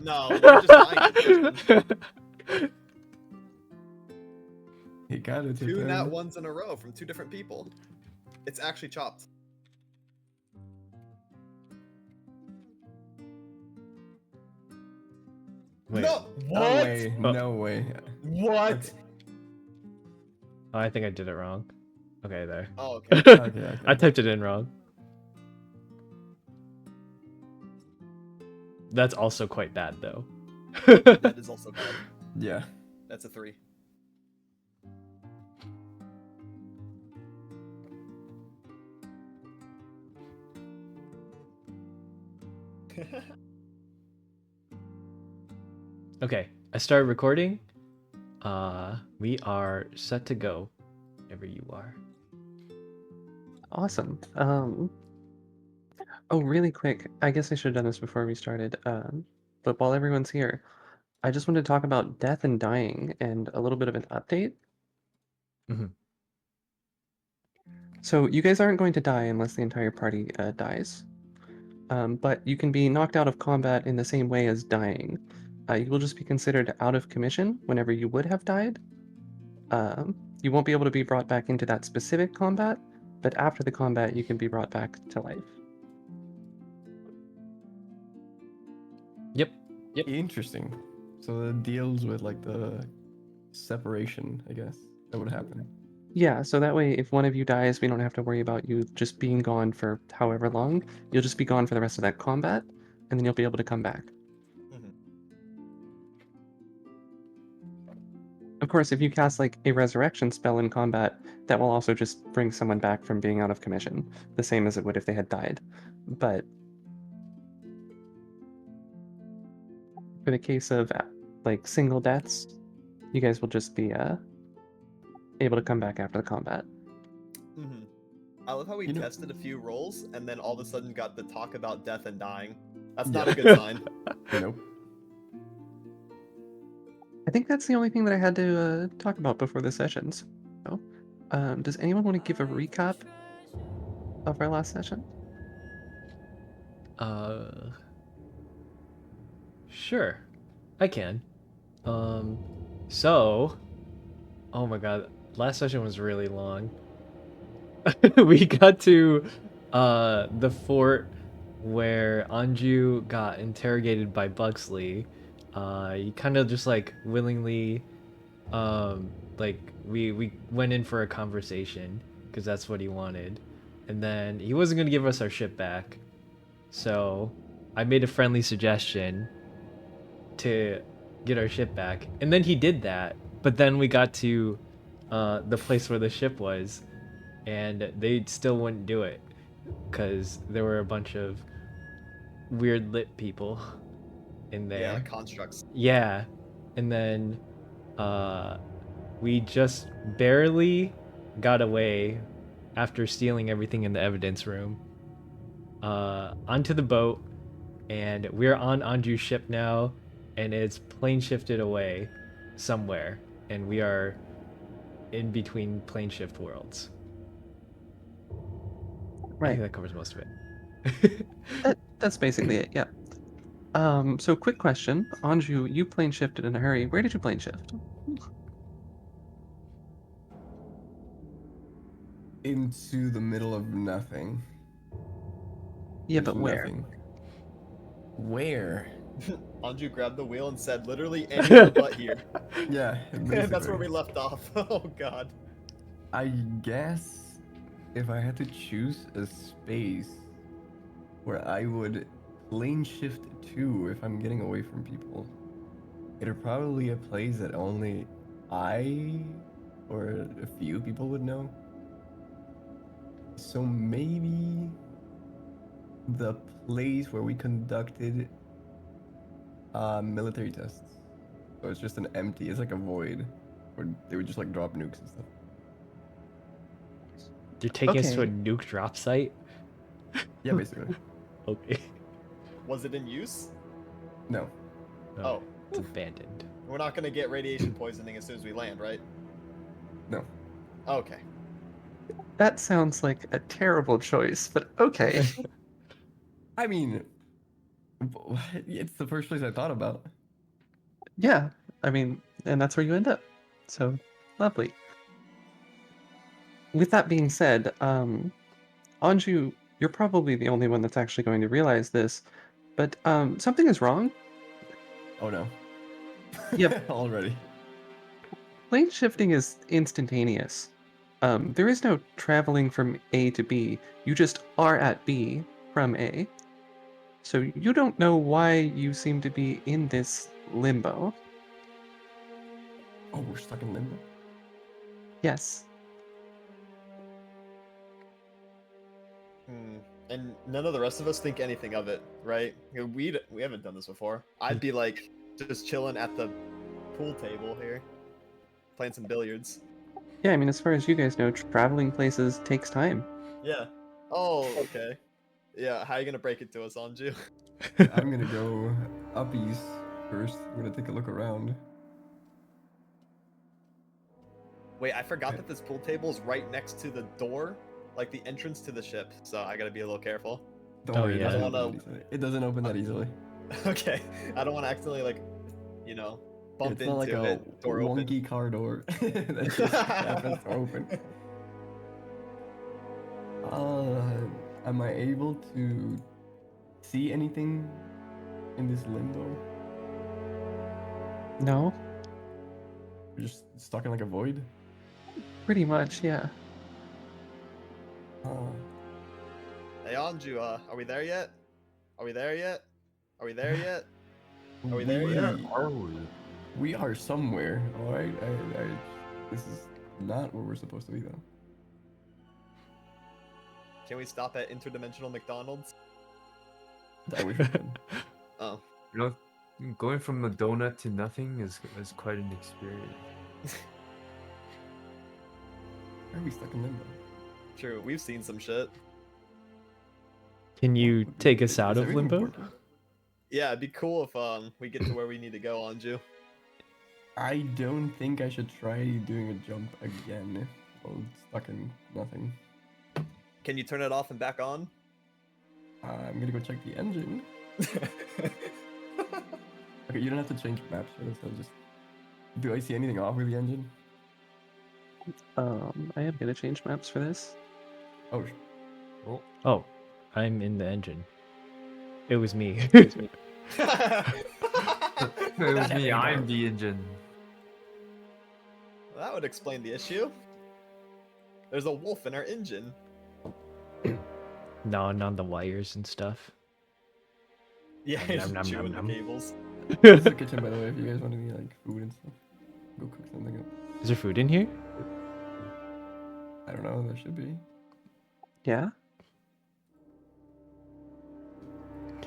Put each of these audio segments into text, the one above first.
No, you're just lying. He got it. Two nat ones in a row from two different people. It's actually chopped. Wait. No! No What? way. No way. What? Okay. Oh, I think I did it wrong. Okay, there. Oh, okay. Okay. I typed it in wrong. That's also quite bad, though. That is also bad. Yeah. That's a 3. Okay, I started recording. We are set to go. Whenever you are. Awesome. Oh, really quick. I guess I should have done this before we started. But while everyone's here, I just wanted to talk about death and dying and a little bit of an update. Mhm. So you guys aren't going to die unless the entire party dies. But you can be knocked out of combat in the same way as dying. You will just be considered out of commission whenever you would have died. You won't be able to be brought back into that specific combat, but after the combat, you can be brought back to life. Yep. Interesting. So it deals with like the separation, I guess, that would happen. Yeah, so that way, if one of you dies, we don't have to worry about you just being gone for however long. You'll just be gone for the rest of that combat, and then you'll be able to come back. Mhm. Of course, if you cast like a resurrection spell in combat, that will also just bring someone back from being out of commission, the same as it would if they had died. But for the case of like single deaths, you guys will just be able to come back after the combat. Mhm. I love how we You know- tested a few rolls and then all of a sudden got the talk about death and dying. That's Yeah. not a good sign. Nope. I think that's the only thing that I had to talk about before the sessions. So, does anyone want to give a recap of our last session? Sure. I can. So, oh my god, last session was really long. We got to the fort where Anju got interrogated by Buxley. He kind of just like willingly like we went in for a conversation because that's what he wanted. And then he wasn't going to give us our ship back. So, I made a friendly suggestion to get our ship back. And then he did that. But then we got to the place where the ship was, and they still wouldn't do it because there were a bunch of weird lit people in there. Yeah, like constructs. Yeah. And then we just barely got away after stealing everything in the evidence room onto the boat, and we're on Anju's ship now, and it's plane shifted away somewhere, and we are in between plane shift worlds. I think that covers most of it. That's basically it, yeah. So quick question. Anju, you plane shifted in a hurry. Where did you plane shift? Into the middle of nothing. Yeah, Into but where? nothing. Where? Anju grabbed the wheel and said, literally anywhere but here. Yeah. And that's basically. where we left off. Oh god. I guess if I had to choose a space where I would plane shift to if I'm getting away from people, it'd probably be a place that only I or a few people would know. So maybe the place where we conducted military tests. So it's just an empty, it's like a void where they would just like drop nukes and stuff. You're taking us to a Okay. nuke drop site? Yeah, basically. Okay. Was it in use? No. Oh. It's abandoned. We're not gonna get radiation poisoning as soon as we land, right? No. Okay. That sounds like a terrible choice, but okay. I mean, What? It's the first place I thought about. Yeah, I mean, and that's where you end up. So lovely. With that being said, Anju, you're probably the only one that's actually going to realize this, but something is wrong. Oh no. Yep. Already. Plane shifting is instantaneous. There is no traveling from A to B. You just are at B from A. So you don't know why you seem to be in this limbo. Oh, we're stuck in limbo. Yes. And none of the rest of us think anything of it, right? We haven't done this before. I'd be like just chilling at the pool table here, playing some billiards. Yeah, I mean, as far as you guys know, traveling places takes time. Yeah. Oh, okay. Yeah, how are you gonna break it to us, Anju? I'm gonna go up east first. I'm gonna take a look around. Wait, I forgot that this pool table is right next to the door, like the entrance to the ship. So I gotta be a little careful. Don't Oh, worry, it yeah. doesn't I open don't that easily. It doesn't open that easily. Okay, I don't want to accidentally like, you know, bump It's not like into a it. Door open. wonky car door that just happens to open. Am I able to see anything in this limbo? No, We're just stuck in like a void? pretty much, yeah. Uh, Hey Anju, are we there yet? Are we there yet? Are we there yet? Are we there Where yet? are we? We are somewhere, alright? This is not where we're supposed to be, though. Can we stop at interdimensional McDonald's? I wish we could. Oh, You know, going from a donut to nothing is quite an experience. Why are we stuck in limbo? true. We've seen some shit. Can you take us Is out of everything limbo? working? Yeah, it'd be cool if we get to where we need to go, Anju. I don't think I should try doing a jump again while stuck in nothing. Can you turn it off and back on? I'm gonna go check the engine. Okay, you don't have to change maps for this. I'll just. Do I see anything off with the engine? I am gonna change maps for this. Oh, Oh, Oh, I'm in the engine. It was me. it was That me. I'm the engine. would explain the issue. There's a wolf in our engine. Gnawing on the wires and stuff. Yeah, Nom, he's nom, nom, chewing nom, the nom. cables. this is the kitchen, by the way. If you guys want any like food and stuff, go cook something up. Is there food in here? I don't know. There should be. Yeah?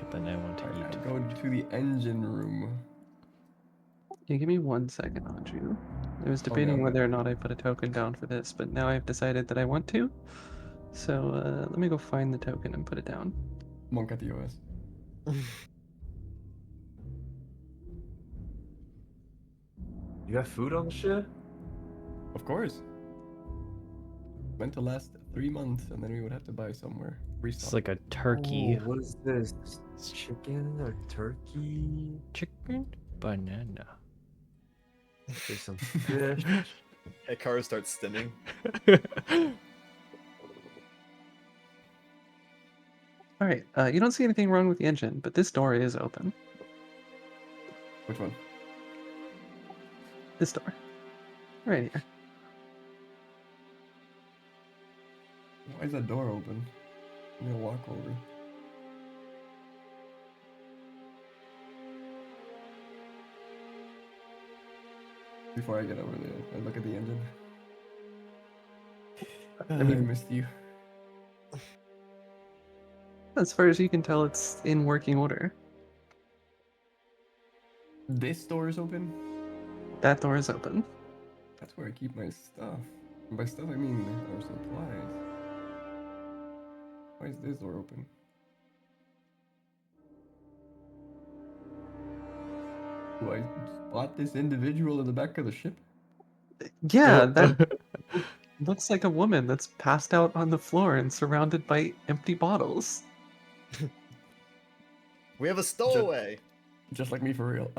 But I want to Alright, eat. go to the engine room. Yeah, give me 1 second, Anju. I was debating okay. whether or not I put a token down for this, but now I've decided that I want to. So let me go find the token and put it down. Monk at the OS. You got food on the ship? Of course. Meant to last 3 months, and then we would have to buy somewhere. It's Restock. like a turkey. Oh, what is this? Chicken or turkey? Chicken banana. There's some fish. Hikaru starts stimming. All right, you don't see anything wrong with the engine, but this door is open. Which one? This door. Right here. Why is that door open? I'm gonna walk over. Before I get over there, I look at the engine. I mean- missed you. As far as you can tell, it's in working order. This door is open? That door is open. That's where I keep my stuff. And by stuff, I mean our supplies. Why is this door open? Do I spot this individual in the back of the ship? Yeah, that looks like a woman that's passed out on the floor and surrounded by empty bottles. We have a stowaway. Just like me for real.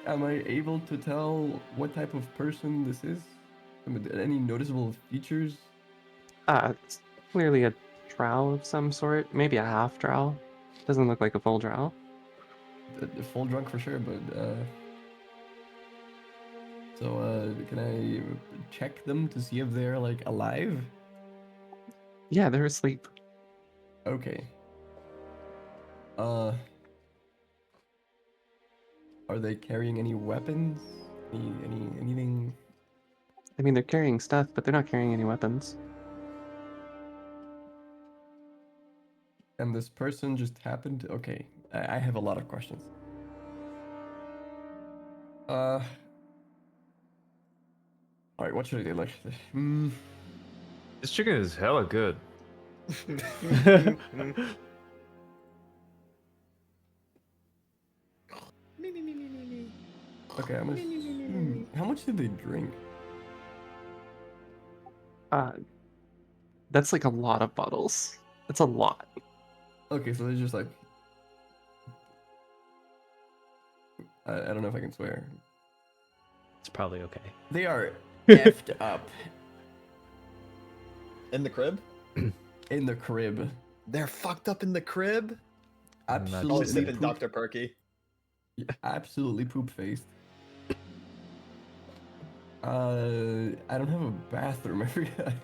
Am I able to tell what type of person this is? Any noticeable features? It's clearly a drow of some sort, maybe a half drow. Doesn't look like a full drow. Full drunk for sure, but can I check them to see if they're like alive? Yeah, they're asleep. Okay. Are they carrying any weapons? Anything? I mean, they're carrying stuff, but they're not carrying any weapons. And this person just happened. Okay, I have a lot of questions. All right, what should I do? Like, This chicken is hella good. okay, I'm gonna. How much did they drink? Uh, that's like a lot of bottles. That's a lot. Okay, so they're just like. I don't know if I can swear. It's probably okay. They are effed up In the crib? in the crib. They're fucked up in the crib? I'm not Oh, Absolutely, sleeping poop, Dr. Perky. absolutely poop faced. I don't have a bathroom. I forget.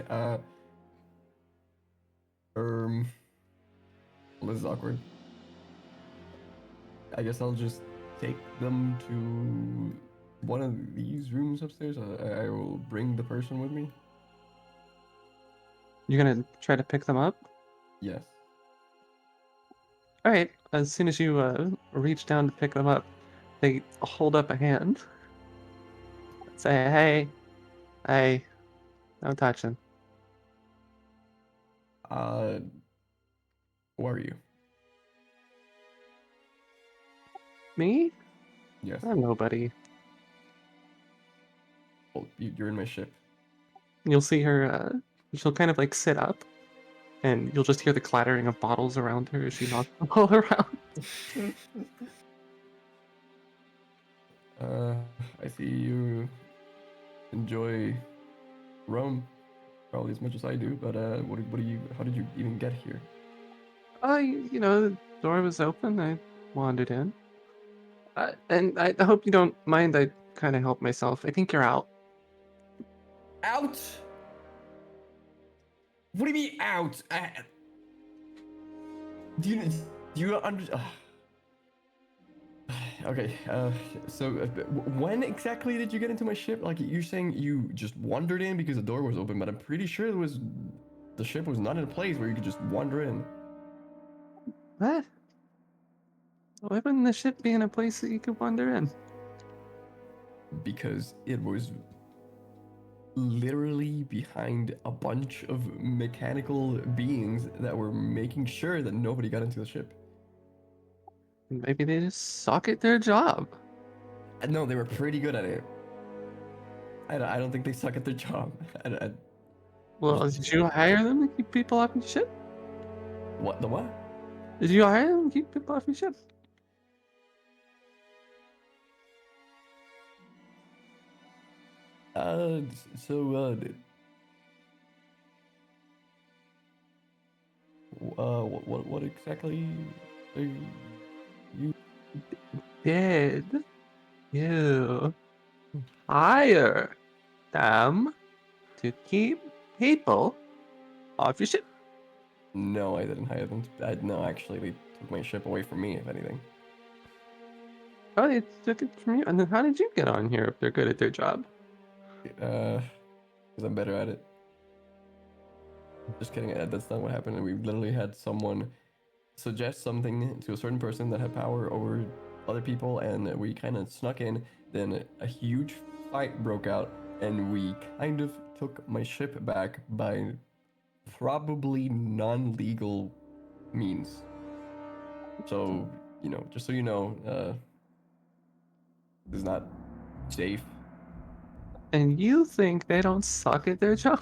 Well, this is awkward. I guess I'll just take them to one of these rooms upstairs. I will bring the person with me. You're gonna try to pick them up? Yes. All right. As soon as you reach down to pick them up, they hold up a hand. Say, "Hey, hey, don't touch them." Who are you? Me? Yes. I'm nobody. Well, you're in my ship. You'll see her. She'll kind of like sit up, and you'll just hear the clattering of bottles around her as she knocks them all around. I see you enjoy Rome probably as much as I do, but what do you? How did you even get here? The door was open. I wandered in. And I hope you don't mind. I kind of helped myself. I think you're out. Out? What do you mean out? Do you under? Okay. So when exactly did you get into my ship? Like you're saying you just wandered in because the door was open, but I'm pretty sure the ship was not in a place where you could just wander in. What? Why wouldn't the ship be in a place that you could wander in? Because it was literally behind a bunch of mechanical beings that were making sure that nobody got into the ship. Maybe they just suck at their job. No, they were pretty good at it. I don't think they suck at their job. Well, did you hire them to keep people off your ship? What? The what? Did you hire them to keep people off your ship? So, what exactly are you? Did you hire them to keep people off your ship? No, I didn't hire them. No, actually, they took my ship away from me, if anything. Oh, they took it from you. And then how did you get on here if they're good at their job? Because I'm better at it. Just kidding. That's not what happened. We literally had someone suggest something to a certain person that had power over other people, and we kind of snuck in. Then a huge fight broke out, and we kind of took my ship back by probably non-legal means. So, just so you know, it's not safe. And you think they don't suck at their job?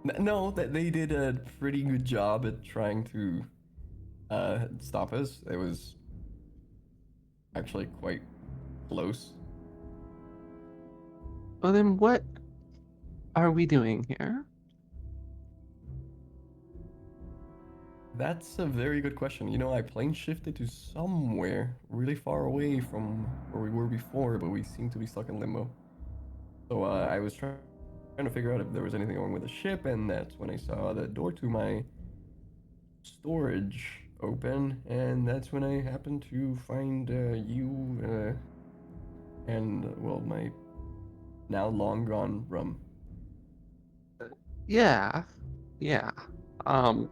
No, that they did a pretty good job at trying to stop us. It was actually quite close. Well, then what are we doing here? That's a very good question. You know, I plane shifted to somewhere really far away from where we were before, but we seem to be stuck in limbo. So I was trying to figure out if there was anything wrong with the ship, and that's when I saw the door to my storage open, and that's when I happened to find you and, well, my now long gone rum. Yeah, yeah. Um,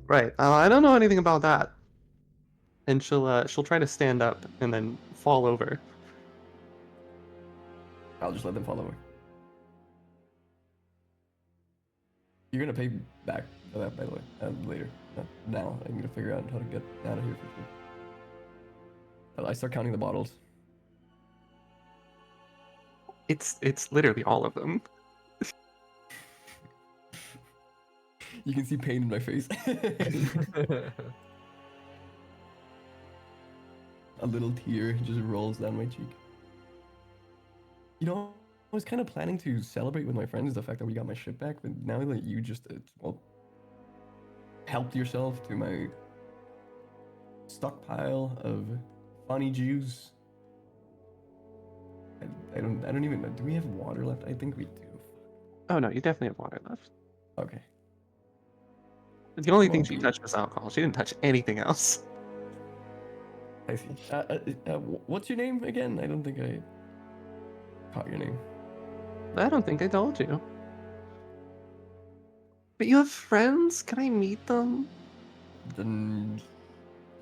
right. I don't know anything about that. And she'll try to stand up and then fall over. I'll just let them follow me. You're gonna pay back for that, by the way, later. Not now. I'm gonna figure out how to get out of here for sure. I start counting the bottles. It's literally all of them. You can see pain in my face. A little tear just rolls down my cheek. You know, I was kind of planning to celebrate with my friends the fact that we got my ship back, but now that you just, well, helped yourself to my stockpile of funny juice. I don't even know. Do we have water left? I think we do. Oh no, you definitely have water left. Okay. The only thing Won't she be. touched was alcohol. She didn't touch anything else. I see. What's your name again? I don't think I caught your name. I don't think I told you. But you have friends? Can I meet them? Then,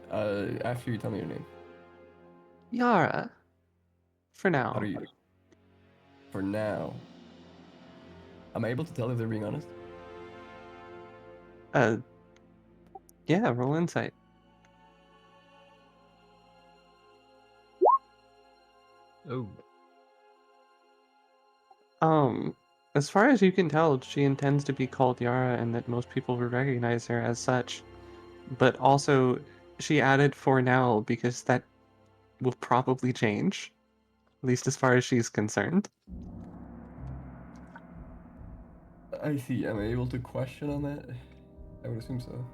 after you tell me your name. Yara. For How now. do you? For now. Am I able to tell if they're being honest? Uh, yeah, roll insight. Oh, As far as you can tell, she intends to be called Yara and that most people will recognize her as such. But also, she added for now because that will probably change, at least as far as she's concerned. I see. Am I able to question on that? I would assume so.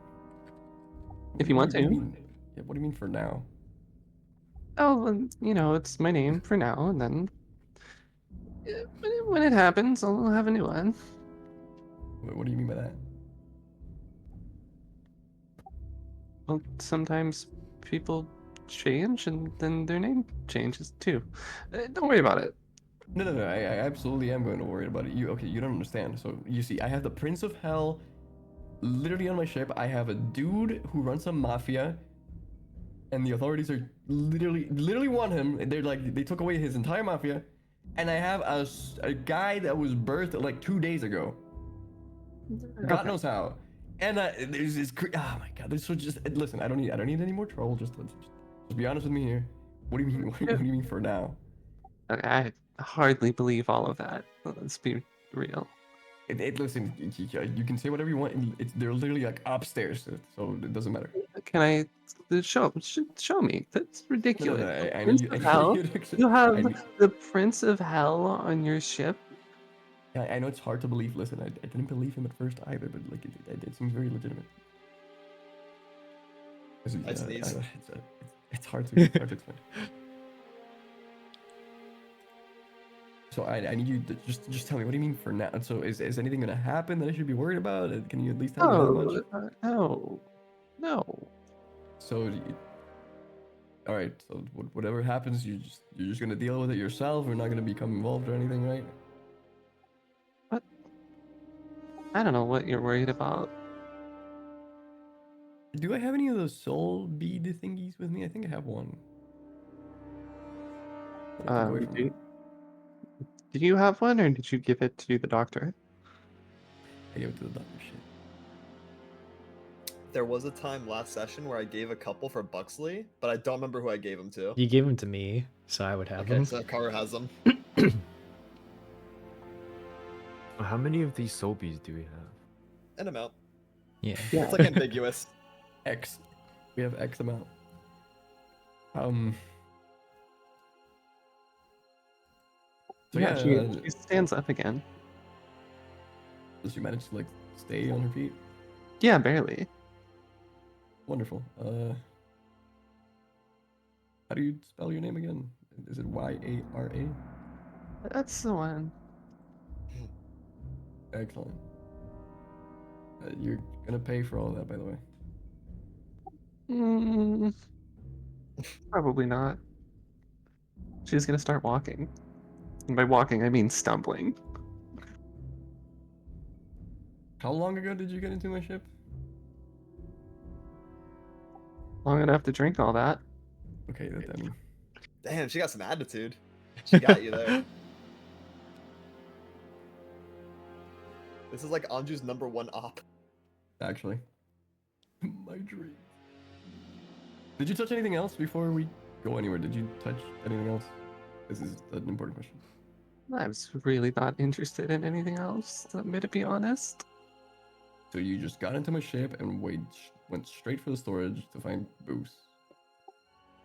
If you want What do you to. mean? Yeah, what do you mean for now? Oh, well, it's my name for now, and then when it happens, I'll have a new one. What do you mean by that? Well, sometimes people change, and then their name changes too. Don't worry about it. No. I absolutely am going to worry about it. Okay? You don't understand. So you see, I have the Prince of Hell literally on my ship. I have a dude who runs a mafia, and the authorities are literally want him. They're like, they took away his entire mafia, and I have a guy that was birthed like 2 days ago. God Okay. knows how. And there's this. Oh my God! This was just listen. I don't need any more trouble. Just be honest with me here. What do you mean? What do you mean for now? Okay, I hardly believe all of that. Let's be real. Listen, you can say whatever you want. They're literally like upstairs, so it doesn't matter. Can I show me? That's ridiculous. I Prince need you. I of need Hell? you to accept. You I have need. the Prince of Hell on your ship? I know it's hard to believe. Listen, I didn't believe him at first either, but like it seems very legitimate. I sneeze. It's hard to explain. So I need you to just tell me, what do you mean for now? So is anything gonna happen that I should be worried about? Can you at least tell me that much? Oh, no. So all right. So whatever happens, you're just gonna deal with it yourself. We're not gonna become involved or anything, right? What? I don't know what you're worried about. Do I have any of those soul bead thingies with me? I think I have one. That I took away from you. Do you have one, or did you give it to the doctor? I gave it to the doctor. Shit. There was a time last session where I gave a couple for Buxley, but I don't remember who I gave them to. You gave them to me, so I would have Okay, them. so Kara has them. how many of these soapies do we have? An amount. Yeah. Yeah. It's like ambiguous. X. We have X amount. So Yeah, yeah, she stands up again. does she manage to like stay on her feet? Yeah, barely. Wonderful. How do you spell your name again? Is it Y-A-R-A? That's the one. Excellent. You're gonna pay for all that, by the way. Mm, probably not. She's gonna start walking. And by walking, I mean stumbling. How long ago did you get into my ship? Long enough to drink all that. Okay, I mean, Damn, she got some attitude. She got you there. This is like Anju's #1 op. actually. My dream. Did you touch anything else before we go anywhere? Did you touch anything else? This is an important question. I was really not interested in anything else, to be honest. So you just got into my ship and went straight for the storage to find booze.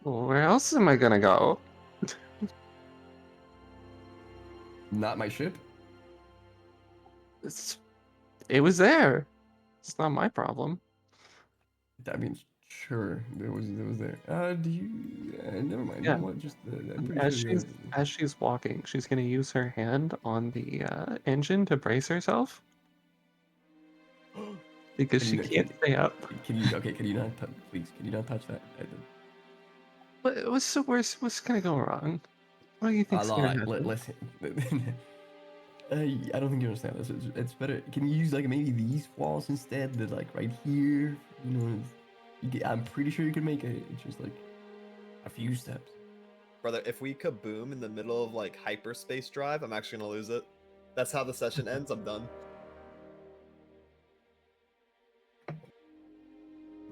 Well, where else am I gonna go? Not my ship? It was there. It's not my problem. I mean, sure, it was there. Do you? Never mind. Yeah. You know what? Just I'm pretty sure. As she's walking, she's gonna use her hand on the engine to brace herself because Can she you- can't stay up. Can you? Okay. Can you not? Please, can you not touch that? What's gonna go wrong? What do you think's gonna happen? Listen. I don't think you understand this. It's better. Can you use like maybe these walls instead? That like right here. You know, I'm pretty sure you can make it. It's just like a few steps. Brother, if we kaboom in the middle of like hyperspace drive, I'm actually gonna lose it. That's how the session ends. I'm done.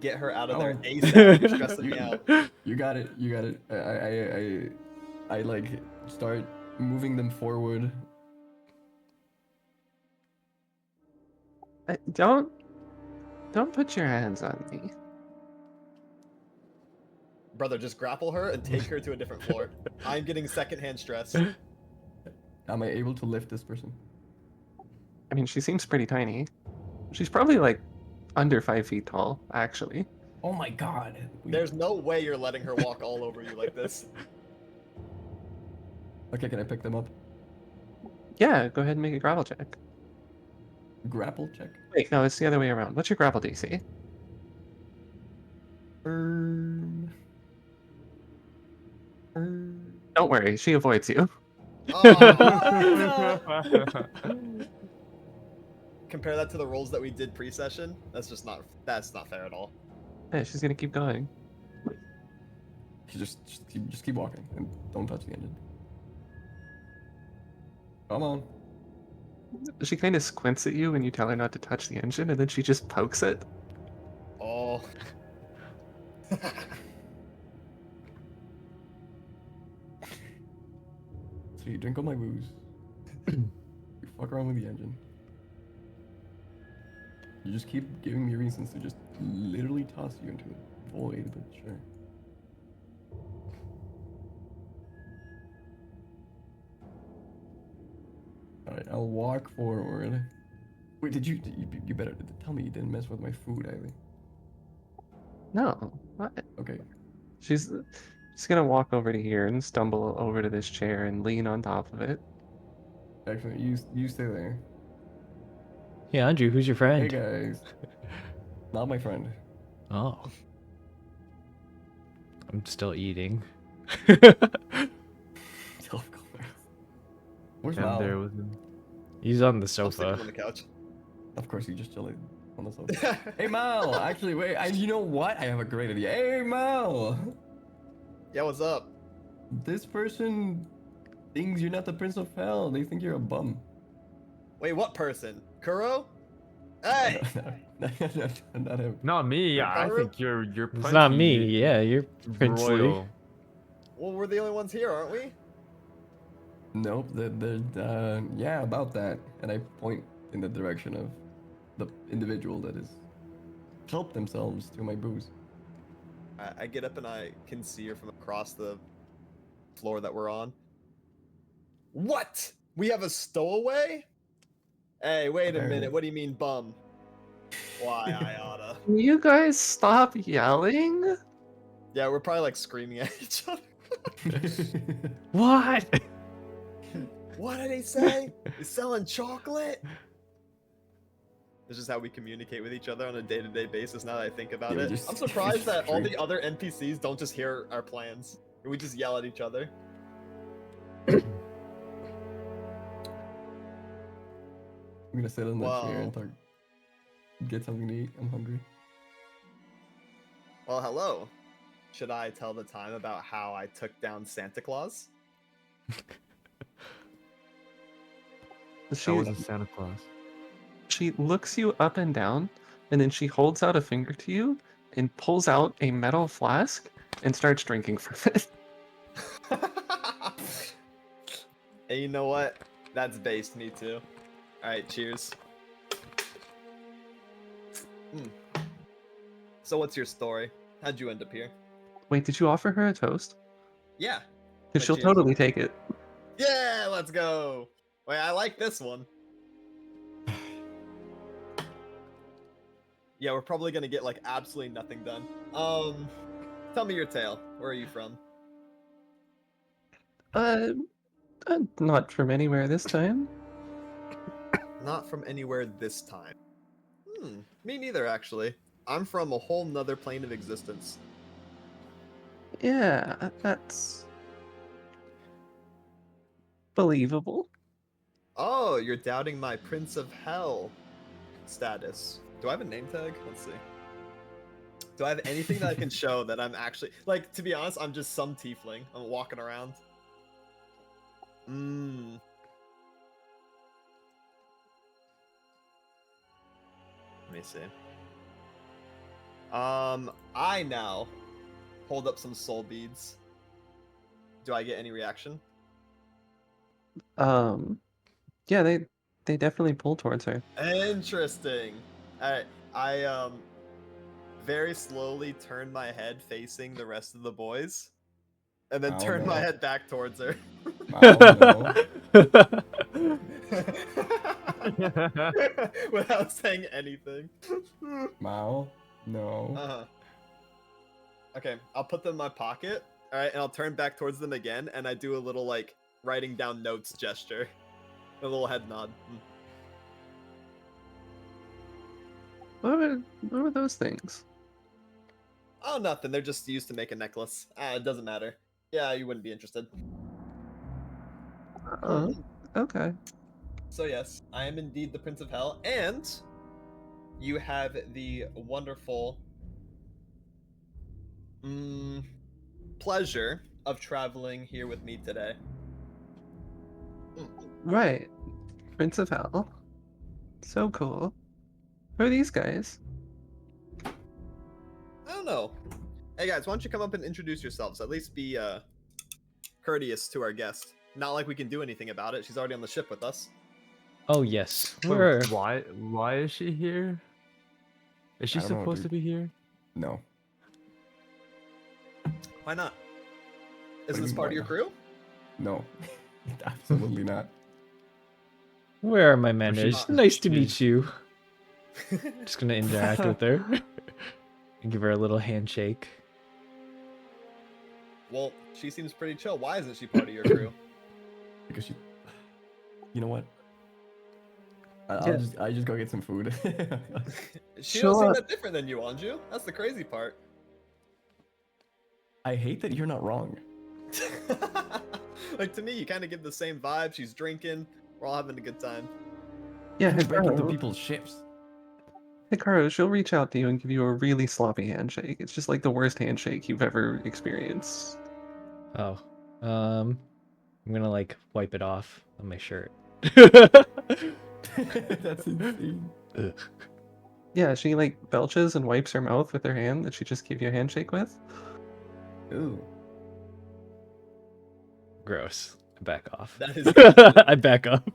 Get her out of there Oh. ASAP. You're stressing me out. You got it. You got it. I like start moving them forward. Don't put your hands on me. Brother, just grapple her and take her to a different floor. I'm getting secondhand stress. Am I able to lift this person? I mean, she seems pretty tiny. She's probably like under 5 feet tall, actually. Oh my god. There's no way you're letting her walk all over you like this. Okay, can I pick them up? Yeah, go ahead and make a grapple check. Grapple check. Wait, no, it's the other way around. What's your grapple DC? Don't worry, she avoids you. Oh. Compare that to the rolls that we did pre-session. That's not fair at all. Yeah, she's gonna keep going. Just keep walking and don't touch the engine. Come on. She kind of squints at you when you tell her not to touch the engine, and then she just pokes it. Oh. So you drink all my booze. You fuck around with the engine. You just keep giving me reasons to just literally toss you into the void, but sure. Alright, I'll walk forward. Wait, did you better tell me you didn't mess with my food, Ivy? No, what? Okay. She's gonna walk over to here and stumble over to this chair and lean on top of it. Actually, you stay there. Hey, Andrew, who's your friend? Hey guys. Not my friend. Oh. I'm still eating. Where's Down Mal? there with him. He's on the I'm sitting sofa. on the couch. Of course, you just chilling on the sofa. Hey Mal, actually, wait. You know what? I have a great idea. Hey Mal, Yeah, what's up? this person thinks you're not the Prince of Hell. They think you're a bum. Wait, what person? Kuro? Hey! Not him. Not me. I Hikaru? think you're It's not punchy, me. Yeah, you're princely. royal. Well, we're the only ones here, aren't we? Nope. Yeah, about that. And I point in the direction of the individual that is helped themselves to my booze. I get up and I can see her from across the floor that we're on. What? We have a stowaway? Hey, wait a Apparently. minute. What do you mean, bum? Why, I oughta. Can you guys stop yelling? Yeah, we're probably like screaming at each other. What? What did he say? He's selling chocolate? This is how we communicate with each other on a day-to-day basis now that I think about Yeah, we it. just- I'm surprised that all drink. the other NPCs don't just hear our plans. We just yell at each other. I'm gonna sit on the chair Wow. and talk. Get something to eat. I'm hungry. Well, hello. Should I tell the time about how I took down Santa Claus? She, That wasn't Santa Claus. she looks you up and down, and then she holds out a finger to you and pulls out a metal flask and starts drinking from it. And you know what? That's based me too. Alright, cheers. Mm. So what's your story? How'd you end up here? Wait, did you offer her a toast? Yeah. Because Wait, she'll cheers. totally take it. Yeah, let's go. Wait, I like this one. Yeah, we're probably gonna get like absolutely nothing done. Tell me your tale. Where are you from? Not from anywhere this time. Not from anywhere this time. Me neither, actually. I'm from a whole nother plane of existence. Yeah, that's believable. Oh, you're doubting my Prince of Hell status. Do I have a name tag? Let's see. Do I have anything that I can show that I'm actually like? To be honest, I'm just some tiefling. I'm walking around. Let me see. I now hold up some soul beads. Do I get any reaction? Yeah, they definitely pull towards her. Interesting. Alright, I very slowly turn my head facing the rest of the boys, and then Oh, turn my no. head back towards her. No. Without saying anything. Mao? No. Uh-huh. Okay, I'll put them in my pocket. Alright, and I'll turn back towards them again, and I do a little, like, writing down notes gesture. A little head nod. What were those things? Oh, nothing. They're just used to make a necklace. It doesn't matter. Yeah, you wouldn't be interested. Oh, okay. So yes, I am indeed the Prince of Hell, and you have the wonderful pleasure of traveling here with me today. Right. Prince of Hell. So cool. Who are these guys? I don't know. Hey guys, why don't you come up and introduce yourselves? At least be courteous to our guest. Not like we can do anything about it. She's already on the ship with us. Oh yes, Wait, we're why is she here? Is she I don't know, supposed to dude. be here? No. Why not? do Isn't you this mean, part why of your not? crew? No. Absolutely not. where are my manners? she's- Nice to she's- meet you. Just gonna interact with her and give her a little handshake. Well, she seems pretty chill. Why isn't she part of your crew? Because she. You know what? Yeah. I just go get some food. She She'll, don't seem uh, that different than you, Anju. That's the crazy part. I hate that you're not wrong. Like, to me, you kind of give the same vibe. She's drinking. We're all having a good time. Yeah, You break into Hikaru. people's ships. Hikaru, she'll reach out to you and give you a really sloppy handshake. It's just like the worst handshake you've ever experienced. Oh, I'm gonna like wipe it off on my shirt. That's insane. Ugh. Yeah, she like belches and wipes her mouth with her hand that she just gave you a handshake with. Ooh. Gross. Back off. That is I back up.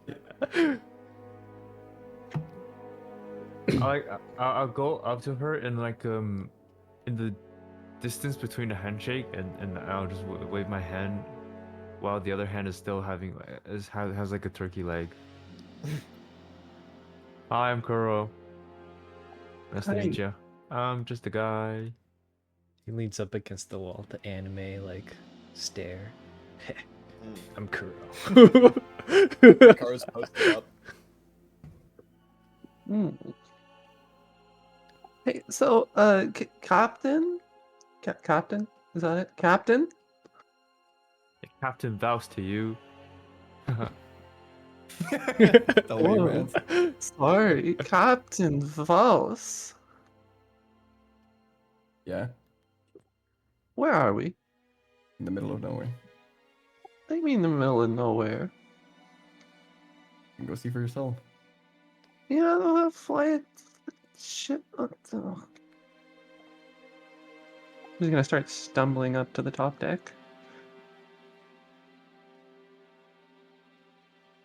I'll go up to her and like in the distance between the handshake and I'll just wave my hand while the other hand is still having has like a turkey leg. Hi, I'm Kuro. Nice to meet Hi. you. I'm just a guy. He leans up against the wall, the anime like stare. I'm Kuro. My car's posted up. Hmm. Hey, so, Captain? Captain? Is that it? Captain? Captain vows to you. The way Whoa. man. Sorry, Captain Voss. Yeah, Where are we? in the middle of nowhere. What do you mean the middle of nowhere? You can go see for yourself. Yeah, the flight. Shit. I'm just gonna start stumbling up to the top deck.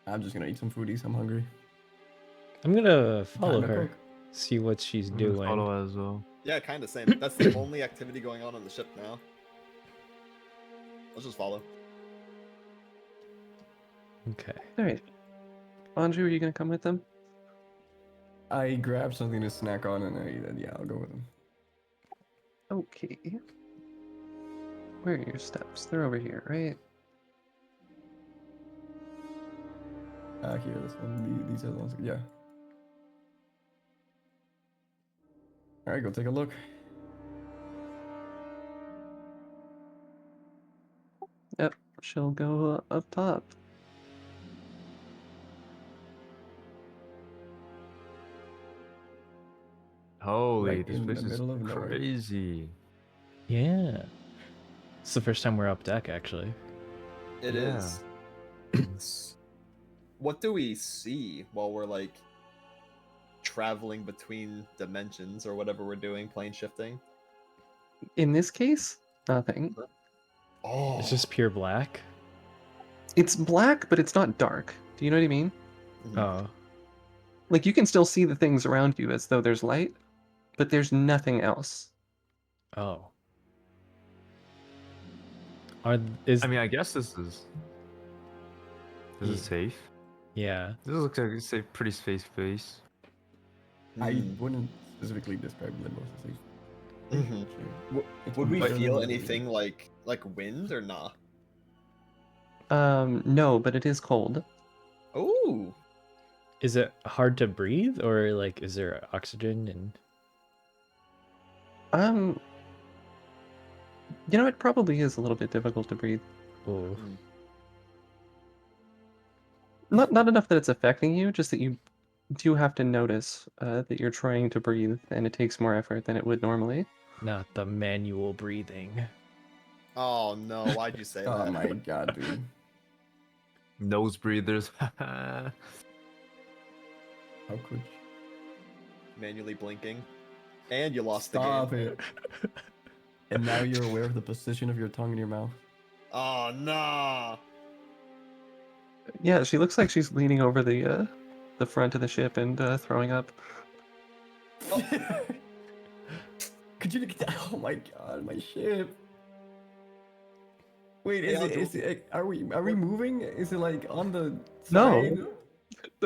I'm just gonna eat some foodies. I'm hungry. I'm gonna follow Time to her, cook. see what she's I'm gonna doing. follow as well. Yeah, kind of same. That's the only activity going on the ship now. Let's just follow. Okay. Alright. Andrew, are you gonna come with them? I grabbed something to snack on and yeah, I'll go with him. Okay. Where are your steps? They're over here, right? Here, this one. These are the ones. Yeah. All right, go take a look. Yep, she'll go up top. Holy, Right this in place the is middle of nowhere. crazy. Yeah. It's the first time we're up deck, actually. It Yeah. is. What do we see while we're like traveling between dimensions or whatever we're doing, plane shifting? In this case, nothing. Oh, It's just pure black. It's black, but it's not dark. Do you know what I mean? Mhm. Oh. Like, you can still see the things around you as though there's light, but there's nothing else. Oh. Is I mean, I guess this is Ye- safe. yeah. This looks like it's a pretty safe space. I Mhm. wouldn't specifically describe limbo as safe. Mhm. It's Would we better than feel what it is. anything like wind or nah? No, but it is cold. Ooh. Is it hard to breathe, or like is there oxygen and Um, you know, it probably is a little bit difficult to breathe. oh. Not enough that it's affecting you, just that you do have to notice that you're trying to breathe, and it takes more effort than it would normally. Not the manual breathing? Oh no, why'd you say Oh that? my god, dude. Nose breathers. How could you? Manually blinking. And you lost Stop the game. it. And now you're aware of the position of your tongue in your mouth. Oh no. Yeah, she looks like she's leaning over the front of the ship and throwing up. Could you? Oh my god, my ship. Wait, Hey, is it? Andrew, Is it? Are we moving? Is it like on the No. side?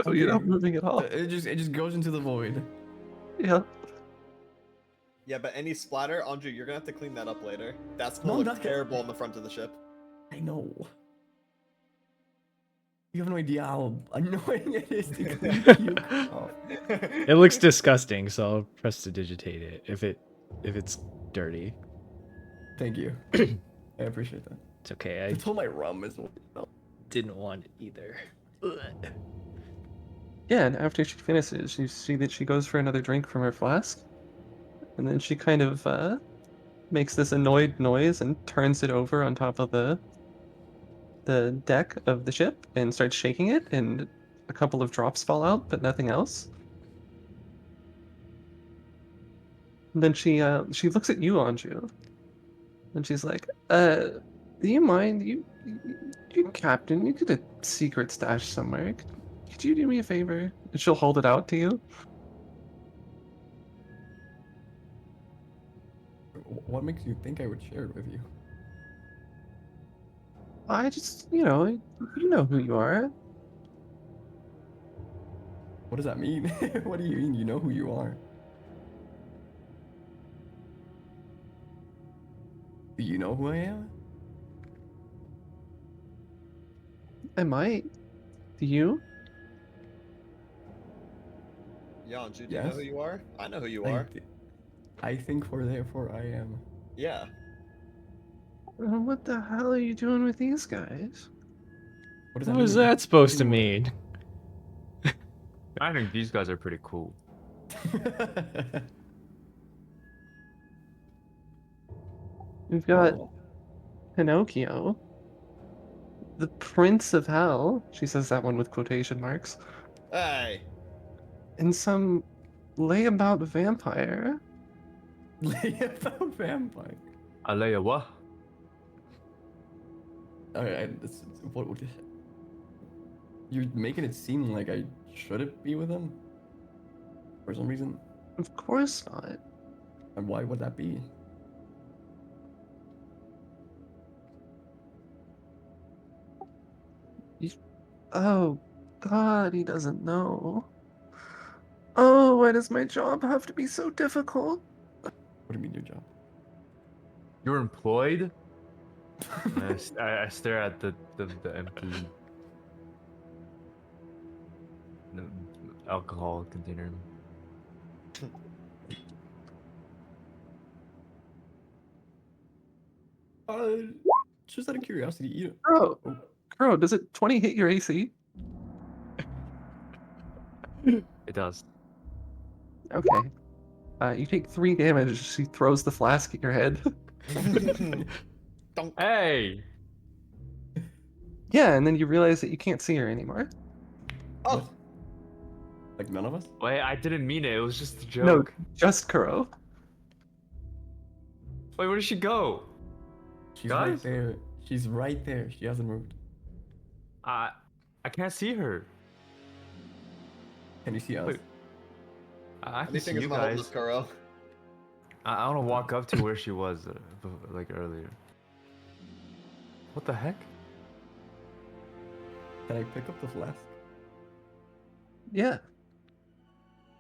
No, you're not Okay. moving at all. It just goes into the void. Yeah. Yeah, but any splatter, Andrew, you're gonna have to clean that up later. That's gonna No, I'm look not gonna- terrible on the front of the ship. I know. You have no idea how annoying it is to clean puke off. It looks disgusting, so I'll press to digitate it if it's dirty. Thank you. I appreciate that. It's okay. I It's all my rum as well. didn't want it either. Ugh. Yeah, and after she finishes, you see that she goes for another drink from her flask, and then she kind of makes this annoyed noise and turns it over on top of the deck of the ship and starts shaking it, and a couple of drops fall out, but nothing else. And then she looks at you, Anju, and she's like, "Do you mind? You Captain, you got a secret stash somewhere. Could you do me a favor? And she'll hold it out to you. What makes you think I would share it with you? I just, you know who you are. What does that mean? What do you mean? You know who you are? Do you know who I am? I might. Do you? Yanju, do you know Yes. who you are? I know who you I, are. th- I think for therefore I am. Yeah. What the hell are you doing with these guys? What does that What was mean? that supposed What to do you mean? I think these guys are pretty cool. want? We've got Oh, Pinocchio, the Prince of Hell. She says that one with quotation marks. Hey. And some layabout vampire. layabout vampire. Alea what? Alright, what? You're making it seem like I shouldn't be with him for some reason. Of course not. And why would that be? You- Oh, God, he doesn't know. Oh, why does my job have to be so difficult? What do you mean your job? You're employed? And I stare at the empty the alcohol container. Uh, just out of curiosity, Crow, oh, Crow, does it 20 hit your AC? It does. Okay. You take 3 damage as she throws the flask at your head. Donk. Hey! Yeah, and then you realize that you can't see her anymore. Oh. what? Like none of us? Wait, I didn't mean it. It was just a No, joke. just Kuro. Wait, where did she go? She's right Guys? there. She's right there. She hasn't moved. I can't see her. Can you see us? Wait. I can see Anything is you my homeless guys. Kuro. I want to walk up to where she was, like earlier. What the heck? Can I pick up the flask? Yeah,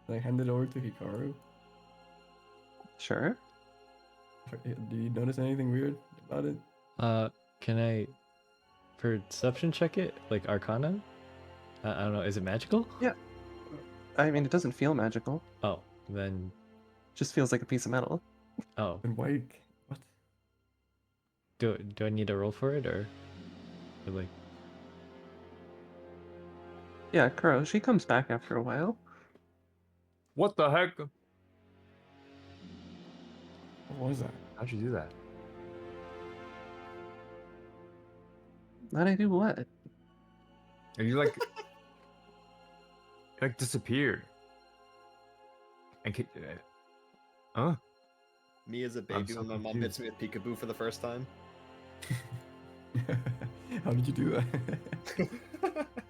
Can I hand it over to Hikaru? sure. Do you notice anything weird about it? Can I perception check it? Like Arcana? I don't know. Is it magical? Yeah. I mean, it doesn't feel magical. Oh, then. Just feels like a piece of metal. Oh, Then why? What? do I need to roll for it or like? Yeah, Kuro, she comes back after a while. What the heck? What was that? How'd you do that? Then I do what? Are you like, like disappeared? And huh? Me as a I'm baby so when my mom hits me with peekaboo for the first time. How did you do that?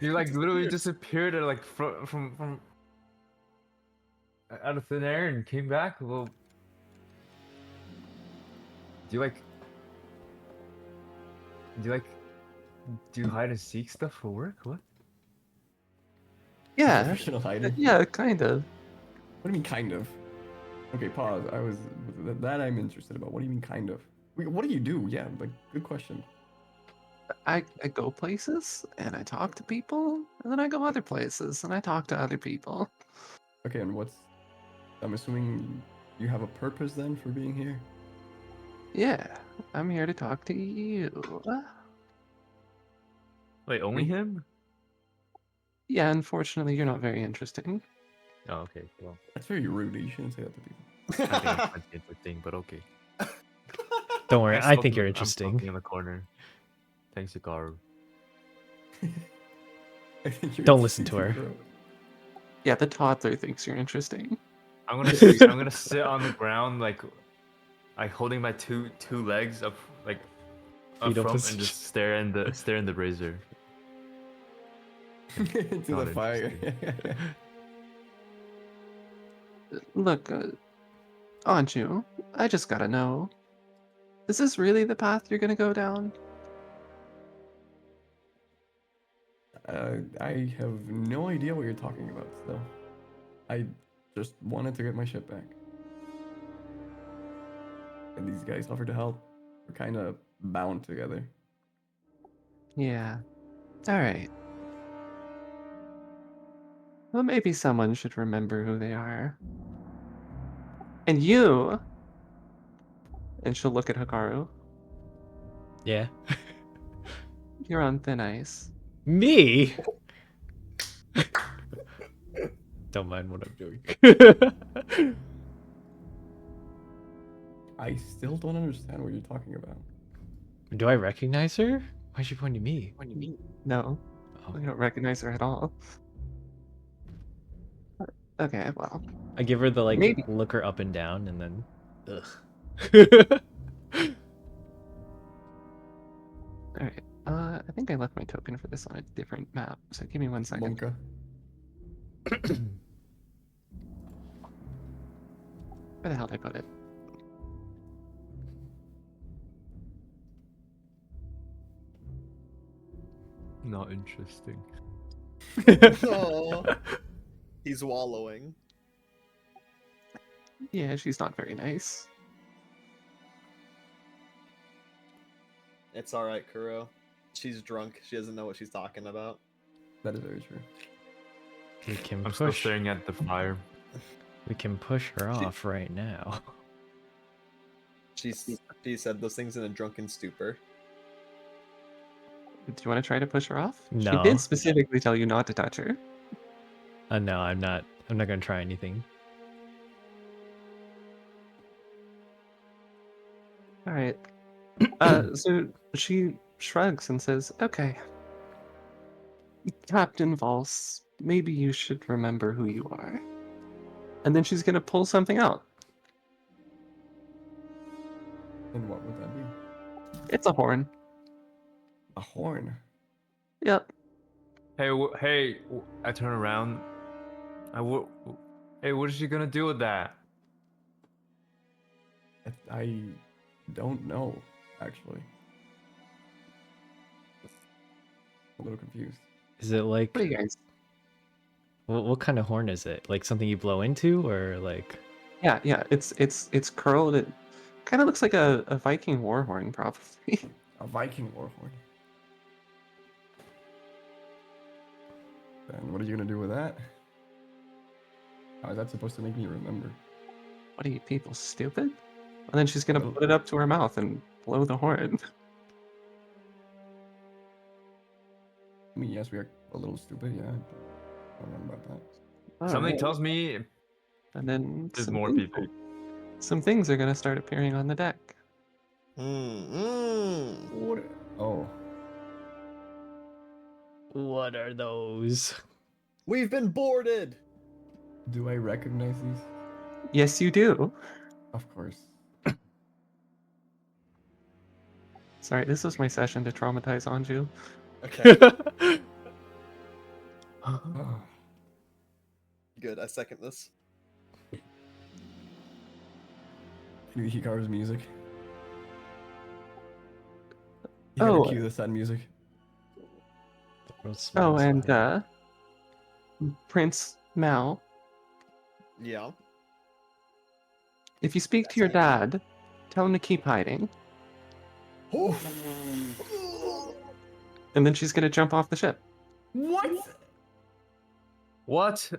You like literally disappeared at like from out of thin air and came back. Well, do you like do hide and seek stuff for work? What? Yeah, Professional hiding. yeah, kind of. What do you mean, kind of? Okay, pause. That I'm interested about. What do you mean, kind of? What do you do? Yeah, like, good question. I go places and I talk to people, and then I go other places and I talk to other people. Okay, and I'm assuming you have a purpose then for being here? Yeah, I'm here to talk to you. Wait, only Me? him? Yeah, unfortunately, you're not very interesting. Oh, okay. Well, That's very rude. You shouldn't say that to people. I think I'm quite interesting, but okay. Don't worry. I'm I think smoking- you're I'm interesting. smoking in the corner. Thanks, Hikaru. I think you're Don't listen interesting to her. too, bro. Yeah, the toddler thinks you're interesting. I'm gonna sit on the ground like holding my two legs up like Fetal from position. and just stare in the brazier. Into Not the fire. Look, Anju, I just gotta know. Is this really the path you're gonna go down? I have no idea what you're talking about still. I just wanted to get my ship back. And these guys offered to help. We're kind of bound together. Yeah. Alright. Well, maybe someone should remember who they are. And you! And she'll look at Hikaru. Yeah. You're on thin ice. Me? Don't mind what I'm doing. I still don't understand what you're talking about. Do I recognize her? Why'd she point to me? No, Oh. I don't recognize her at all. Okay, well, I give her the like maybe. look her up and down and then ugh. Alright, I think I left my token for this on a different map, so give me 1 second. Monka. Where the hell did I put it? Not interesting. Oh, he's wallowing. Yeah, she's not very nice. It's all right, Kuro. She's drunk. She doesn't know what she's talking about. That is very true. We can I'm still push. staring at the fire. We can push her off right now. She said those things in a drunken stupor. Do you want to try to push her off? She No. did specifically tell you not to touch her. No, I'm not. I'm not gonna try anything. Alright. So she shrugs and says, okay. Captain Valse, maybe you should remember who you are. And then she's gonna pull something out. And what would that be? It's a horn. A horn. Yep. Hey, I turn around. Hey, what is she gonna do with that? I don't know, actually. A little confused. Is it like What do you guys? what kind of horn is it? Like something you blow into, or like? Yeah. It's curled. It kind of looks like a Viking war horn, probably. A Viking war horn. Then what are you gonna do with that? How is that supposed to make me remember? What are you people stupid? And then she's gonna Well- put it up to her mouth and blow the horn. I mean, yes, we are a little stupid, yeah. I don't know about that. Something Alright. tells me And then there's some more things people. some things are gonna start appearing on the deck. What? Oh. What are those? We've been boarded. Do I recognize these? Yes, you do. Of course. Sorry, this was my session to traumatize Anju. Okay, Oh. good. I second this. Maybe Hikaru's music. You Oh. gotta cue the sad music. Oh, and Prince Mal, Yeah. if you speak to your dad, tell him to keep hiding. And then she's gonna jump off the ship. What? What?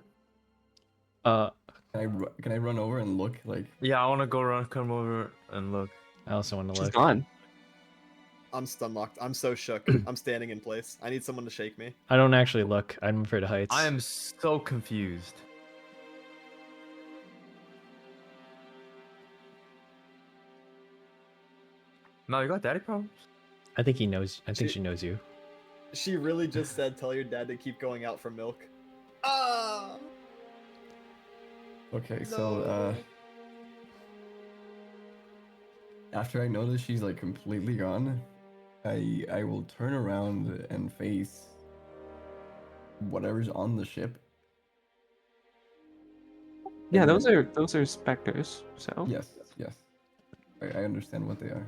Can I run over and look like? Yeah, I wanna come over and look. I also want to She's look. gone. I'm stun locked. I'm so shook. I'm standing in place. I need someone to shake me. I don't actually look. I'm afraid of heights. I am so confused. No, you got daddy problems? I think he knows. I think she knows you. She really just said, "Tell your dad to keep going out for milk." Ah. Okay, so No. after I notice she's like completely gone, I will turn around and face whatever's on the ship. Yeah, And then, those are specters. So yes, yes. I understand what they are.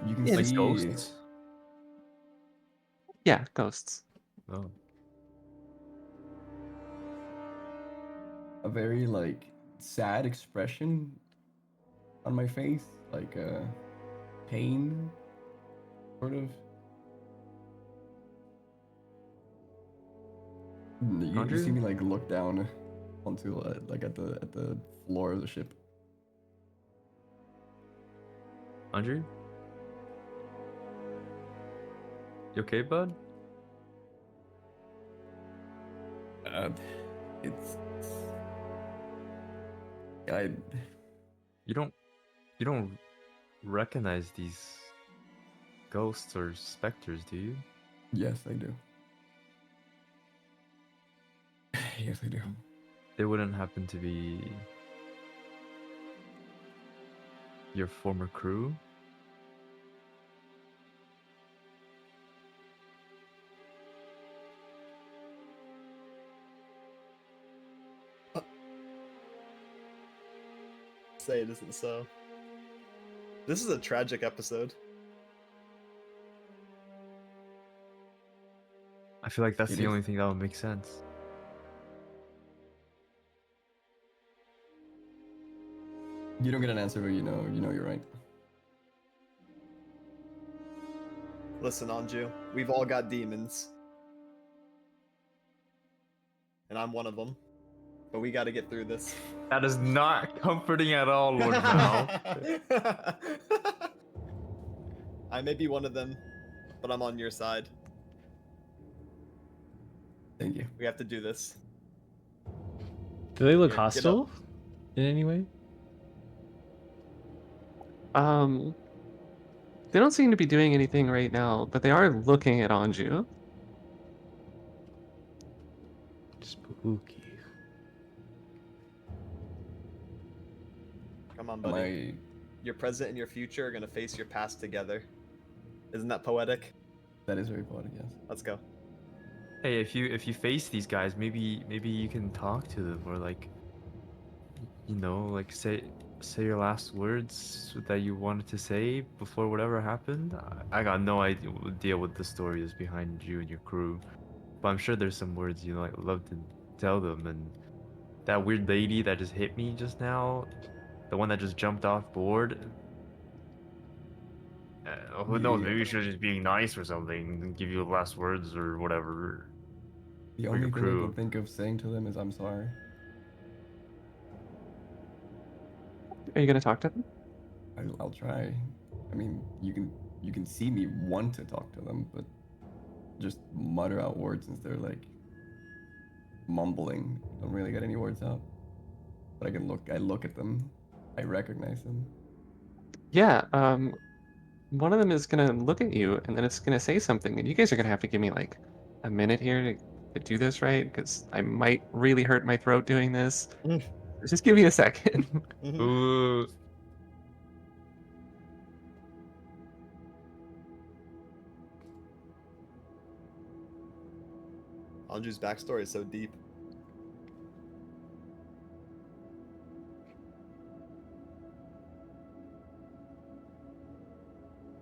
You can Yeah, Like just- see ghosts? yeah, ghosts. Oh. a very like sad expression on my face, like pain, sort of. You see Andrew? me like look down onto like at the floor of the ship. Andrew? You okay, bud? Uh, it's I You don't you don't recognize these ghosts or specters, do you? yes I do. Yes I do. They wouldn't happen to be your former crew? Say it isn't so. This is a tragic episode. I feel like that's It the is. only thing that would make sense. You don't get an answer, but you know you're right. Listen, Anju, we've all got demons. And I'm one of them. But we gotta get through this. That is not comforting at all, Lord Val. I may be one of them, but I'm on your side. Thank you. We have to do this. Do they look Here, get up. hostile in any way? They don't seem to be doing anything right now, but they are looking at Anju. Spooky. Come on, Am buddy. I Your present and your future are gonna face your past together. Isn't that poetic? That is very poetic, yes. Let's go. Hey, if you face these guys, maybe you can talk to them or like like say your last words that you wanted to say before whatever happened. I got no idea what the story is behind you and your crew, but I'm sure there's some words like love to tell them. And that weird lady that just hit me just now, the one that just jumped off board. Who knows? Yeah. Maybe you should just be nice or something and give you the last words or whatever. The For your only thing I can crew. think of saying to them is I'm sorry. Are you gonna talk to them? I'll try. I mean, you can see me want to talk to them, but just mutter out words since they're like mumbling. Don't really get any words out. But I look at them. I recognize them. Yeah. One of them is gonna look at you, and then it's gonna say something, and you guys are gonna have to give me like a minute here to do this right, because I might really hurt my throat doing this. Just give me a second. Ooh. Anju's backstory is so deep.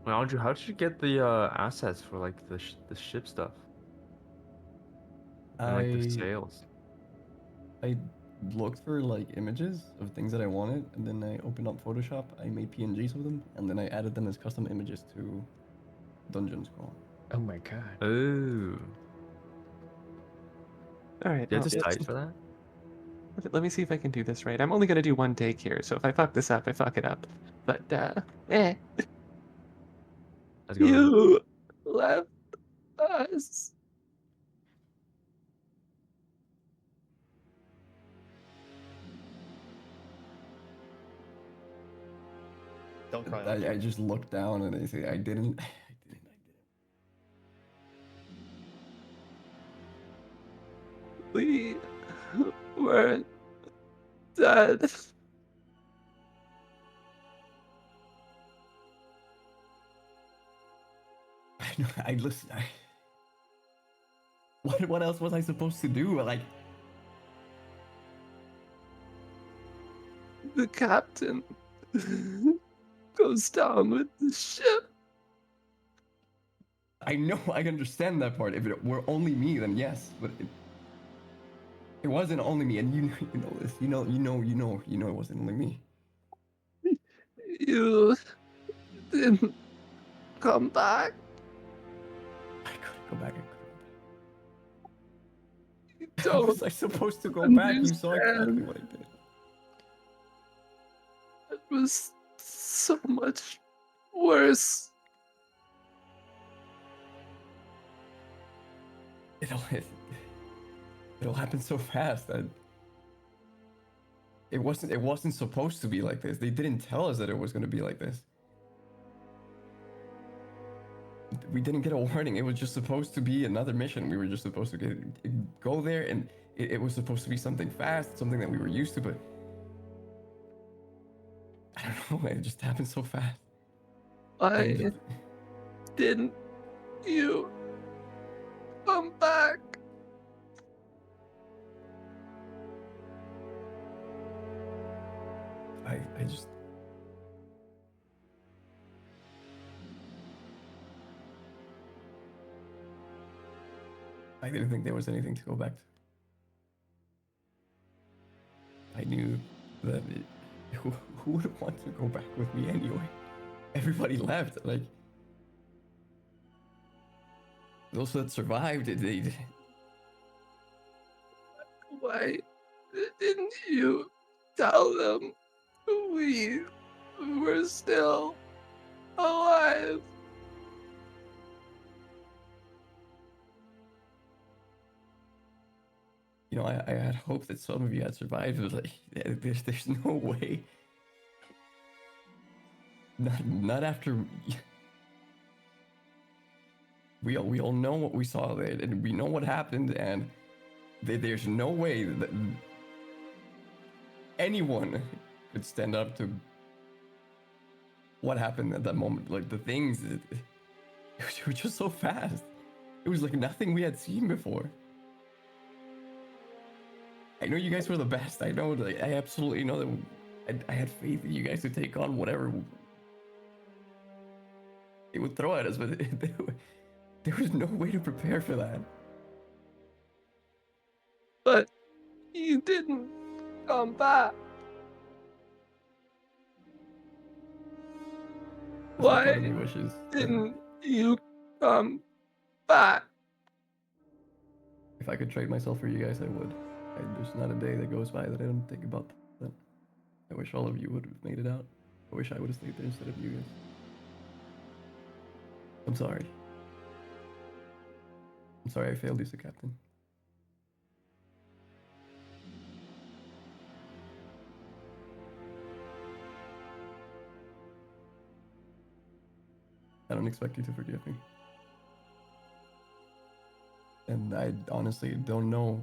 Well, Andrew, how did you get the assets for like the ship stuff and like the I sales? I looked for like images of things that I wanted, and then I opened up Photoshop. I made PNGs of them, and then I added them as custom images to Dungeon Scroll. Oh my god. Oh, All right. you had Well, to cite for that? let me see if I can do this right. I'm only gonna do one take here, so if I fuck this up, I fuck it up. But Let's go. you left us. Don't cry, Anju. I just look down and I say I didn't. I didn't. We were dead. I listen. What else was I supposed to do? Like, The captain goes down with the ship. I know, I understand that part. If it were only me, then yes, but it wasn't only me, and you know this. You know it wasn't only me. You didn't come back. I couldn't go back. You How don't was I supposed to go back? You saw exactly understand. what I did. It was so much worse. It'll happen so fast that it wasn't supposed to be like this. They didn't tell us that it was going to be like this. We didn't get a warning. It was just supposed to be another mission. We were just supposed to go there, and it was supposed to be something fast, something that we were used to, but I don't know. It just happened so fast. Why didn't you come back? I just. I didn't think there was anything to go back to. I knew that who would want to go back with me anyway? Everybody left. Like, those that survived, they Why didn't you tell them we were still alive? you know, I had hoped that some of you had survived, but like, there's no way. Not after. We all know what we saw there, and we know what happened, and there's no way that anyone could stand up to what happened at that moment. Like, the things, it was just so fast. It was like nothing we had seen before. I know you guys were the best. I know, like, I absolutely know that I had faith in you guys to take on whatever it would throw at us, but there was no way to prepare for that. But you didn't come back. So part Why of me wishes that didn't you come back? if I could trade myself for you guys, I would. There's not a day that goes by that I don't think about that. I wish all of you would have made it out. I wish I would have stayed there instead of you guys. I'm sorry. I'm sorry I failed you as a captain. I don't expect you to forgive me. And I honestly don't know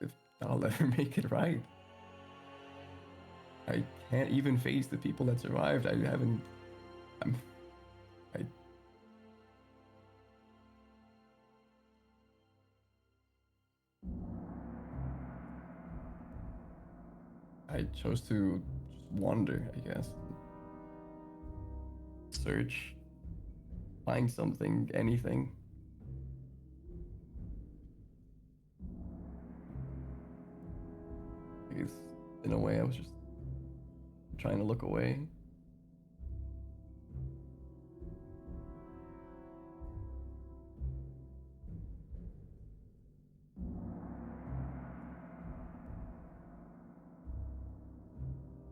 if I'll ever make it right. I can't even face the people that survived. I haven't. I chose to just wander, I guess. Search, find something, anything. Because in a way, I was just trying to look away.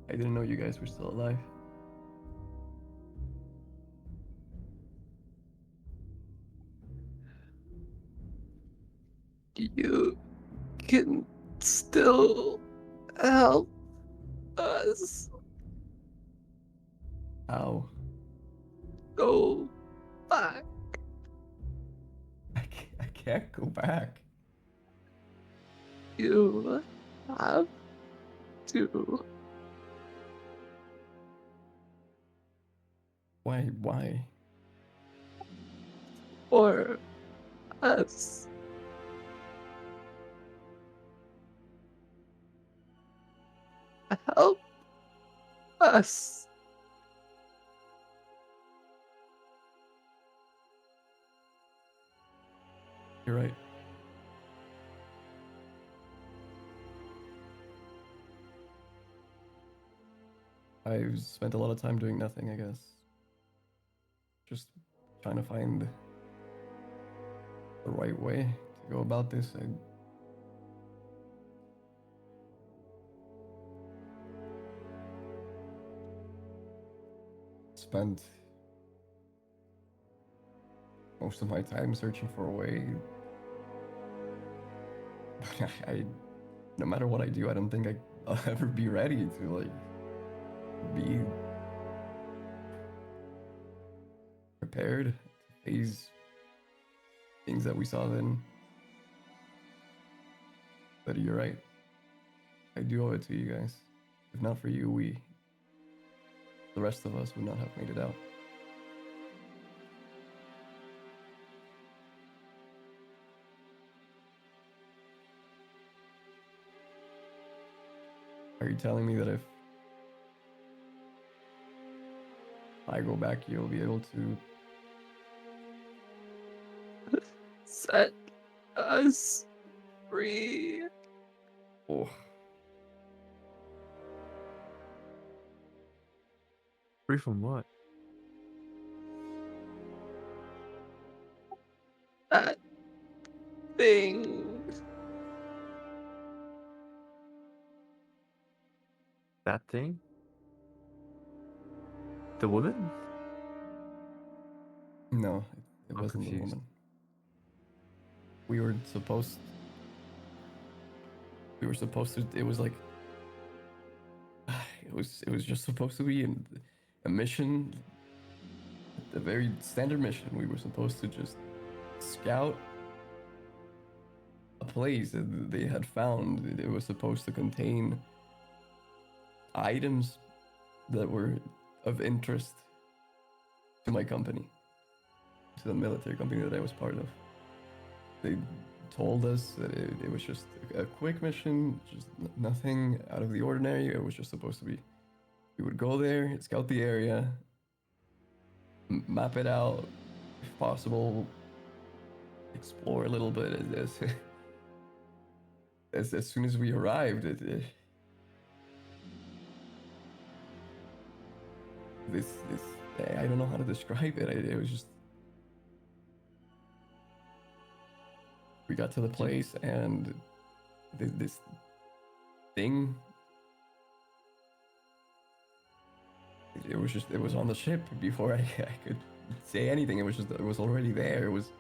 I didn't know you guys were still alive. You can still help us How? go back. I can't go back. You have to. Why? for us. Help us. You're right. I've spent a lot of time doing nothing, I guess. Just trying to find the right way to go about this. I spent most of my time searching for a way. I no matter what I do, I don't think I'll ever be ready to like be prepared to face things that we saw then. But you're right. I do owe it to you guys. If not for you, the rest of us, would not have made it out. Are you telling me that if I go back, you'll be able to Set us free. Oh, Free from what? That thing. That thing? The woman? no, it I'm wasn't the confused. woman. We were supposed to, it was like it was just supposed to be a mission, a very standard mission. We were supposed to just scout a place that they had found. It was supposed to contain items that were of interest to my company, to the military company that I was part of. They told us that it was just a quick mission, just nothing out of the ordinary. It was just supposed to be, we would go there, scout the area, map it out, if possible, explore a little bit as soon as we arrived. This I don't know how to describe it. It was just, we got to the place and this thing, it was on the ship before I could say anything. It was already there. It was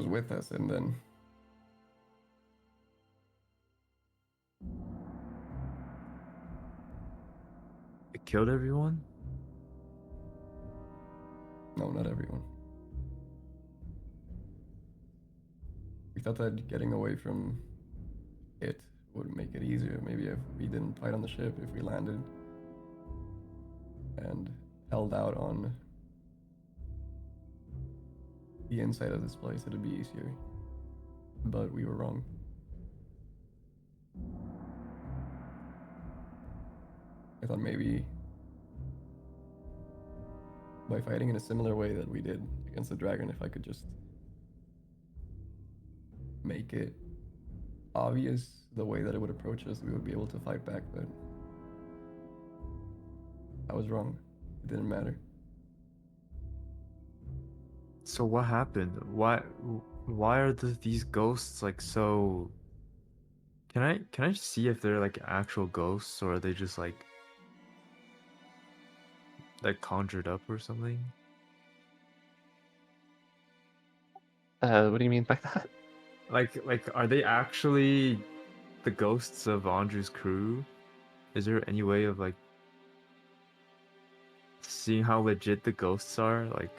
with us, and then It killed everyone? no, not everyone. We thought that getting away from it would make it easier. Maybe if we didn't fight on the ship, if we landed and held out on the inside of this place, it'd be easier. But we were wrong. I thought maybe by fighting in a similar way that we did against the dragon, if I could just make it obvious the way that it would approach us, we would be able to fight back. But I was wrong. It didn't matter. So what happened? Why are these ghosts like so? Can I see if they're like actual ghosts, or are they just like conjured up or something? What do you mean by that? Like are they actually the ghosts of Andrew's crew? Is there any way of like seeing how legit the ghosts are? Like,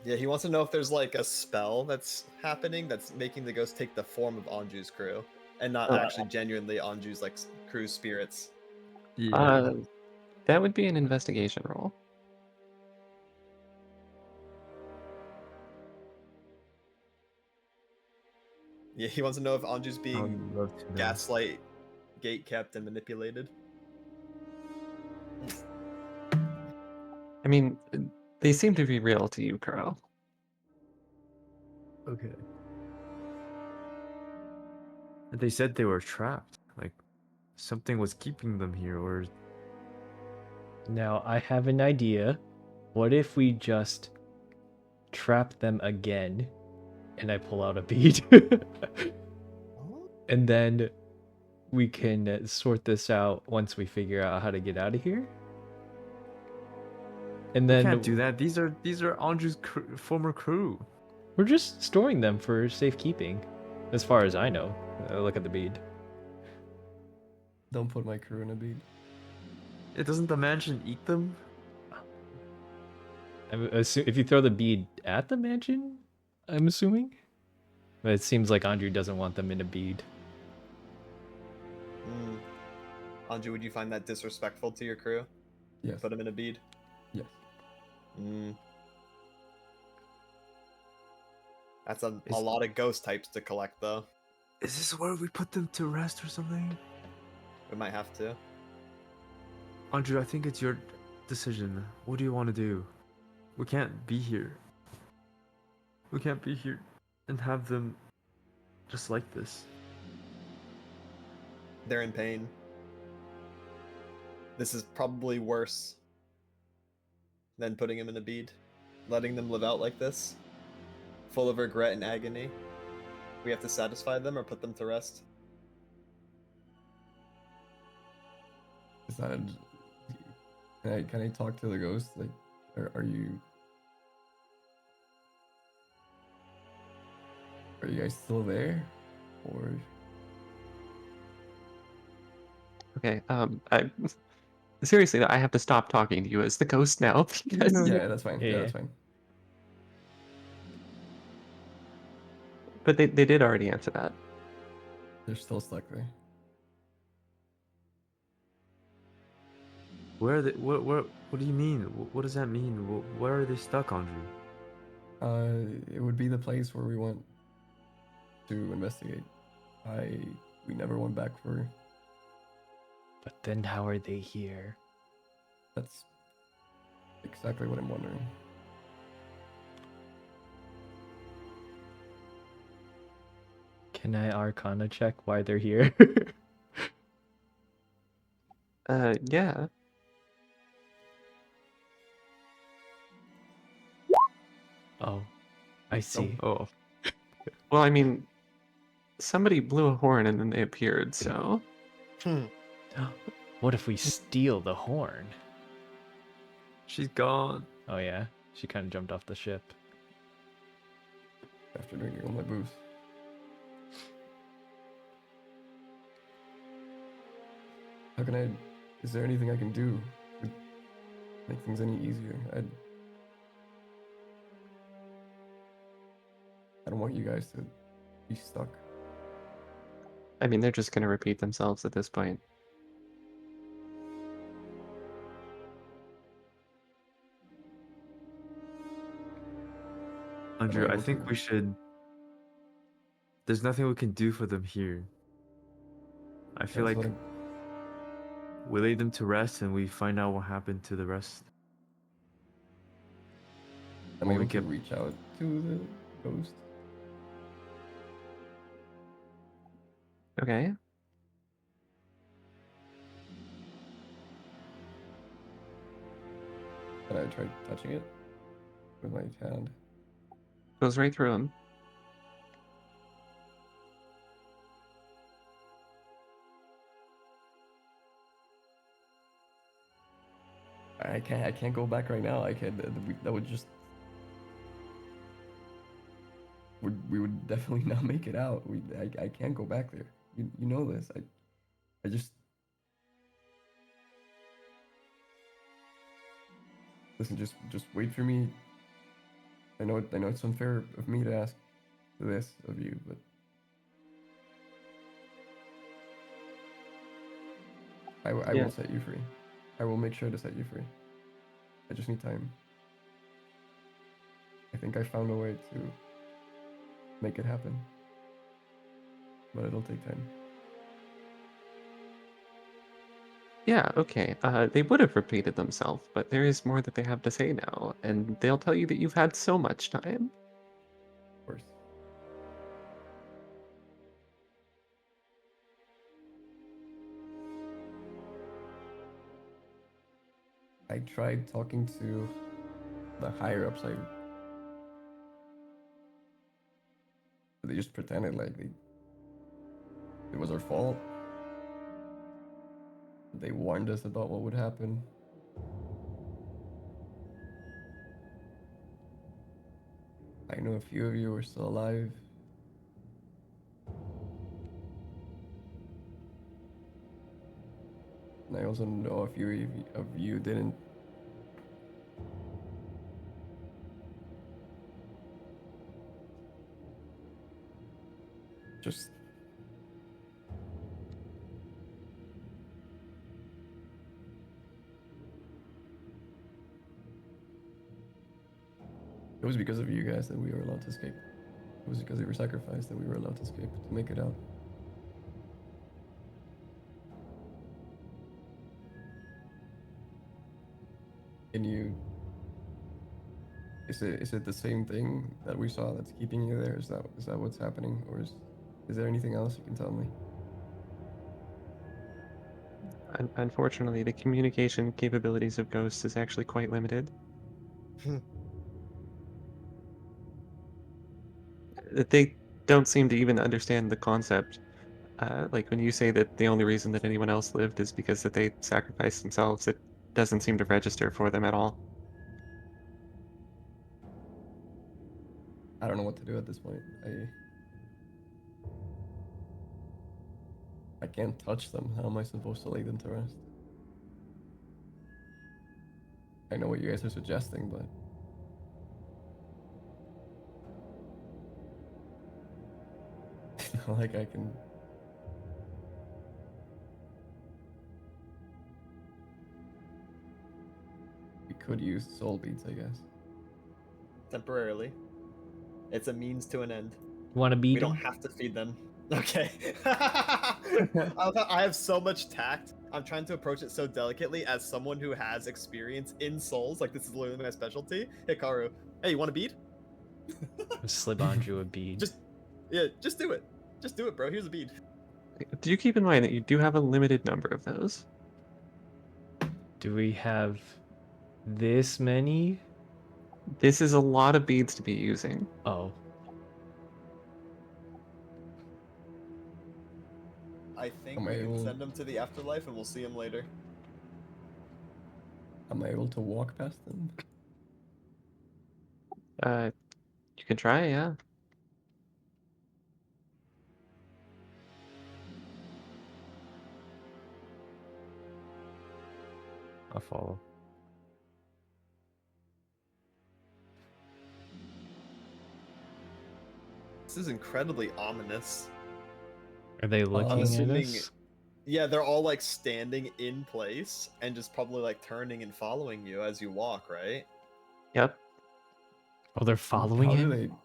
Yeah, he wants to know if there's like a spell that's happening that's making the ghost take the form of Anju's crew and not actually genuinely Anju's like crew spirits. yeah. That would be an investigation roll. Yeah, he wants to know if Anju's I being would love to know. gaslight, gate kept, and manipulated. I mean, they seem to be real to you, Kuro. Okay. And they said they were trapped. Like something was keeping them here, or Now, I have an idea. What if we just trap them again and I pull out a bead? And then we can sort this out once we figure out how to get out of here. And we then can't do that. These are Anju's former crew. we're just storing them for safekeeping, as far as I know. Look at the bead. Don't put my crew in a bead. It doesn't the mansion eat them? If you throw the bead at the mansion, I'm assuming. But it seems like Andrew doesn't want them in a bead. Anju, would you find that disrespectful to your crew? Yes. Put him in a bead? Yes. That's a lot of ghost types to collect, though. Is this where we put them to rest or something? We might have to. Andrew, I think it's your decision. What do you want to do? We can't be here. We can't be here and have them just like this. They're in pain. This is probably worse than putting him in a bead. Letting them live out like this, full of regret and agony. We have to satisfy them or put them to rest. Is that? Can I talk to the ghost? Like, are you guys still there, or? Okay. I seriously, I have to stop talking to you as the ghost now because. Yeah, that's fine. Yeah, Yeah. that's fine. But they did already answer that. They're still stuck there. Where are they? What do you mean? What does that mean? Where are they stuck, Andrew? It would be the place where we went to investigate. We never went back for. But then how are they here? That's exactly what I'm wondering. Can I Arcana check why they're here? Yeah. Oh, I see. Oh, Well, I mean, somebody blew a horn and then they appeared, so. What if we steal the horn? she's gone. Oh yeah, she kind of jumped off the ship. After drinking all my booze. How can I? Is there anything I can do to make things any easier? I don't want you guys to be stuck. I mean, they're just going to repeat themselves at this point. Andrew, I able think to- we should. There's nothing we can do for them here. I feel That's like what we lay them to rest and we find out what happened to the rest. I'm when able we to get- reach out to the ghost. Okay. And I tried touching it with my hand. Goes right through him. I can't go back right now. That would just. We would definitely not make it out. I can't go back there. You know this. I just. Listen, just wait for me. I know it's unfair of me to ask this of you, but I Yeah. will set you free. I will make sure to set you free. I just need time. I think I found a way to make it happen. but it'll take time. Yeah, okay. They would have repeated themselves, but there is more that they have to say now, and they'll tell you that you've had so much time. Of course. I tried talking to the higher ups. They just pretended like it was our fault. They warned us about what would happen. I know a few of you are still alive. And I also know a few of you didn't. Just it was because of you guys that we were allowed to escape. It was because of your sacrifice that we were allowed to escape to make it out. Can you? Is it the same thing that we saw that's keeping you there? Is that what's happening, or is there anything else you can tell me? Unfortunately, the communication capabilities of ghosts is actually quite limited. They don't seem to even understand the concept. Like when you say that the only reason that anyone else lived is because that they sacrificed themselves, it doesn't seem to register for them at all. I don't know what to do at this point. I can't touch them. How am I supposed to lay them to rest? I know what you guys are suggesting, but it's not like I can. We could use soul beads, I guess. Temporarily. It's a means to an end. Want to beat We don't him? have to feed them. Okay. I have so much tact. I'm trying to approach it so delicately as someone who has experience in souls. Like, this is literally my specialty. Hikaru, hey, you want a bead? Slip Anju a bead. Just do it. Just do it, bro. Here's a bead. Do you keep in mind that you do have a limited number of those? Do we have this many? This is a lot of beads to be using. Oh, I think Am we I can able? send him to the afterlife and we'll see him later. Am I able to walk past them? Uh, you can try, yeah. I'll follow. This is incredibly ominous. are they looking at assuming- us? Yeah, they're all like standing in place and just probably like turning and following you as you walk, right? Yep. Oh, they're following him?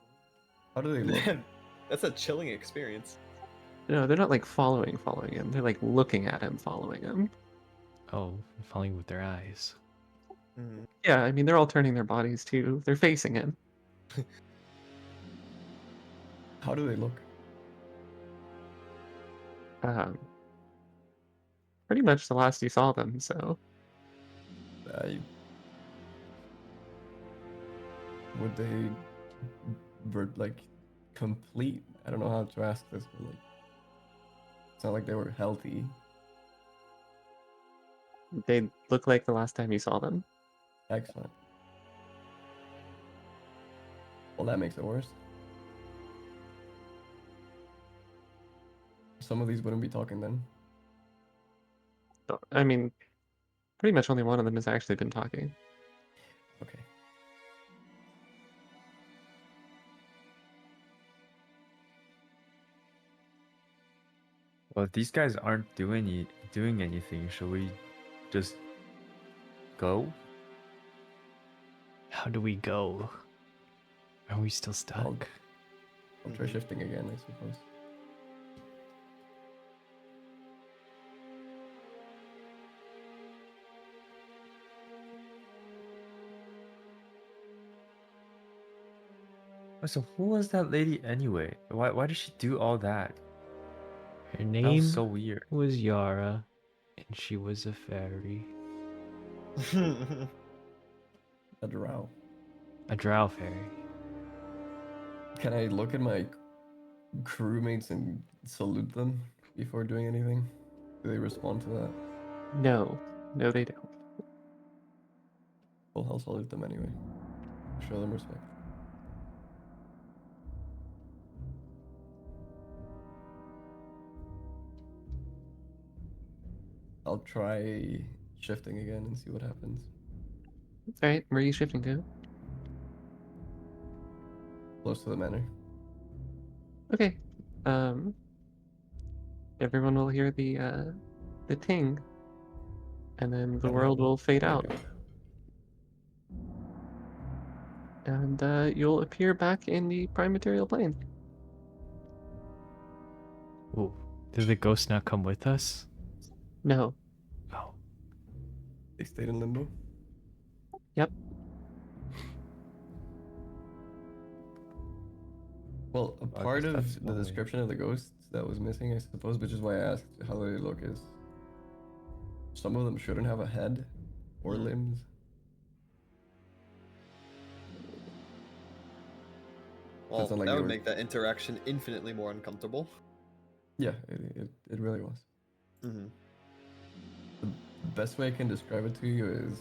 How do they look? Man, that's a chilling experience. No, they're not like following him. They're like looking at him, following him. Oh, following with their eyes. Yeah, I mean, they're all turning their bodies too. They're facing him. How do they look? Um, pretty much the last you saw them, so. I would they were like complete? I don't know how to ask this, but like it's not like they were healthy. They look like the last time you saw them. Excellent. Well, that makes it worse. Some of these wouldn't be talking then. I mean, pretty much only one of them has actually been talking. Okay. Well, if these guys aren't doing anything, should we just go? How do we go? Are we still stuck? I'll try shifting again, I suppose. So who was that lady anyway? Why did she do all that? Her That was name so weird. was Yara, and she was a fairy. A drow. A drow fairy. Can I look at my crewmates and salute them before doing anything? Do they respond to that? No, no, they don't. Well, I'll salute them anyway. Show them respect. I'll try shifting again and see what happens. All right, where are you shifting to? Close to the manor. Okay. Everyone will hear the ting, and then the world will fade out, and you'll appear back in the prime material plane. Ooh, did the ghost not come with us? No. Oh, They stayed in limbo. Yep. Well, a I part guess of that's the one way. description of the ghosts that was missing, I suppose, which is why I asked how they look, is some of them shouldn't have a head or limbs. Well, It's not like that they would were- make that interaction infinitely more uncomfortable. Yeah, it really was. Mm-hmm. The best way I can describe it to you is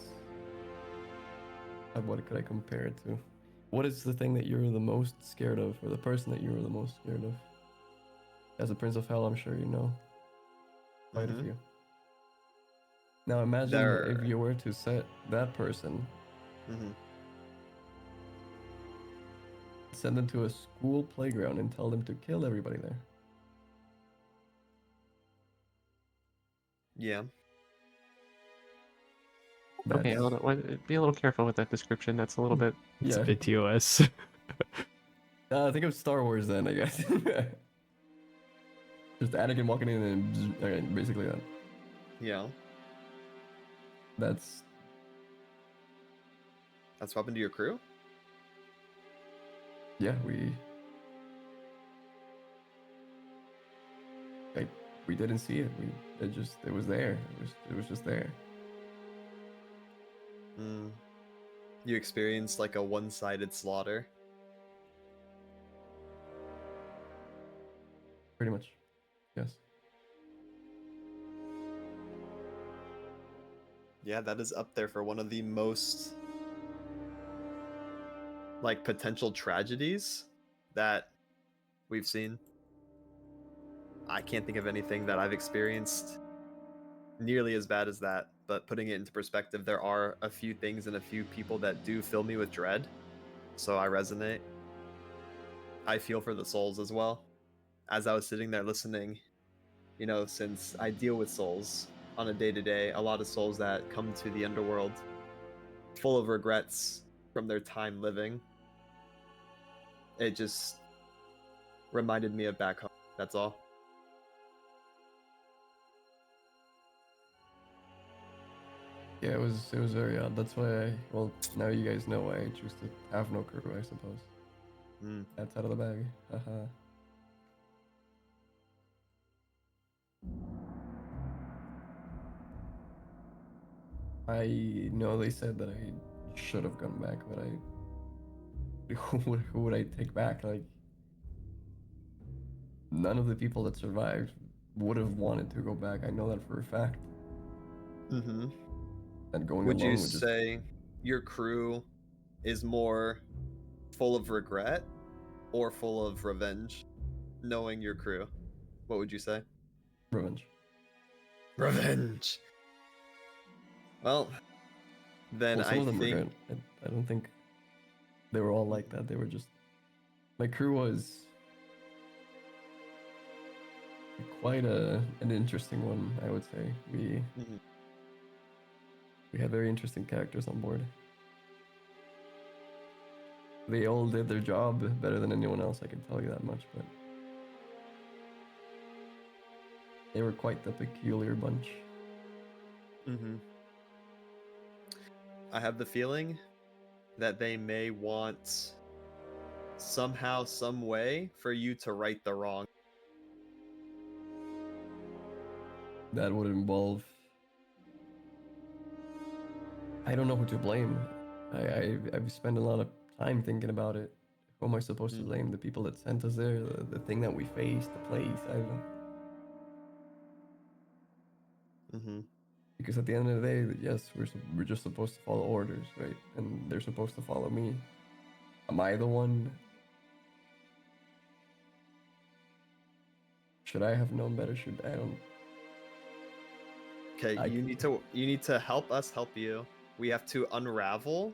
what could I compare it to? What is the thing that you're the most scared of, or the person that you were the most scared of? As a Prince of Hell, I'm sure you know quite a Mhm. few. Now imagine if There. you were to set that person, Mm-hmm. send them to a school playground and tell them to kill everybody there. Yeah. Okay, That's- hold on. Be a little careful with that description. That's a little bit. it's Yeah. a bit TOS. Think of Star Wars then, I guess. Just Anakin walking in and okay, basically that. Yeah. That's That's what happened to your crew? yeah, we didn't see it. It was there. It was just there. Mm. You experienced like a one-sided slaughter. Pretty much. Yes. Yeah, that is up there for one of the most like potential tragedies that we've seen. I can't think of anything that I've experienced nearly as bad as that, but putting it into perspective, there are a few things and a few people that do fill me with dread. So I resonate. I feel for the souls as well. As I was sitting there listening, you know, since I deal with souls on a day-to-day, a lot of souls that come to the underworld full of regrets from their time living. It just reminded me of back home. That's all. Yeah, it was very odd. That's why well, now you guys know why I choose to have no crew, I suppose. Mm. That's out of the bag. Haha. I know they said that I should have gone back, but who would I take back? Like, none of the people that survived would have wanted to go back. I know that for a fact. Mm-hmm. And going Would you alone would just say your crew is more full of regret or full of revenge? Knowing your crew, what would you say? revenge. Revenge. Well, then Well, some I of them were think. good. I don't think they were all like that. They were just my crew was quite an interesting one, I would say. Mhm. We had very interesting characters on board. They all did their job better than anyone else, I can tell you that much, but they were quite the peculiar bunch. Mm-hmm. I have the feeling that they may want somehow, some way, for you to right the wrong. That would involve. I don't know who to blame. I've spent a lot of time thinking about it. Who am I supposed to Hmm. blame? The people that sent us there, the thing that we faced, the place. I don't. Mm-hmm. Because at the end of the day, yes, we're just supposed to follow orders, right? And they're supposed to follow me. Am I the one? Should I have known better? Should I don't? Okay, I you need to help us help you. We have to unravel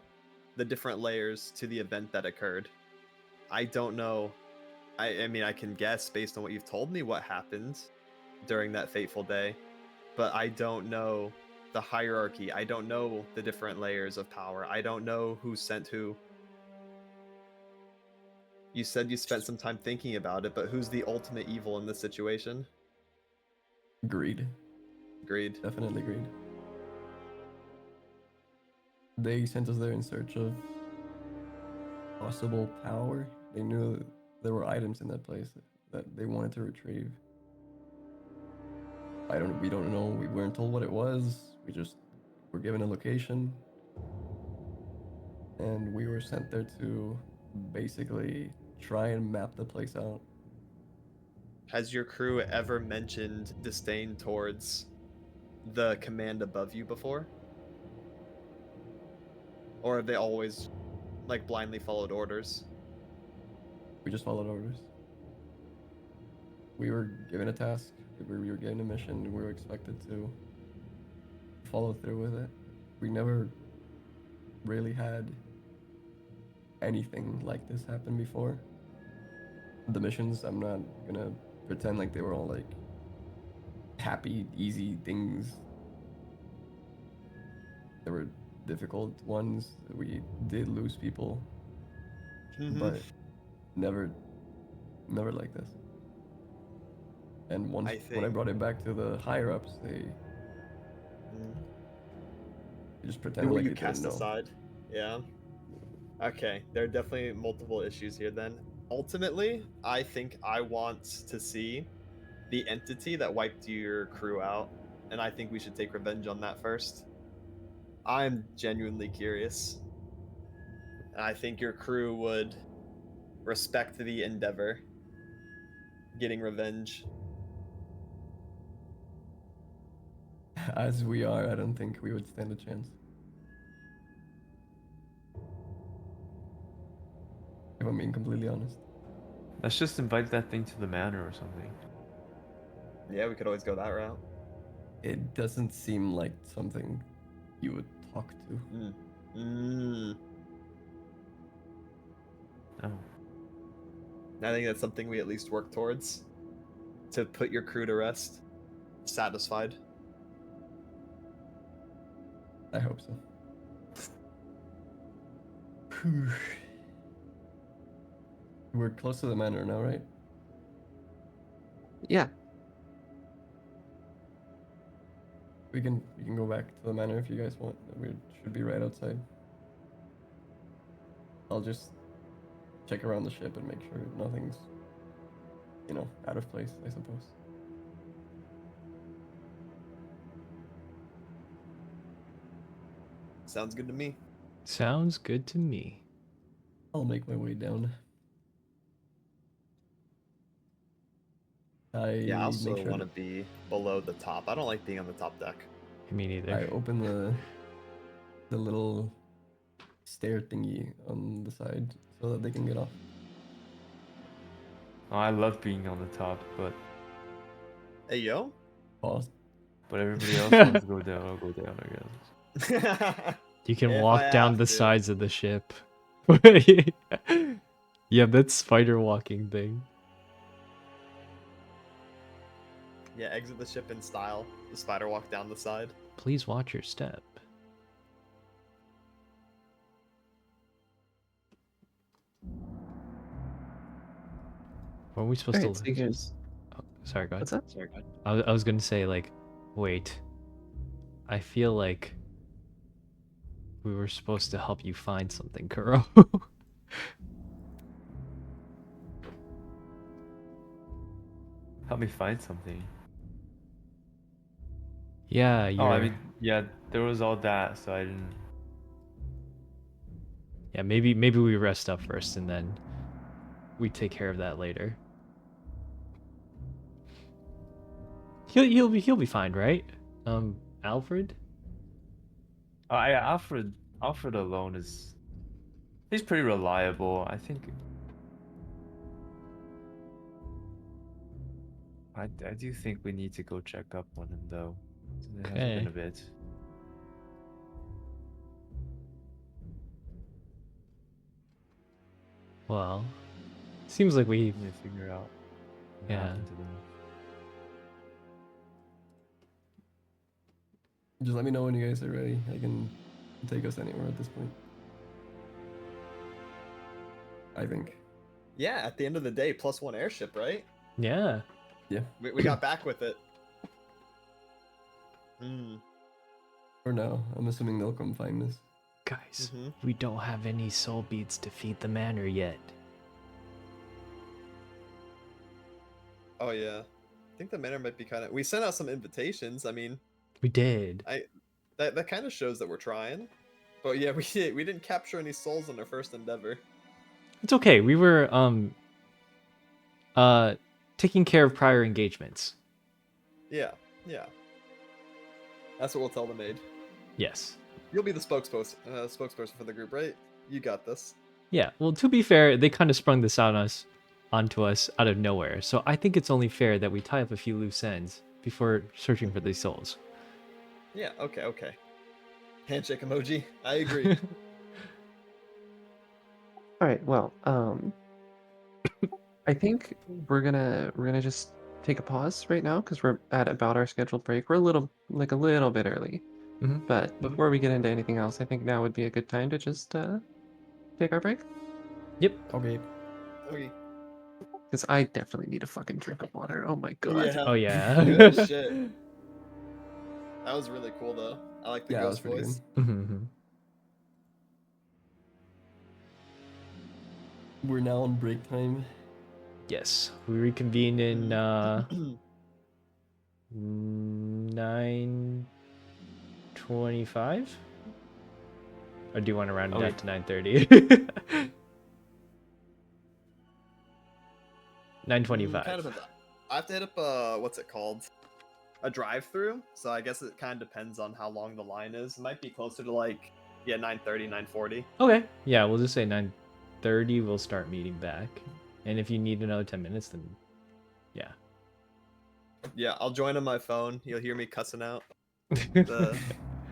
the different layers to the event that occurred. I don't know. I mean, I can guess based on what you've told me what happened during that fateful day, but I don't know the hierarchy. I don't know the different layers of power. I don't know who sent who. You said you spent some time thinking about it, but who's the ultimate evil in this situation? greed. Greed. Definitely greed. They sent us there in search of possible power. They knew there were items in that place that they wanted to retrieve. We don't know. We weren't told what it was. We just were given a location, and we were sent there to basically try and map the place out. Has your crew ever mentioned disdain towards the command above you before? Or have they always like blindly followed orders? We just followed orders. We were given a task. We were given a mission. We were expected to follow through with it. We never really had anything like this happen before. The missions, I'm not gonna pretend like they were all like happy, easy things. There were difficult ones. We did lose people, but never, never like this. And once I when I think brought it back to the higher ups, they just pretended who like you they didn't cast know. aside. Yeah. Okay, there are definitely multiple issues here then. Ultimately, I think I want to see the entity that wiped your crew out, and I think we should take revenge on that first. I'm genuinely curious. And I think your crew would respect the endeavor, getting revenge. As we are, I don't think we would stand a chance. If I'm being completely honest. Let's just invite that thing to the manor or something. Yeah, we could always go that route. It doesn't seem like something you would talk to. Oh. I think that's something we at least work towards. To put your crew to rest. Satisfied. I hope so. We're close to the manor now, right? Yeah. We can go back to the manor if you guys want. We should be right outside. I'll just check around the ship and make sure nothing's, out of place, I suppose. Sounds good to me. Sounds good to me. I'll make my way down. Yeah, I also make sure want to that be below the top. I don't like being on the top deck. Me neither. I open the little stair thingy on the side so that they can get off. Oh, I love being on the top, but Hey, yo. Pause. everybody else wants to go down. I'll go down, I guess. You can If walk I down have the to. sides of the ship. Yeah, that spider walking thing. Yeah, exit the ship in style. The spider walk down the side. Please watch your step. What are we supposed Alright, to so you guys. Oh, sorry, go ahead. What's that? Sorry, go ahead. I was gonna say, like, wait. I feel like we were supposed to help you find something, Kuro. help me find something. Yeah, Oh, you're. I mean, yeah, there was all that, so I didn't. Yeah, maybe we rest up first and then we take care of that later. He'll be fine, right? Alfred? Oh, yeah, Alfred alone is. He's pretty reliable. I think. I do think we need to go check up on him though. It hasn't been Okay. a bit. Well, seems like we. We need to figure out what Yeah. happened to them. Just let me know when you guys are ready. I can take us anywhere at this point. I think. Yeah, at the end of the day, +1 airship, right? Yeah. Yeah. We got back with it. Hmm. For now, I'm assuming they'll come find us. Guys, Mhm. we don't have any soul beads to feed the manor yet. Oh yeah. I think the manor might be kind of. We sent out some invitations. I mean, We did. that kind of shows that we're trying. But yeah, we didn't capture any souls on our first endeavor. It's okay. We were taking care of prior engagements. Yeah, yeah. That's what we'll tell the maid. Yes. You'll be the spokesperson for the group, right? You got this. Yeah. Well, to be fair, they kind of sprung this onto us out of nowhere. So I think it's only fair that we tie up a few loose ends before searching for these souls. Yeah. Okay. Okay. Handshake emoji. I agree. All right. Well, I think we're gonna just take a pause right now because we're at about our scheduled break. We're a little bit early, Mhm. but before we get into anything else, I think now would be a good time to just take our break. Yep. Okay. Okay. Because I definitely need a fucking drink of water. Oh my god. Yeah. Oh yeah. Good shit. That was really cool though. I like the Yeah, that was ghost pretty voice. Mhm. We're now on break time. Yes. We reconvene in 9:25. Or do you want to round it Okay. out to 9:30? 9:25. Kind of. I have to hit up what's it called? A drive-through. So I guess it kind of depends on how long the line is. It might be closer to like 9:30, 9:40. Okay. Yeah, we'll just say 9:30. We'll start meeting back. And if you need another 10 minutes, then yeah. Yeah, I'll join on my phone. You'll hear me cussing out the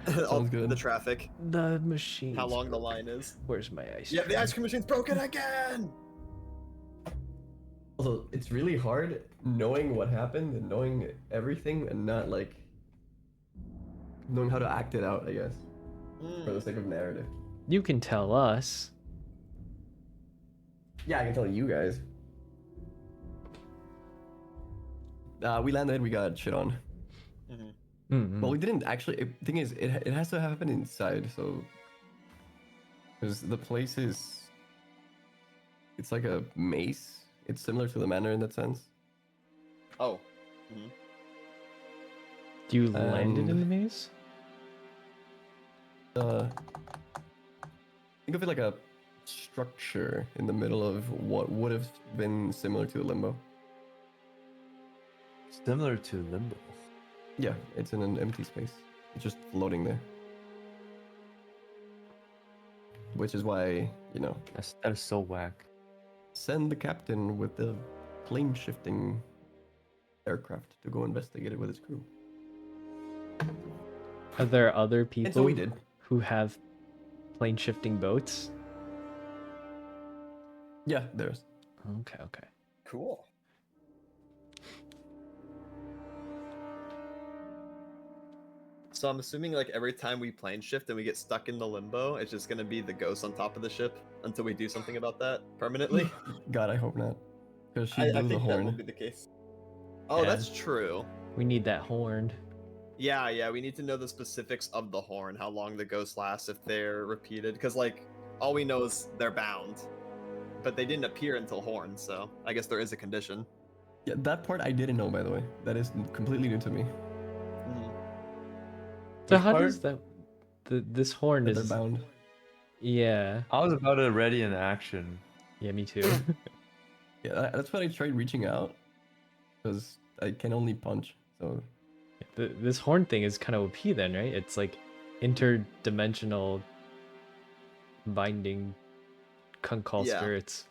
Sounds good. the traffic. The machine. How long the line is. Where's my ice Yeah, cream? the ice cream machine's broken again. Also, it's really hard knowing what happened and knowing everything and not like knowing how to act it out, I guess, for the sake of narrative. You can tell us. Yeah, I can tell you guys. We landed, we got shit on. Mhm. Well, we didn't actually. Thing is, it has to happen inside, so. Because the place is. It's like a maze. It's similar to the manor in that sense. Oh. You landed in And- the maze? Think of it like a structure in the middle of what would have been similar to a limbo. Similar to Limbo. Yeah, it's in an empty space. It's just floating there. Which is why, That is so whack. send the captain with the plane shifting aircraft to go investigate it with his crew. Are there other people And so we did. who have plane shifting boats? Yeah, there's. Okay, okay. Cool. So I'm assuming like every time we plane shift and we get stuck in the limbo, it's just gonna be the ghost on top of the ship until we do something about that permanently. God, I hope not. Because she I blew the think that will horn. be the case. Oh, Yeah. that's true. We need that horn. Yeah, we need to know the specifics of the horn, how long the ghost lasts, if they're repeated, because like all we know is they're bound, but they didn't appear until horn, so I guess there is a condition. Yeah, that part I didn't know, by the way. That is completely new to me. Mhm. So Which how part? does that this horn That they're is bound. yeah. I was about to ready in action. Yeah, me too. Yeah, that's when I tried reaching out, because I can only punch. So This horn thing is kind of OP then, right? It's like interdimensional binding call Yeah. spirits.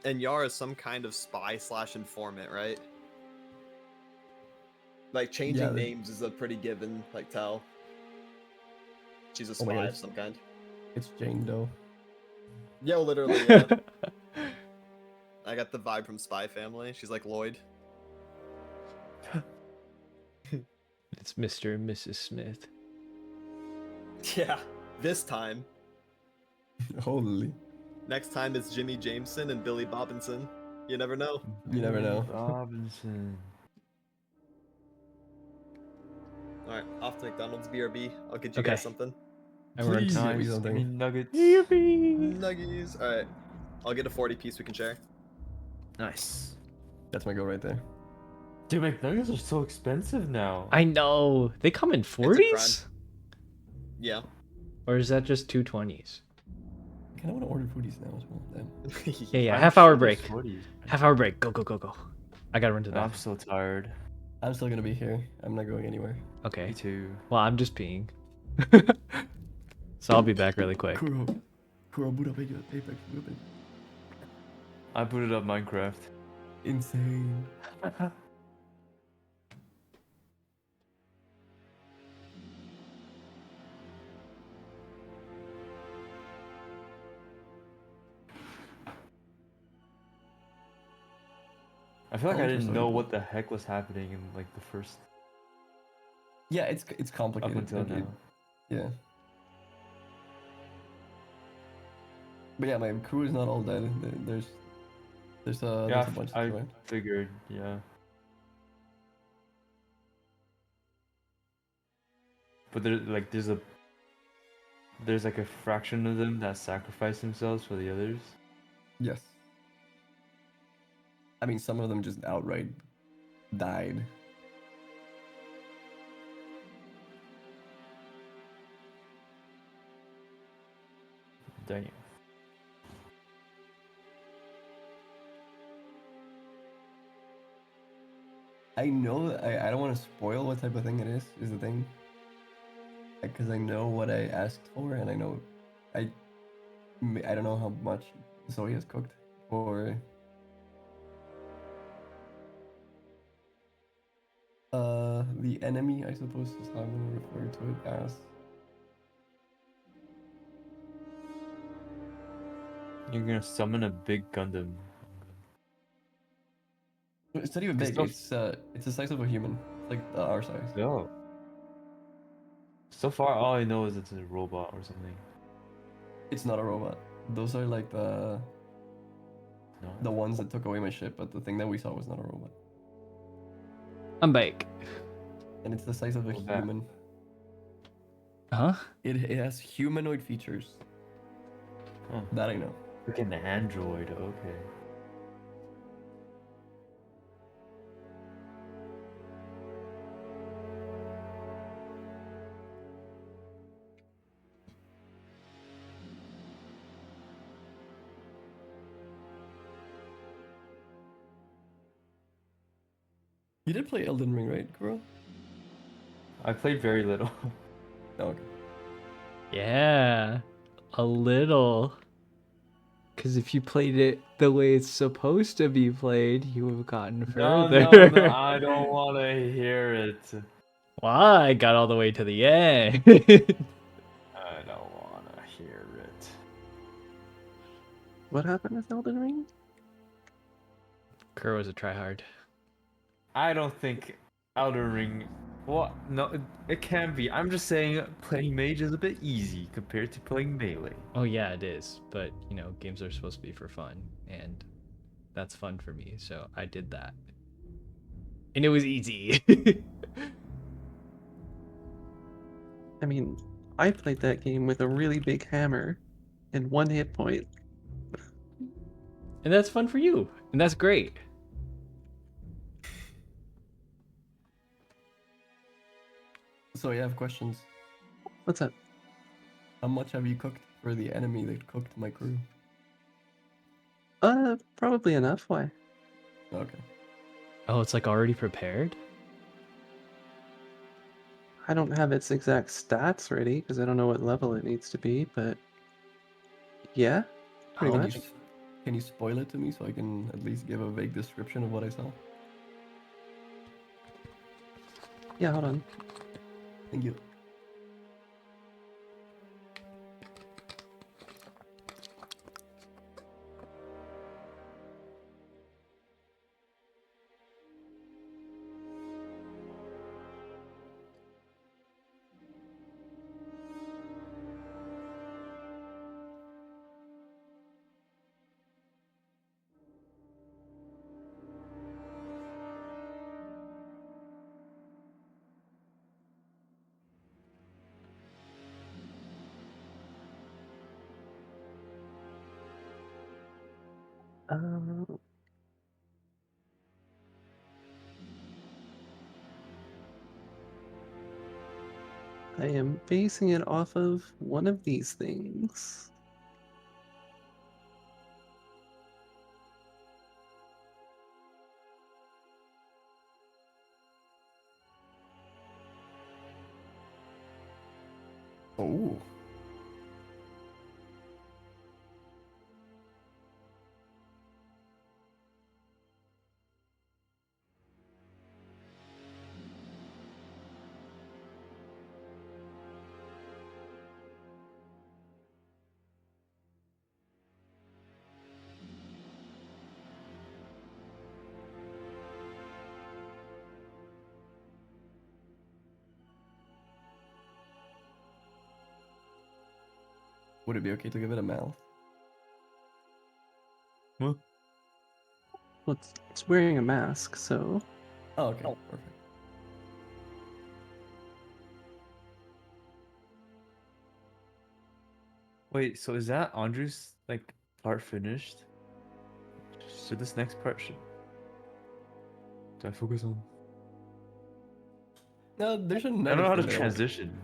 And Yara is some kind of spy / informant, right? Like changing Yeah, names is a pretty given like tell. She's a Oh my spy God, of some kind. it's Jane Doe. Yeah, literally, yeah. I got the vibe from Spy Family. She's like Lloyd. It's Mr. and Mrs. Smith. Yeah. This time. Holy, Next time it's Jimmy Jameson and Billy Bobbinson. You never know. you never know. Robinson. Alright, off to McDonald's BRB. I'll get you Okay. guys something. And we're Please into give me Nice. something. Give me nuggets. Yippee! Nuggies. Alright. I'll get a 40 piece we can share. Nice. That's my goal right there. Dude, McNuggets are so expensive now. I know. They come in a 40s? Yeah. Or is that just 220s? I kind of want to order foodies now as well. Damn. Yeah, I'm half sure hour there's break. 40s. Half hour break. Go, go, go, go. I gotta run to I'm that. so tired. I'm still gonna be here. I'm not going anywhere. Okay. Me too. Well, I'm just peeing. So I'll be back really quick. Kuro, boot up Apex. Boot up. I booted up Minecraft. Insane. I feel like I didn't Interesting. know what the heck was happening in like the first Yeah, it's up complicated. until like, now. Yeah. But yeah, my crew is not all dead. There's Yeah, a bunch to I join. figured, yeah. But there's like a fraction of them that sacrifice themselves for the others. Yes. I mean, some of them just outright died. Damn. I know I don't want to spoil what type of thing it is the thing. Because I know what I asked for, and I know I don't know how much Zoe has cooked for the enemy, I suppose is how I'm gonna refer to it as. You're gonna summon a big Gundam. It's not even It's big. not- It's the size of a human, like our size. No. So far, all I know is it's a robot or something. It's not a robot. Those are like the No. ones that took away my ship, but the thing that we saw was not a robot. I'm back. And it's the size of a Go back. human. Huh? It has humanoid features. Huh. That I know. Freaking android. Okay. You did play Elden Ring, right, Kuro? I played very little. Oh, okay. Yeah. A little. Because if you played it the way it's supposed to be played, you would have gotten No, further. no, I don't want to hear it. Well, I got all the way to the end. I don't want to hear it. What happened with Elden Ring? Kuro's a tryhard. I don't think Elden Ring. What? No, it can be. I'm just saying playing mage is a bit easy compared to playing melee. Oh yeah, it is. But you know, games are supposed to be for fun, and that's fun for me. So I did that, and it was easy. I mean, I played that game with a really big hammer and 1 hit point. And that's fun for you, and that's great. So yeah, I have questions. What's up? How much have you cooked for the enemy that cooked my crew? Probably enough. Why? Okay. Oh, it's like already prepared? I don't have its exact stats ready because I don't know what level it needs to be, but yeah, pretty Can much. can you spoil it to me so I can at least give a vague description of what I saw? Yeah, hold on. Thank you. Uh, I am basing it off of one of these things. Oh. Would it be okay to give it a mouth? Huh? Well, it's wearing a mask, so Oh, okay. Perfect. Wait, so is that Andrew's like part finished? So this next part should. Do I focus on? No, there's I don't another know how thing to that I want. transition.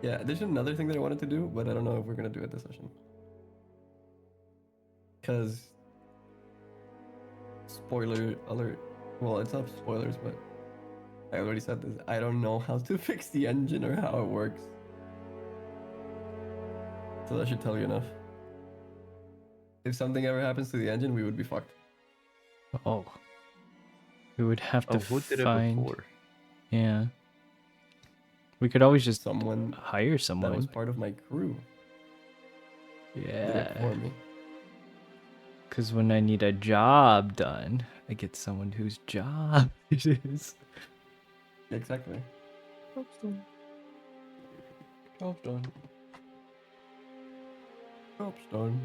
Yeah, there's another thing that I wanted to do, but I don't know if we're gonna do it this session. Cause spoiler alert. Well, it's not spoilers, but I already said this. I don't know how to fix the engine or how it works. So that should tell you enough. If something ever happens to the engine, we would be fucked. Oh. We would have to Oh, who did it find. before? Yeah. We could always just Someone hire that was someone. part of my crew did it Yeah. for me. Because when I need a job done, I get someone whose job it is. Exactly. Job's done. Job's done. Job's done.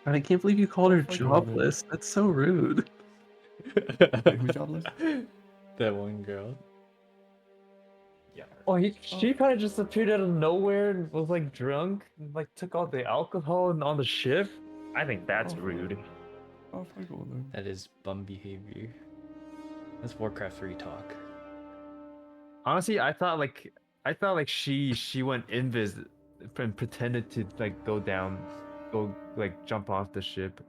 God, I can't believe you called her Off I go then. jobless. That's so rude. Wait, who's jobless? That one girl. Yeah. Oh, she kind of just appeared out of nowhere and was like drunk, and, like took all the alcohol on the ship. I think that's Oh. rude. Off I go then. That is bum behavior. That's Warcraft 3 talk. Honestly, I thought like she went invis and pretended to like go like jump off the ship.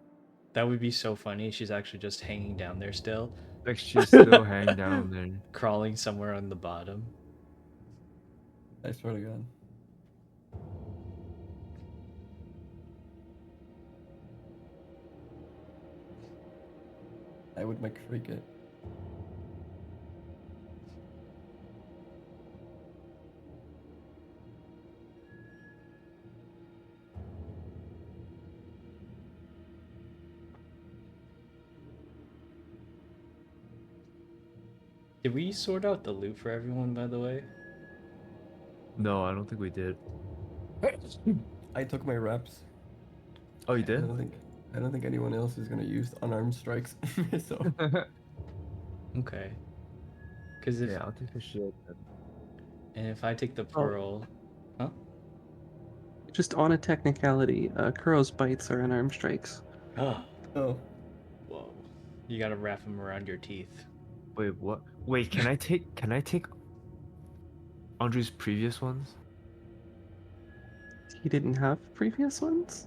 That would be so funny. She's actually just hanging down there still, Like she's still hanging down there. crawling somewhere on the bottom. I swear to God. I would make freak it. Did we sort out the loot for everyone, by the way? No, I don't think we did. I took my reps. Oh, you I did? don't think anyone else is gonna use unarmed strikes. So Okay. Because if Yeah, I'll take the shield. and if I take the pearl, huh? Just on a technicality, Kuro's bites are unarmed strikes. Oh, oh, whoa! You gotta wrap them around your teeth. Wait, what? Wait, can I take? Andrew's previous ones? He didn't have previous ones?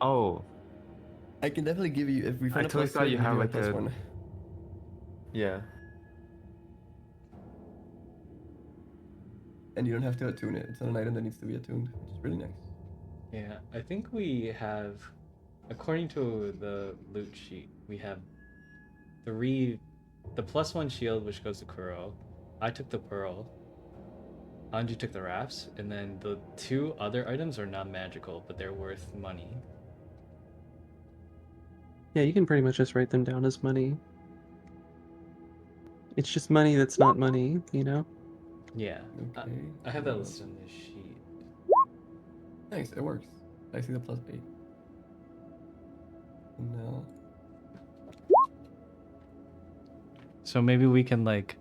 Oh, I can definitely give you, if we I find a totally plus two, thought I you can give had you a like plus a. one. Yeah. And you don't have to attune it. It's not an item that needs to be attuned, which is really nice. Yeah, I think we have, according to the loot sheet, we have the +1 shield, which goes to Kuro. I took the pearl. Anju took the rafts, and then the 2 other items are not magical, but they're worth money. Yeah, you can pretty much just write them down as money. It's just money that's not money, you know? Yeah, Okay. I have that well, listed on this sheet. Nice, it works. I see the +8. And now, So maybe we can like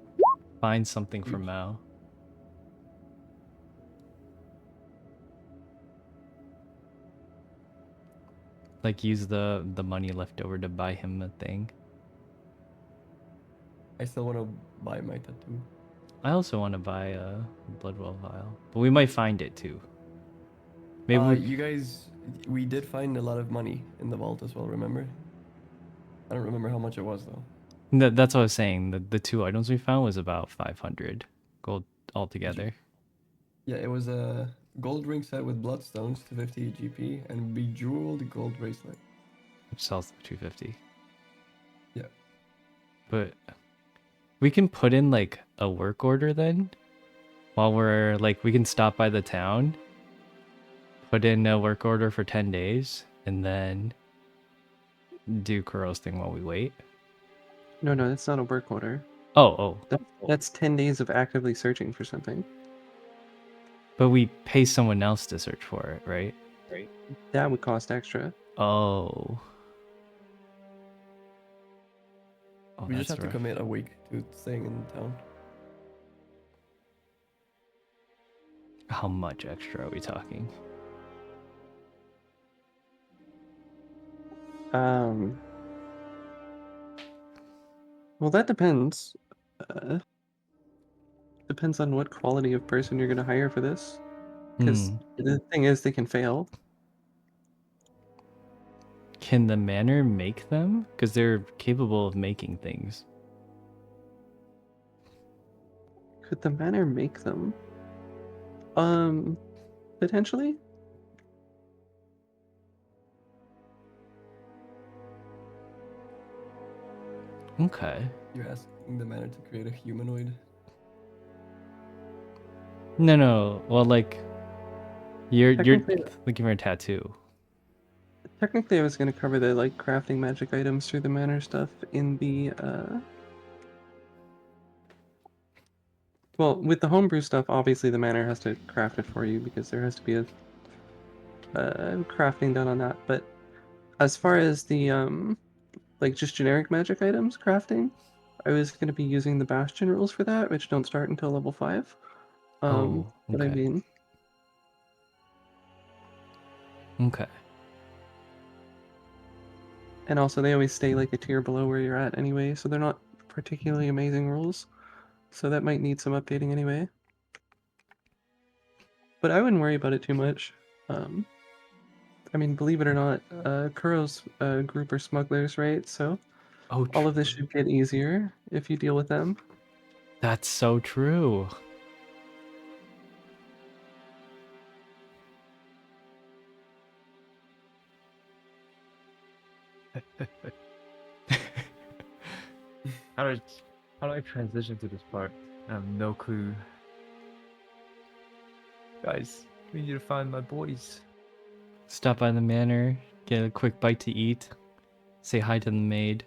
find something for Reach. Mao. Like use the money left over to buy him a thing. I still want to buy my tattoo. I also want to buy a Bloodwell vial, but we might find it too. Maybe we... You guys, we did find a lot of money in the vault as well, remember? I don't remember how much it was though. That's what I was saying. The 2 items we found was about 500 gold altogether. Yeah, it was a gold ring set with bloodstones to 50 GP and bejeweled gold bracelet. Which sells for 250. Yeah. But we can put in like a work order then. While we're like, we can stop by the town, put in a work order for 10 days, and then do Kuro's thing while we wait. No, that's not a work order. Oh. That's 10 days of actively searching for something. But we pay someone else to search for it, right? That would cost extra. Oh. Oh, We just that's have to rough. commit a week to staying in town. How much extra are we talking? Well, that depends. Depends on what quality of person you're going to hire for this. Because the thing is, they can fail. Can the manor make them? Because they're capable of making things. Could the manor make them? Potentially. Okay. You're asking the manor to create a humanoid. No. Well, like, you're Technically, looking for a tattoo. technically, I was going to cover the like crafting magic items through the manor stuff in the Well, with the homebrew stuff, obviously the manor has to craft it for you because there has to be a crafting done on that. But as far as the like just generic magic items crafting, I was going to be using the Bastion rules for that, which don't start until level 5. Oh, But I okay. mean, Okay. and also they always stay like a tier below where you're at anyway, so they're not particularly amazing rules. So that might need some updating anyway. But I wouldn't worry about it too much. I mean, believe it or not, Kuro's group are smugglers, right? So Oh, all of this should get easier if you deal with them. that's so true. How do I transition to this part? I have no clue. Guys, we need to find my boys. Stop by the manor, get a quick bite to eat, say hi to the maid,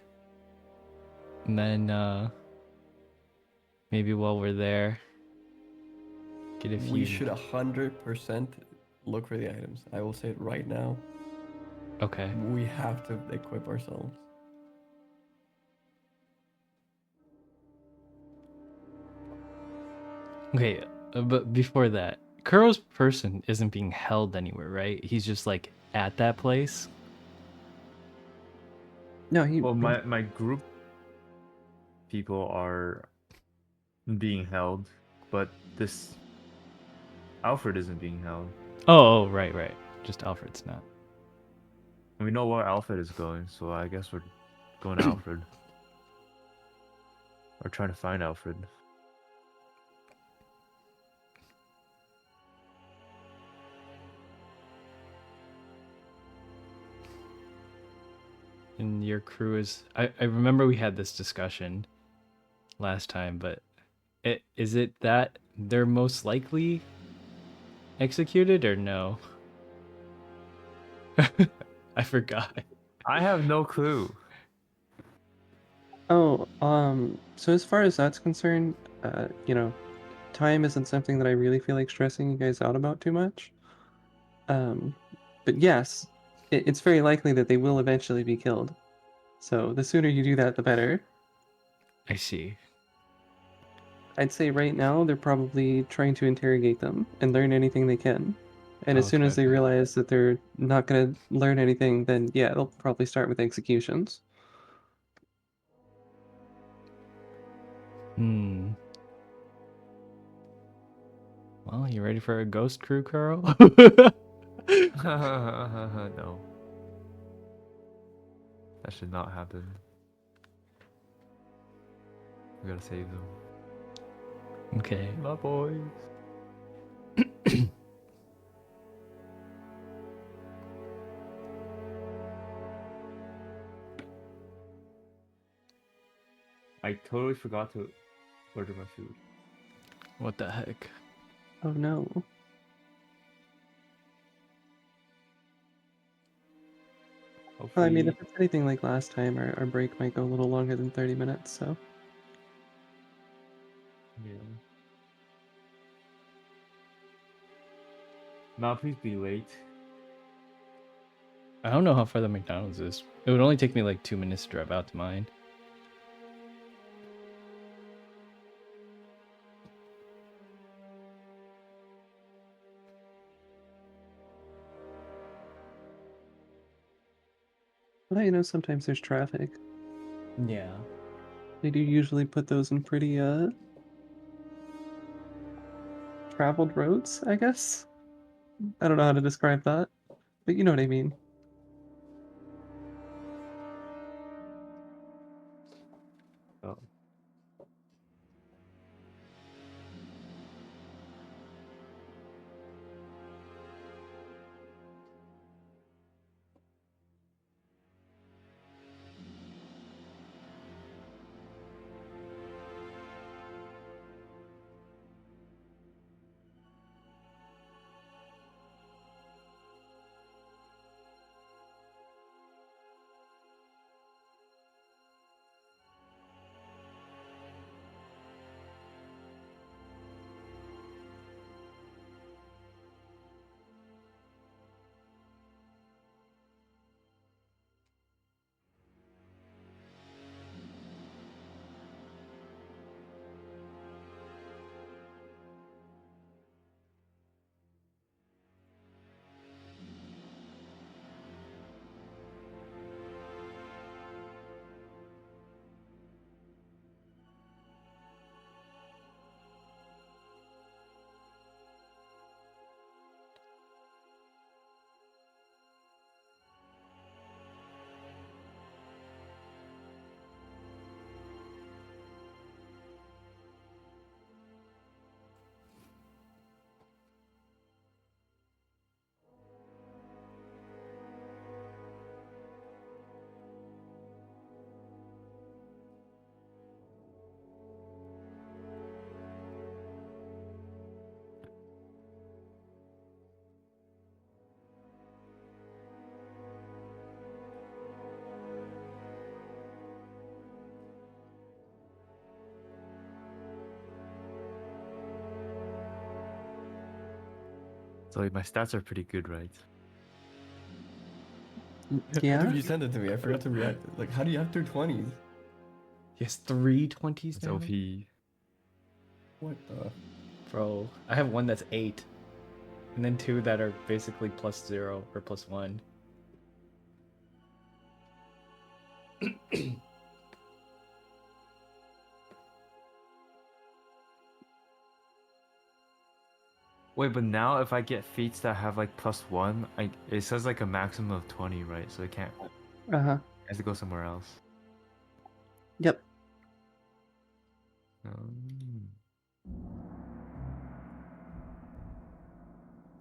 and then maybe while we're there, get a few. We should 100% look for the items. I will say it right now. Okay. We have to equip ourselves. Okay, but before that, Kuro's person isn't being held anywhere, right? He's just like at that place. No, he. Well, my group people are being held, but this Alfred isn't being held. Oh, right. Just Alfred's not. And we know where Alfred is going, so I guess we're going to Alfred. Or trying to find Alfred. And your crew is. I remember we had this discussion last time, but is it that they're most likely executed or no? I forgot. I have no clue. Oh, so as far as that's concerned, time isn't something that I really feel like stressing you guys out about too much. Um, but yes, it's very likely that they will eventually be killed. So the sooner you do that, the better. I see. I'd say right now they're probably trying to interrogate them and learn anything they can. And as soon as they Okay. realize that they're not going to learn anything, then yeah, they'll probably start with executions. Hmm. Well, you ready for a ghost crew, Carl? No. That should not happen. We gotta save them. Okay. My boys. I totally forgot to order my food. What the heck? Oh no. Well, I mean, if Hopefully, it's anything like last time, our break might go a little longer than 30 minutes, so. yeah. Now please be late. I don't know how far the McDonald's is. It would only take me like 2 minutes to drive out to mine. Well, sometimes there's traffic. Yeah. They do usually put those in pretty, traveled roads, I guess? I don't know how to describe that, but you know what I mean. Oh. So like, my stats are pretty good, right? What if Yeah? you sent it to me? I forgot to react. Like, how do you have 220s? Yes, 320s It's now. OP. What the? Bro, I have one that's 8. And then 2 that are basically +0 or +1. Wait, but now if I get feats that have like +1, it says like a maximum of 20, right? So it can't. Uh-huh. It has to go somewhere else. Yep. Um,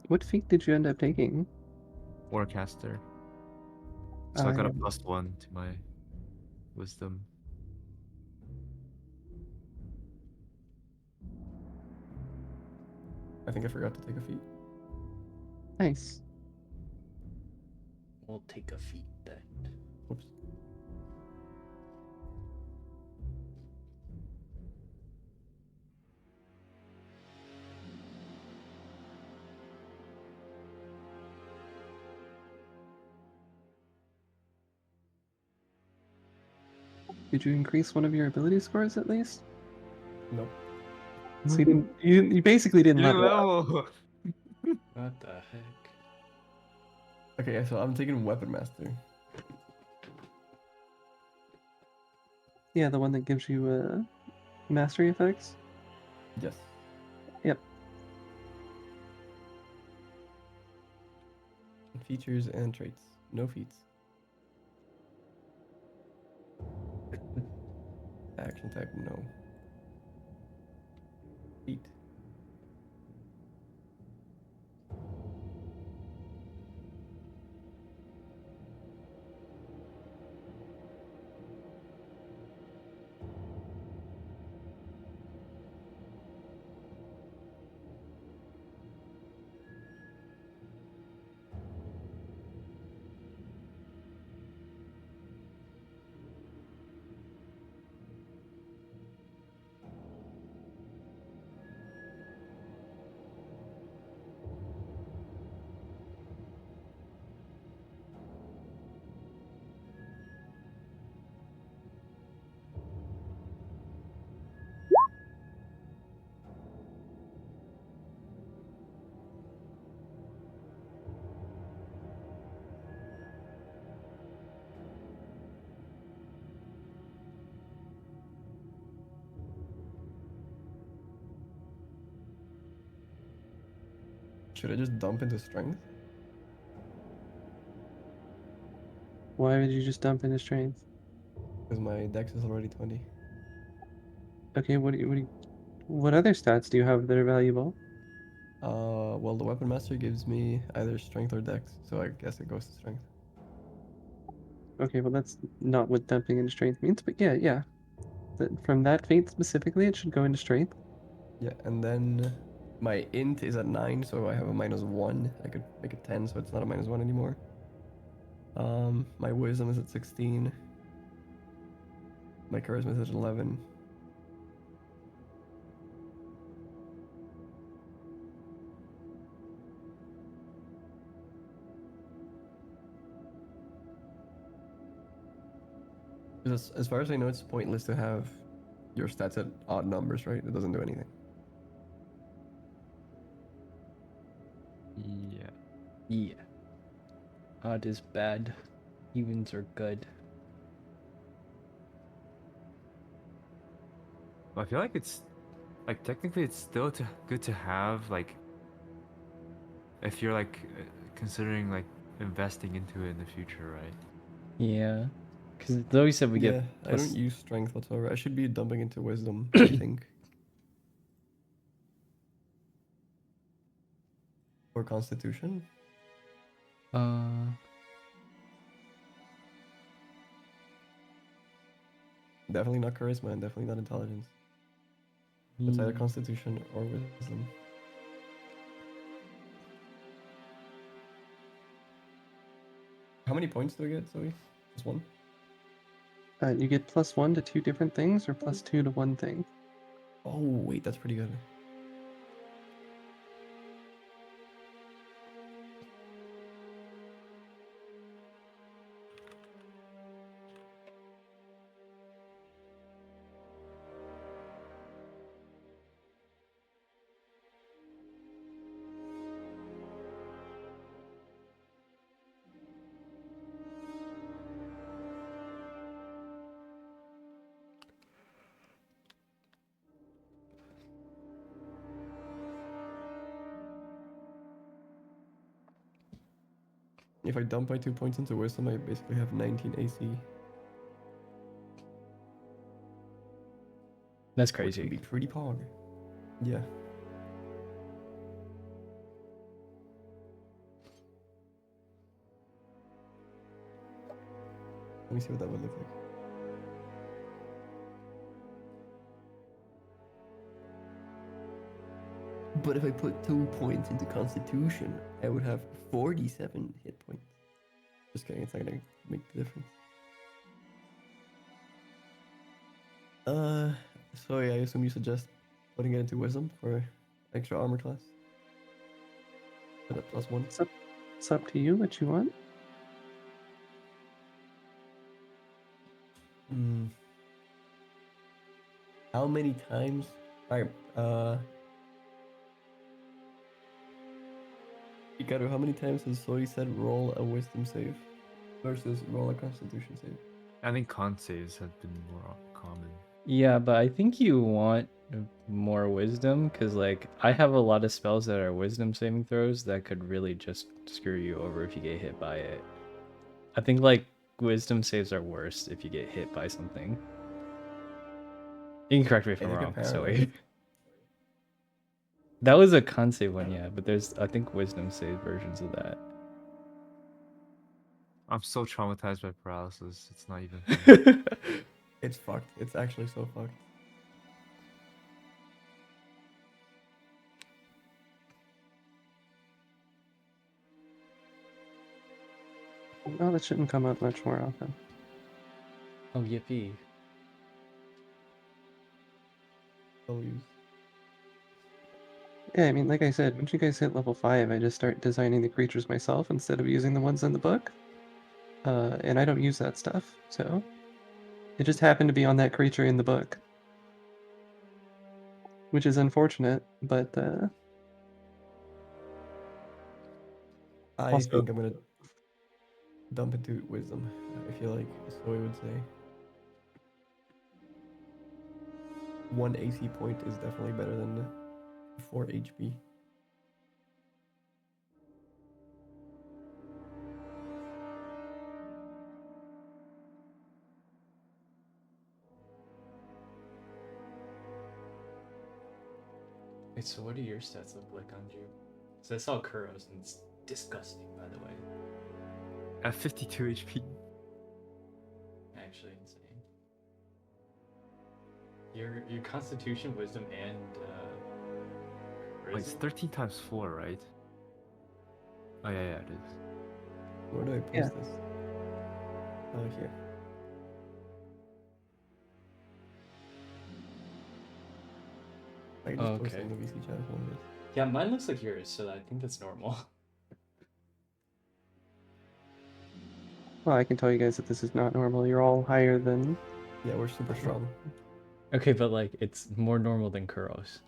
What feat did you end up taking? Warcaster. So I got Yeah. a +1 to my wisdom. I think I forgot to take a feat. Nice. We'll take a feat then. Oops. Did you increase one of your ability scores at least? Nope. So you didn't. You basically didn't New level up. level. What the heck? Okay, so I'm taking Weapon Master. Yeah, the one that gives you mastery effects. Yes. Yep. Features and traits. No feats. Action type, no. Feat. Should I just dump into strength? Why would you just dump into strength? Because my dex is already 20. Okay, what other stats do you have that are valuable? Well, the Weapon Master gives me either strength or dex, so I guess it goes to strength. Okay, well that's not what dumping into strength means, but yeah. From that feat specifically, it should go into strength. Yeah, and then my int is at 9, so I have a -1. I could make it 10, so it's not a -1 anymore. My wisdom is at 16. My charisma is at 11. As far as I know, it's pointless to have your stats at odd numbers, right? It doesn't do anything. Yeah. Yeah. Odd is bad. Evens are good. I feel like it's like technically it's still good to have like if you're like considering like investing into it in the future, right? Yeah. Because though you said we get Yeah, I don't plus. use strength whatsoever. I should be dumping into wisdom, I think. Or constitution. Uh. Definitely not charisma and definitely not intelligence. It's either constitution or wisdom. How many points do I get, Zoe? Just one? You get +1 to 2 different things, or +2 to one thing. Oh, wait, that's pretty good. If I dump my 2 points into wisdom, I basically have 19 AC. That's Which would crazy. be pretty pog. Yeah. Let me see what that would look like. But if I put 2 points into Constitution, I would have 47 hit points. Just kidding, it's not gonna make the difference. So yeah, I assume you suggest putting it into Wisdom for extra armor class? For that +1? It's up to you what you want. Hmm. How many times? Alright, Hikaru, how many times has Sori said roll a wisdom save versus roll a constitution save? I think con saves have been more common. Yeah, but I think you want more wisdom because, like, I have a lot of spells that are wisdom saving throws that could really just screw you over if you get hit by it. I think, like, wisdom saves are worse if you get hit by something. You can correct me if I I'm think wrong. apparently. So that was a con save one, yeah, but there's, I think, wisdom save versions of that. I'm so traumatized by paralysis. It's not even funny. It's fucked. It's actually so fucked. Oh, that shouldn't come up much more often. Oh, yippee. I'll use. Yeah, I mean, like I said, once you guys hit level 5, I just start designing the creatures myself instead of using the ones in the book. And I don't use that stuff, so it just happened to be on that creature in the book. Which is unfortunate, but I also, think I'm gonna dump into wisdom. I feel like Soy would say. 1 AC point is definitely better than 4 HP. Wait, so what do your stats look like, Anju? So I saw Kuro's and it's disgusting, by the way. At 52 HP. Actually insane. Your constitution, wisdom, and Wait, it's charisma? 13 times 4, right? Oh, yeah, it is. Where do I post Yeah. this? Oh, here. I can just Oh, post it okay. in the VC chat if you want it. Yeah, mine looks like yours, so I think that's normal. well, I can tell you guys that this is not normal. You're all higher than. Yeah, we're super strong. Okay, but like it's more normal than Kuro's.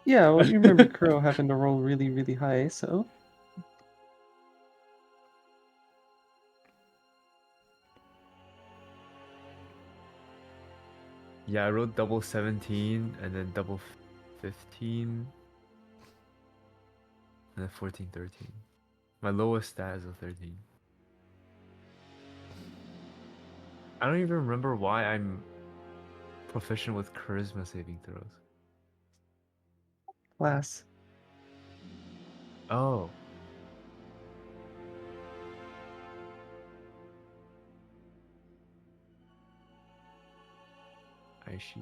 Yeah, well, you remember Kuro having to roll really, really high, so. Yeah, I wrote double 17 and then double 15 and then 14, 13. My lowest stat is a 13. I don't even remember why I'm proficient with charisma saving throws. Class. Oh. I see.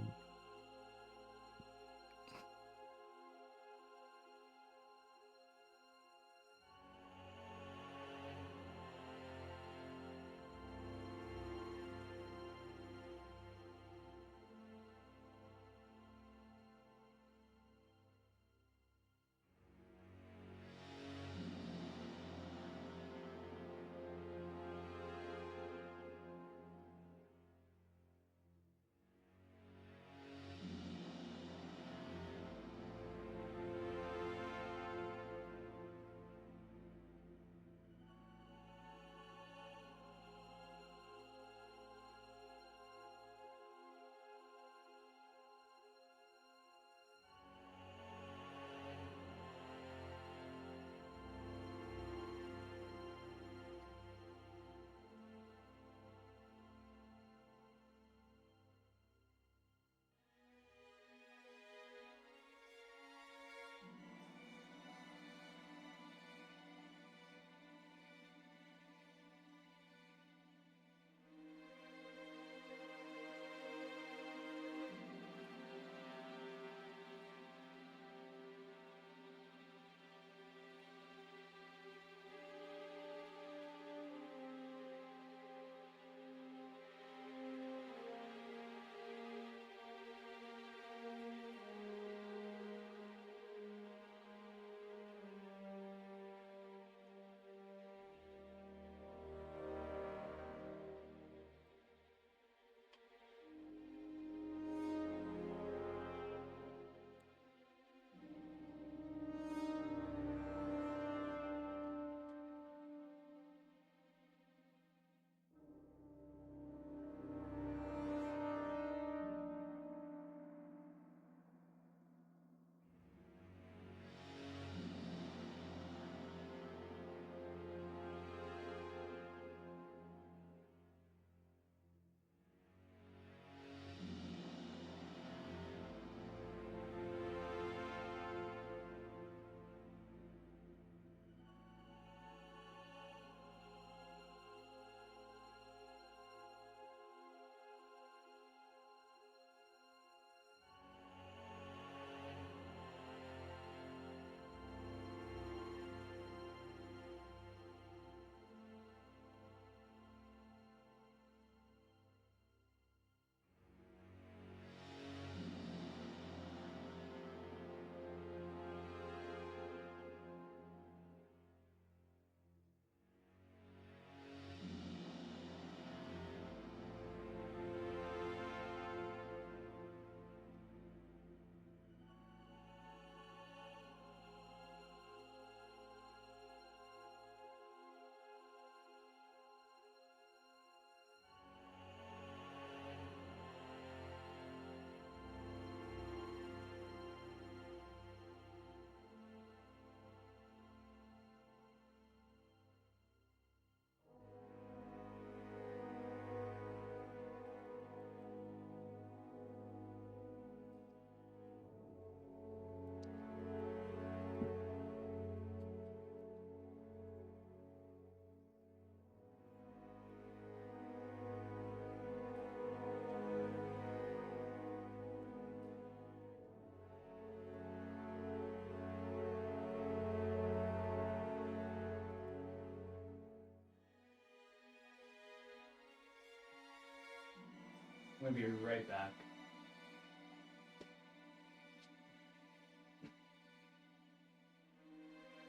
gonna be right back.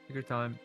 Take your time.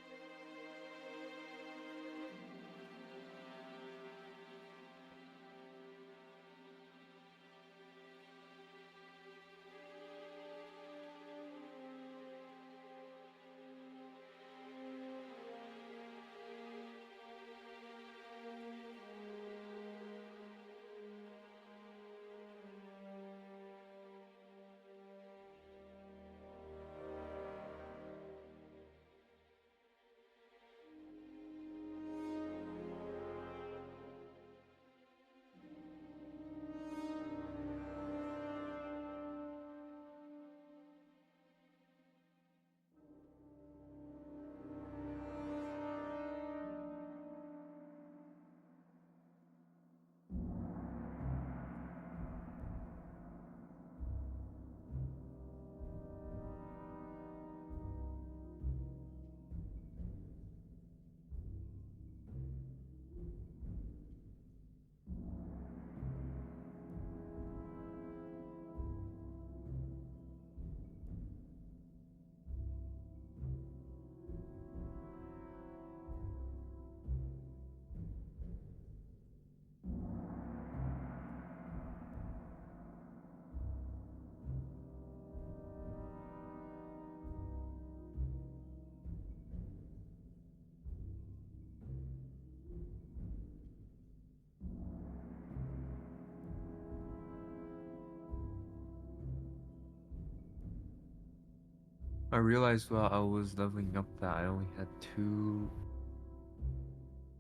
I realized while I was leveling up that I only had 2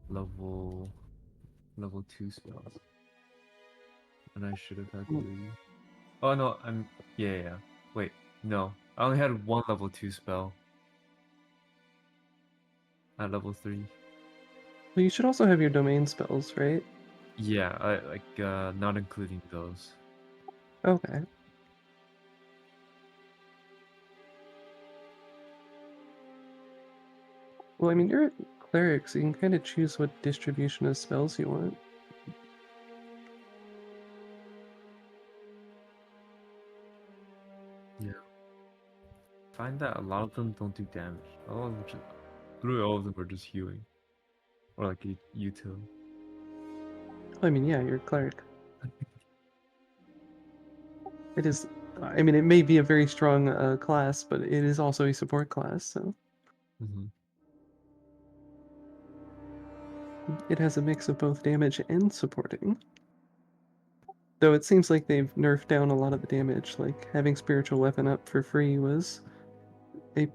level 2 spells, and I should have had 3. Oh no, yeah. Wait, no, I only had 1 level 2 spell at level 3. Well, you should also have your domain spells, right? Yeah, I not including those. Okay. Well, I mean, you're a cleric, so you can kind of choose what distribution of spells you want. Yeah. Find that a lot of them don't do damage. Literally all of them are just healing, or like a util. I mean, yeah, you're a cleric. It is. I mean, it may be a very strong class, but it is also a support class, so Mm-hmm. it has a mix of both damage and supporting. Though it seems like they've nerfed down a lot of the damage. Like having spiritual weapon up for free was a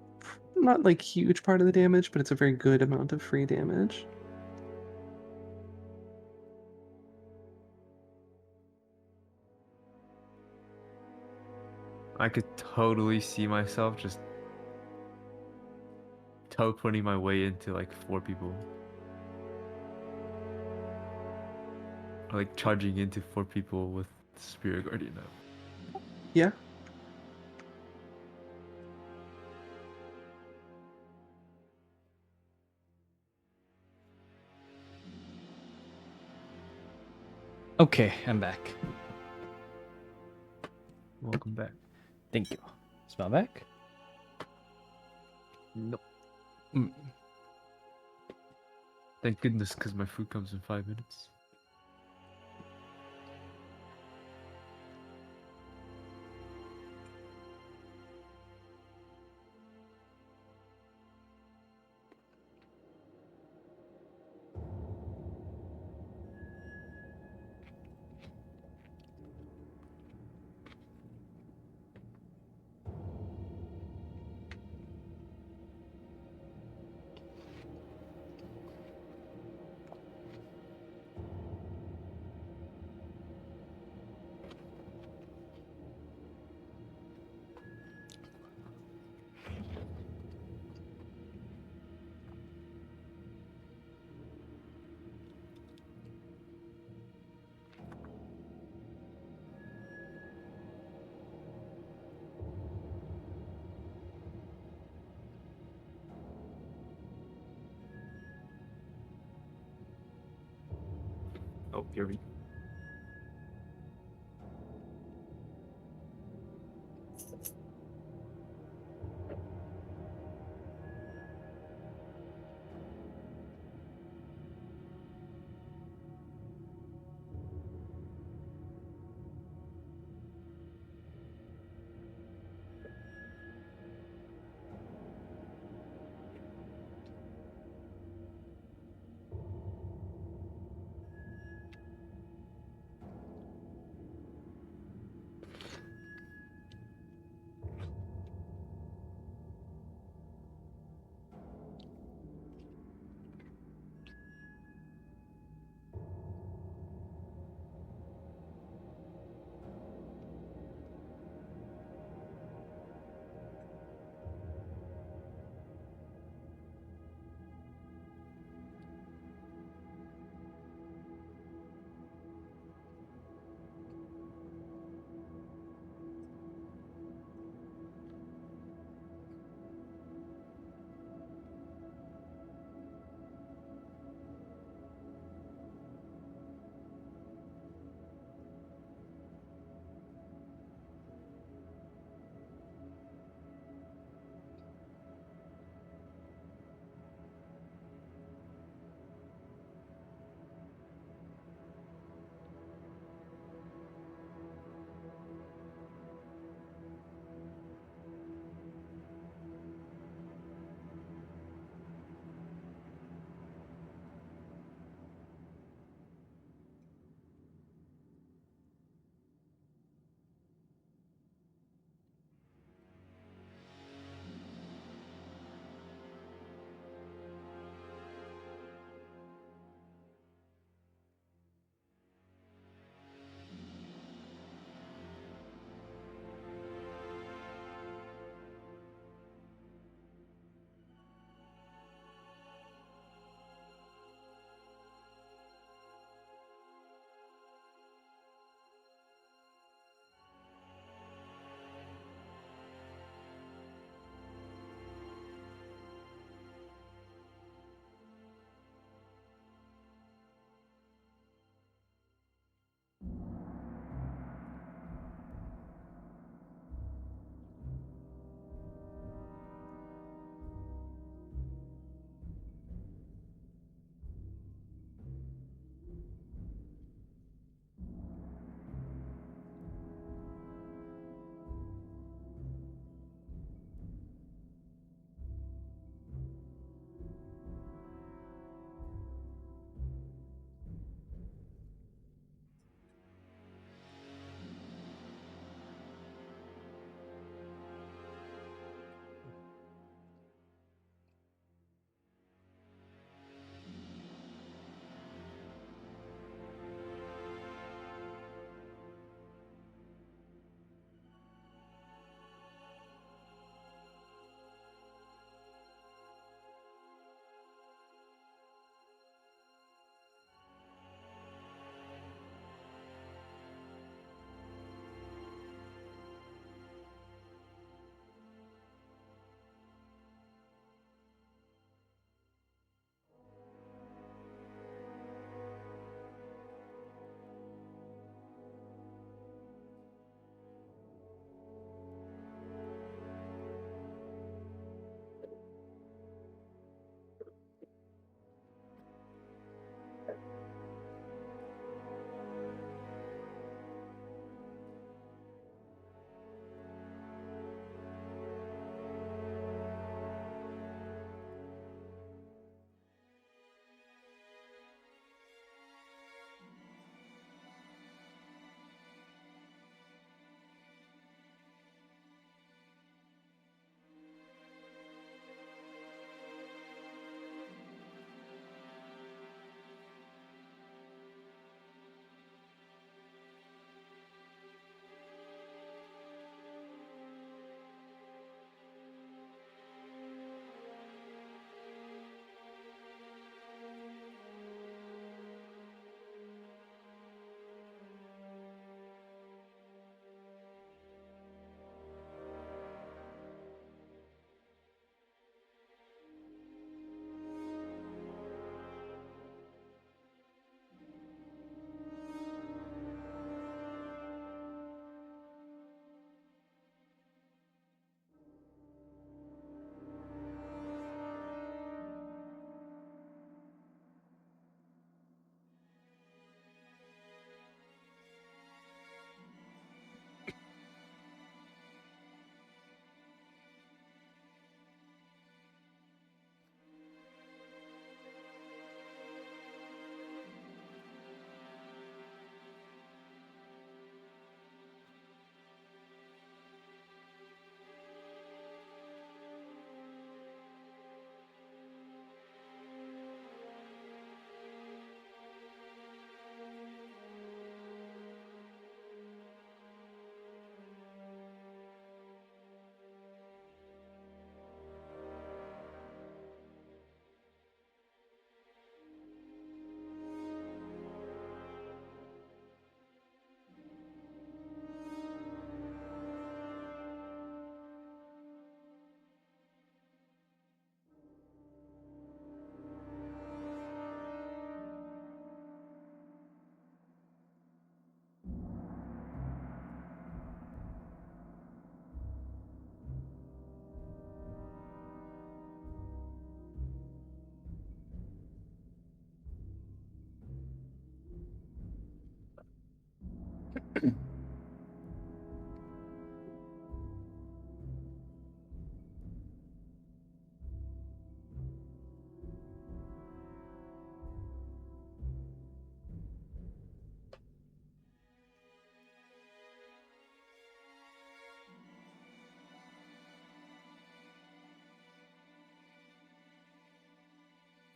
not like huge part of the damage, but it's a very good amount of free damage. I could totally see myself just teleporting my way into like 4 people. Or like charging into 4 people with Spirit Guardian up. Yeah. Okay, I'm back. Welcome back. Thank you. Smell back? Nope. Thank goodness, because my food comes in 5 minutes. Oh, here we go.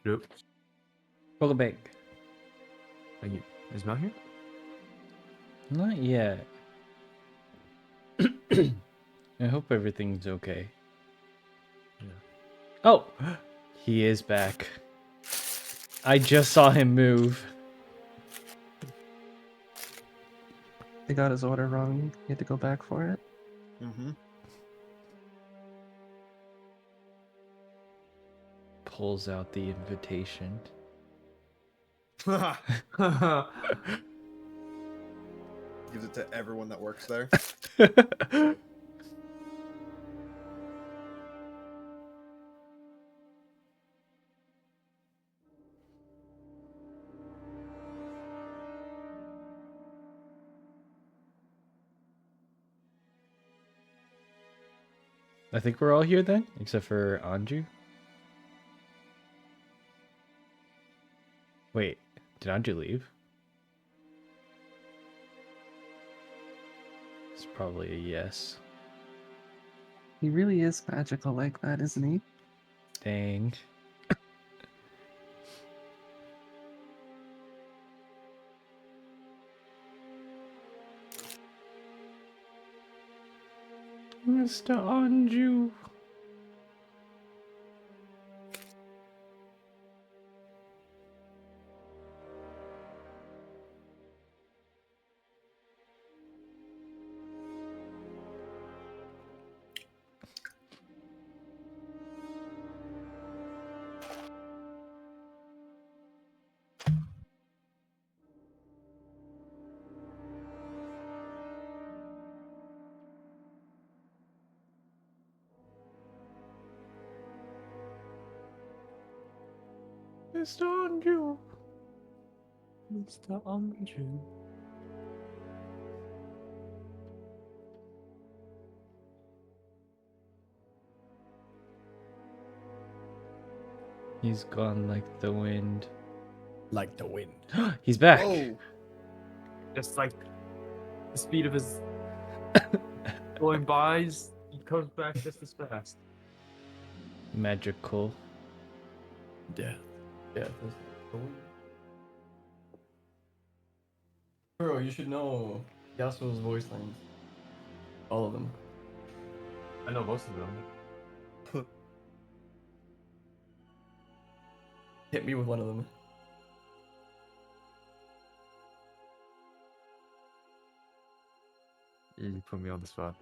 Yep. Roll a bank. Thank you. Is Mel here? Not yet. I hope everything's okay. Yeah. Oh, he is back. I just saw him move. He got his order wrong. He had to go back for it. Mm-hmm. Pulls out the invitation. Gives it to everyone that works there. I think we're all here then, except for Anju. Wait, did Anju leave? It's probably a yes. He really is magical like that, isn't he? Dang. Mr. Anju. Mr. Anju. Mr. Andrew. He's gone like the wind. Like the wind. He's back. Oh, Just like the speed of his going by, he comes back just as fast. Magical. Death. Death is like the wind. Bro, you should know Yasuo's voice lines. All of them. I know most of them. Hit me with one of them. You put me on the spot.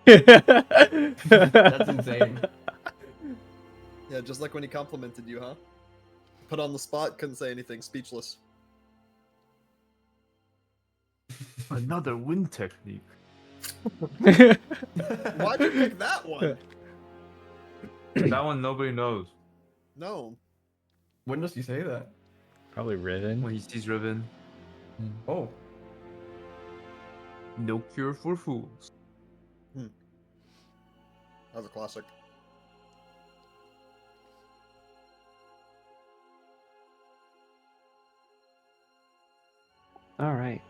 That's insane. yeah, just like when he complimented you, huh? Put on the spot, couldn't say anything, speechless. Another wind technique. Why'd you pick that one? That one nobody knows. No. When does he say that? Probably Riven. When he sees Riven, Oh. no cure for fools. That was a classic. All right.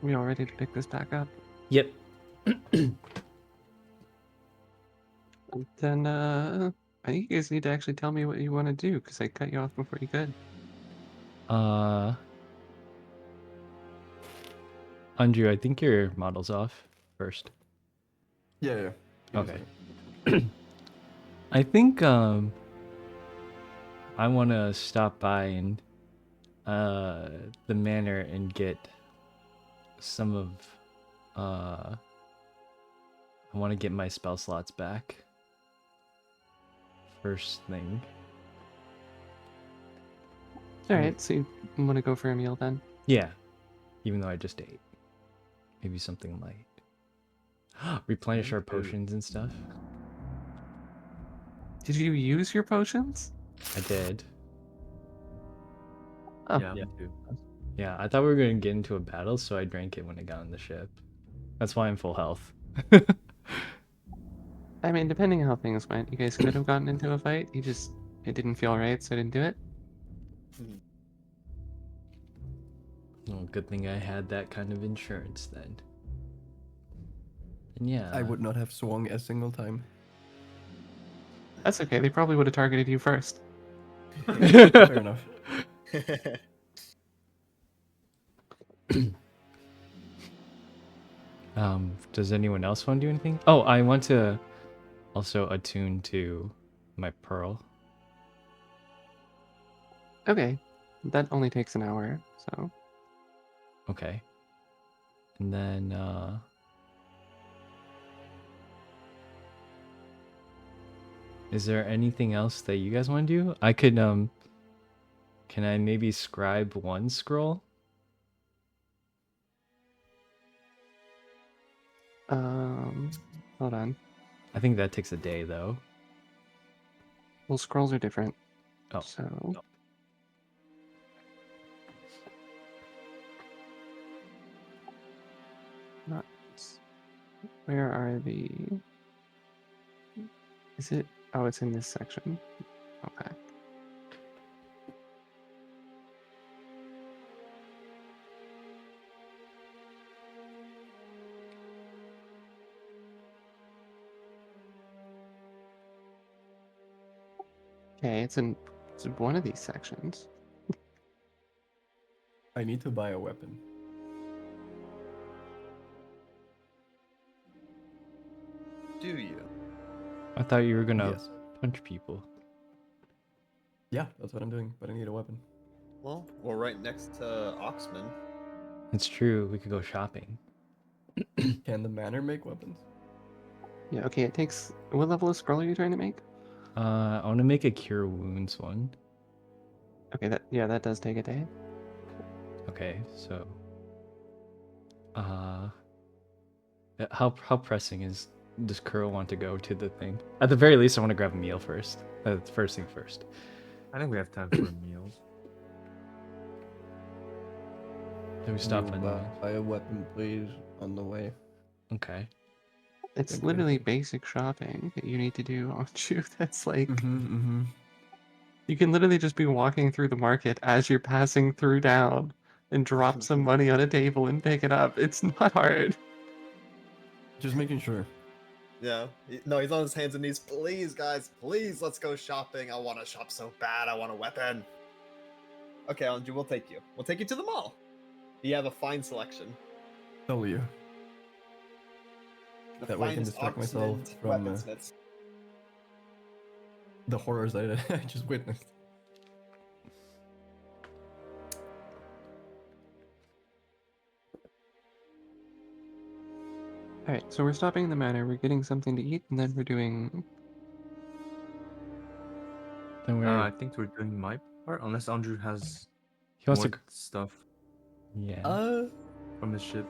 We all ready to pick this back up? Yep. Then I think you guys need to actually tell me what you want to do because I cut you off before you could. Andrew, I think your model's off first. Yeah, yeah. Give me a Okay. second. I think I want to stop by and the manor and get some of I want to get my spell slots back. First thing. All right, so you want to go for a meal then? Yeah. Even though I just ate. Maybe something light. Replenish our potions and stuff. Did you use your potions? I did. Oh, Yeah, me too. Yeah, I thought we were going to get into a battle, so I drank it when I got on the ship. That's why I'm full health. I mean, depending on how things went, you guys could have gotten into a fight. It didn't feel right, so I didn't do it. Well, good thing I had that kind of insurance then. And yeah. I would not have swung a single time. That's okay. They probably would have targeted you first. Fair enough. Does anyone else want to do anything? Oh, I want to also attune to my pearl. Okay, that only takes an hour, so Okay. And then is there anything else that you guys want to do? I could can I maybe scribe one scroll? hold on. I think that takes a day though. Well, scrolls are different. Oh. So not. Where are the? Is it? Oh, it's in this section. Okay. Okay, it's in one of these sections. I need to buy a weapon. Do you? I thought you were gonna Yes. punch people. Yeah, that's what I'm doing, but I need a weapon. Well, we're right next to Oxman. It's true, we could go shopping. Can the manor make weapons? Yeah. Okay. It takes. What level of scroll are you trying to make? I want to make a cure wounds one. Okay. That does take a day. Okay, so how pressing does Kuro want to go to the thing? At the very least, I want to grab a meal first. First thing first. I think we have time for meals. Then we stop Can you on. buy a weapon, please, on the way. Okay. It's Thank you. literally basic shopping that you need to do on you. That's like Mm-hmm. you can literally just be walking through the market as you're passing through town and drop some money on a table and pick it up. It's not hard. Just making sure. Yeah. No, he's on his hands and knees. Please, guys, please, let's go shopping. I want to shop so bad. I want a weapon. Okay, Anju, we'll take you. We'll take you to the mall. You have a fine selection. Tell you. The That way I can finest distract myself artisan from weaponsmiths. the horrors that I just witnessed. All right, so we're stopping in the manor. We're getting something to eat, and then we're doing. Then we're. I think we're doing my part, unless Andrew has He wants more to. stuff Yeah. from his ship.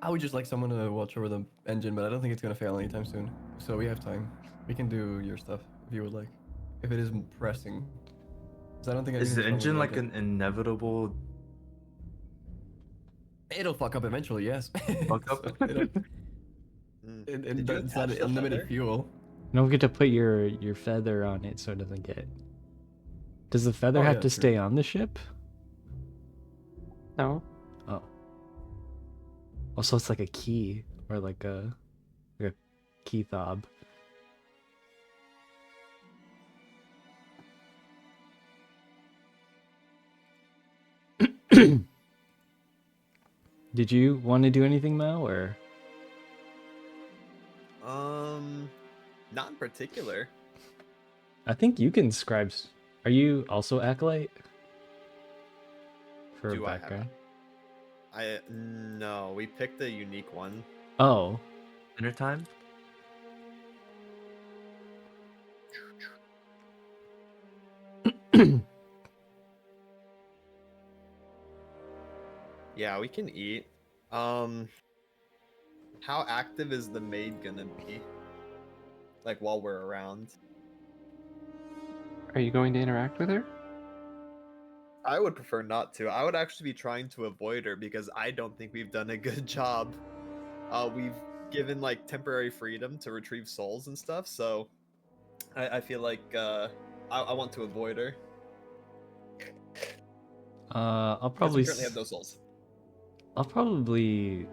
I would just like someone to watch over the engine, but I don't think it's gonna fail anytime soon. So we have time. We can do your stuff if you would like. If it is pressing. 'Cause I don't think Is anything's the wrong with engine like an inevitable It'll fuck up eventually, yes. fuck up? So it'll, Mm. it, Did you it's not attach the unlimited feather? fuel. You don't get to put your feather on it so it doesn't get. Does the feather Oh, have yeah, to true. stay on the ship? No, Oh. Also, it's like a key or like a key fob. Did you want to do anything, Mao, or? Not in particular. I think you can scribe. Are you also acolyte? For Do a I have background. No, we picked a unique one. Oh, Dinner time? Yeah, we can eat. How active is the maid gonna be? Like while we're around? are you going to interact with her? I would prefer not to. I would actually be trying to avoid her because I don't think we've done a good job. We've given like temporary freedom to retrieve souls and stuff, so I feel like I want to avoid her. I'll Because probably. we currently have those souls. I'll probably.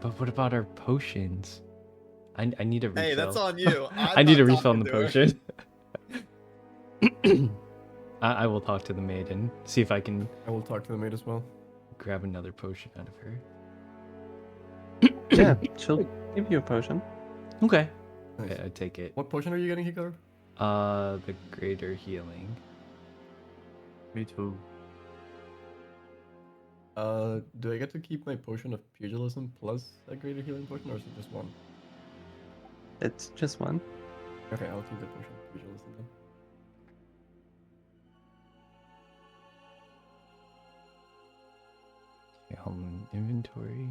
But what about our potions? I need a refill. Hey, that's on you. I I'm need a not refill on the talking to her. potion. I will talk to the maid and see if I can I will talk to the maid as well. grab another potion out of her. Yeah, she'll give you a potion. Okay. Nice. Okay, I take it. What potion are you getting, Hikaru? The greater healing. Me too. Do I get to keep my potion of pugilism plus a greater healing potion, or is it just one? It's just one. Okay, I'll keep the potion of pugilism then. Okay, hold on. Inventory.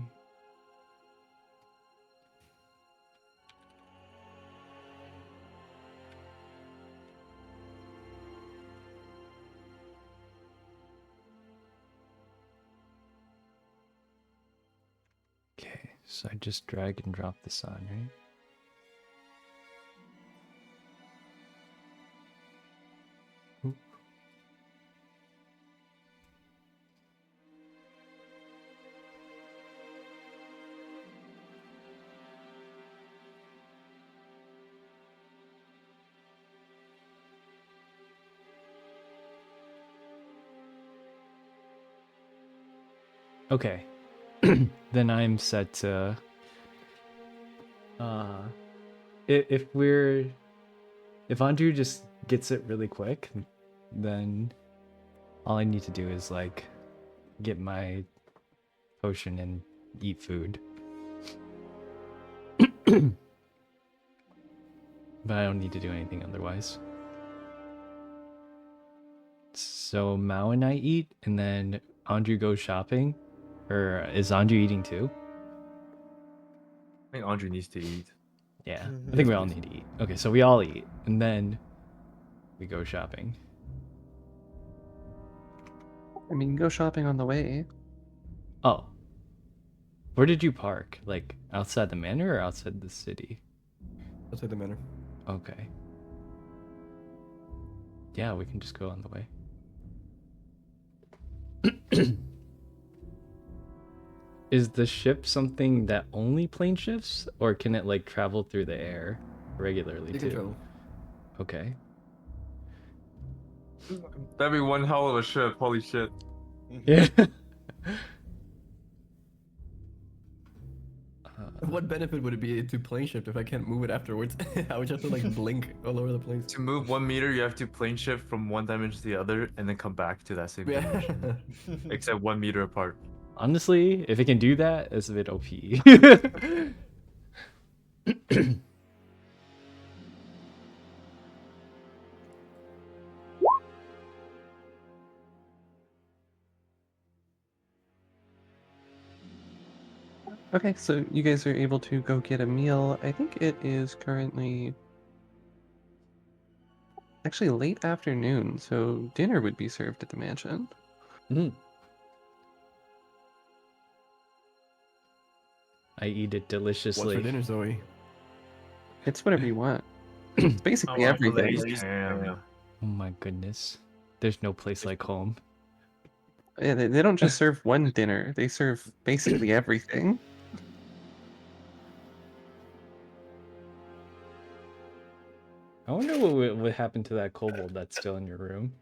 Okay, so I just drag and drop this on, right? Oop. Okay. Then I'm set to if Andrew just gets it really quick, then all I need to do is like get my potion and eat food. But I don't need to do anything otherwise. So Mao and I eat, and then Andrew goes shopping. Or is Andrew eating too? I think Andrew needs to eat. Yeah, I think we all please. need to eat. Okay, so we all eat, and then we go shopping? I mean, go shopping on the way. Oh. Where did you park? Like outside the manor or outside the city? Outside the manor. Okay. Yeah, we can just go on the way. Is the ship something that only plane shifts, or can it like travel through the air regularly You too? can travel. Okay. That'd be one hell of a ship. Holy shit. Yeah. What benefit would it be to plane shift if I can't move it afterwards? I would have to like blink all over the place. To move 1 meter, you have to plane shift from one dimension to the other, and then come back to that same dimension, Yeah. except 1 meter apart. Honestly, if it can do that, it's a bit OP. Okay, so you guys are able to go get a meal. I think it is currently actually late afternoon, so dinner would be served at the mansion. Mm. I eat it What's deliciously. for dinner, Zoe? It's whatever you want. It's basically I everything. glazed ham. Oh my goodness. There's no place like home. Yeah, they don't just serve one dinner, they serve basically everything. I wonder what would happen to that kobold that's still in your room.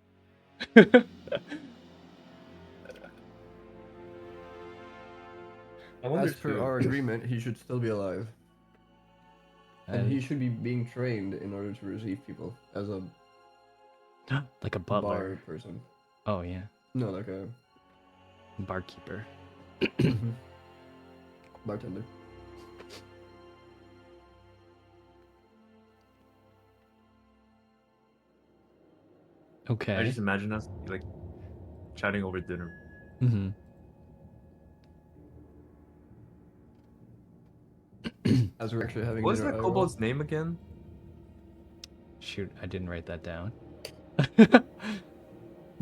I wonder As per too. our agreement, he should still be alive. And he Uh, should be being trained in order to receive people as a like a bar butler. person. Oh yeah, No, like a barkeeper. bartender. I Okay. just imagine us like chatting over dinner. Mm-hmm. As we're actually having What was dinner. that IRL. kobold's name again? Shoot, I didn't write that down.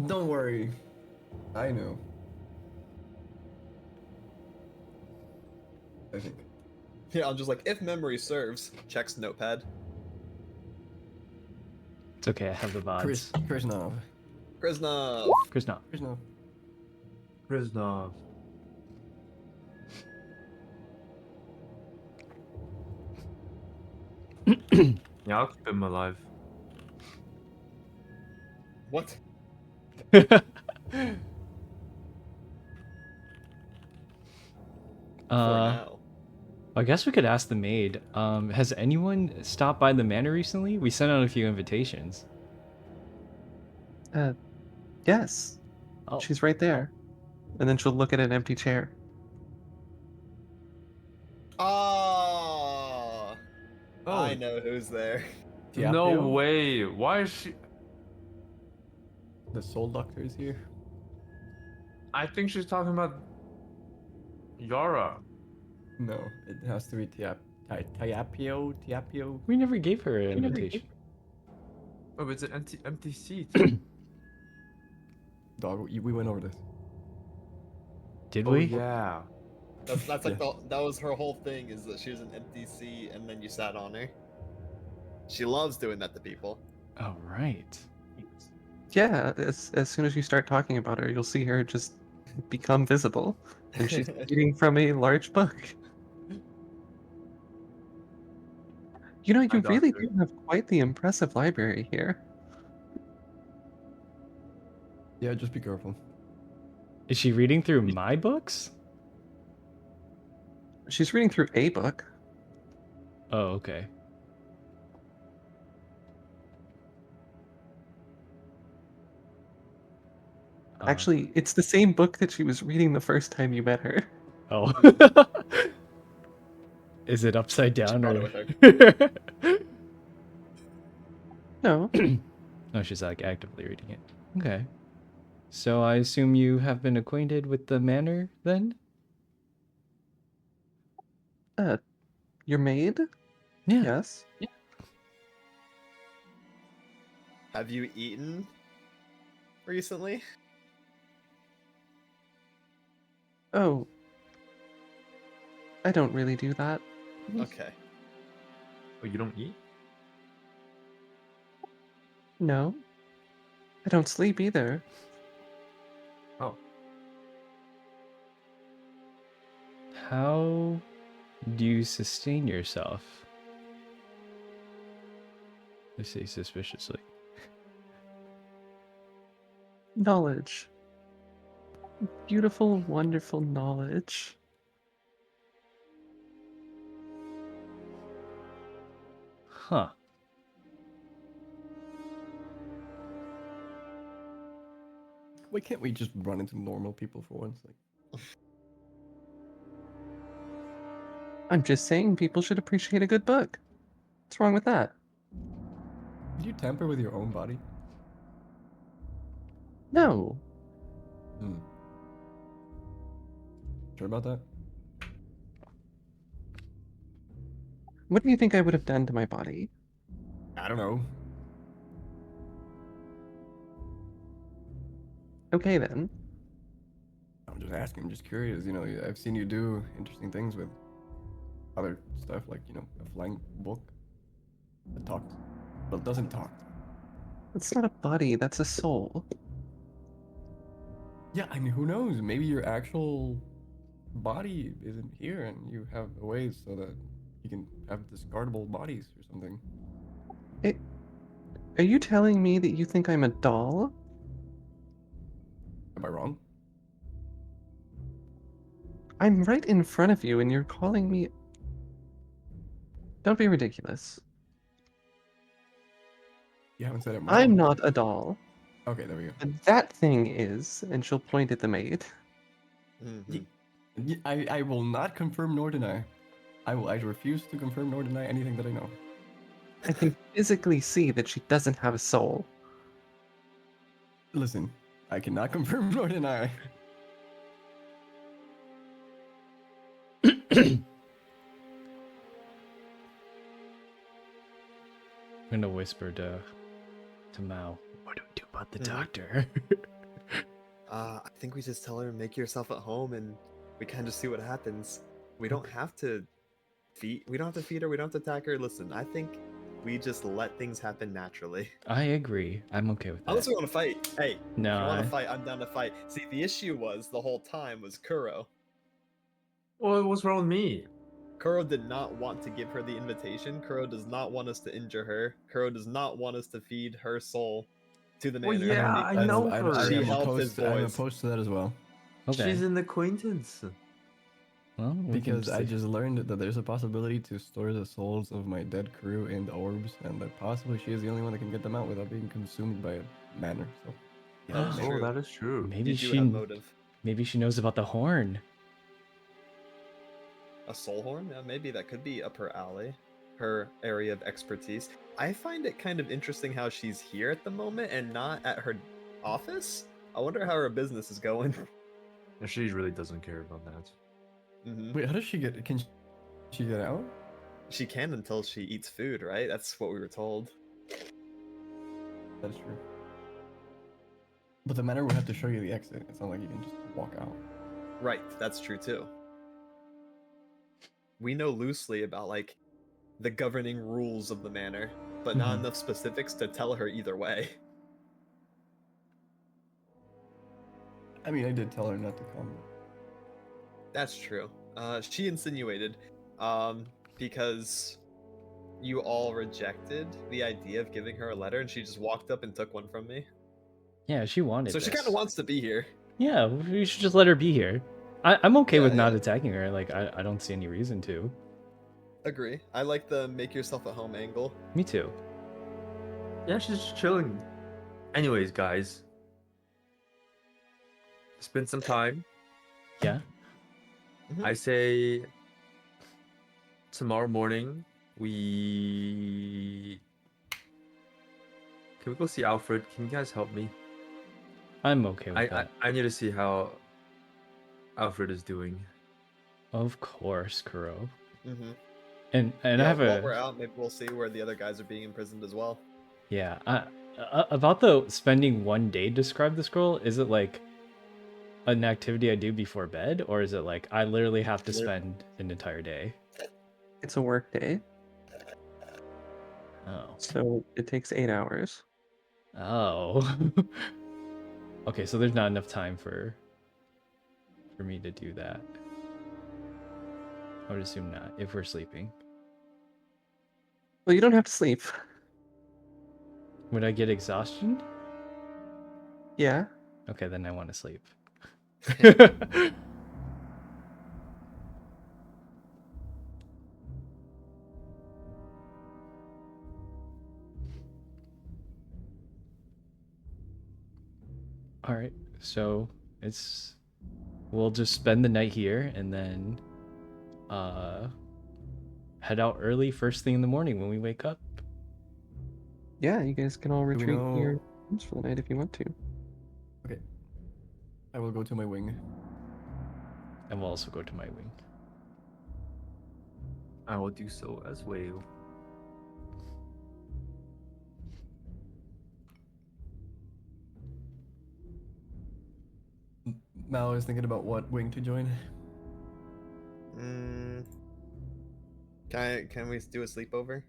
Don't worry. I know. I think. Yeah, I'm just like, if memory serves, checks notepad. It's okay, I have the VODs. Krishnov. Krishna. Krishna. Krishnov. Kriznov. Yeah, I'll keep him alive. What? For now. I guess we could ask the maid. Has anyone stopped by the manor recently? We sent out a few invitations. Yes, Oh, she's right there. And then she'll look at an empty chair. Ah, I Oh, know who's there. no Tiapio? way. Why is she? The soul doctor is here. I think she's talking about Yara. No, it has to be Tiapio. Tiapio. we never gave her an invitation. Oh, it's an empty seat. Dog, we went over this. Did Oh we? yeah. That's like that was her whole thing, is that she was an empty seat and then you sat on her. She loves doing that to people. Oh, right. Yeah, as soon as you start talking about her, you'll see her just become visible. And she's reading from a large book. You know, Hi, you really doctor. do have quite the impressive library here. Yeah, just be careful. Is she reading through my books? She's reading through a book. Oh, okay. Actually, it's the same book that she was reading the first time you met her. Oh. Is it upside down brought or? it with No, No, she's like actively reading it. Okay. So I assume you have been acquainted with the manor then? your maid? Yeah. Yes. Have you eaten recently? Oh, I don't really do that. Okay. Oh, you don't eat? No, I don't sleep either. Oh, How do you sustain yourself? I say suspiciously. Knowledge. Beautiful, wonderful knowledge. Huh. Why can't we just run into normal people for once? Like, I'm just saying people should appreciate a good book. What's wrong with that? did you tamper with your own body? No. Hmm. Sure about that? What do you think I would have done to my body? I don't know. Okay then. I'm just asking. I'm just curious. You know, I've seen you do interesting things with other stuff, like a flying book that talks, but doesn't talk. That's not a body, that's a soul. Yeah, I mean, who knows? Maybe your actual body isn't here, and you have a way so that you can have discardable bodies or something. Are you telling me that you think I'm a doll? Am I wrong? I'm right in front of you and you're calling me. Don't be ridiculous. You haven't said I'm I'm wrong. not a doll. Okay, there we go. And that thing is, and she'll point at the maid. Mhm. I will not confirm nor deny. I refuse to confirm nor deny anything that I know. I can physically see that she doesn't have a soul. Listen, I cannot confirm nor deny. I'm gonna whisper to Mao. What do we do about the Mhm. doctor? I think we just tell her make yourself at home, and we kind of see what happens. We don't have to feed. We don't have to feed her. We don't have to attack her. Listen, I think we just let things happen naturally. I agree. I'm okay with Unless that. we want to fight. Hey, if No, you want to fight, I'm down to fight. See, the issue was the whole time was Kuro. well, what's wrong with me? Kuro did not want to give her the invitation. Kuro does not want us to injure her. Kuro does not want us to feed her soul to the Well, manor. yeah, I because know I her. She am held his opposed. I'm voice. opposed to that as well. okay. She's an acquaintance. Well, we can Because I see. just learned that there's a possibility to store the souls of my dead crew in orbs, and that possibly she is the only one that can get them out without being consumed by a manor. So, That is Oh, true. that is true. Maybe You do have she motive. maybe she knows about the horn. A soul horn? Yeah, maybe that could be up her alley, her area of expertise. I find it kind of interesting how she's here at the moment and not at her office. I wonder how her business is going. And she really doesn't care about that. wait, how does she get? Can she get out? She can until she eats food, right? That's what we were told. That's true. But the manor would have to show you the exit. It's not like you can just walk out. Right, that's true too. We know loosely about like the governing rules of the manor, but not Mhm. enough specifics to tell her either way. I mean, I did tell her not to come. That's true. She insinuated, because you all rejected the idea of giving her a letter, and she just walked up and took one from me. Yeah, she wanted So she this. kind of wants to be here. Yeah, we should just let her be here. I'm okay Yeah, with not yeah. attacking her. Like I don't see any reason to. Agree. I like the make yourself at home angle. Me too. Yeah, she's just chilling. Anyways, guys, spend some time. Yeah. Mhm. I say tomorrow morning we can we go see Alfred? Can you guys help me? I'm okay with I that. I need to see how Alfred is doing. Of course, Kuro. Mm-hmm. And I Yeah, have while we're a out, maybe we'll see where the other guys are being imprisoned as well. yeah. About the spending 1 day to describe the scroll, is it like an activity I do before bed, or is it like I literally have to spend an entire day? It's a work day, Oh. so it takes 8 hours. Oh. Okay, so there's not enough time for me to do that. I would assume not, if we're sleeping. Well, you don't have to sleep. Would I get exhaustion? Yeah. Okay, then I want to sleep. All right, so we'll just spend the night here and then head out early first thing in the morning when we wake up. Yeah, you guys can all we retreat know- here for the night if you want to. Okay. I will go to my wing. And we'll also go to my wing. I will do so as well. Mal is thinking about what wing to join. Can we do a sleepover?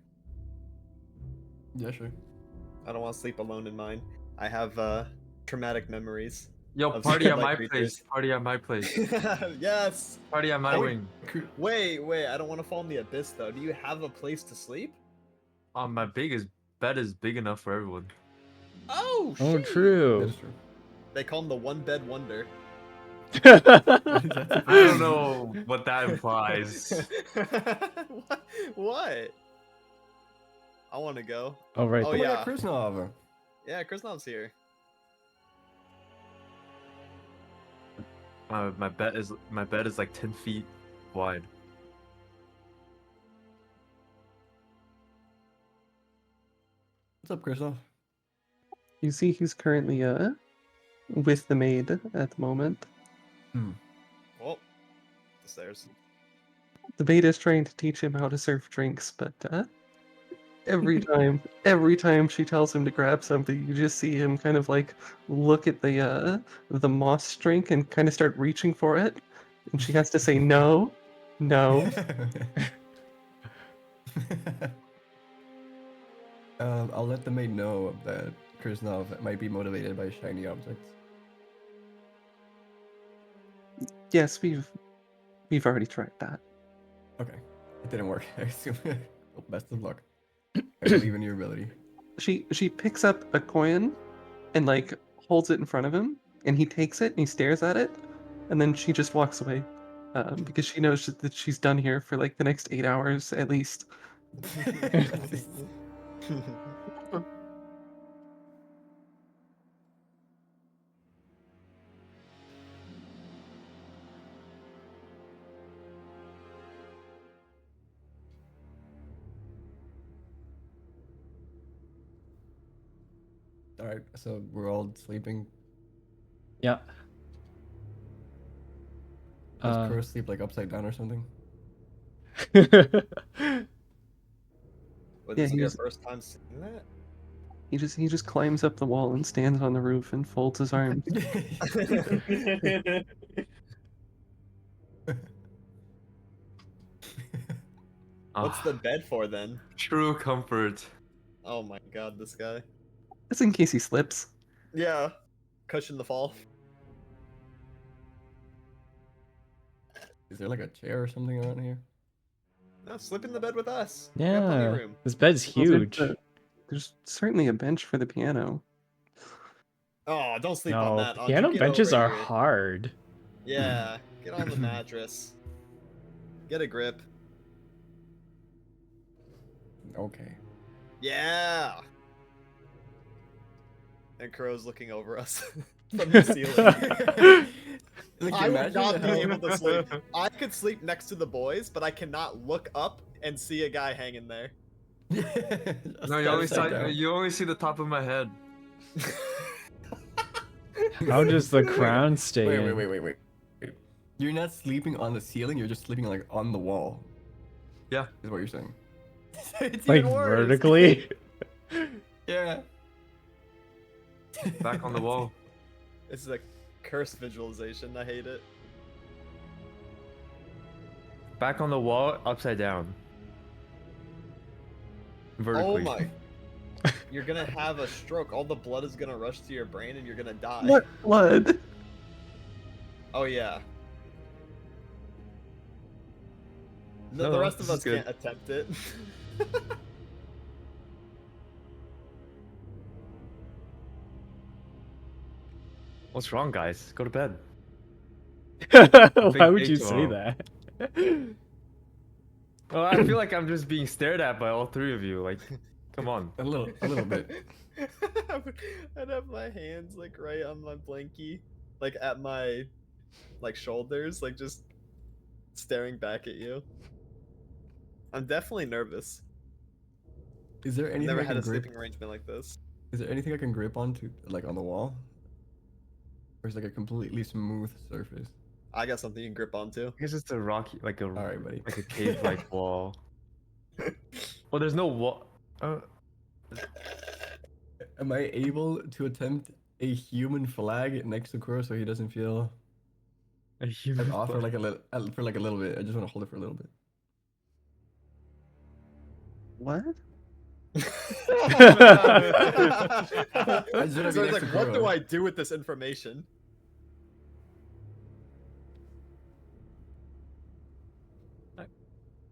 Yeah, sure. I don't want to sleep alone in mine. I have traumatic memories. Yo, Of party at like my creatures. place. Party at my place. Yes. Party at my Oh, wing. Wait. I don't want to fall in the abyss though. Do you have a place to sleep? My biggest bed is big enough for everyone. Oh, Oh, shit. true. That is true. They call him the one bed wonder. I don't know what that implies. What? I want to go. Oh, right. Oh, Oh, yeah, yeah. Krishnov. Yeah, Krisnov's here. My bed is like 10 feet wide. What's up, Krishnov? You see he's currently with the maid at the moment. Oh, the stairs. The maid is trying to teach him how to serve drinks, but every time she tells him to grab something, you just see him kind of like look at the moss drink and kind of start reaching for it, and she has to say no, no. I'll let the maid know that Krishnov might be motivated by shiny objects. Yes, we've already tried that. Okay. It didn't work, I assume. Well, best of luck. I believe in your ability. She picks up a coin and like holds it in front of him, and he takes it and he stares at it, and then she just walks away because she knows that she's done here for like the next 8 hours at least. Alright, so we're all sleeping. Yeah. Does Crow sleep like upside down or something? Would Yeah, this be your he's- first time seeing that? He just climbs up the wall and stands on the roof and folds his arms. What's Ah, the bed for then? true comfort? Oh my god, this guy. That's in case he slips. Yeah. Cushion the fall. Is there like a chair or something around here? No, slip in the bed with us. We got plenty of Yeah. room. This bed's Well, there's huge. there's certainly a bench for the piano. Oh, don't sleep on No, that. Audrey. piano Get benches over are here. hard. Yeah, get on the mattress. Get a grip. Okay. Yeah. And Crow's looking over us from the ceiling. Like, I would not be how- able to sleep. I could sleep next to the boys, but I cannot look up and see a guy hanging there. No, you only see the top of my head. How does the crown stay in? Wait. You're not sleeping on the ceiling, you're just sleeping like on the wall. Yeah. Is what you're saying. It's Like even worse. vertically? Yeah. Back on the wall. This is a cursed visualization. I hate it. Back on the wall, upside down. Vertically. Oh my. You're gonna have a stroke. All the blood is gonna rush to your brain and you're gonna die. What blood? Oh yeah. No, The rest of this us is good. can't attempt it. What's wrong, guys? Go to bed. Why would day you say tomorrow. that? Well, I feel like I'm just being stared at by all three of you. Like, come on. A little bit. I'd have my hands like right on my blankie, like at my like shoulders, like just staring back at you. I'm definitely nervous. Is there I've anything never I had can a grip? sleeping arrangement like this. Is there anything I can grip onto, like on the wall? Or is it like a completely smooth surface? I got something you can grip onto. I guess it's a rocky, like a All right, buddy. like a cave-like wall. Well, there's no wall. Am I able to attempt a human flag next to Kuro so he doesn't feel A human off for flag. like a little bit? I just want to hold it for a little bit. What? I just wanna be So it's next like, to what do Kuro. I do with this information?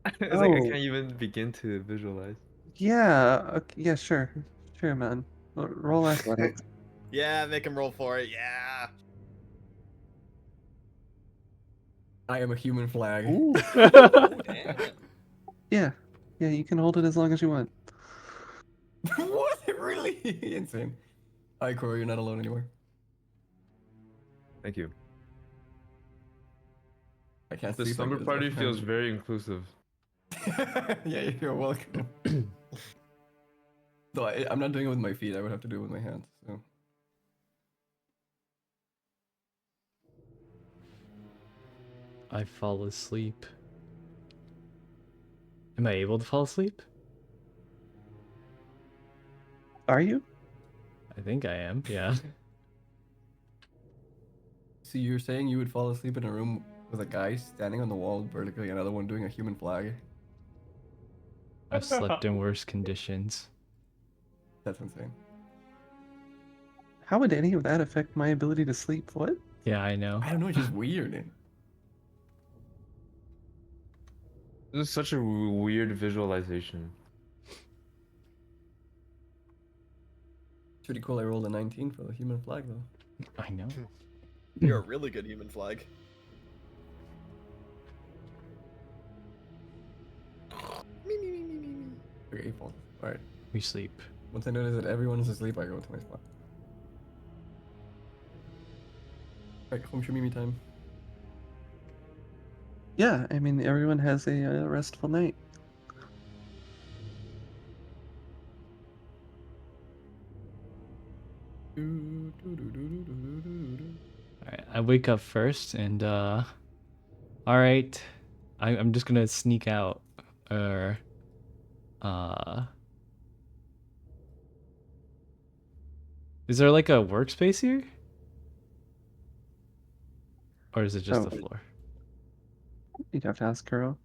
It's like I Oh. can't even begin to visualize. Yeah. Okay, yeah. Sure. Sure, man. Roll athletics. Yeah, make him roll for it. Yeah. I am a human flag. Ooh. Damn. Yeah. Yeah. You can hold it as long as you want. What? Really? Insane. Alright, Kuro, you're not alone anymore. Thank you. I can't The sleep. slumber like this. party feels very inclusive. Yeah, you're welcome. Though I'm not doing it with my feet. I would have to do it with my hands. So. I fall asleep. Am I able to fall asleep? Are you? I think I am, yeah. So you're saying you would fall asleep in a room with a guy standing on the wall vertically, another one doing a human flag? I've slept in worse conditions. That's insane. How would any of that affect my ability to sleep? What? Yeah, I know. I don't know. It's just weird. This is such a weird visualization. It's pretty cool. I rolled a 19 for the human flag, though. I know. You're a really good human flag. Me, me, me, me, me, me. Okay, fall. Alright. We sleep. Once I notice that everyone is asleep, I go to my spot. Alright, home Shumimi time. Yeah. I mean, everyone has a restful night. Alright, I wake up first and alright. I'm just gonna sneak out. Or is there like a workspace here? Or is it just Oh. the floor? You'd have to ask Kuro.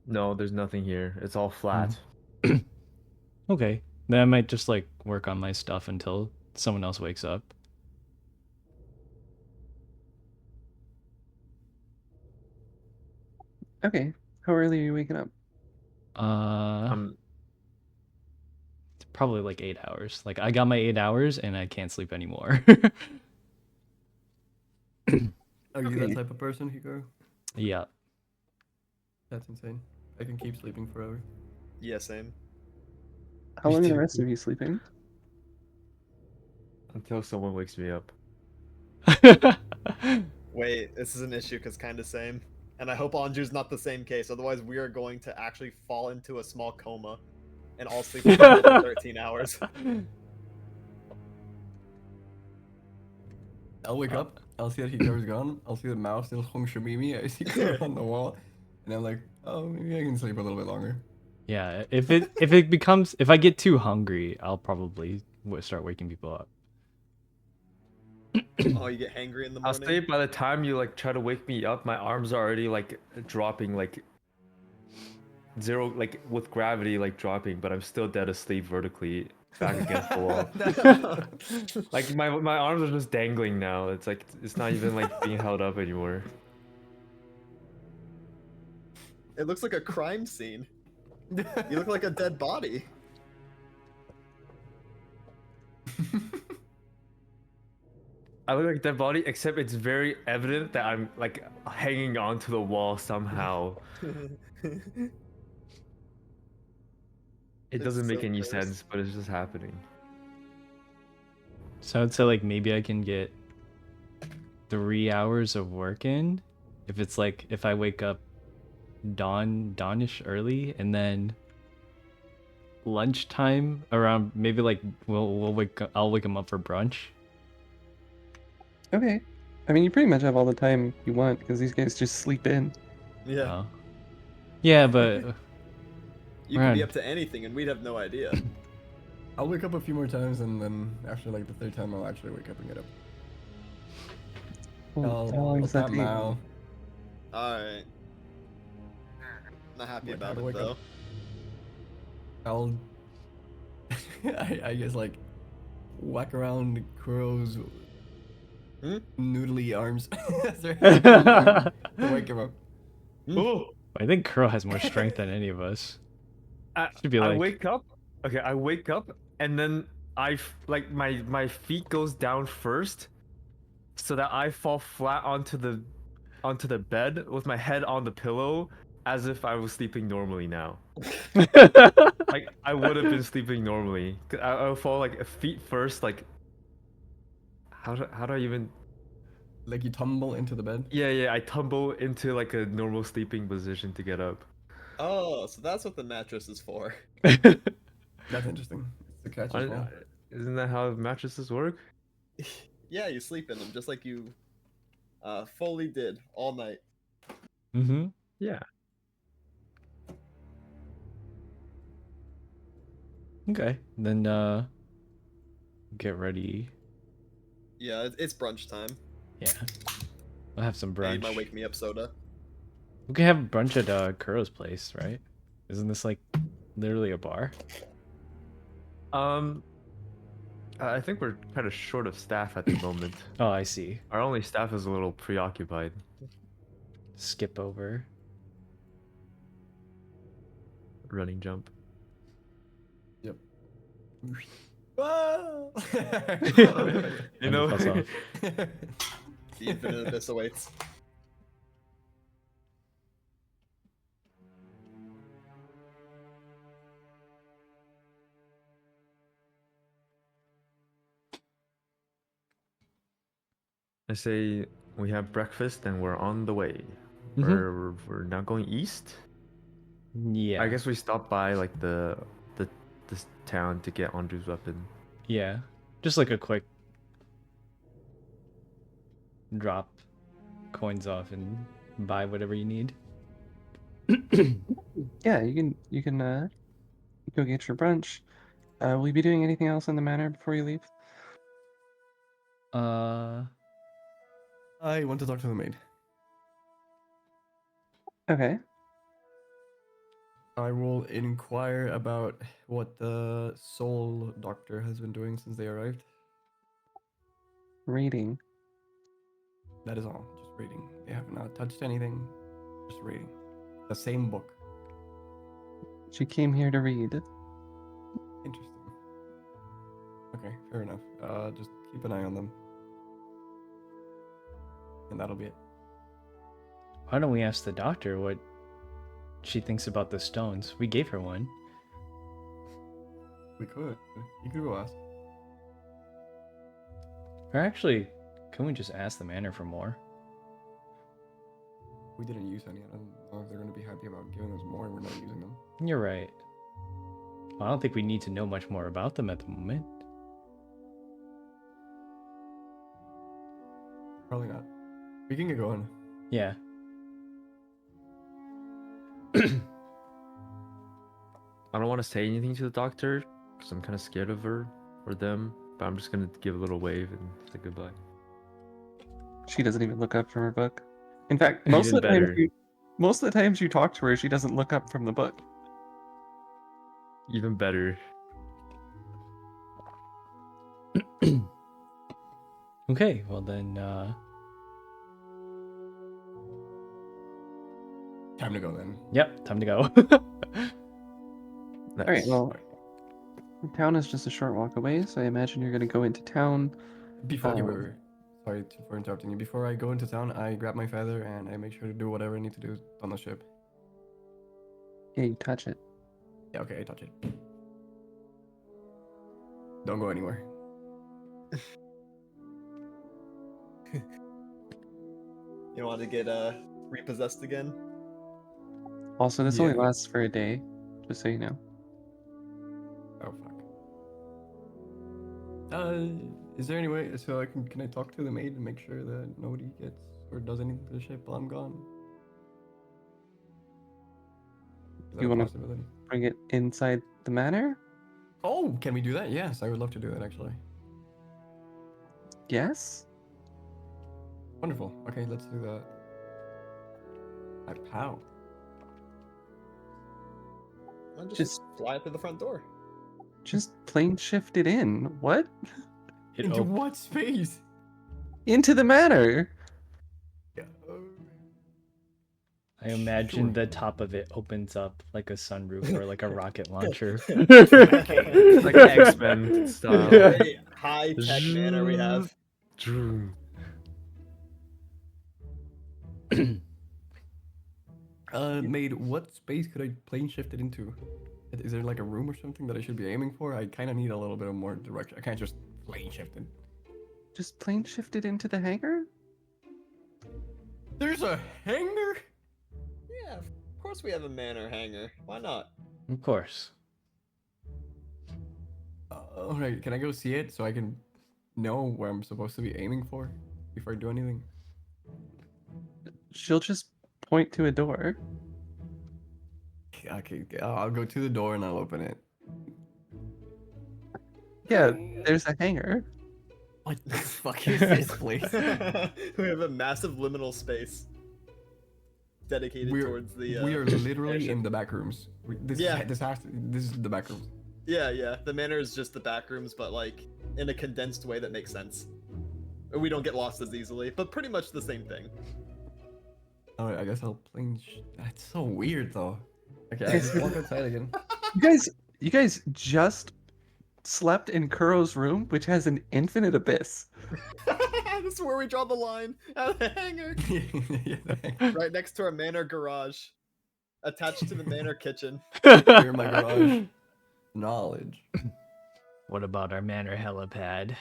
No, there's nothing here. It's all flat. Okay. Then I might just like work on my stuff until someone else wakes up. Okay. How early are you waking up? I'm Probably like 8 hours. Like I got my 8 hours and I can't sleep anymore. Are you Okay. that type of person, Hikaru? Yeah. That's insane. I can keep sleeping forever. Yeah, same. How long are the rest of you sleeping? until someone wakes me up. Wait, this is an issue because kind of same. And I hope Anju's not the same case. Otherwise, we are going to actually fall into a small coma and all sleep for 13 hours. I'll wake up, I'll see that Hikaru's gone, I'll see the mouse still Hong Shumimi, I see Kuro on the wall, and I'm like, oh, maybe I can sleep a little bit longer. Yeah, if I get too hungry, I'll probably start waking people up. Oh, you get hangry in the I'll morning. say by the time you like try to wake me up, my arms are already like dropping like zero, like with gravity like dropping, but I'm still dead asleep vertically back against the wall. Like my arms are just dangling now. It's like it's not even like being held up anymore. It looks like a crime scene. You look like a dead body. I look like a dead body, except it's very evident that I'm like hanging onto the wall somehow. It It's doesn't so make any cursed. sense, but it's just happening. So I'd say like maybe I can get 3 hours of work in if it's like if I wake up dawnish early, and then lunchtime around maybe like I'll wake him up for brunch. Okay. I mean, you pretty much have all the time you want because these guys just sleep in. Yeah. Oh. Yeah, but You could be Ron. up to anything and we'd have no idea. I'll wake up a few more times, and then after like the third time, I'll actually wake up and get up. Well, how long does that tap take? Mal. Alright. Not happy Like, how about to it wake though. up. I'll, I guess like whack around Kuro's noodly arms. To wake him up. Oh, I think Kuro has more strength than any of us. I, Should be I like wake up. Okay, I wake up and then like my feet goes down first, so that I fall flat onto the bed with my head on the pillow, as if I was sleeping normally now. Like I would have been sleeping normally. I'll fall like feet first. Like how do I even? Like you tumble into the bed. Yeah. I tumble into like a normal sleeping position to get up. Oh, so that's what the mattress is for. That's interesting. It's to catch I, you fall. isn't that how mattresses work? Yeah, you sleep in them just like you fully did all night. Mm-hmm. Yeah. Okay. Then get ready. Yeah, it's brunch time. Yeah. I'll have some I need my brunch. wake me up soda. We can have brunch at Kuro's place, right? Isn't this like literally a bar? I think we're kind of short of staff at the moment. Oh, I see. Our only staff is a little preoccupied. Skip over. Running jump. Yep. You know. Fuss off. The infinite abyss awaits. I say we have breakfast and we're on the way. Mhm. We're now going east. Yeah. I guess we stopped by like this town to get Andrew's weapon. Yeah. Just like a quick drop coins off and buy whatever you need. Yeah, you can go get your brunch. Will you be doing anything else in the manor before you leave? I want to talk to the maid. Okay. I will inquire about what the soul doctor has been doing since they arrived. Reading. That is all. Just reading. They have not touched anything. Just reading. The same book. She came here to read. Interesting. Okay, fair enough. Just keep an eye on them. And that'll be it. Why don't we ask the doctor what she thinks about the stones? We gave her one. We could. You could go ask. Or actually, can we just ask the manor for more? We didn't use any. I don't know if they're going to be happy about giving us more and we're not using them. You're right. Well, I don't think we need to know much more about them at the moment. Probably not. We can get going. Yeah. I don't want to say anything to the doctor because I'm kind of scared of her, or them, but I'm just gonna give a little wave and say goodbye. She doesn't even look up from her book. In fact, Even better. most of the times you talk to her, she doesn't look up from the book. Even better. Okay, well then, Time to go then. yep, time to go. All right, well, the town is just a short walk away, so I imagine you're going to go into town. Before, okay, Um, wait, wait, wait. Sorry for interrupting you. Before I go into town, I grab my feather and I make sure to do whatever I need to do on the ship. Yeah, you touch it. Yeah, okay, I touch it. Don't go anywhere. You want to get repossessed again? Also, this only Yeah. lasts for a day, just so you know. Oh fuck. Is there any way so I can I talk to the maid and make sure that nobody gets or does anything to the ship while I'm gone? Is that You a want to possibility? bring it inside the manor? Oh, can we do that? Yes, I would love to do that actually. Yes? Wonderful. Okay, let's do that. How? I'll Just- fly up to the front door. Just plane shift it in. What? It Into op- what space? Into the manor! Yeah. I imagine Sure. the top of it opens up like a sunroof or like a rocket launcher. Like X-Men style. Yeah. Very high tech manor we have. Maid, what space could I plane shift it into? Is there like a room or something that I should be aiming for? I kind of need a little bit of more direction. I can't just plane shift it. Just plane shift it into the hangar? There's a hangar? Yeah, of course we have a manor hangar. Why not? Of course. Alright, can I go see it so I can know where I'm supposed to be aiming for before I do anything? She'll just point to a door. Okay, I'll go to the door and I'll open it. Yeah, there's a hangar. What the fuck is this place? We have a massive liminal space dedicated towards the. We are literally airship. in the back rooms. This is the back rooms. Yeah, yeah. The manor is just the back rooms, but like in a condensed way that makes sense. We don't get lost as easily, but pretty much the same thing. Alright, I guess I'll plane. That's so weird though. Okay, I just walk outside again. You guys just slept in Kuro's room, which has an infinite abyss. This is where we draw the line at the hangar, right next to our manor garage, attached to the manor kitchen. Here in my garage. Knowledge. What about our manor helipad?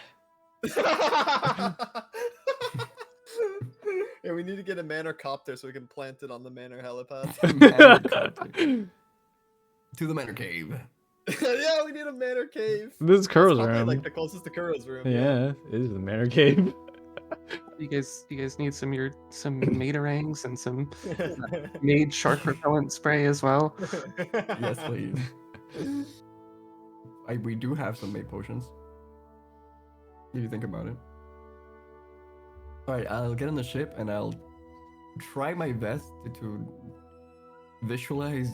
Yeah, we need to get a manor copter so we can plant it on the manor helipad. Manor copter. To the manor cave. Yeah, we need a manor cave. This is Kuro's Probably room. like the closest to Kuro's room. Yeah, it is the manor cave. You guys need some matarangs and some made shark repellent spray as well. Yes, please. We do have some made potions. If you think about it. Alright, I'll get on the ship and I'll try my best to visualize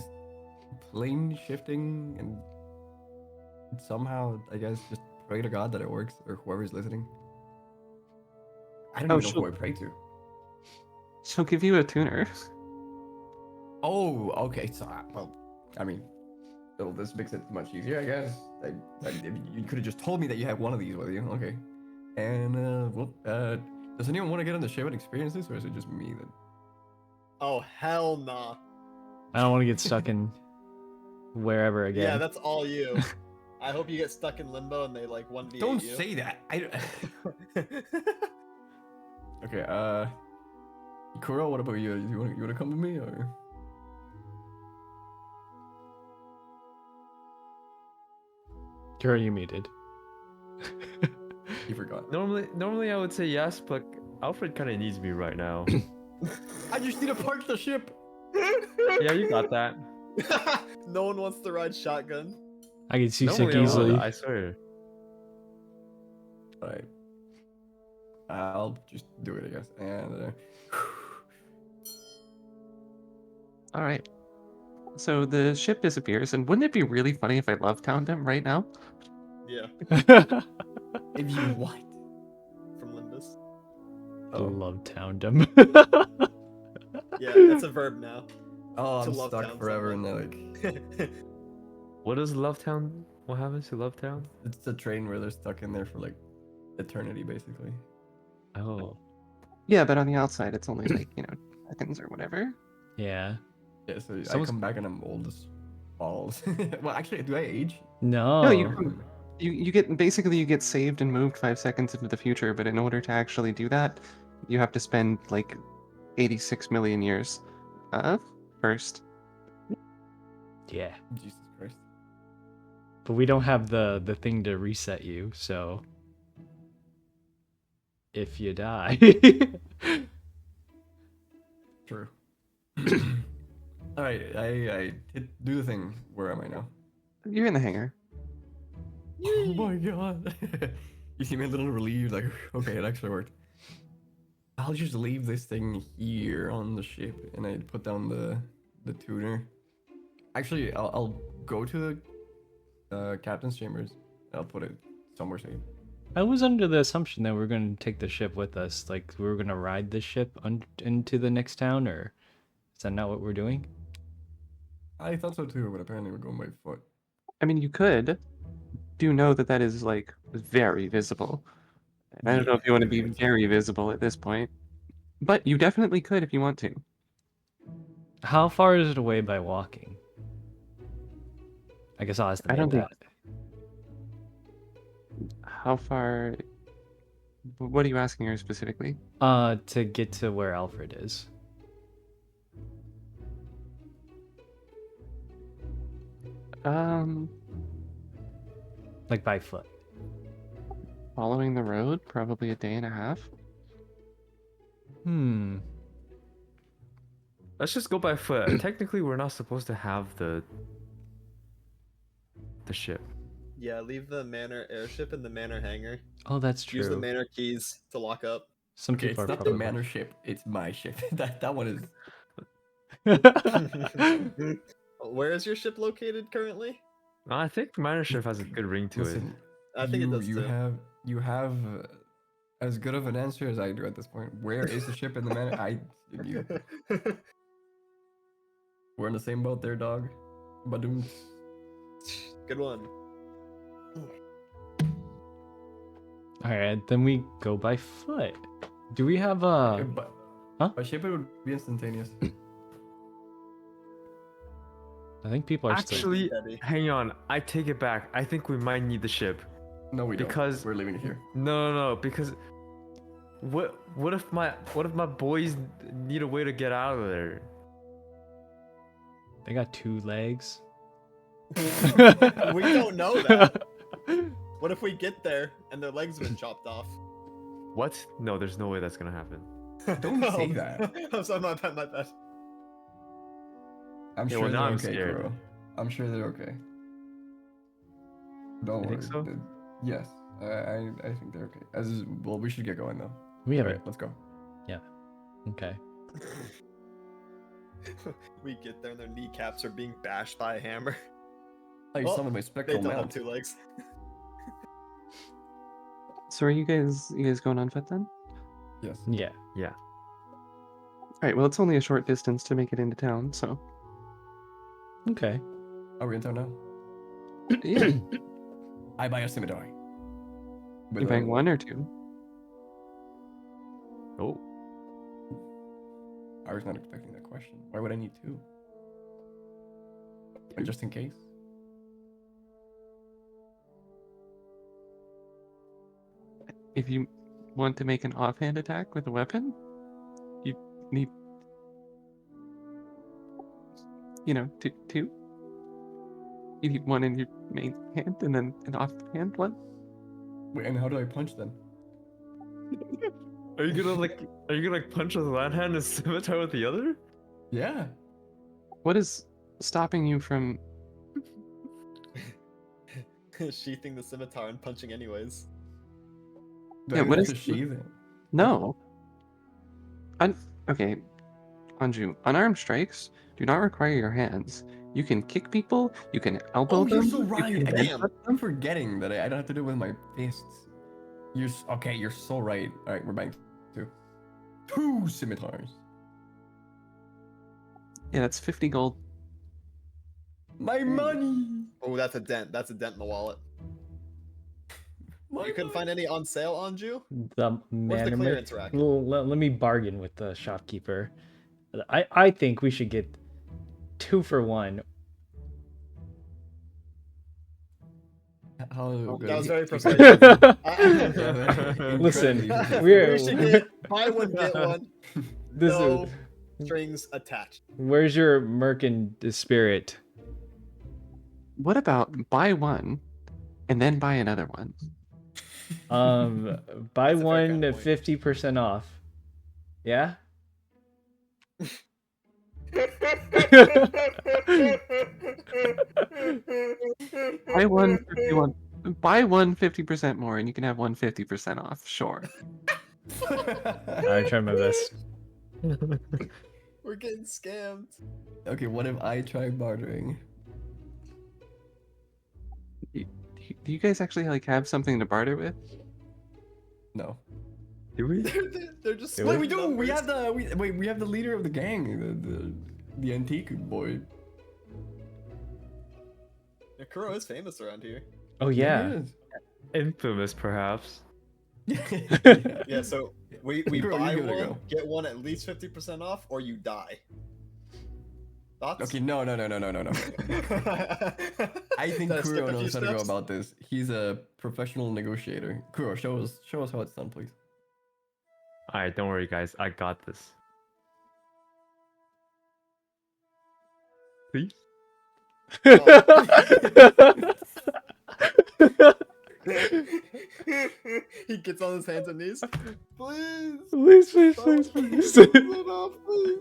plane shifting and somehow, I guess, just pray to God that it works or whoever's listening. I don't even know who I pray to. She'll give you a tuner. Oh, okay. So, well, I mean, well, this makes it much easier, I guess. You could have just told me that you had one of these with you. Okay. And, does anyone want to get on the ship and experience this, or is it just me that? Oh, hell nah. I don't want to get stuck in wherever Yeah, again. that's all you. I hope you get stuck in limbo and they like 1v8 Don't you. say that. Okay. Kuro, what about you? You wanna come with me or? Kuro, you muted. You forgot. Normally I would say yes, but Alfred kind of needs me right now. I just need to park the ship. Yeah, you got that. No one wants to ride shotgun. I get seasick Normally I would, easily. I swear. Alright. I'll just do it, I guess. And All right. So the ship disappears, and wouldn't it be really funny if I love towned him right now? Yeah, if you what? from Limbus. Oh, Love Towndom. Yeah, that's a verb now. oh, To I'm love stuck town forever in someone. that. Like, What is Love Town? What happens to Love Town? it's a train where they're stuck in there for like eternity, basically. Oh. Yeah, but on the outside, it's only like, seconds or whatever. Yeah. Yeah, so I Someone's- come back and I'm old as balls. Well, actually, do I age? No. No, you get basically you get saved and moved 5 seconds into the future, but in order to actually do that, you have to spend like 86 million years first. Yeah. Jesus Christ. But we don't have the thing to reset you, so if you die. True. All right, I do the thing. Where am I now? You're in the hangar. Oh my god. You seem a little relieved, like, okay, it actually worked. I'll just leave this thing here on the ship and I put down the tuner. Actually, I'll go to the captain's chambers. I'll put it somewhere safe. I was under the assumption that we are going to take the ship with us, like we were going to ride the ship into the next town, or is that not what we're doing? I thought so too, but apparently we're going by foot. I mean, you could. Do know that that is like very visible. And I don't know if you want to be very visible at this point, but you definitely could if you want to. How far is it away by walking? I guess I'll estimate don't think- that. How far? What are you asking her specifically? To get to where Alfred is. Like by foot. Following the road, probably a day and a half. Let's just go by foot. Technically, we're not supposed to have the ship. Yeah, leave the manor airship in the manor hangar. Oh, that's true. Use the manor keys to lock up. Some Okay, people it's are not probably the manor ship, it's my ship. that one is. Where is your ship located currently? I think the minor ship has a good ring to Listen, I think it does you too. have as good of an answer as I do at this point. Where is the ship in the manor? We're in the same boat there, dog. Badoom. Good one. Alright, then we go by foot. Do we have a... But Huh? by ship it would be instantaneous. I think people are still... Actually, Steady. hang on. I take it back. I think we might need the ship. No, we Because- don't. We're leaving it here. No, because what if my boys need a way to get out of there? They got 2 legs. We don't know that. What if we get there and their legs have been chopped off? What? No, there's no way that's gonna happen. Don't say that. I'm sorry, my bad, my bad. I'm Yeah, sure well, now they're I'm okay, scared. Kuro. I'm sure they're okay. Don't You worry. think so? Yes, I think they're okay. Well, we should get going though. We have Alright, let's go. Okay. We get there and their kneecaps are being bashed by a hammer. I Well, summoned my They spectral don't have mount. 2 legs. So are you guys going on foot then? Yes. Yeah. Yeah. All right. Well, it's only a short distance to make it into town, so Okay. Are we in town now? yeah. I buy a scimitar. You buying 1 or 2? Oh. I was not expecting that question. Why would I need 2? Just in case. If you want to make an offhand attack with a weapon, you need, two. You need 1 in your main hand and then an offhand one. Wait, and how do I punch then? Are you gonna punch with one hand and scimitar with the other? Yeah. What is stopping you from? Sheathing the scimitar and punching anyways. Do Yeah, I what have is to shave it? no? Okay, Anju, unarmed strikes do not require your hands. You can kick people, you can elbow Oh, you're them, so you right. can Damn. headbutt I'm them. forgetting that I don't have to do it with my fists. Okay. You're so right. All right, we're back to 2 scimitars. Yeah, that's 50 gold. My money. Oh, that's a dent. That's a dent in the wallet. My You couldn't find any on sale, Anju? The Where's the manor clearance rack? Well, let me bargain with the shopkeeper. I think we should get 2 for 1. How Oh, good that was is very it? persuasive. Yeah, man. Listen, Incredibly persuasive. We should get buy one get one. This is- No strings attached. Where's your merkin spirit? What about buy one and then buy another one? Buy That's a fair one counterpoint. 50% off. Yeah? Buy one 51. Buy one 50% more, and you can have one 50% off. Sure. I tried my best. We're getting scammed. Okay, what if I try bartering? Do you guys actually like have something to barter with? No. Do we? They're just Do Wait, we? we do. We numbers. have we have the leader of the gang, the antique boy. Yeah, Kuro is famous around here. Oh yeah. Infamous, perhaps. Yeah. Yeah, so we Kuro, buy you gotta one, go. get one at least 50% off, or you die. Thoughts? Okay, no. I think Did I skip Kuro a few knows how to go steps? about this. He's a professional negotiator. Kuro, show us how it's done, please. All right, don't worry, guys. I got this. Please. He gets on his hands and knees. Please. Please, Stop. please. Get off, please.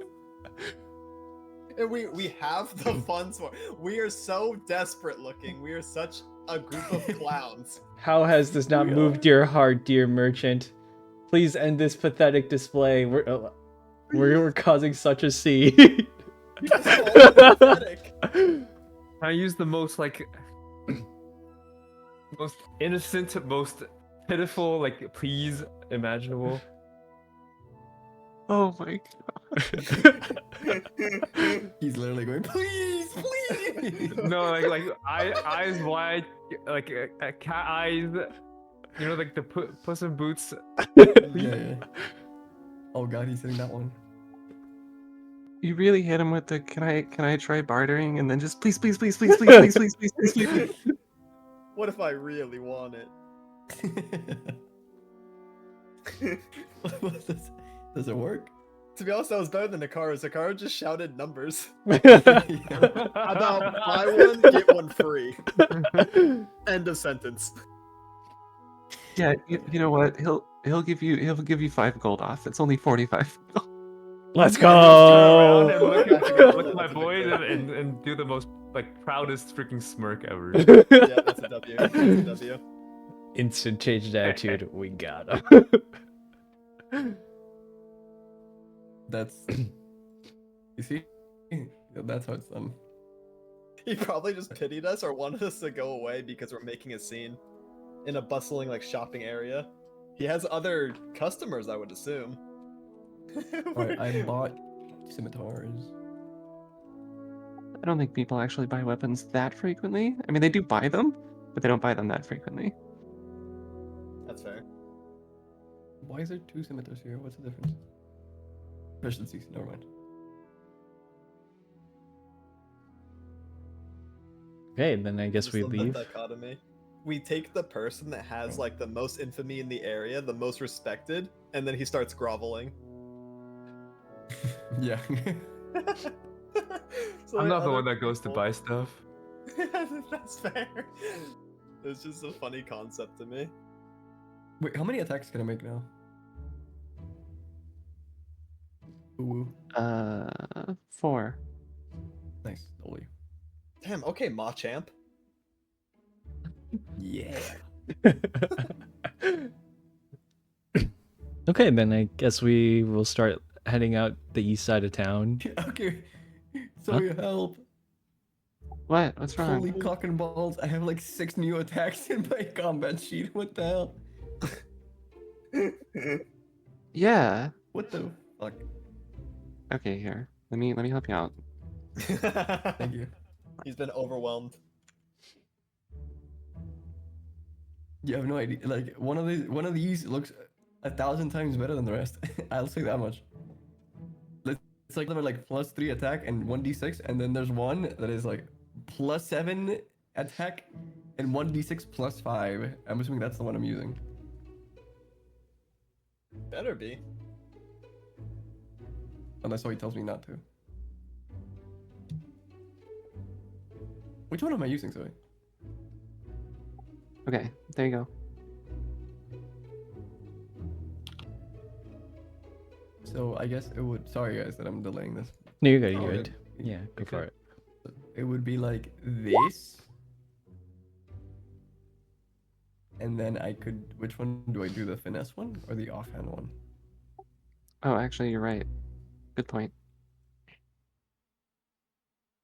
And we have the funds for it. We are so desperate looking. We are such a group of clowns. How has this not We moved are. your heart, dear merchant? Please end this pathetic display. We're causing such a scene. It's all pathetic. I use the most most innocent, most pitiful, please imaginable. Oh my He's literally going, please. No, eyes wide, cat eyes. You know, the Puss in Boots. Yeah. Oh god, he's hitting that one. You really hit him with the can I try bartering and then just please. What if I really want it? Does it work? To be honest, that was better than Akara. Akara just shouted numbers. Yeah. How about buy one, get one free? End of sentence. Yeah, you know what? He'll give you 5 gold off. It's only 45. Let's Turn around and go. look at my boy and do the most proudest freaking smirk ever. Yeah, that's a W. That's a W. Instant change of attitude. We got him. That's. You see? That's how it's done. He probably just pitied us or wanted us to go away because we're making a scene in a bustling shopping area. He has other customers, I would assume. Alright, I bought scimitars. I don't think people actually buy weapons that frequently. I mean, they do buy them, but they don't buy them that frequently. That's fair. Why is there 2 scimitars here? What's the difference? Efficiencies, never mind. Okay, then I guess Just we love that leave. dichotomy. We take the person that has the most infamy in the area, the most respected, and then he starts groveling. Yeah. So I'm not the other one that goes to people- buy stuff. That's fair. It's just a funny concept to me. Wait, how many attacks can I make now? Ooh, 4. nice. W. Damn, okay, Machamp. Yeah. Okay, then I guess we will start heading out the east side of town. Okay. So Huh? you help. What? What's wrong? Holy cock and balls! I have like 6 new attacks in my combat sheet. What the hell? Yeah. What the fuck? Okay, here. Let me help you out. Thank you. He's been overwhelmed. You have no idea. Like one of these looks 1,000 times better than the rest. I'll say that much. It's like they're like +3 attack and 1d6, and then there's one that is like +7 attack and 1d6 +5. I'm assuming that's the one I'm using. Better be. Unless he tells me not to. Which one am I using, sorry? Okay, there you go. So I guess it would. Sorry guys that I'm delaying this. No, you're good. Oh, You're yeah. good. Yeah, go for it. It would be like this. And then I could. Which one do I do? The finesse one or the offhand one? Oh, actually, you're right. Good point.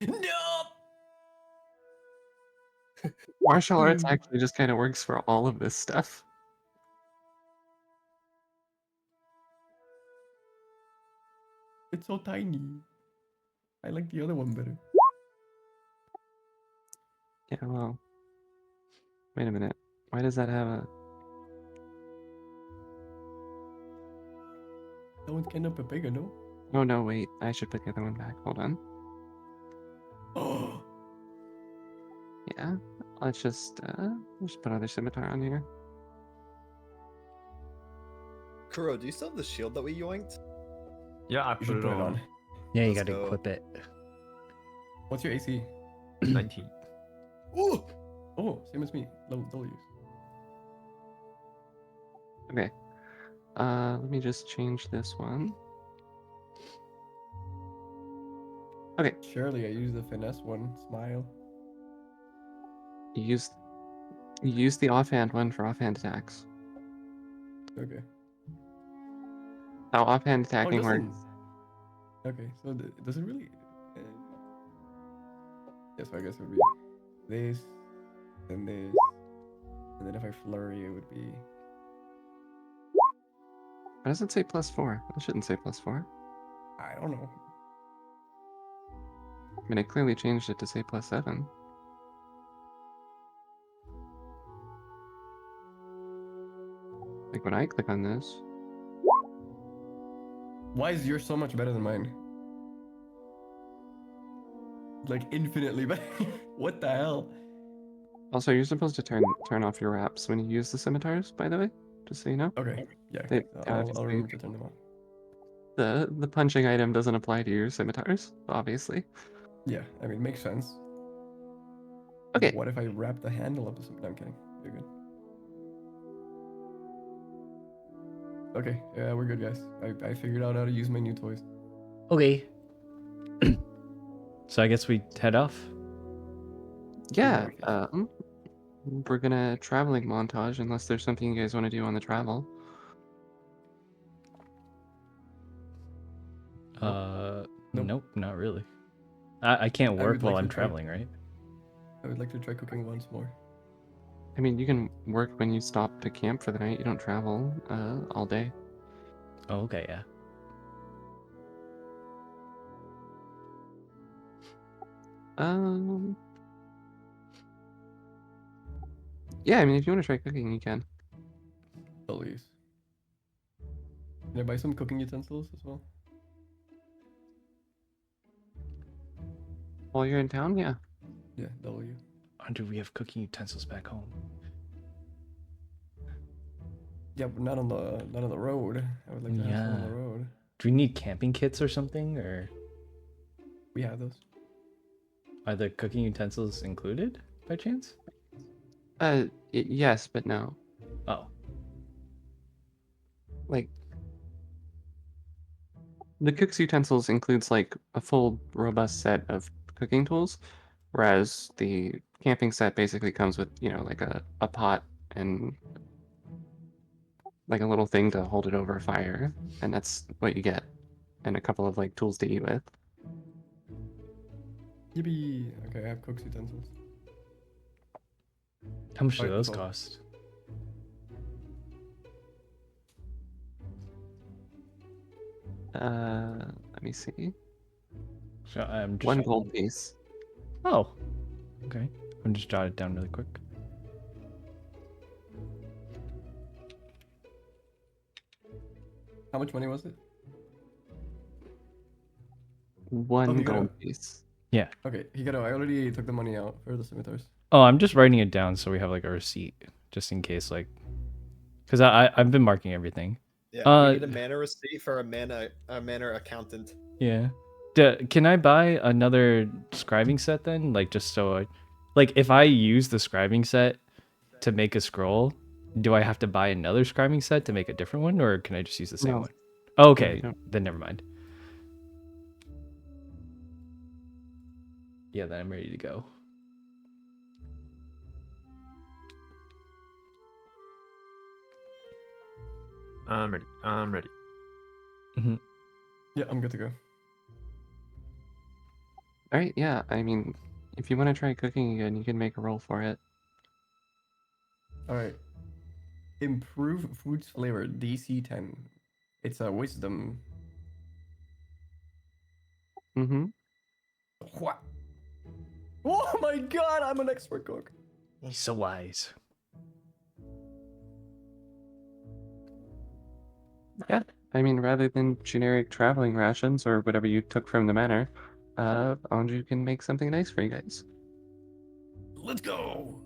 No. Martial arts actually just kind of works for all of this stuff. It's so tiny. I like the other one better. Yeah, well. Wait a minute. Why does that have a... That one's kind of bigger, no? Oh, no, wait. I should put the other one back. Hold on. Oh. Yeah. Let's just put another scimitar on here. Kuro, do you still have the shield that we yoinked? Yeah, I You put should it put it on. on. Yeah, you Let's gotta go. equip it. What's your AC? 19. Ooh! Oh, same as me. Double use. Okay. Let me just change this one. Okay. Surely I use the finesse one. Smile. You use the offhand one for offhand attacks. Okay. How offhand Oh, it attacking doesn't. works. Okay, so does it really? Yes, I guess it would be this, then this, and then if I flurry, it would be. Why does it say +4? It shouldn't say +4. I don't know. I mean, I clearly changed it to say +7. Like when I click on this. Why is yours so much better than mine? Like infinitely better. What the hell? Also, you're supposed to turn off your wraps when you use the scimitars, by the way, just so you know. Okay. Yeah. They I'll obviously remember to turn them on. the punching item doesn't apply to your scimitars, obviously. Yeah. I mean, makes sense. Okay. What if I wrap the handle up? No, I'm kidding. You're good. Okay. Yeah, we're good, guys. I figured out how to use my new toys. Okay. So I guess we head off. Yeah. Yeah. We're gonna traveling montage unless there's something you guys want to do on the travel. Nope. Nope, not really. I can't I work would while like I'm to try- traveling, right? I would like to try cooking once more. I mean, you can work when you stop to camp for the night. You don't travel all day. Oh, okay, yeah. Yeah, I mean, if you want to try cooking, you can. Please. Can I buy some cooking utensils as well? While you're in town, yeah. Yeah, W. Or do we have cooking utensils back home? Yeah, but not on the road. I would like to have some on Yeah. the road. Do we need camping kits or something, or We have those. are the cooking utensils included by chance? Yes, but no. Oh, Like, the cook's utensils includes like a full robust set of cooking tools, whereas the camping set basically comes with, like a pot and like a little thing to hold it over a fire, and that's what you get, and a couple of like tools to eat with. Yippee! Okay, I have cook's utensils. How much do Alright, those that's all. cost? Let me see. So I'm just 1 gold piece. Oh, okay. I'm just jot it down really quick. How much money was it? 1 you gotta- gold piece. Yeah. Okay, Hikaru, I already took the money out for the scimitars. Oh, I'm just writing it down so we have like a receipt, just in case, like, because I've been marking everything. Yeah, we need a mana receipt for a mana accountant. Yeah. Can I buy another scribing set then? Like, just so I, like, if I use the scribing set to make a scroll, do I have to buy another scribing set to make a different one, or can I just use the same No. one? Oh, No, okay, you don't. then never mind. Yeah, then I'm ready to go. I'm ready. I'm ready. Yeah, I'm good to go. All right, yeah. I mean, if you want to try cooking again, you can make a roll for it. Alright. Improve food's flavor, DC 10. It's a wisdom. Mm-hmm. What? Oh my god, I'm an expert cook. He's so wise. Yeah. I mean, rather than generic traveling rations or whatever you took from the manor, Anju can make something nice for you guys. Let's go.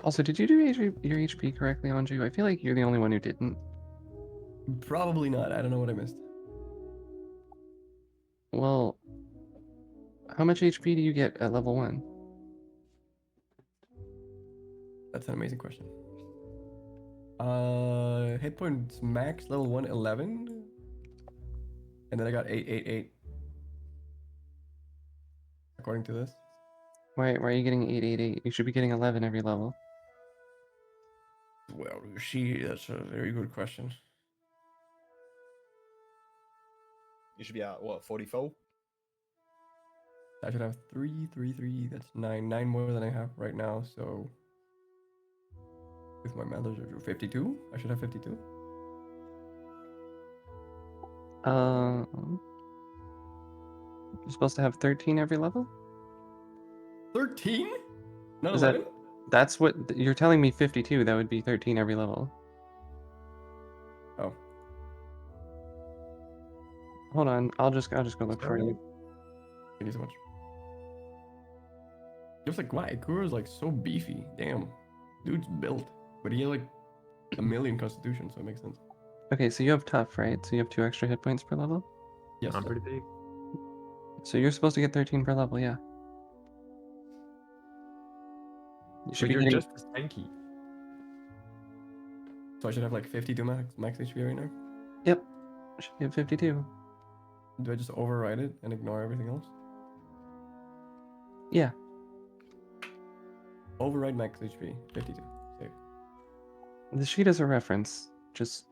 Also, did you do your HP correctly, Anju? I feel like you're the only one who didn't. Probably not. I don't know what I missed. Well, how much HP do you get at level 1? That's an amazing question. Hit points max level 1 11. And then I got 888. According to this. Why are you getting 888? You should be getting 11 every level. Well, that's a very good question. You should be at what, 44? I should have 3, 3, 3. That's 9. 9 more than I have right now, so with my methods, 52? I should have 52. You're supposed to have 13 every level? 13? Not Is 11? That's what you're telling me. 52. That would be 13 every level. Oh. Hold on. I'll just go look for you. Thank you so much. Just like, wow, Ikuro's like so beefy. Damn. Dude's built. But he had like a million constitution, so it makes sense. Okay, so you have tough, right? So you have 2 extra hit points per level. Yes. I'm pretty big. So you're supposed to get 13 per level, yeah. You should But be you're getting. just as tanky. So I should have like 52 max HP right now. Yep. Should be at 52. Do I just override it and ignore everything else? Yeah. Override max HP. 52. Save. The sheet is a reference. Just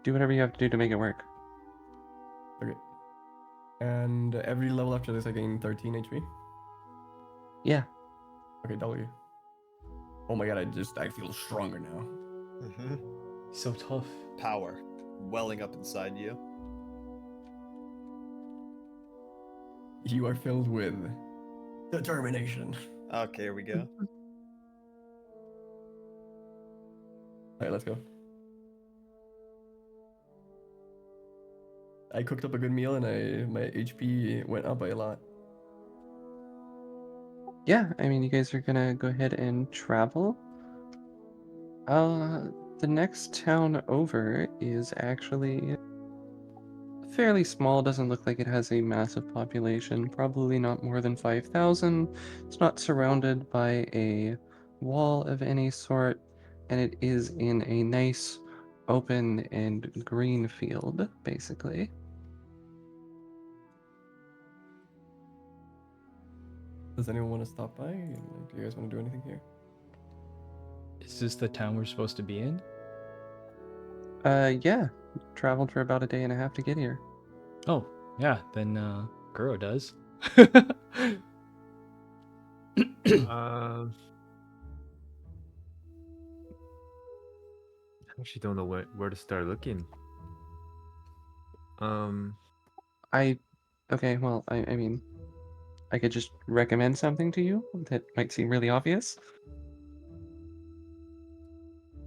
do whatever you have to do to make it work. Okay. And every level after this, I gain 13 HP. Yeah. Okay, W. Oh my god, I feel stronger now. Mm-hmm. So tough. Power welling up inside you. You are filled with determination. Okay, here we go. Alright, let's go. I cooked up a good meal and my HP went up by a lot. Yeah, I mean, you guys are gonna go ahead and travel. The next town over is actually fairly small. Doesn't look like it has a massive population. Probably not more than 5,000. It's not surrounded by a wall of any sort, and it is in a nice, open and green field, basically. Does anyone want to stop by? Like, do you guys want to do anything here? Is this the town we're supposed to be in? Yeah. Traveled for about a day and a half to get here. Oh, yeah, then Kuro does. I actually don't know where to start looking. Okay, well, I mean, I could just recommend something to you that might seem really obvious.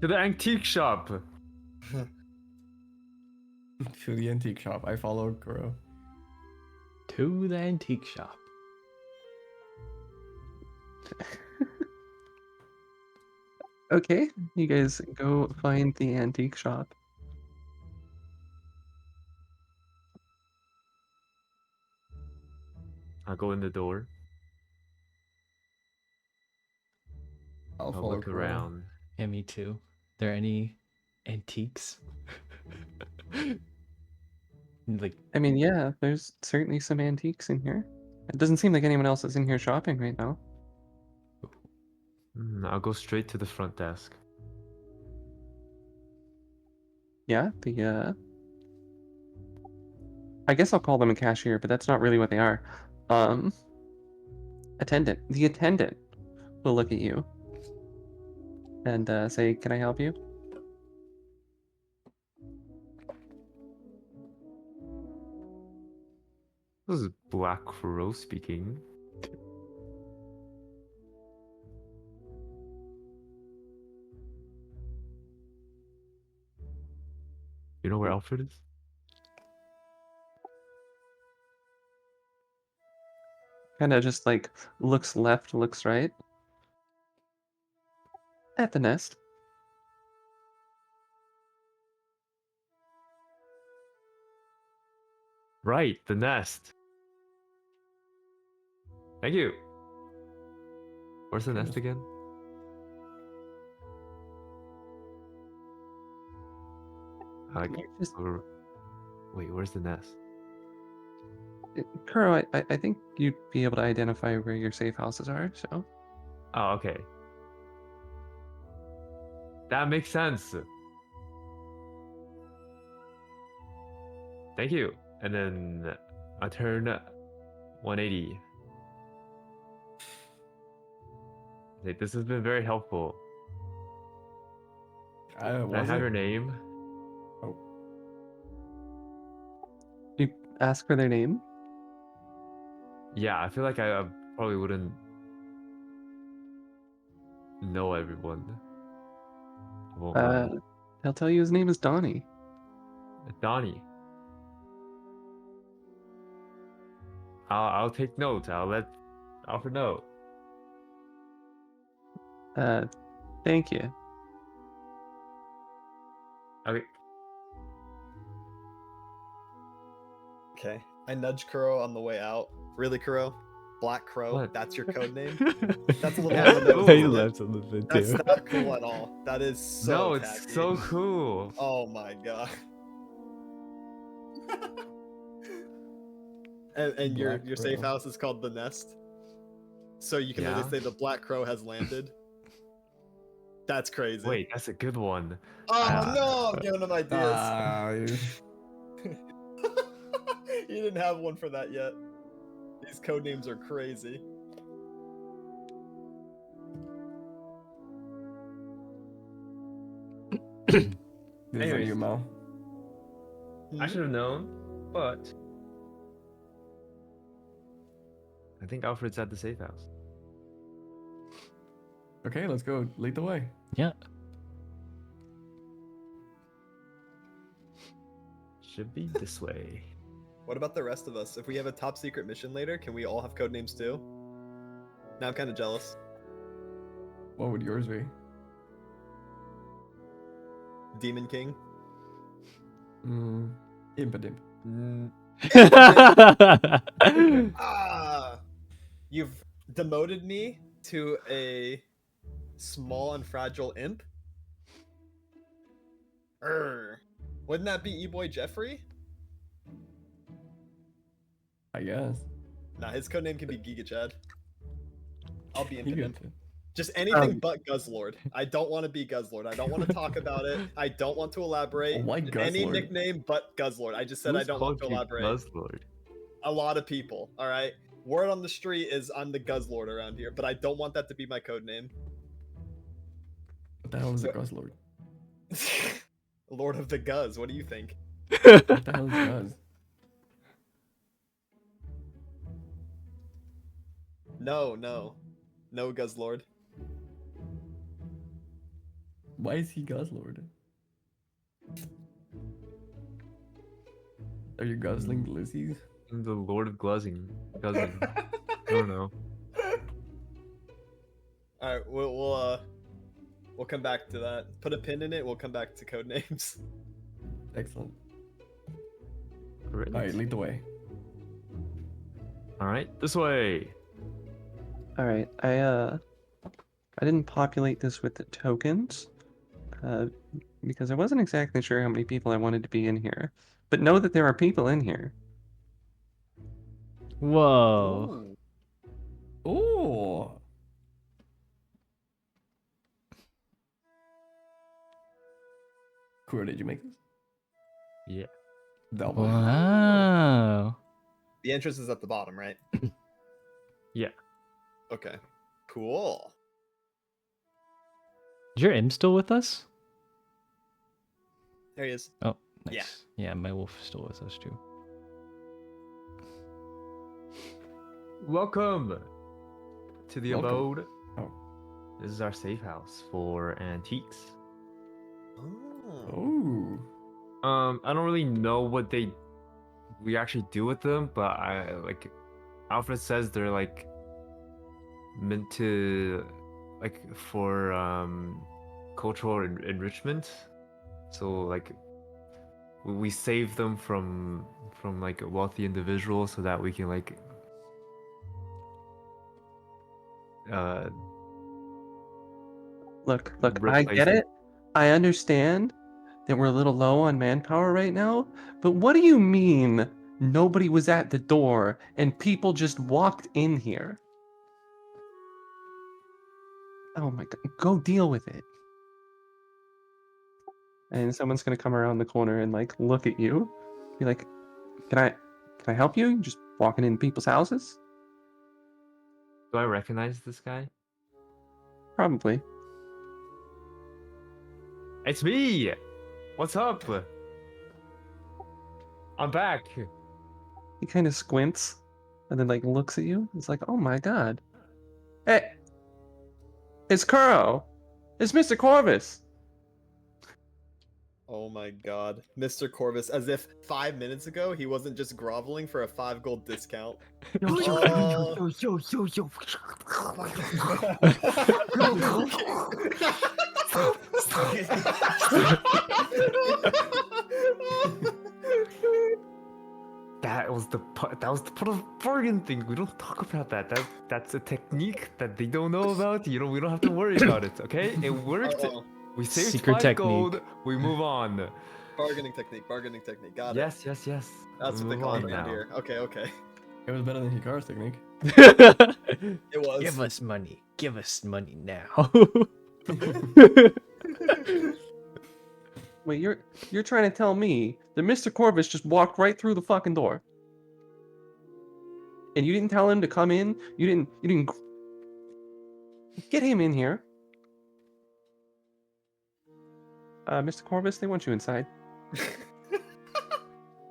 To the antique shop. To the antique shop. I follow Kuro. To the antique shop. Okay, you guys go find the antique shop. I'll go in the door. I'll I'll follow look Kuro. around. Yeah, me too. There any antiques? Like, I mean, yeah, there's certainly some antiques in here. It doesn't seem like anyone else is in here shopping right now. I'll go straight to the front desk. Yeah, I guess I'll call them a cashier, but that's not really what they are. Um, Attendant. The attendant will look at you and say, "Can I help you?" This is Black Crow speaking. You know where Alfred is? Kind of just like looks left, looks right. At the nest. Right, the nest. Thank you. Where's the nest again? I like. Just, Wait, where's the nest? Kuro, I think you'd be able to identify where your safe houses are, so. Oh, okay. That makes sense. Thank you. And then I turn 180. Hey, this has been very helpful. Can I Was have it? your name? Oh, You ask for their name? Yeah, I feel like I probably wouldn't know everyone. I won't lie. He'll tell you his name is Donnie. Donnie. I'll take note. I'll let Alfred know. Thank you. Okay. Okay. I nudge Kuro on the way out. Really, Kuro? Black Crow? What? That's your code name? That's a little Yeah, on the nose, cool. he isn't it? left a little bit That's too. not cool at all. That is so No, it's tacky. so cool. Oh my god. And your Black safe Crow. house is called the Nest. So you can Yeah? literally say the Black Crow has landed. That's crazy. Wait, that's a good one. Oh no, I'm giving him ideas. Ah, You didn't have one for that yet. These code names are crazy. this is on Anyways. you, Mal. I should have known, but I think Alfred's at the safe house. Okay, let's go. Lead the way. Yeah. Should be this way. What about the rest of us? If we have a top secret mission later, can we all have code names too? Now I'm kind of jealous. What would yours be? Demon King. Impadimp. Ah, you've demoted me to a small and fragile imp. Wouldn't that be E-Boy Jeffrey? I guess. Nah, his codename can be Giga Chad. I'll be You Imp get Imp. Just anything but Guzzlord. I don't want to be Guzzlord. I don't want to talk about it. I don't want to elaborate. Why Any Guzzlord? nickname but Guzzlord. I just said I Who's don't want called to you elaborate. Buzzlord? A lot of people. All right. Word on the street is I'm the Guzzlord around here, but I don't want that to be my code name. What the hell is a So- Guzzlord? Lord of the Guzz. What do you think? What the hell is Guzz? No, Guzzlord. Why is he Guzzlord? Are you guzzling Lizzie's? I'm the Lord of Gluzzing. Guzzling. I don't know. All right, we'll come back to that. Put a pin in it. We'll come back to code names. Excellent. Great. Alright, lead the way. All right, this way. All right, I didn't populate this with the tokens, because I wasn't exactly sure how many people I wanted to be in here. But know that there are people in here. Whoa. Oh! Kura, did you make this? Yeah. That one. Wow. The entrance is at the bottom, right? Yeah. Okay. Cool. Is your imp still with us? There he is. Oh, nice. Yeah. Yeah, my wolf is still with us too. Welcome to the Welcome. abode. Oh. This is our safe house for antiques. Oh. Oh. I don't really know what we actually do with them, but Alfred says they're like meant to for cultural enrichment. So like we save them from like wealthy individuals so that we can like Look, I replace get it. it. I understand that we're a little low on manpower right now, but what do you mean nobody was at the door and people just walked in here? Oh my god, go deal with it. And someone's gonna come around the corner and like look at you, be like, "Can I help you? You're just walking in people's houses?" Do I recognize this guy? Probably. It's me. What's up? I'm back. He kind of squints and then like looks at you. It's like, "Oh my god, hey, it's Kuro. It's Mr. Corvus." Oh my god. Mr. Corvus, as if 5 minutes ago he wasn't just groveling for a 5 gold discount. Yo, Oh. yo. That was the part of the bargain thing. We don't talk about that. That's a technique that they don't know about. You know, we don't have to worry about it. Okay, it worked. Uh-oh. We saved Secret 5 technique. gold. We move on. Bargaining technique. Got it. Yes. That's We what they move call on it around now. here. Okay. It was better than Hikaru's technique. It was. Give us money. Give us money now. Wait, you're trying to tell me that Mr. Corvus just walked right through the fucking door, and you didn't tell him to come in? You didn't get him in here. Mr. Corvus, they want you inside.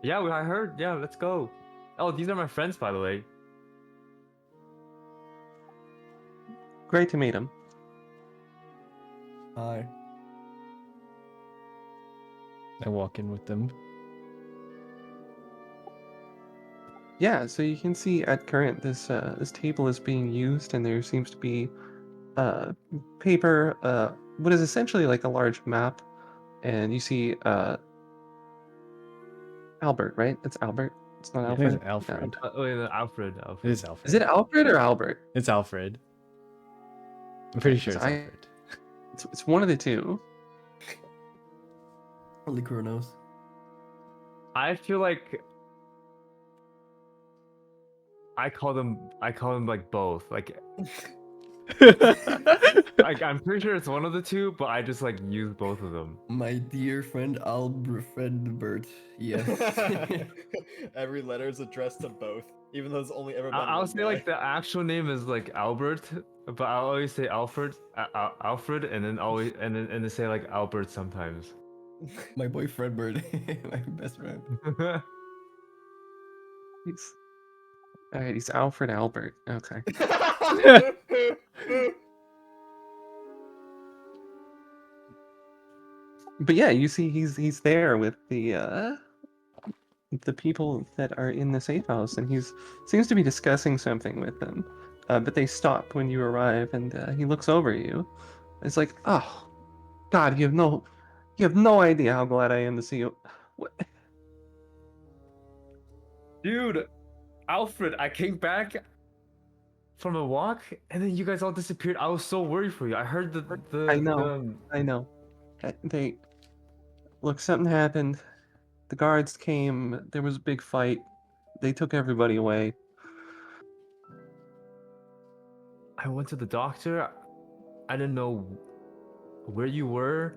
Yeah, I heard. Yeah, let's go. Oh, these are my friends, by the way. Great to meet him. Hi. I walk in with them. Yeah, so you can see at current this table is being used, and there seems to be paper, what is essentially like a large map, and you see Albert, right? It's Albert. It's not Yeah. I think Alfred. it's Alfred. Wait, no, Alfred. It is Is Alfred. it Alfred or Albert? It's Alfred. I'm pretty sure 'Cause it's I- Alfred. It's one of the two. Only Kura knows. I feel like I call them like both. Like I'm pretty sure it's one of the two, but I just like use both of them. My dear friend Albert. Yes. Every letter is addressed to both, even though there's only ever been I'll one say guy. like the actual name is like Albert, but I'll always say Alfred, Alfred, and then always and then say like Albert sometimes. My boy Fredbird, my best friend. He's all right. He's Alfred Albert. Okay. But yeah, you see, he's there with the people that are in the safe house, and he's seems to be discussing something with them. But they stop when you arrive, and he looks over at you. It's like, oh, God, you have no idea how glad I am to see you. What? Dude, Alfred, I came back from a walk, and then you guys all disappeared. I was so worried for you. I heard I know, I know. They look, something happened. The guards came. There was a big fight. They took everybody away. I went to the doctor. I didn't know where you were,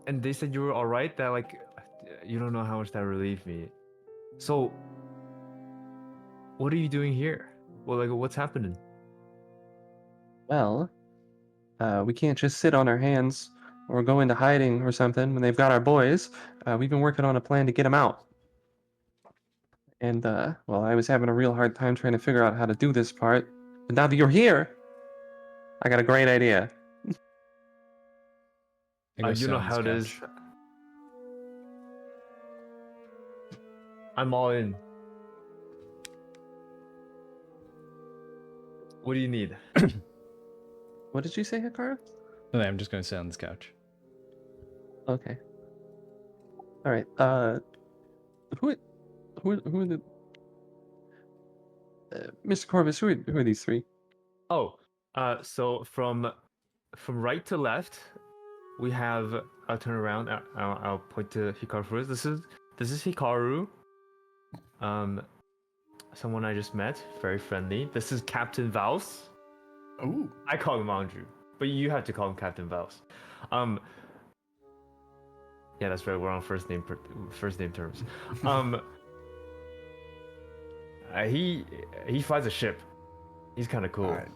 and they said you were all right. That like, you don't know how much that relieved me. So, what are you doing here? Well, like, what's happening? Well, we can't just sit on our hands or go into hiding or something when they've got our boys. We've been working on a plan to get them out. And, well, I was having a real hard time trying to figure out how to do this part. But now that you're here, I got a great idea. I go You sit know on how it this is. couch. I'm all in. What do you need? What did you say, Hikaru? No, I'm just gonna sit on this couch. Okay. All right. Who, who are the Mr. Corvus? Who are these three? Oh, so from right to left, we have. I'll turn around. I'll point to Hikaru first. This is Hikaru. Someone I just met, very friendly. This is Captain Vals. Oh. I call him Andrew, but you have to call him Captain Vals. Yeah, that's right. We're on first name terms. He flies a ship. He's kind of cool. Alright.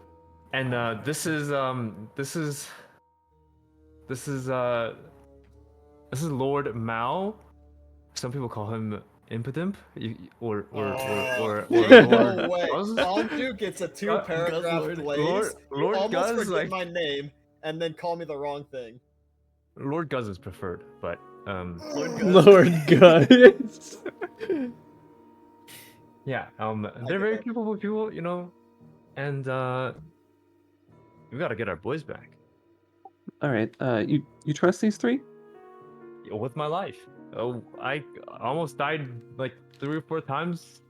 And this is Lord Mao. Some people call him Impotent, or no Lord way. Guz. Anju gets a two-paragraph Lord. glaze. You Lord almost Guz, forget like my name and then call me the wrong thing. Lord Guz is preferred, but Lord Guz. Lord Guz. yeah, they're get very that. capable people, you know, and we gotta get our boys back. All right. You trust these three? With my life. Oh, I almost died like 3 or 4 times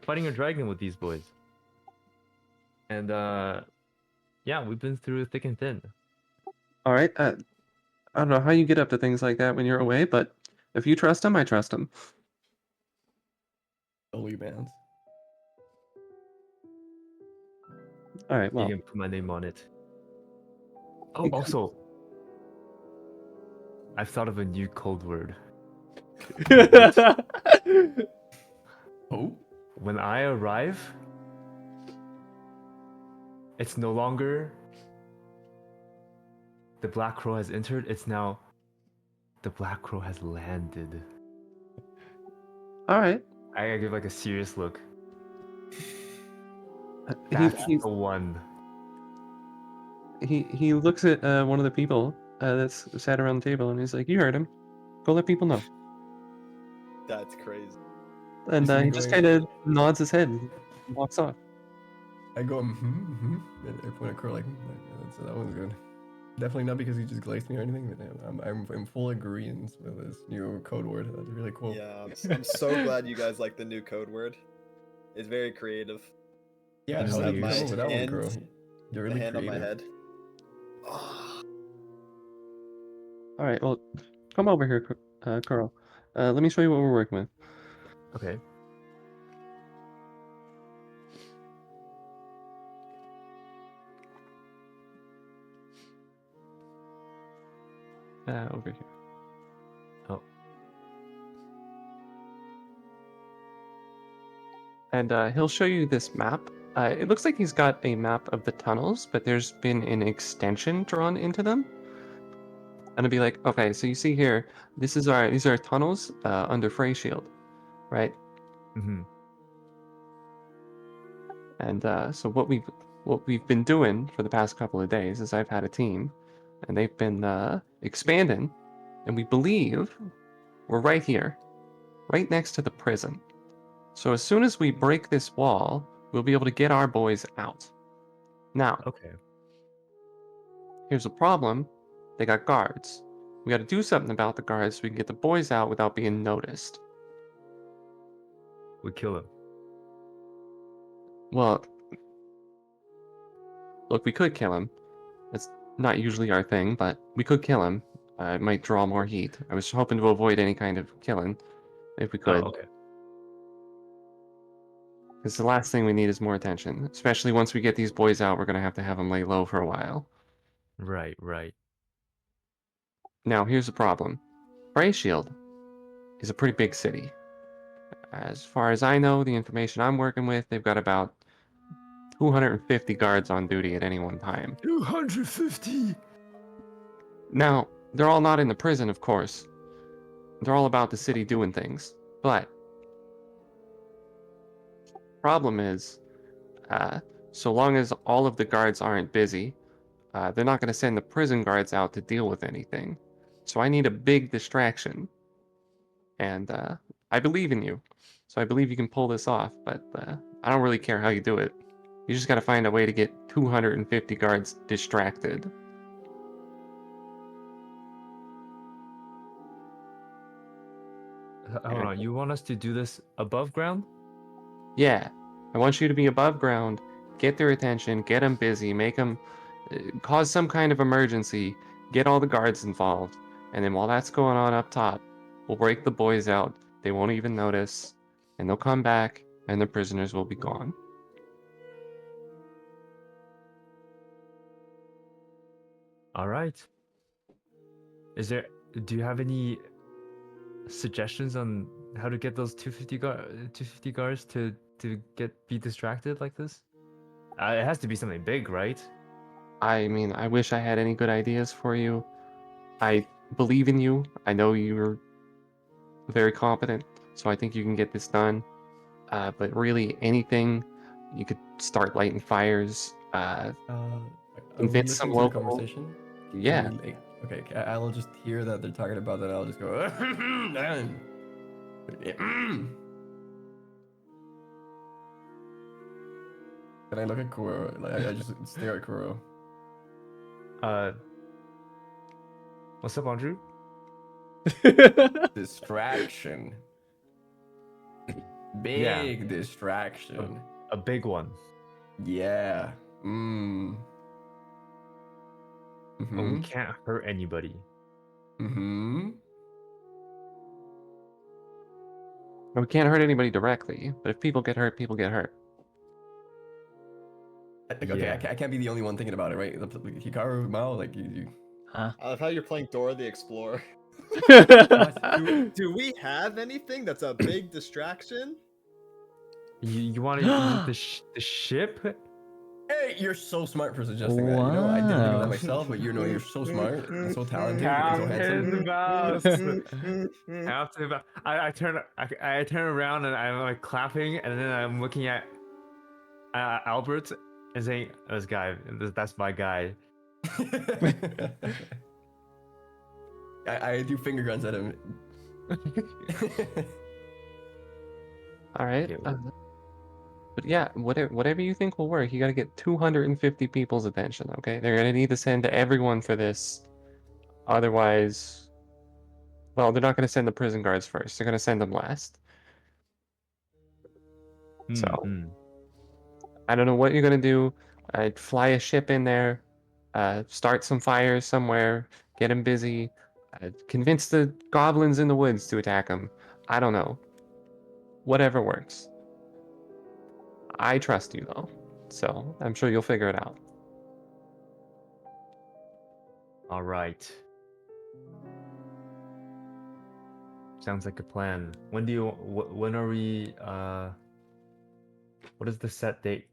fighting a dragon with these boys. And yeah, we've been through thick and thin. All right. I don't know how you get up to things like that when you're away, but if you trust them, I trust them. Holy bands. All right. You Well, can put my name on it. Oh, Okay. also, I've thought of a new code word. Oh. When I arrive, it's no longer the Black Crow has entered, it's now the Black Crow has landed. all right. I give like a serious look. He, That's the one. he looks at one of the people that's sat around the table, and he's like, "You heard him. Go let people know." That's crazy. And You see me he just going- kind of nods his head and walks off. I go, and I point at Crow like, that one's good. Definitely not because he just glazed me or anything, but I'm in full agreement with this new code word. That's really cool. Yeah, I'm so glad you guys like the new code word. It's very creative. Yeah, I just how have did you my come up with that one, hand, Crow? You're really hand on my creative. head. Oh, All right. Well, come over here, Carl. Let me show you what we're working with. Okay. over here. Oh. And he'll show you this map. It looks like he's got a map of the tunnels, but there's been an extension drawn into them. And it'll be like, okay, so you see here, these are tunnels under Frey Shield, right? Mm-hmm. And so what we've been doing for the past couple of days is I've had a team, and they've been expanding, and we believe we're right here, right next to the prison. So as soon as we break this wall, we'll be able to get our boys out. Now, Okay. here's a problem. They got guards. We got to do something about the guards so we can get the boys out without being noticed. We kill him. Well, look, we could kill him. That's not usually our thing, but we could kill him. It might draw more heat. I was hoping to avoid any kind of killing, if we could. Oh, okay. Because the last thing we need is more attention. Especially once we get these boys out, we're going to have them lay low for a while. Right, right. Now, here's the problem. Frey Shield is a pretty big city. As far as I know, the information I'm working with, they've got about 250 guards on duty at any one time. 250. Now, they're all not in the prison, of course. They're all about the city doing things. But problem is, so long as all of the guards aren't busy, they're not going to send the prison guards out to deal with anything. So I need a big distraction. And I believe in you. So I believe you can pull this off, but I don't really care how you do it. You just got to find a way to get 250 guards distracted. Hold on. You want us to do this above ground? Yeah, I want you to be above ground, get their attention, get them busy, make them cause some kind of emergency, get all the guards involved, and then while that's going on up top, we'll break the boys out. They won't even notice, and they'll come back, and the prisoners will be gone. All right. Do you have any suggestions on how to get those 250 guards to be distracted like this? It has to be something big, right? I mean, I wish I had any good ideas for you. I believe in you. I know you're very competent, so I think you can get this done. But really, anything, you could start lighting fires. Are we Convince some listening to the local. conversation? Yeah. Can we, like, okay, I'll just hear that they're talking about that. I'll just go. Can I look at Kuro? Like, I just stare at Kuro. What's up, Andrew? Distraction. Big distraction. A big one. Yeah. But we can't hurt anybody. We can't hurt anybody directly, but if people get hurt, people get hurt. Okay, Yeah. I can't be the only one thinking about it, right? Like, Hikaru, Mao, like you. Huh? I love how you're playing Dora the Explorer. Do we have anything that's a big distraction? You want to use the ship? Hey, you're so smart for suggesting that. You know, I didn't think of that Wow. myself, but you're so smart and so talented and so handsome. I turn around and I'm like clapping, and then I'm looking at Albert and saying, "This guy, that's my guy." I do finger guns at him. All right. Yeah. But yeah, whatever you think will work, you got to get 250 people's attention, okay? They're going to need to send everyone for this. Otherwise, well, they're not going to send the prison guards first. They're going to send them last. So, I don't know what you're going to do. I'd fly a ship in there, start some fires somewhere, get them busy, convince the goblins in the woods to attack them. I don't know. Whatever works. I trust you, though, so I'm sure you'll figure it out. All right. Sounds like a plan. When do you? When are we? What is the set date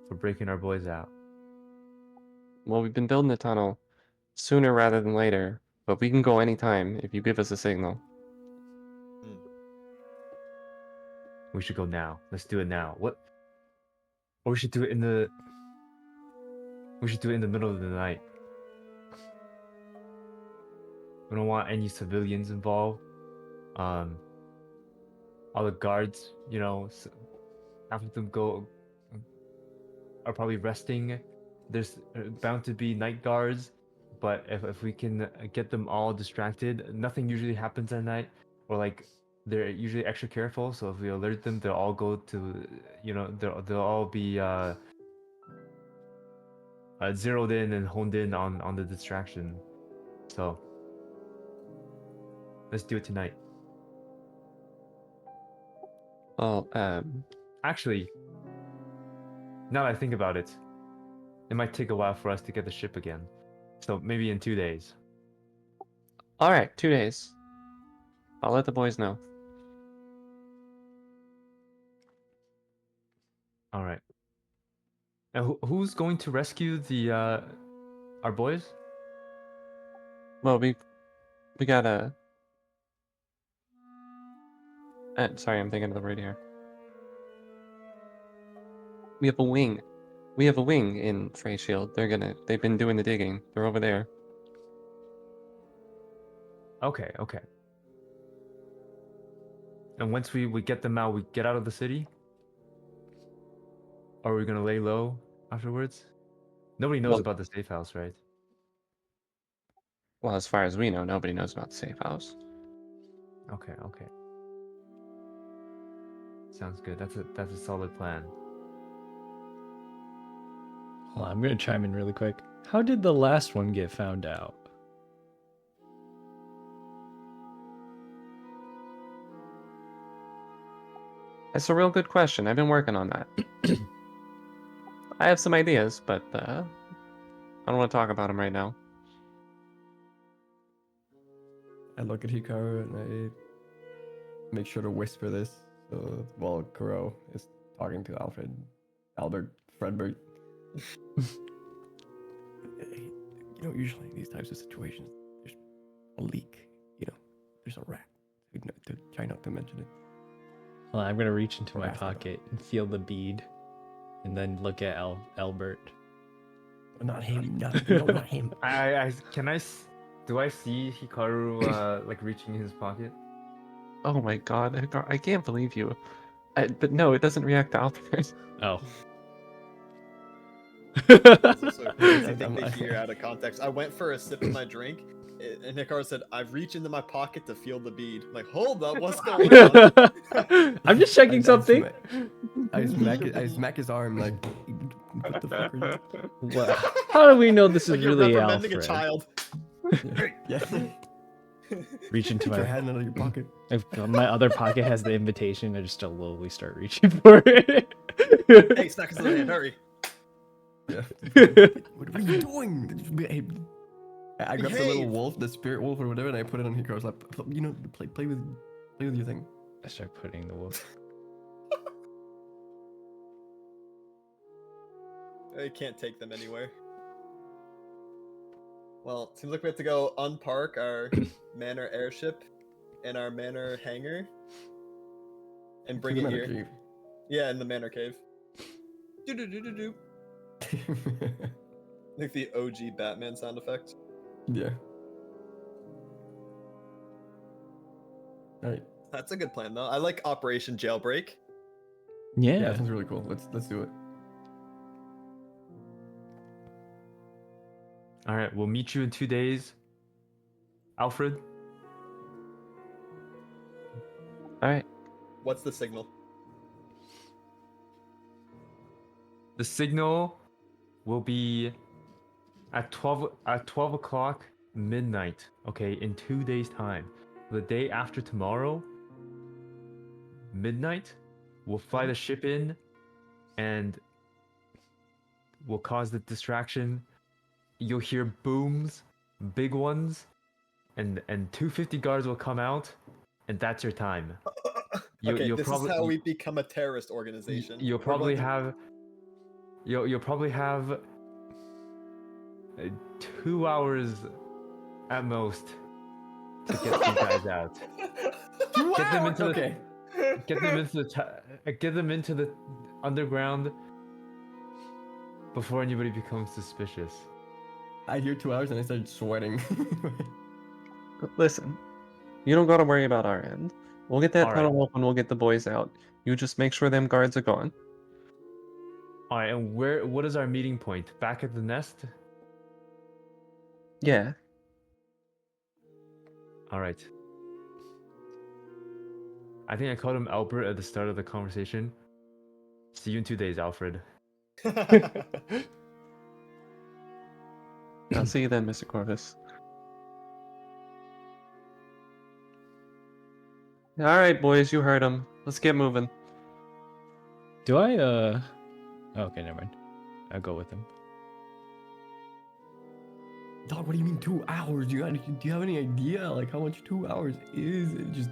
for breaking our boys out? Well, we've been building the tunnel sooner rather than later, but we can go anytime if you give us a signal. We should go now. Let's do it now. What? Or we should do it in the. We should do it in the middle of the night. We don't want any civilians involved. All the guards, after them go, are probably resting. There's bound to be night guards, but if we can get them all distracted, nothing usually happens at night, or like they're usually extra careful. So if we alert them, they'll all go to, they'll all be zeroed in and honed in on the distraction. So let's do it tonight. Well, Actually, now that I think about it, it might take a while for us to get the ship again. So maybe in 2 days. all right, 2 days. I'll let the boys know. All right. And who's going to rescue the our boys? Well, we got a. Sorry, I'm thinking of the right here. We have a wing. We have a wing in Frey Shield. They've been doing the digging. They're over there. Okay. And once we get them out, we get out of the city? Or are we gonna lay low afterwards? Nobody knows Well- about the safe house, right? Well, as far as we know, nobody knows about the safe house. Okay. Sounds good. That's a solid plan. Hold on, I'm gonna chime in really quick. How did the last one get found out? That's a real good question. I've been working on that. I have some ideas, but I don't want to talk about them right now. I look at Hikaru and I make sure to whisper this while Kuro is talking to Albert, Fredbert. Usually in these types of situations, there's a leak. There's a rat. Try not to mention it. Well, I'm gonna reach into my Ask about it. pocket and feel the bead, and then look at Albert. Not him. Not him. Do I see Hikaru like reaching in his pocket? Oh my god, Hikaru, I can't believe you. But no, it doesn't react to Albert. Oh. It's just so crazy. I think I'm- they hear out of context. I went for a sip of my drink, and Hikaru said, "I've reached into my pocket to feel the bead." I'm like, hold up, what's going on? I'm just checking something. I smack his arm like, what the fuck are you? What? How do we know this is Like you're really reprimanding Alfred? a child. Yeah. Reach into Get your my hand out of your pocket. if my other pocket has the invitation. I just slowly start reaching for it. Hey, snack us in the hand, hurry. Yeah. What are you doing? Hey, I grabbed the little Behave. wolf, the spirit wolf or whatever, and I put it on Hikaru's lap. Play with your thing. I start putting the wolf. I can't take them anywhere. Well, seems like we have to go unpark our manor airship in our manor hangar and bring it here. Yeah, in the manor cave. Do. Like the OG Batman sound effect. Yeah. All right. That's a good plan, though. I like Operation Jailbreak. Yeah, Yeah. that sounds really cool. Let's do it. All right, we'll meet you in 2 days. Alfred, All right. What's the signal? the signal will be at 12 o'clock midnight. Okay, in 2 days' time. The day after tomorrow, midnight, we'll fly the ship in, and we'll cause the distraction. You'll hear booms big ones, and 250 guards will come out, and that's your time. Okay, You'll this probably is how we become a terrorist organization. you'll We're probably going to- have you'll probably have 2 hours at most to get these guys out. Get them into Okay. get them into the underground before anybody becomes suspicious. I hear 2 hours and I start sweating. Listen, you don't gotta worry about our end. We'll get that All right. tunnel open. We'll get the boys out. You just make sure them guards are gone. All right, and what is our meeting point? Back at the nest? Yeah. All right. I think I called him Albert at the start of the conversation. See you in 2 days, Alfred. I'll see you then, Mr. Corvus. All right, boys, you heard him. Let's get moving. Do I oh, okay, never mind. I'll go with him. Dog, what do you mean 2 hours? Do you have any idea like how much 2 hours is? It just.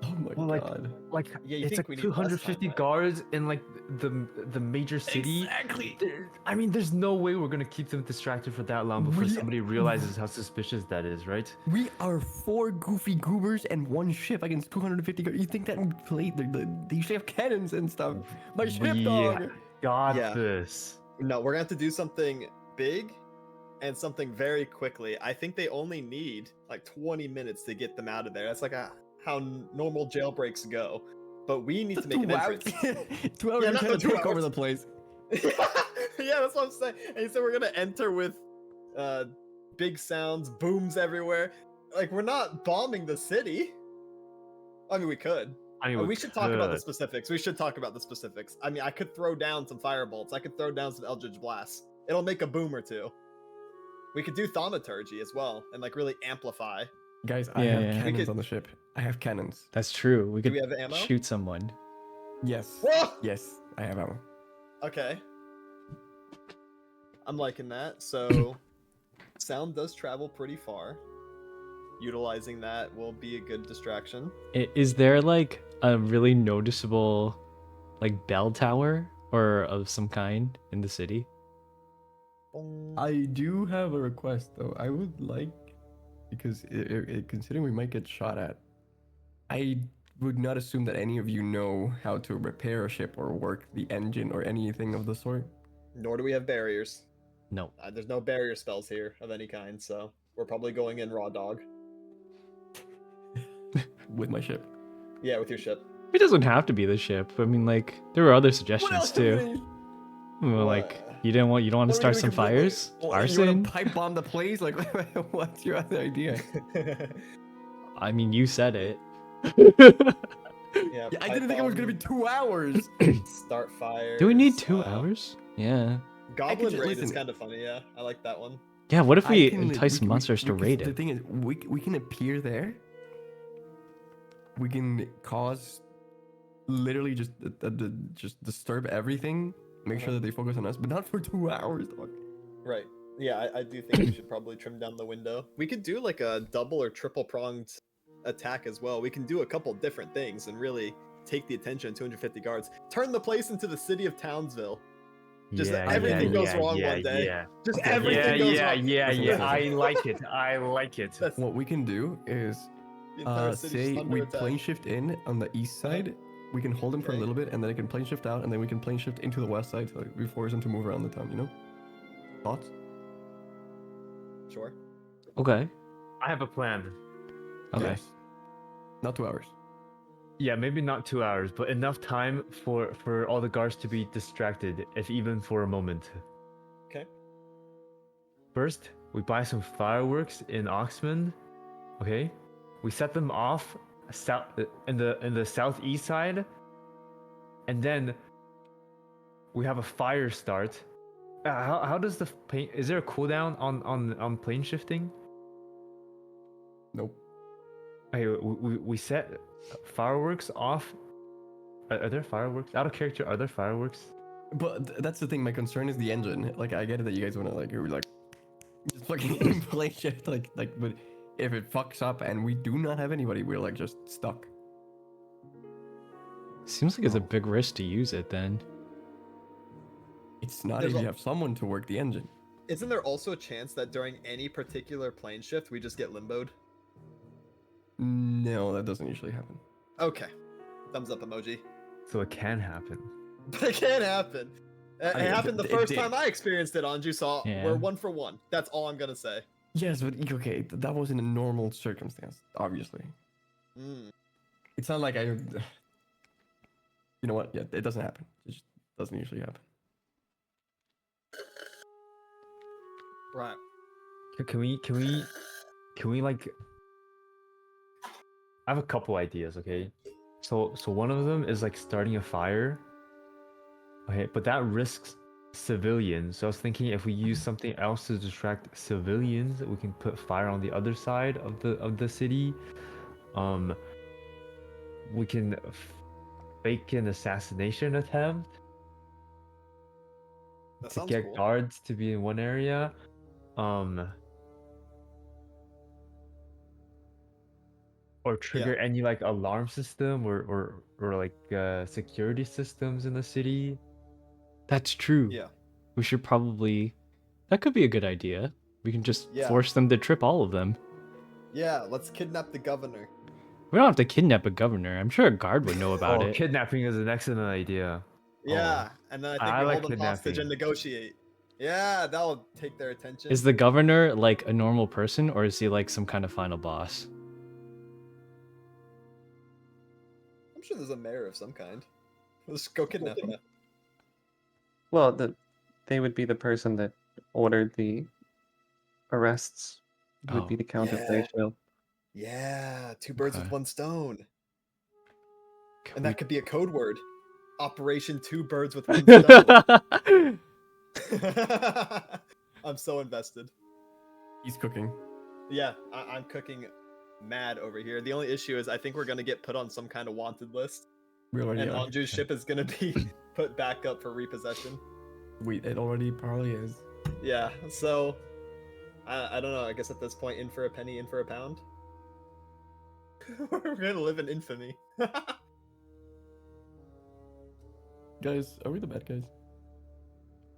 Oh my Well, god. Like Yeah, you it's think like we need less time, 250 right? guards in like the major city. Exactly. I mean, there's no way we're gonna keep them distracted for that long before We- somebody realizes how suspicious that is, right? We are 4 goofy goobers and 1 ship against 250 guards. You think that would play? They usually have cannons and stuff. My ship, We dog. got Yeah. this. No, we're going to have to do something big and something very quickly. I think they only need like 20 minutes to get them out of there. That's like how normal jailbreaks go. But we need to make an 2 hours. entrance. 2 hours. Yeah, Yeah, not trying the to 2 take over hours. the place. Yeah, that's what I'm saying. And he said we're gonna enter with big sounds, booms everywhere. Like we're not bombing the city. I mean, we could. I mean, We should talk about the could. specifics. We should talk about the specifics. I mean, I could throw down some firebolts. I could throw down some Eldritch Blasts. It'll make a boom or two. We could do thaumaturgy as well and like really amplify. Guys, I Yeah, have yeah. cannons could- on the ship. I have cannons. That's true. We Do could we have ammo? shoot someone. Yes. Whoa! Yes, I have ammo. Okay. I'm liking that. So, sound does travel pretty far. Utilizing that will be a good distraction. Is there like a really noticeable like bell tower or of some kind in the city? I do have a request though. I would like, because considering we might get shot at, I would not assume that any of you know how to repair a ship or work the engine or anything of the sort. Nor do we have barriers. No. There's no barrier spells here of any kind, so we're probably going in raw dog. With my ship. Yeah, with your ship. It doesn't have to be the ship. I mean, like there were other suggestions too. Well, like What? you don't want to What are start we some doing fires, You arson. want to pipe bomb the place? Like, what's your other idea? I mean, you said it. Yeah, I didn't think it was gonna be 2 hours. Start fire. Do we need 2 hours? Yeah. Goblin just- raid is listen. kind of funny. Yeah, I like that one. Yeah. What if I we can- entice monsters to because raid The it? thing is, we can appear there. We can cause, literally just disturb everything. Make sure that they focus on us, but not for 2 hours, dog. Right. Yeah, I do think we should probably trim down the window. We could do like a double or triple pronged attack as well. We can do a couple different things and really take the attention of 250 guards. Turn the place into the city of Townsville. Just everything goes wrong one day. Yeah, Just Okay, everything goes wrong. Listen. I like it. I like it. That's What we can do is, the entire city's say under we attack. plane shift in on the east side. We can hold him for a Okay. little bit, and then I can plane shift out, and then we can plane shift into the west side so we force him to move around the town. You know? Thoughts? Sure. Okay. I have a plan. Okay. Yes. Not 2 hours. Yeah, maybe not 2 hours, but enough time for all the guards to be distracted, if even for a moment. Okay. First, we buy some fireworks in Oxman. Okay, we set them off south in the southeast side, and then we have a fire start. How does the plane? Is there a cooldown on plane shifting? Nope. Okay, we set fireworks off. Are there fireworks out of character? Are there fireworks? But that's the thing. My concern is the engine. Like, I get it that you guys want to like, you're like, Just fucking play shift but if it fucks up and we do not have anybody, we're like just stuck. Seems like it's a Oh. big risk to use it then. It's not There's if a- you have someone to work the engine. Isn't there also a chance that during any particular plane shift we just get limboed? No, that doesn't usually happen. Okay. Thumbs up emoji. So it can happen. But it can't happen. It I mean, happened the it first did. time I experienced it, Anju, so Yeah. we're 1 for 1. That's all I'm gonna say. Yes, but okay, that was in a normal circumstance, obviously. Mm. It's not like I. You know what? Yeah, it doesn't happen. It just doesn't usually happen. Right. Can we like? I have a couple ideas, okay? So one of them is like starting a fire. Okay, but that risks civilians. So I was thinking if we use something else to distract civilians, we can put fire on the other side of the city. We can fake an assassination attempt That to sounds get cool. guards to be in one area. Or trigger any like alarm system or like security systems in the city. That's true. Yeah. We should probably. That could be a good idea. We can just Yeah. force them to trip all of them. Yeah, let's kidnap the governor. We don't have to kidnap a governor. I'm sure a guard would know about it. Kidnapping is an excellent idea. Yeah, and then I think I we like hold them hostage kidnapping. and negotiate. Yeah, that'll take their attention. Is the governor like a normal person, or is he like some kind of final boss? I'm sure there's a mayor of some kind. Let's go kidnap him. Well, they would be the person that ordered the arrests. Would be Oh. the count of Yeah. ratio. Yeah, 2 birds with Okay. 1 stone. Can And we- that could be a code word. Operation 2 birds with 1 stone. I'm so invested. He's cooking. Yeah, I'm cooking mad over here. The only issue is I think we're gonna get put on some kind of wanted list, We already and are. Anju's ship is gonna be put back up for repossession. It already probably is. Yeah, so I don't know. I guess at this point, in for a penny, in for a pound. We're gonna live in infamy. Guys, are we the bad guys?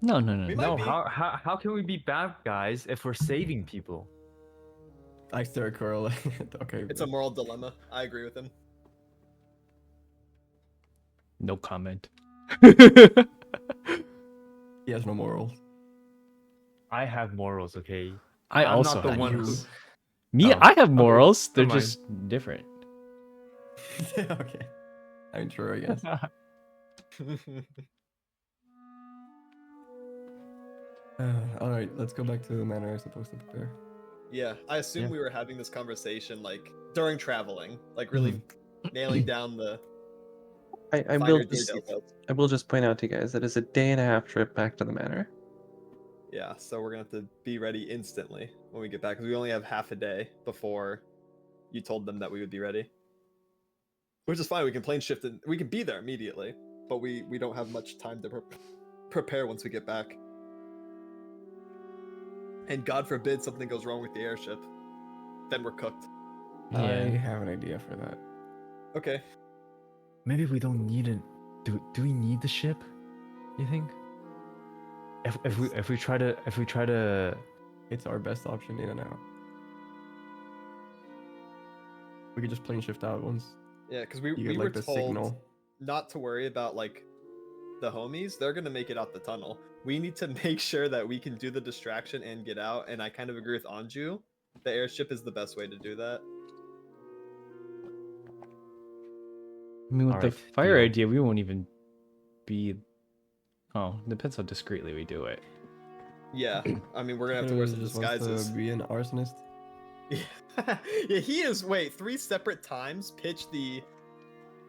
No. We might No, be. how can we be bad guys if we're saving people? I stare at Coral. Okay. It's a moral dilemma. I agree with him. No comment. He has no morals. I have morals, okay? I I'm also not the have one morals. who. Me, Oh, I have okay, morals. They're never mind. just different. Okay. I mean, true, I guess. Alright, let's go back to the manor I was supposed to prepare. Yeah, I assume Yeah. we were having this conversation like during traveling, like really nailing down the I finer will just details. I will just point out to you guys that it's a day and a half trip back to the manor. Yeah, so we're gonna have to be ready instantly when we get back because we only have half a day before you told them that we would be ready. Which is fine. We can plane shift and we can be there immediately, but we don't have much time to prepare once we get back. And God forbid something goes wrong with the airship, then we're cooked. I Yeah. have an idea for that. Okay. Maybe we don't need it. Do we need the ship? You think? If we try to It's our best option in and out. We could just plane shift out once Yeah, because we you get were like the told signal. not to worry about like the homies. They're gonna make it out the tunnel. We need to make sure that we can do the distraction and get out. And I kind of agree with Anju. The airship is the best way to do that. I mean, with the Alright, fire deal. idea, we won't even be. Oh, depends how discreetly we do it. Yeah, I mean we're gonna have to wear some Just wants disguises. to be an arsonist. Yeah, yeah, he is. Wait, 3 separate times pitch the.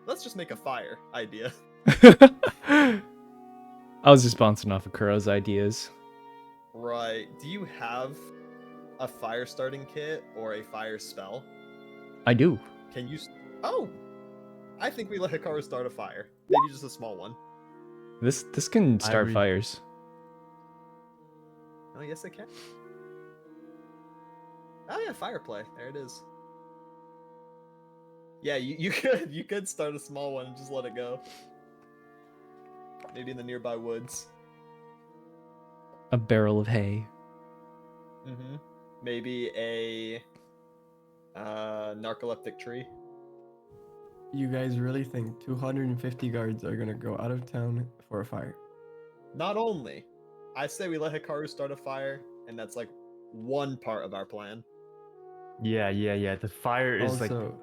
Let's just make a fire idea. I was just bouncing off of Kuro's ideas. Right. Do you have a fire starting kit or a fire spell? I do. Can you? Oh, I think we let Hikaru start a fire. Maybe just a small one. This can start re- fires. Oh, yes, it can. Oh yeah, fire play. There it is. Yeah, you could start a small one and just let it go. Maybe in the nearby woods. A barrel of hay. Mm-hmm. Maybe a narcoleptic tree. You guys really think 250 guards are gonna go out of town for a fire? Not only, I say we let Hikaru start a fire, and that's like one part of our plan. Yeah. The fire is like Also,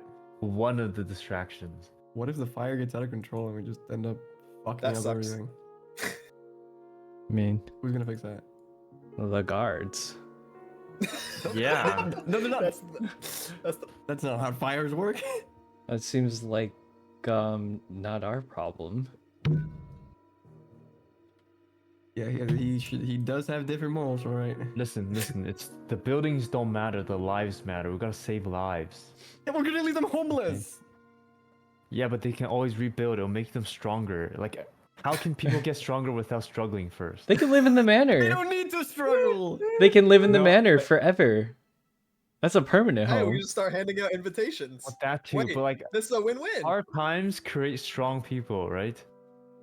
one of the distractions. what if the fire gets out of control and we just end up fucking That up sucks. everything? I mean, Who's gonna fix that? the guards. Yeah. No, they're not. That's the That's not how fires work. That seems like not our problem. Yeah, he does have different morals, all right. Listen. It's the buildings don't matter. The lives matter. We gotta save lives. Yeah, we're gonna leave them homeless. Yeah, but they can always rebuild. It'll make them stronger. Like, how can people get stronger without struggling first? They can live in the They manor. don't need to struggle. They can live in the No, manor forever. That's a permanent hey, home. we just start handing out invitations. Well, that too, Wait, but like this is a win-win. hard times create strong people, right?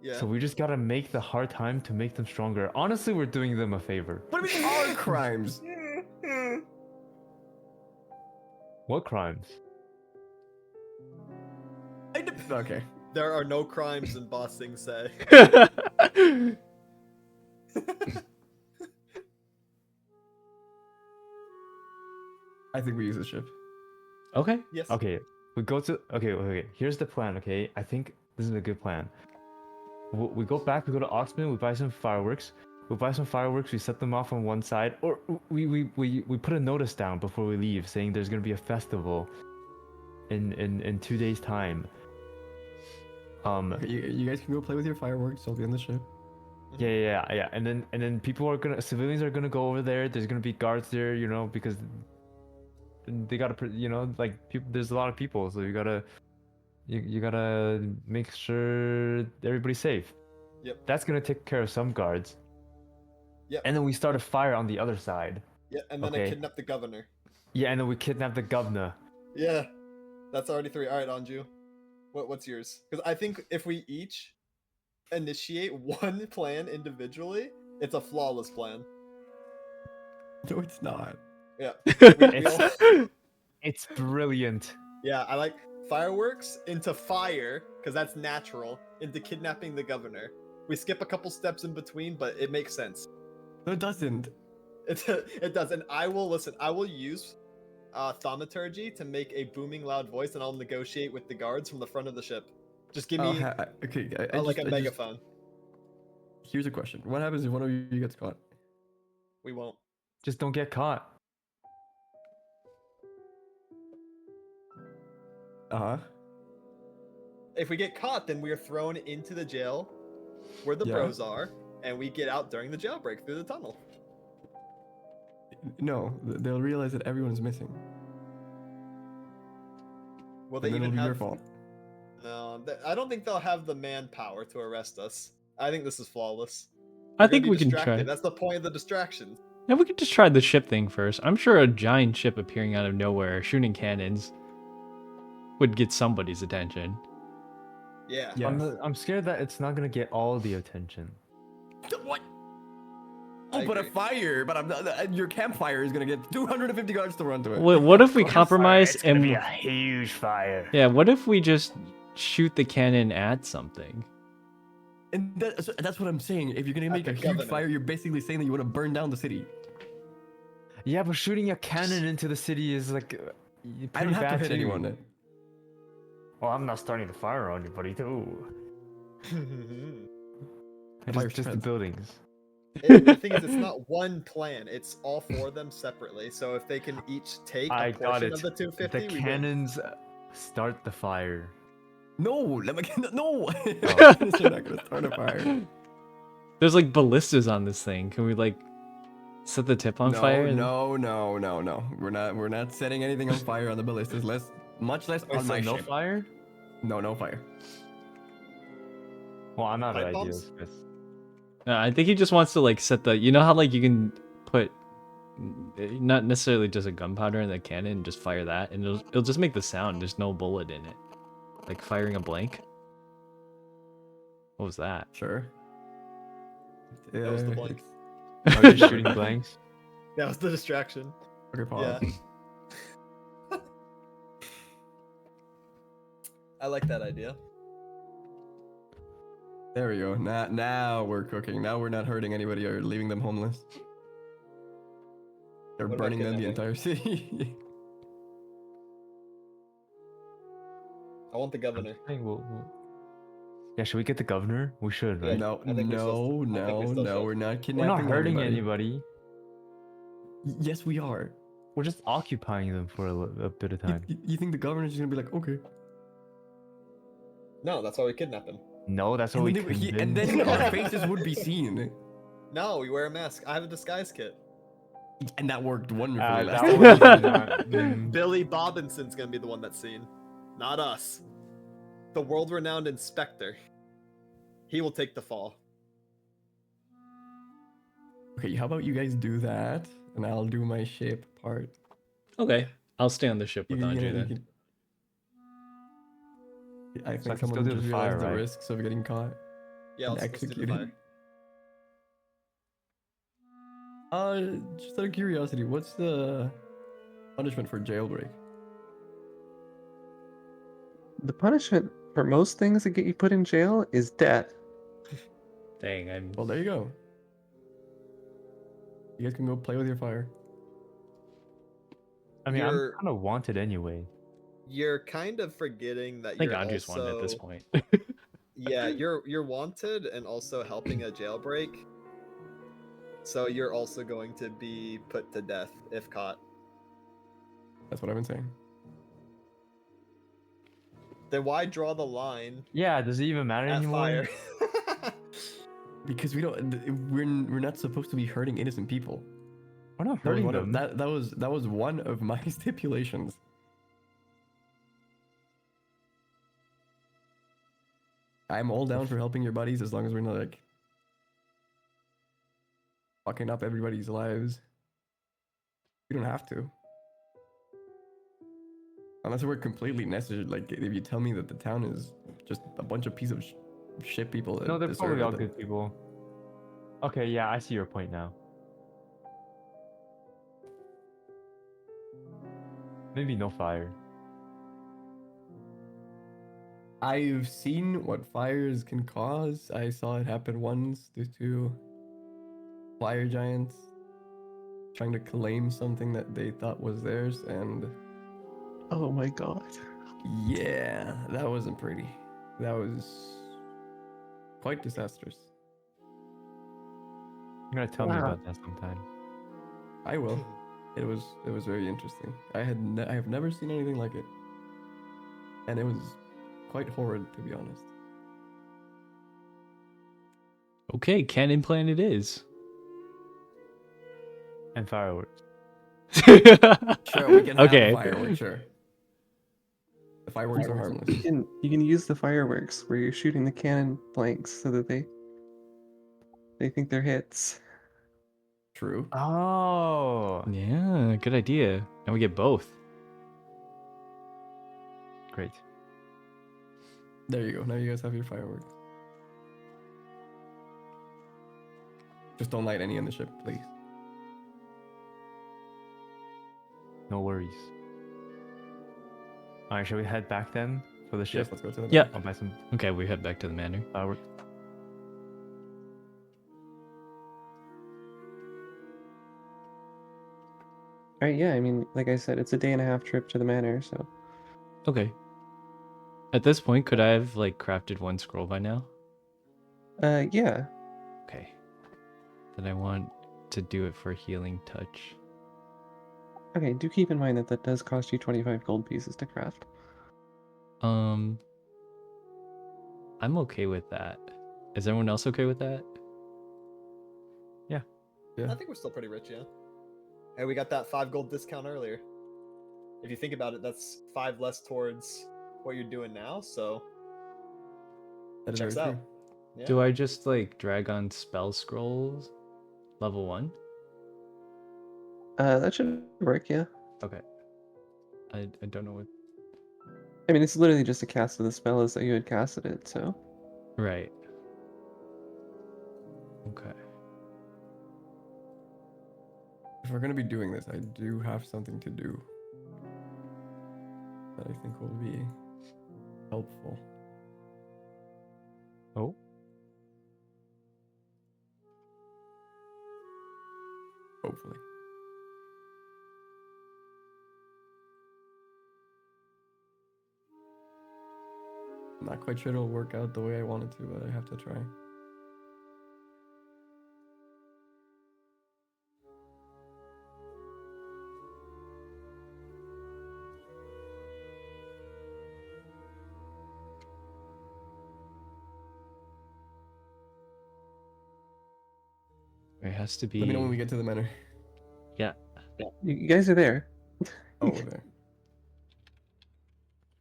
Yeah. So we just gotta make the hard time to make them stronger. Honestly, we're doing them a favor. What do you mean our crimes? What crimes? Okay. There are no crimes in Boss Sing Say. I think we use the ship. Okay. Yes. Okay, we go to. Okay. Here's the plan. Okay, I think this is a good plan. We go back. We go to Oxman. We buy some fireworks. We set them off on one side, or we put a notice down before we leave saying there's gonna be a festival in 2 days time. Okay, you guys can go play with your fireworks. I'll be on the ship. Yeah. And then civilians are gonna go over there. There's gonna be guards there, you know, because they gotta, you know, like people. There's a lot of people, so you gotta make sure everybody's safe. Yep. That's gonna take care of some guards. Yep. And then we start a fire on the other side. Yeah, and then I Okay. kidnap the governor. Yeah, and then we kidnap the governor. Yeah, that's already 3. All right, Anju, what's yours? Because I think if we each initiate one plan individually, it's a flawless plan. No, it's not. Yeah. It's it's brilliant. Yeah, I like fireworks into fire because that's natural. Into kidnapping the governor. We skip a couple steps in between, but it makes sense. No, it doesn't. It does, and I will listen. I will use thaumaturgy to make a booming loud voice, and I'll negotiate with the guards from the front of the ship. Just give me Okay. like a megaphone. Here's a question: what happens if one of you gets caught? We won't. Just don't get caught. If we get caught, then we are thrown into the jail where the Yeah. bros are, and we get out during the jailbreak through the tunnel. No, they'll realize that everyone's missing. Will they And then even it'll be your have? fault. No, I don't think they'll have the manpower to arrest us. I think this is flawless. I We're gonna think be we can distracted. try. That's the point of the distraction. Yeah, we could just try the ship thing first. I'm sure a giant ship appearing out of nowhere, shooting cannons, would get somebody's attention. Yeah. Yeah. I'm scared that it's not gonna get all the attention. What? I Oh, but a agree. fire! But your campfire is gonna get 250 guards to run to it. What if we compromise and huge fire. yeah? What if we just shoot the cannon at something? And that's what I'm saying. If you're gonna make the a huge governor. fire, you're basically saying that you want to burn down the city. Yeah, but shooting a cannon into the city is like I pretty don't have to bad hit too. anyone then. Well, I'm not starting the fire on anybody too. Fire Just the spreads. buildings. The thing is, it's not one plan. It's all 4 of them separately. So if they can each take I a got portion it. of the 250, The we win. cannons start the fire. No, let me no. Oh. You're not gonna start a fire. There's like ballistas on this thing. Can we like set the tip on fire? and- No. We're not setting anything on fire on the ballistas. Much less Wait, on so my no ship. fire? No fire. Well, I'm out of Pipe ideas. bombs? No, I think he just wants to like set the. You know how like you can put not necessarily just a gunpowder in the cannon, just fire that, and it'll just make the sound. There's no bullet in it, like firing a blank. What was that? Sure. That was the blank. Are you just shooting blanks? That was the distraction. Okay, pause. Yeah. I like that idea. There we go. Now we're cooking. Now we're not hurting anybody or leaving them homeless. They're What about burning down the kidnapping? entire city. I want the governor. Yeah, should we get the governor? We should, Yeah, right? No, I think we still- no, I think we no, still no. should. We're not We're kidnapping not hurting anybody. anybody. Yes, we are. We're just occupying them for a bit of time. You think the governor's just gonna be like, okay? No, that's why we kidnap him. No, that's what we And then our faces would be seen. No, we wear a mask. I have a disguise kit. And that worked wonderfully last that time. was not, Billy Bobinson's gonna be the one that's seen, not us. The world-renowned inspector. He will take the fall. Okay, how about you guys do that, and I'll do my shape part. Okay, I'll stay on the ship with You- Anju you then. can- I So I think can still someone do just the realized fire, the right? risks of getting caught. Yeah, And let's do the executed. fire. Just out of curiosity, what's the punishment for jailbreak? The punishment for most things that get you put in jail is death. Dang, I'm. Well, there you go. You guys can go play with your fire. I mean, I'm You're- kind of wanted anyway. You're kind of forgetting that I think you're Anju's also... wanted at this point. Yeah, you're wanted and also helping a jailbreak. So you're also going to be put to death if caught. That's what I've been saying. Then why draw the line Yeah, does it even matter at anymore? fire? Because we're not supposed to be hurting innocent people. We're not That was hurting one of, them. that was one of my stipulations. I'm all down for helping your buddies as long as we're not like fucking up everybody's lives. You don't have to. Unless we're completely necessary. Like if you tell me that the town is just a bunch of piece of shit people that No, they're deserve probably all it, good people. Okay, yeah, I see your point now. Maybe no fire. I've seen what fires can cause. I saw it happen once due to fire giants trying to claim something that they thought was theirs, and Oh my god. yeah, that wasn't pretty. That was quite disastrous. You're gonna tell me Wow. about that sometime. I will. It was very interesting. I have never seen anything like it, and it was quite horrid, to be honest. Okay, cannon plan it is. And fireworks. Sure, we can have Okay. fireworks. Sure, the fireworks are harmless. You can use the fireworks where you're shooting the cannon blanks so that they think they're hits. True. Oh, Yeah, good idea. And we get both. great. There you go. Now you guys have your fireworks. Just don't light any on the ship, please. No worries. Alright, shall we head back then for the Yes, ship? let's go to the Yeah. I'll buy some Okay, we head back to the manor. fireworks. Alright, yeah, I mean, like I said, it's a 1.5 day trip to the manor, so Okay. At this point, could I have like crafted one scroll by now? yeah. Okay. Then I want to do it for healing touch. Okay, do keep in mind that that does cost you 25 gold pieces to craft. I'm okay with that. Is everyone else okay with that? Yeah. I think we're still pretty rich, yeah. And we got that 5 gold discount earlier. If you think about it, that's 5 less towards what you're doing now, so That is checks very out. true. Yeah. Do I just like drag on spell scrolls level 1? That should work, yeah. Okay. I don't know what. I mean, it's literally just a cast of the spell as though you had casted it, so. Right. Okay. If we're gonna be doing this, I do have something to do that I think will be helpful. Oh. Hopefully. I'm not quite sure it'll work out the way I want it to, but I have to try. It has to be. Let me know when we get to the manor. Yeah. You guys are there. Oh, we're there.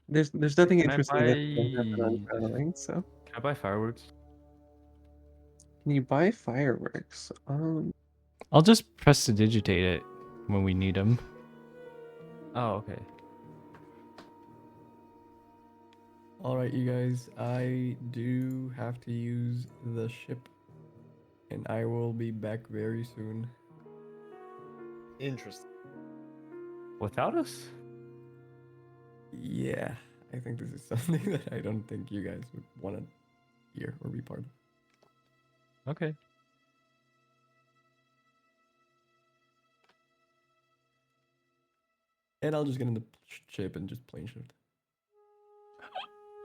There's nothing Can I interesting that's going to happen on buy? traveling, so. Can I buy fireworks? Can you buy fireworks? I'll just press to digitate it when we need them. Oh, okay. All right, you guys. I do have to use the ship, and I will be back very soon. Interesting. Without us? Yeah, I think this is something that I don't think you guys would want to hear or be part of. Okay. And I'll just get in the ship and just plane shift.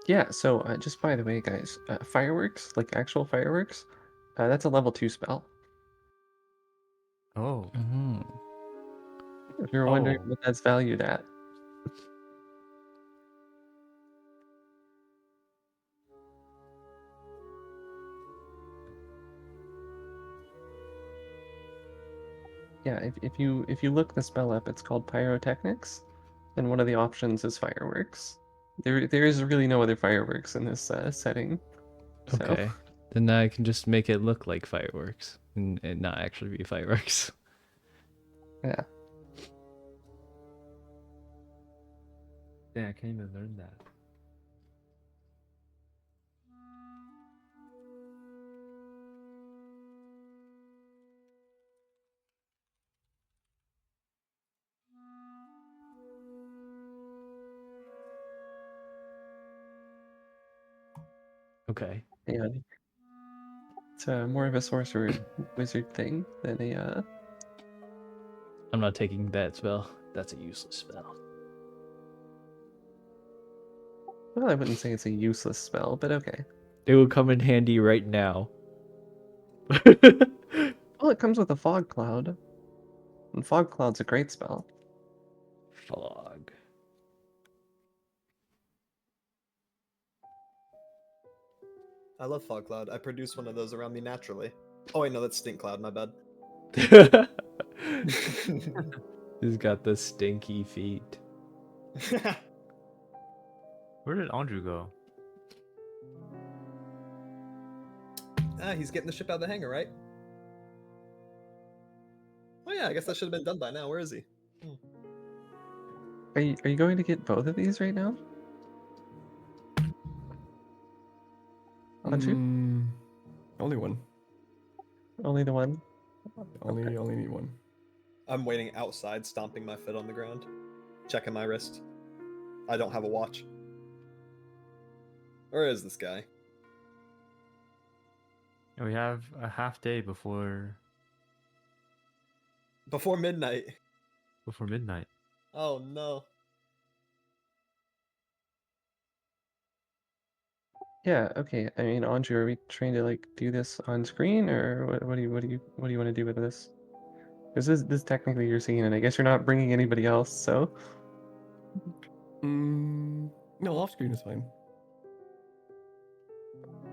Yeah, so just by the way, guys, fireworks, like actual fireworks, that's a level 2 spell. Oh. Mm-hmm. If you're wondering Oh. what that's valued at. Yeah, if you look the spell up, it's called pyrotechnics, and one of the options is fireworks. There is really no other fireworks in this setting. So Okay. Then I can just make it look like fireworks and not actually be fireworks. yeah. Yeah, I can't even learn that. Okay. Yeah. It's more of a sorcerer wizard thing than a I'm not taking that spell. That's a useless spell. well, I wouldn't say it's a useless spell, but okay. It will come in handy right now. Well, it comes with a fog cloud. And fog cloud's a great spell. Fog. I love fog cloud. I produce one of those around me naturally. Oh wait, no, that's stink cloud. My bad. He's got the stinky feet. Where did Andrew go? He's getting the ship out of the hangar, right? Oh yeah, I guess that should have been done by now. Where is he? Are you going to get both of these right now? Aren't you? Only one. Only the one? Only need one. I'm waiting outside, stomping my foot on the ground, checking my wrist. I don't have a watch. Where is this guy? And we have a half day before Before midnight. midnight. Oh no. Yeah, okay. I mean, Andrew, are we trying to like do this on screen, or what do you want to do with this? Because this technically you're seeing it. I guess you're not bringing anybody else, so No, off screen is fine.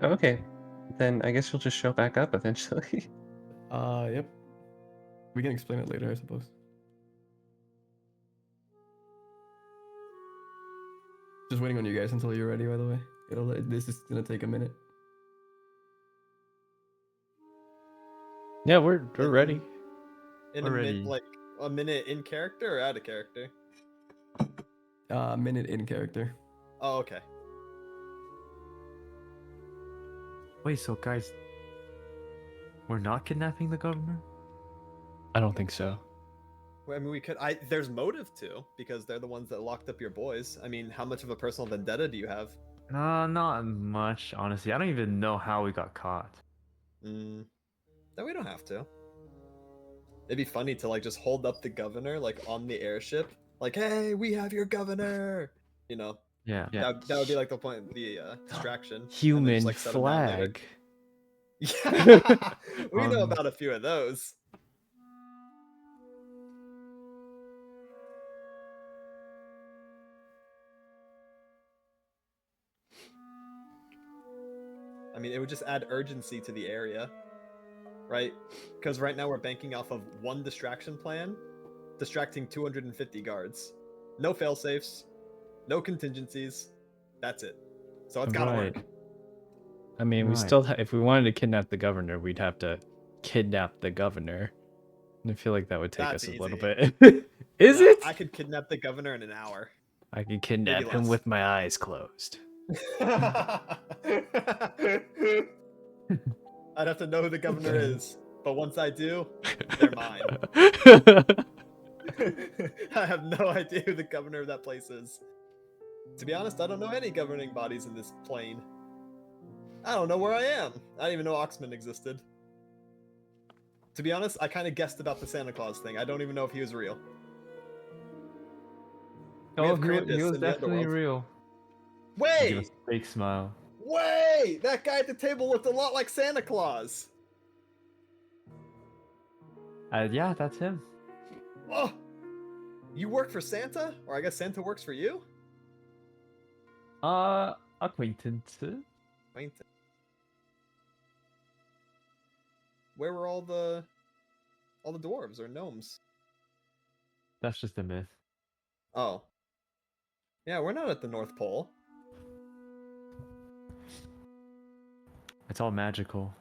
okay. Then I guess you'll just show back up eventually. Yep. We can explain it later, I suppose. Just waiting on you guys until you're ready, by the way. This is gonna take a minute. Yeah, we're ready. In a Already. mid, like a minute in character or out of character? Minute in character. Oh, okay. Wait, so guys, we're not kidnapping the governor? I don't think so. Well, I mean, we could. There's motive to because they're the ones that locked up your boys. I mean, how much of a personal vendetta do you have? Not much, honestly. I don't even know how we got caught. Mm, no, we don't have to. It'd be funny to like just hold up the governor like on the airship, like, "Hey, we have your governor." You know, Yeah. that would be like the point, the distraction. and then Human just, like, set 'em down later. flag. Yeah, we know Um, about a few of those. I mean, it would just add urgency to the area, right? Because right now we're banking off of one distraction plan, distracting 250 guards. No fail safes, no contingencies. That's it. So it's gotta Right. work. I mean, we Right. still if we wanted to kidnap the governor, we'd have to kidnap the governor. And I feel like that would take That's us a little easy. bit. Is No, it? I could kidnap the governor in an hour. I could kidnap him less. with my eyes closed. I'd have to know who the governor is, but once I do, they're mine. I have no idea who the governor of that place is. To be honest, I don't know any governing bodies in this plane. I don't know where I am. I didn't even know Oxman existed. To be honest, I kind of guessed about the Santa Claus thing. I don't even know if he was real. We Oh, have he Krampus was in the definitely underworld. real. He give Wait! us a fake smile. Wait! That guy at the table looked a lot like Santa Claus. Yeah, that's him. Oh! You work for Santa? Or I guess Santa works for you? Acquaintances. Acquaintance. Where were all the dwarves or gnomes? That's just a myth. Oh. Yeah, we're not at the North Pole. It's all magical.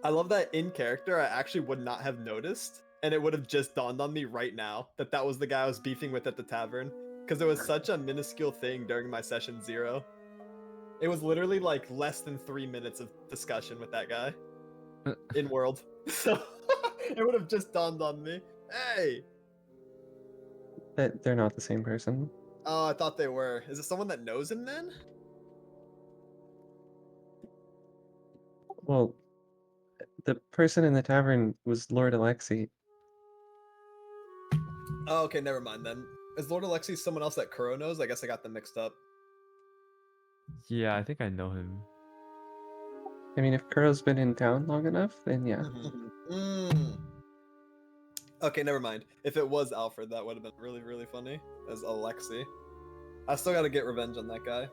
I love that in character I actually would not have noticed, and it would have just dawned on me right now that that was the guy I was beefing with at the tavern, because it was such a minuscule thing during my session 0. It was literally like less than 3 minutes of discussion with that guy in world. So it would have just dawned on me. Hey! That they're not the same person. Oh, I thought they were. Is it someone that knows him then? Well, the person in the tavern was Lord Alexi. Oh, okay, never mind then. Is Lord Alexi someone else that Kuro knows? I guess I got them mixed up. Yeah, I think I know him. I mean, if Kuro's been in town long enough, then yeah. Okay, never mind. If it was Alfred, that would have been really, really funny as Alexi. I still gotta get revenge on that guy.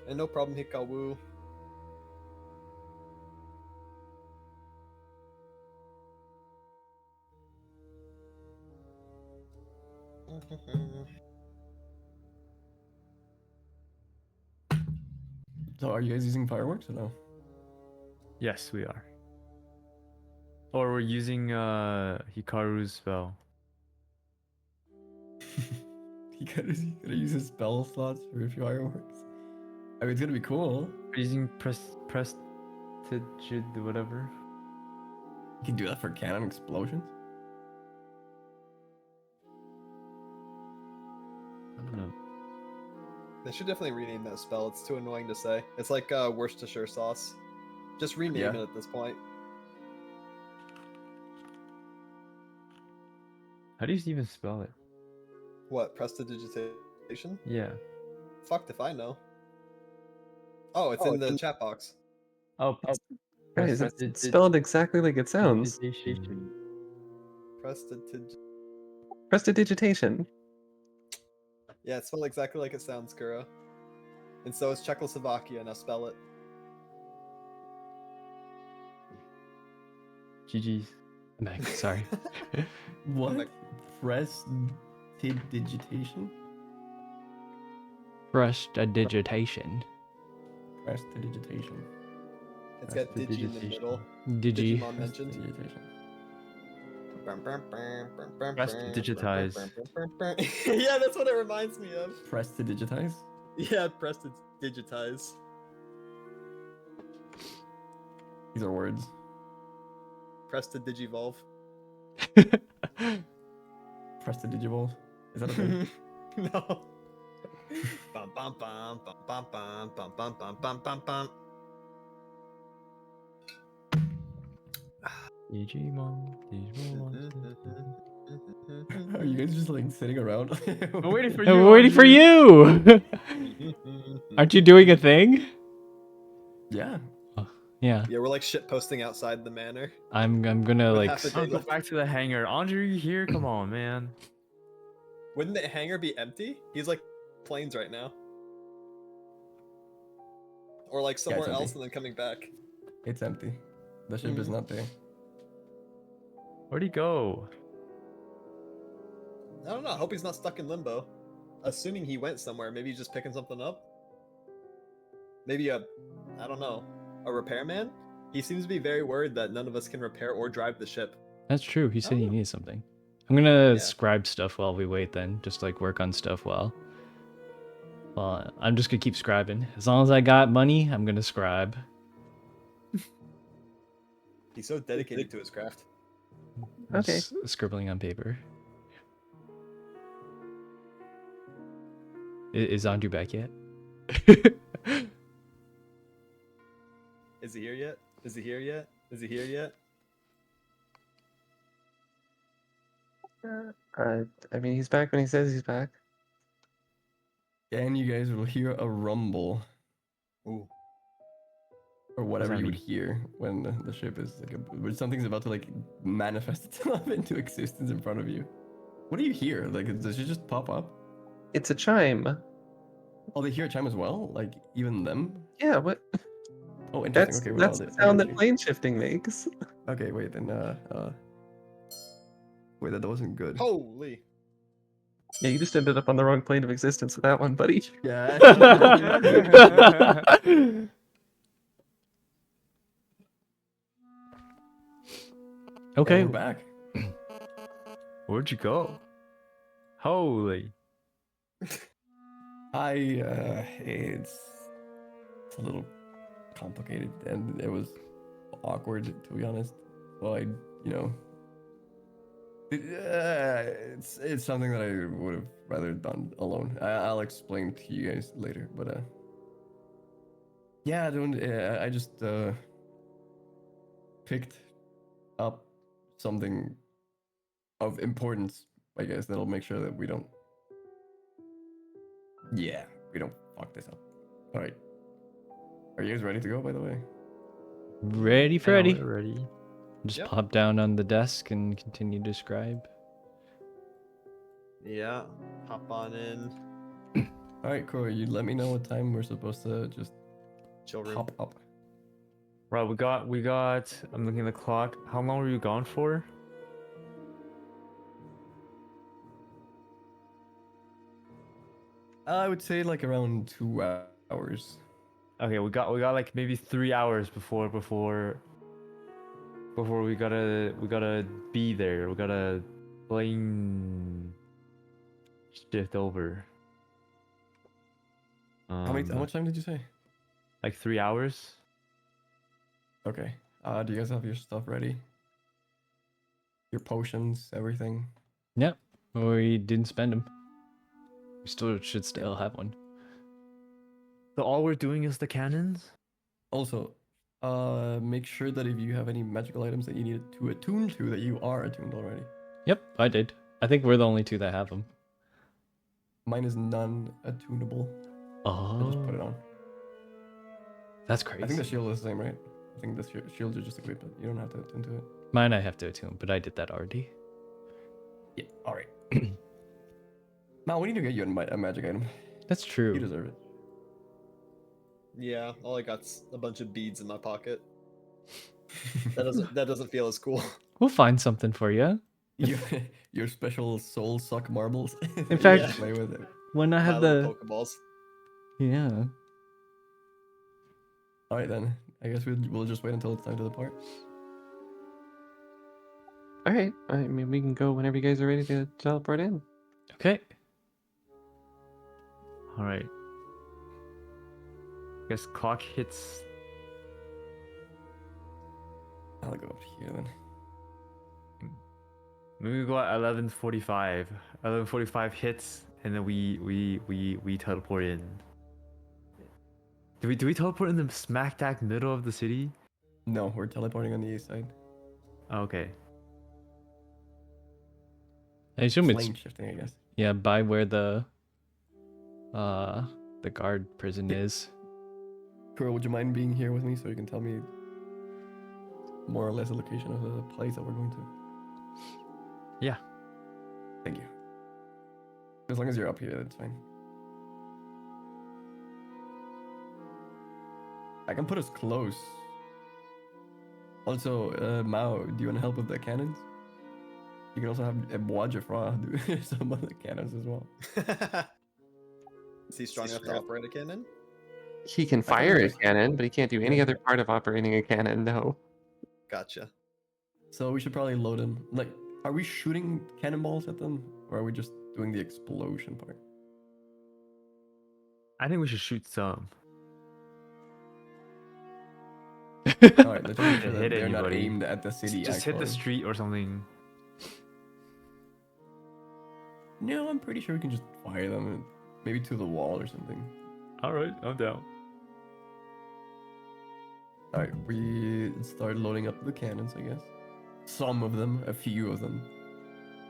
And no problem, Hikawu. So are you guys using fireworks or no? Yes, we are. Or we're using Hikaru's spell. You gotta use his spell slots for fireworks. I mean, it's gonna be cool. We're using prestigid whatever. You can do that for cannon explosions. I don't know. They should definitely rename that spell. It's too annoying to say. It's like Worcestershire sauce. Just rename it at this point. How do you even spell it? What, prestidigitation? Yeah. Fucked if I know. Oh, it's in the chat box. Oh, Guys, it's spelled exactly like it sounds. Prestidigitation. Yeah, it's spelled exactly like it sounds, Kuro. And so is Czechoslovakia. Now spell it. GG's. Meg, sorry. What? Prestidigitation? Prestidigitation. Prestidigitation. It's got Digi in the middle. Digi. Digimon mentioned. Press to digitize. Yeah, that's what it reminds me of. Press to digitize. Yeah, press to digitize. These are words. Press to digivolve. Press to digivolve. Is that a thing? No. Bum bum bum bum bum bum bum bum bum bum bum bum. Digimon. Are you guys just like sitting around? I'm waiting for you. I'm waiting for Andrew. you. Aren't you doing a thing? Yeah. Yeah, Yeah, we're like shit posting outside the manor. I'm gonna With like. half a I'll day go left. back to the hangar. Andrew, you here? Come on, man. Wouldn't the hangar be empty? He's like planes right now. Or like somewhere empty. else and then coming back. It's empty. The ship is not there. Where'd he go? I don't know. I hope he's not stuck in limbo. Assuming he went somewhere, maybe he's just picking something up. Maybe I don't know, a repairman? He seems to be very worried that none of us can repair or drive the ship. That's true. He said he Oh. needs something. I'm gonna Yeah. scribe stuff while we wait. Then just like work on stuff while. Well, I'm just gonna keep scribing. As long as I got money, I'm gonna scribe. He's so dedicated to his craft. Okay. Just scribbling on paper. Is Andrew back yet? Is he here yet? Is he here yet? Is he here yet? I mean, he's back when he says he's back. And you guys will hear a rumble. Ooh. Or whatever that you would mean? hear when the ship is like when something's about to like manifest itself into existence in front of you. What do you hear? Like, does it just pop up? It's a chime. Oh, they hear a chime as well? Like, even them? Yeah, what? Oh, interesting. That's Okay, well, that's I'll the I'll sound let that you- plane shifting makes. Okay, wait, then, wait, that wasn't good. Holy. Yeah, you just ended up on the wrong plane of existence with that one, buddy. Yeah. Okay. And we're back. Where'd you go? Holy. It's a little complicated and it was awkward, to be honest. Well, it's something that I would have rather done alone. I'll explain to you guys later, but yeah, I just picked up something of importance, I guess, that'll make sure that we don't fuck this up. All right. Are you guys ready to go, by the way? Ready, Yeah, Freddy? we're ready. Just Yep. pop down on the desk and continue to scribe. Yeah. Hop on in. All right, cool. You let me know what time we're supposed to just Chill room. hop up. Right, we got. I'm looking at the clock. How long were you gone for? I would say like around 2 hours. Okay, we got like maybe 3 hours before we gotta be there. We gotta plane shift over. How much time did you say? Like 3 hours. Okay. Do you guys have your stuff ready? Your potions, everything? Yep. We didn't spend them. We should still have one. So all we're doing is the cannons. Also, make sure that if you have any magical items that you need to attune to, that you are attuned already. Yep, I did. I think we're the only two that have them. Mine is non-attunable. I just put it Oh, on. that's I think crazy. the shield is the same, right? I think the shields are just equipped. You don't have to attune to it. Mine I have to attune, but I did that already. Yeah. All right. Now we need to get you a magic item. That's You true. deserve it. Yeah, all I got's a bunch of beads in my pocket. That doesn't feel as cool. We'll find something for you. your special soul suck marbles. In fact- You play with it. When I My have little the Pokeballs. yeah. All right then. I guess we'll just wait until it's time to depart. All right. I mean, we can go whenever you guys are ready to teleport in. Okay. All right. Guess clock hits. I'll go up here then. Maybe we go at 11:45. 11:45 hits, and then we teleport in. Do we teleport in the smack dab middle of the city? No, we're teleporting on the east side. Oh, okay. I assume it's Plane shifting, I guess. yeah by where the guard prison is. Kuro, would you mind being here with me so you can tell me more or less the location of the place that we're going to? Yeah. Thank you. As long as you're up here, that's fine. I can put us close. Also, Mao, do you want to help with the cannons? You can also have Bois do some of the cannons as well. Is he strong enough to operate a cannon? He can can fire a just- cannon, but he can't do any Yeah. other part of operating a cannon. No. Gotcha. So we should probably load them. Like, are we shooting cannonballs at them, or are we just doing the explosion part? I think we should shoot some. All right, let's just make sure that Hit they're not anybody. aimed at the city. Just hit the actually. street or something. No, I'm pretty sure we can just fire them, maybe to the wall or something. All right, I'm down. All right, we start loading up the cannons, I guess. Some of them, a few of them,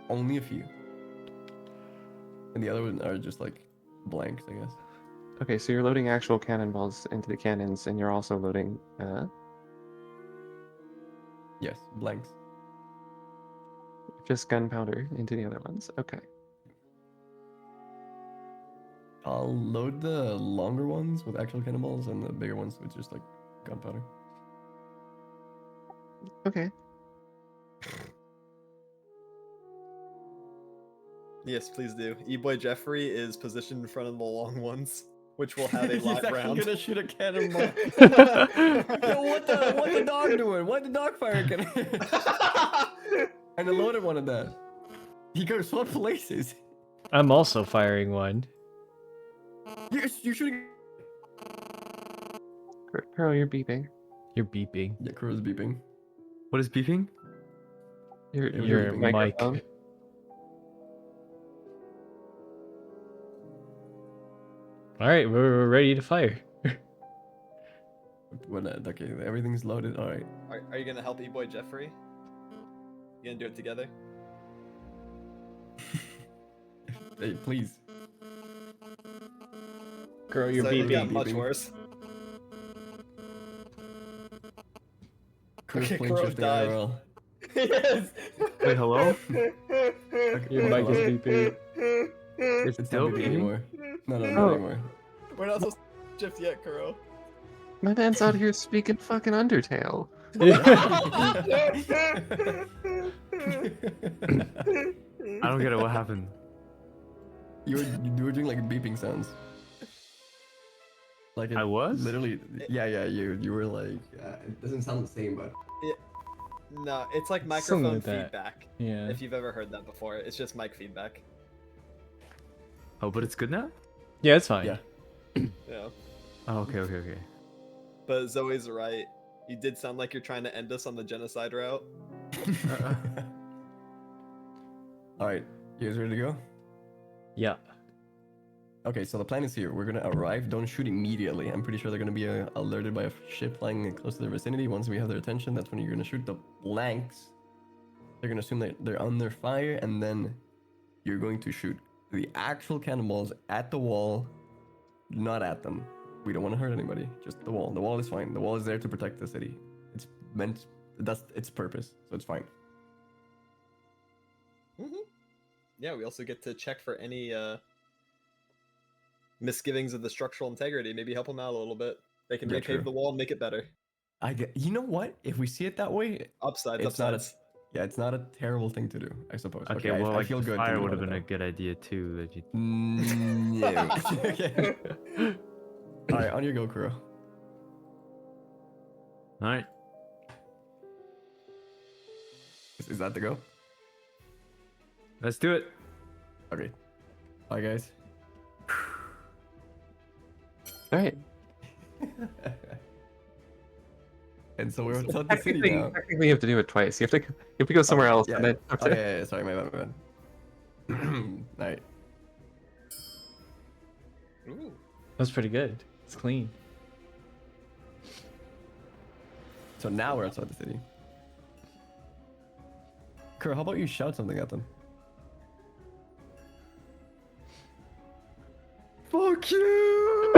only a few, and the other ones are just like blanks, I guess. Okay, so you're loading actual cannonballs into the cannons, and you're also loading. Yes, blanks. Just gunpowder into the other ones. Okay. I'll load the longer ones with actual cannonballs and the bigger ones with just like gunpowder. Okay. Yes, please do. E-boy Jeffrey is positioned in front of the long ones, which will have a He's live actually round. gonna shoot a cannonball. Yo, what the dog doing? What the dog fire cannon? And I loaded one of that. He goes swap places. I'm also firing one. You're shooting. Pearl, you're beeping. You're beeping. Yeah, Crow's beeping. What is beeping? Your It was Your beeping. mic. microphone. All right, we're ready to fire. What? Okay, everything's loaded. All right. Are you gonna help E-boy Jeffrey? You gonna do it together? Hey, please. Girl, you're So it got beeping. much Beeping. worse. Crow's Okay, plane Crow shifting died. IRL. Yes. Wait, hello? Your mic is hello. beeping. It's It's still not beeping beeping? anymore. No, Oh. not anymore. We're not supposed to shift yet, Kuro. My man's out here speaking fucking Undertale. I don't get it. What happened? you were doing like beeping sounds. Like I was? literally. Yeah. You were like. It doesn't sound the same, but. No, it's like Something microphone like that. feedback. Yeah. If you've ever heard that before, it's just mic feedback. Oh, but it's good now? Yeah, it's fine. Yeah. Yeah. Oh, okay. But Zoe's right. You did sound like you're trying to end us on the genocide route. All right, you guys ready to go? Yeah. Okay, so the plan is here. We're gonna arrive. Don't shoot immediately. I'm pretty sure they're gonna be alerted by a ship flying close to their vicinity. Once we have their attention, that's when you're gonna shoot the blanks. They're gonna assume that they're under fire, and then you're going to shoot the actual cannonballs at the wall, not at them. We don't want to hurt anybody. Just the wall. The wall is fine. The wall is there to protect the city. It's meant. That's its purpose, so it's fine. Yeah, we also get to check for any misgivings of the structural integrity. Maybe help them out a little bit. They can Yeah, repave true. the wall and make it better. You know what? If we see it that way, Upsides, it's not a. upsides. Yeah, it's not a terrible thing to do, I suppose. Okay, I, well, I like, feel the good. fire thinking would have about been a it, good idea too. That you... though. Yeah. Okay. All right, on your go, Kuro. All right. Is that the go? Let's do it. Okay. Bye, guys. All right. And so we're outside the city Technically, now. technically, you have to do it twice. You have to go somewhere else. Yeah. And then Oh, yeah. Sorry, my bad. All right. Ooh. That's pretty good. It's clean. So now we're outside the city. Kerr, how about you shout something at them? Fuck you!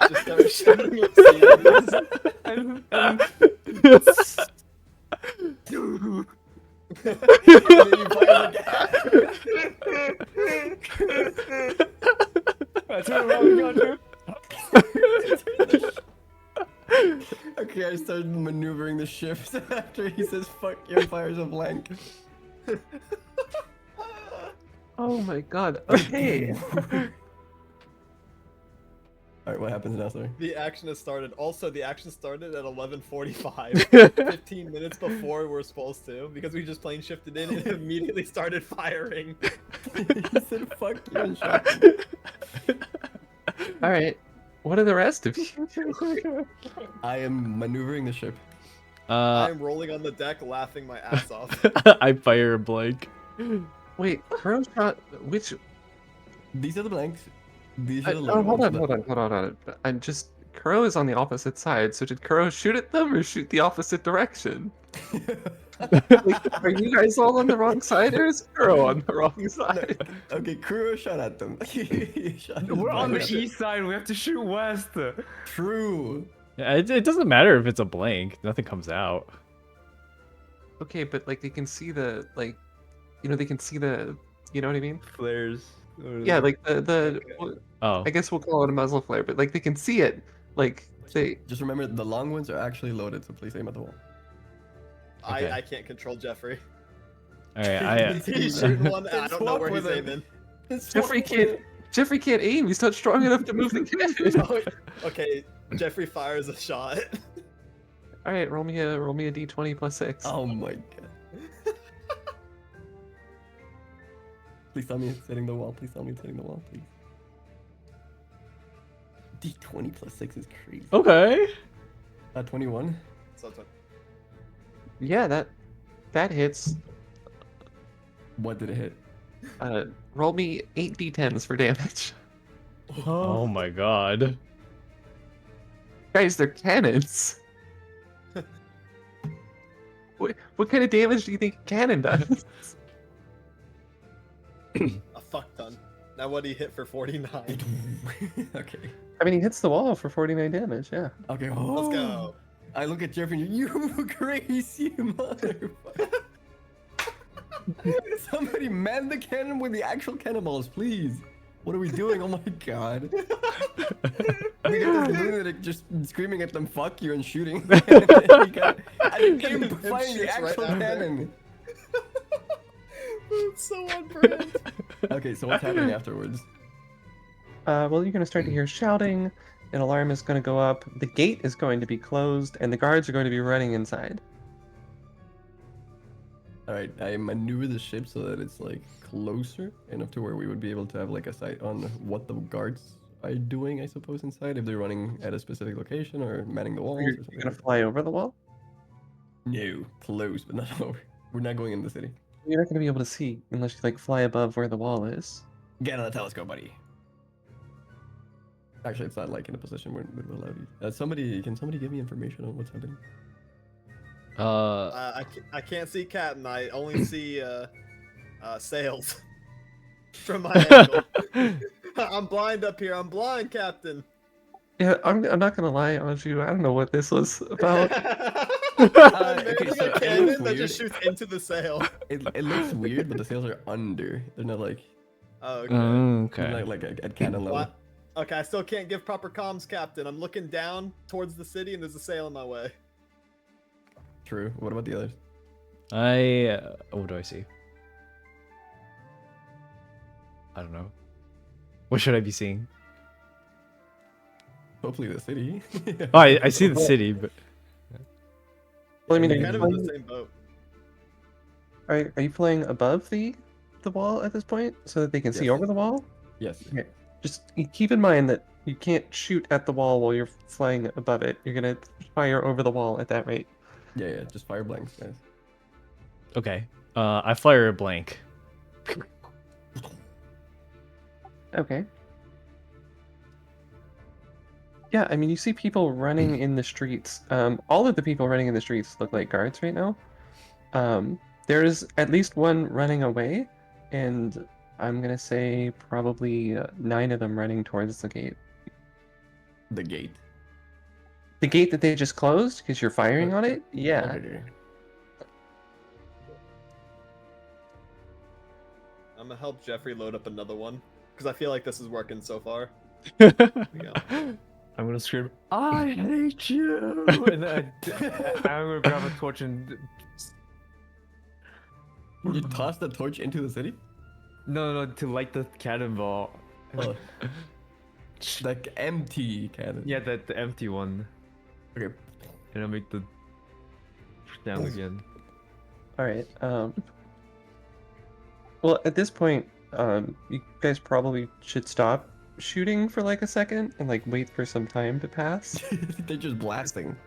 Just start shooting obscenities. And then you fire That's what we got to. Okay, I started maneuvering the shift after he says fuck you and fires a blank. oh my god. Okay. Alright, what happens now, sir? The action has started. Also, the action started at 11:45, 15 minutes before we're supposed to, because we just plane shifted in and immediately started firing. He said fuck you and shot. All right. What are the rest of you? I am maneuvering the ship. I'm rolling on the deck, laughing my ass off. I fire a blank. Wait, Crow shot which? These are the blanks. These are the low Oh, hold ones. on, hold on. I'm just. Crow is on the opposite side, so did Crow shoot at them or shoot the opposite direction? Like, are you guys all on the wrong side, or is Crow on the wrong side? Okay, Kuro shot at them. He shot his We're on the blank. east side. We have to shoot west. True. Yeah, it doesn't matter if it's a blank. Nothing comes out. Okay, but like they can see the like, they can see the, you know what I mean? Flares. Yeah, like the. Oh. I guess we'll call it a muzzle flare, but like they can see it. Like they. Just remember, the long ones are actually loaded, so please aim at the wall. Okay. I can't control Jeffrey. All right. He's shooting one, and I don't know where he's aiming. Jeffrey can't aim. He's not strong enough to move the cannon. Okay, Jeffrey fires a shot. All right, roll me a d20 plus 6. Oh my god. Please tell me it's hitting the wall. Please tell me it's hitting the wall, please. D20 plus 6 is crazy. Okay. 21. So it's Yeah, that hits. What did it hit? Roll me 8 d10s for damage. Oh my god. Guys, they're cannons. What kind of damage do you think a cannon does? a fuck ton. Now what he hit for 49. Okay. I mean, he hits the wall for 49 damage, yeah. Okay. Let's go. I look at Jeffrey and you crazy motherfucker. Somebody man the cannon with the actual cannonballs, please. What are we doing? Oh my god. We got this lunatic just screaming at them, fuck you, and shooting. I think him firing the shoots right actual after. cannon. It's so on brand. Okay, so what's happening afterwards? Well, you're going to start to hear shouting. An alarm is going to go up. The gate is going to be closed, and the guards are going to be running inside. Alright, I maneuver the ship so that it's like closer enough to where we would be able to have like a sight on what the guards are doing, I suppose, inside. If they're running at a specific location or manning the walls. You're or something going to fly over the wall? No, close, but not over. We're not going in the city. You're not going to be able to see unless you like fly above where the wall is. Get on the telescope, buddy. Actually, it's not like in a position where it will allow you. Can somebody give me information on what's happening? I can't see Captain. I only see sails from my angle. I'm blind up here. I'm blind, Captain. Yeah, I'm not going to lie, Anju. I don't know what this was about. I'm okay, managing so a it cannon looks that just weird. shoots into the sail. It looks weird, but the sails are under. They're not like Oh, okay. Okay. they're not like at cannon level. What? Okay, I still can't give proper comms, Captain. I'm looking down towards the city, and there's a sail in my way. True. What about the others? What do I see? I don't know. What should I be seeing? Hopefully the city. Oh, I see the city, but Well, I mean, We're are you kind of in the flying, same boat. are you flying above the wall at this point so that they can see Yes. over the wall? Yes. Okay. Just keep in mind that you can't shoot at the wall while you're flying above it. You're gonna fire over the wall at that rate. Yeah, yeah. Just fire blanks, guys. okay. I fire a blank. Okay. Yeah, I mean, you see people running in the streets. All of the people running in the streets look like guards right now. There's at least one running away, and I'm gonna say probably 9 of them running towards the gate. The gate. The gate that they just closed because you're firing on Okay. it? Yeah. Okay. I'm gonna help Jeffrey load up another one because I feel like this is working so far. Oh We go. I'm gonna scream, I hate you! And then I'm gonna grab a torch and. You toss the torch into the city? No, to light the cannonball. Oh. Like empty cannon. Yeah, the empty one. Okay. And I'll make the. Down again. All right. Well, at this point, you guys probably should stop shooting for like a second and like wait for some time to pass. They're just blasting.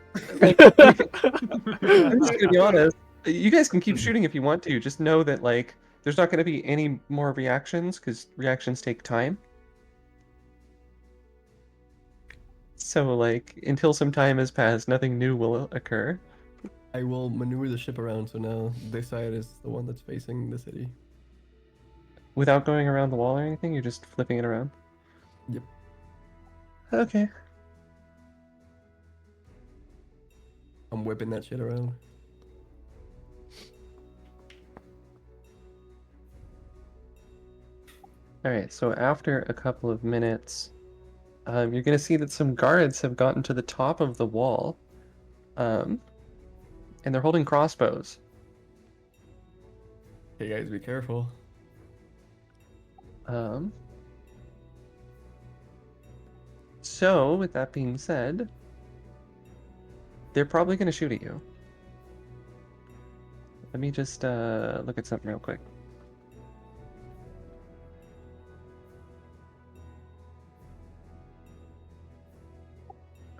Like, I'm just gonna be honest. You guys can keep shooting if you want to. Just know that like there's not gonna be any more reactions because reactions take time. So like until some time has passed, nothing new will occur. I will maneuver the ship around so now this side is the one that's facing the city. Without going around the wall or anything, you're just flipping it around. Yep. Okay. I'm whipping that shit around. Alright, so after a couple of minutes, you're gonna see that some guards have gotten to the top of the wall. And they're holding crossbows. Hey guys, be careful. So, with that being said, they're probably going to shoot at you. Let me just look at something real quick.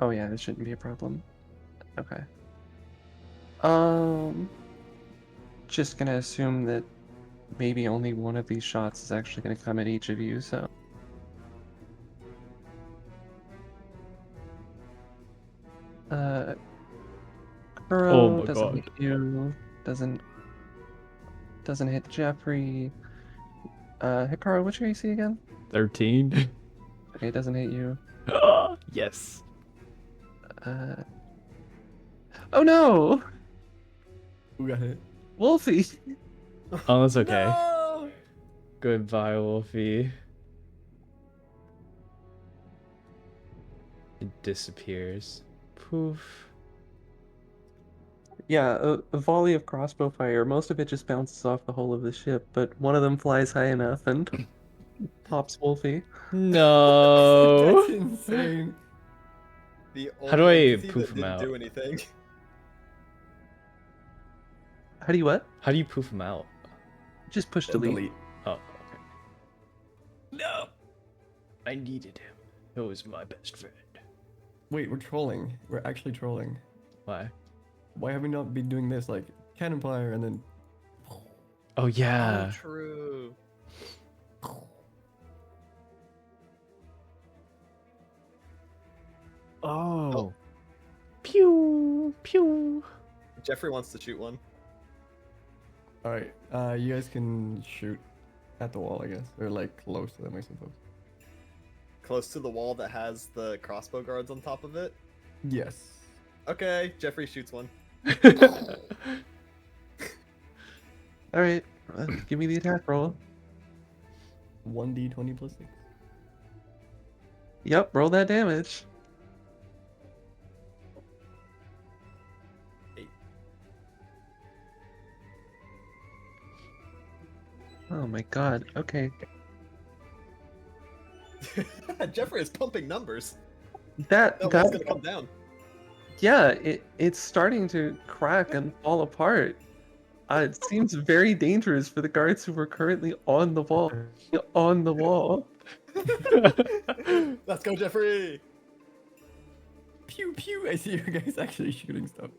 Oh yeah, this shouldn't be a problem. Okay. Just gonna assume that maybe only one of these shots is actually gonna come at each of you, so. Kuro Oh my doesn't God. hit you. Doesn't hit Jeffrey. Hikaru, what's your AC again? 13. Okay, it doesn't hit you. Yes. Oh no! Who got hit? Wolfie! Oh, that's okay. No! Goodbye, Wolfie. It disappears. Poof. Yeah, a volley of crossbow fire. Most of it just bounces off the hull of the ship, but one of them flies high enough and pops Wolfie. No. That's insane. The How do only I entity poof that him didn't out? do anything. How do you what? How do you poof him out? Just push delete. Oh, okay. No. I needed him. He was my best friend. Wait, we're trolling. We're actually trolling. Why? Why have we not been doing this like cannon fire and then Oh yeah. Oh, true. Oh. Pew pew. Jeffrey wants to shoot one. Alright, you guys can shoot at the wall, I guess. Or like close to them, I suppose. Close to the wall that has the crossbow guards on top of it. Yes. Okay, Jeffrey shoots one. Alright, give me the attack roll. 1d20 plus 6. Yep, roll that damage. 8. Oh my god, okay. Jeffrey is pumping numbers. That That wall's that gonna come down. yeah, it's starting to crack and fall apart. It seems very dangerous for the guards who are currently on the wall. On the wall. Let's go, Jeffrey. Pew pew! I see you guys actually shooting stuff.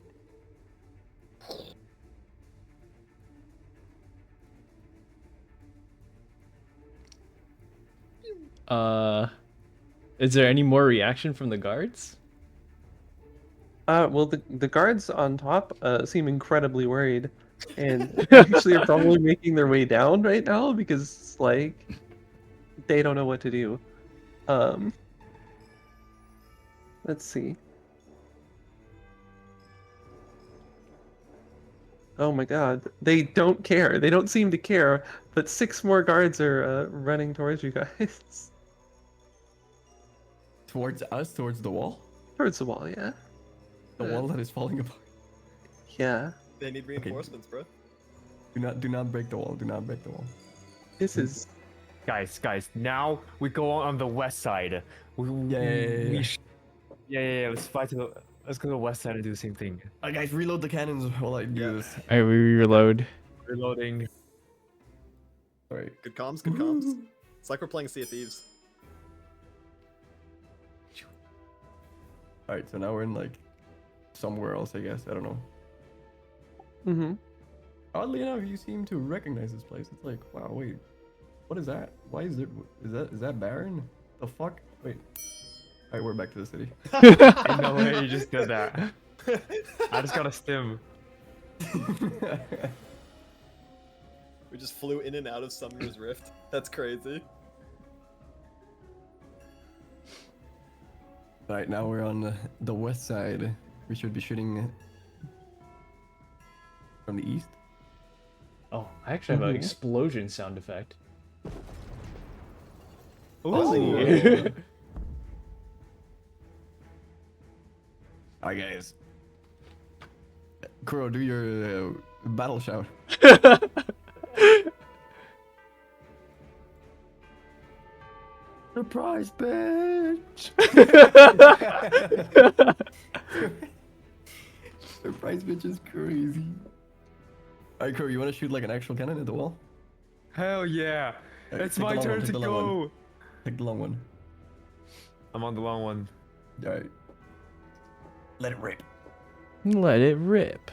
Is there any more reaction from the guards? Well, the guards on top seem incredibly worried, and actually are probably making their way down right now because like they don't know what to do. Um, let's see. Oh my God, they don't care. They don't seem to care. But 6 more guards are running towards you guys. Towards us, towards the wall. Towards the wall, yeah. The wall that is falling apart. Yeah. They need reinforcements, bro. Do not break the wall. Do not break the wall. This is Guys, now we go on the west side. Yeah. Yeah. Let's go to the west side and do the same thing. Guys, reload the cannons while I do Yeah. this. Alright, we reload. Reloading. Alright. Good comms, good comms. It's like we're playing Sea of Thieves. Alright, so now we're in like somewhere else, I guess. I don't know. mm-hmm. Oddly enough, you seem to recognize this place. It's like, wow, wait. What is that? Why is there is that barren? The fuck? Wait. Alright, we're back to the city. Ain't no way you just did that. I just got a stim. We just flew in and out of Summoner's Rift. That's crazy. Alright, now we're on the west side. We should be shooting from the east. Oh, I actually have an Mhm. explosion sound effect. Oh. Ooh. Alright, guys. Kuro, do your battle shout. Surprise, bitch! Surprise, bitch is crazy. Alright, Kuro, you want to shoot like an actual cannon at the wall? Hell yeah! Alright, It's take the my long one, turn take to the long one. go! Take the long one. I'm on the long one. Alright. Let it rip. Let it rip.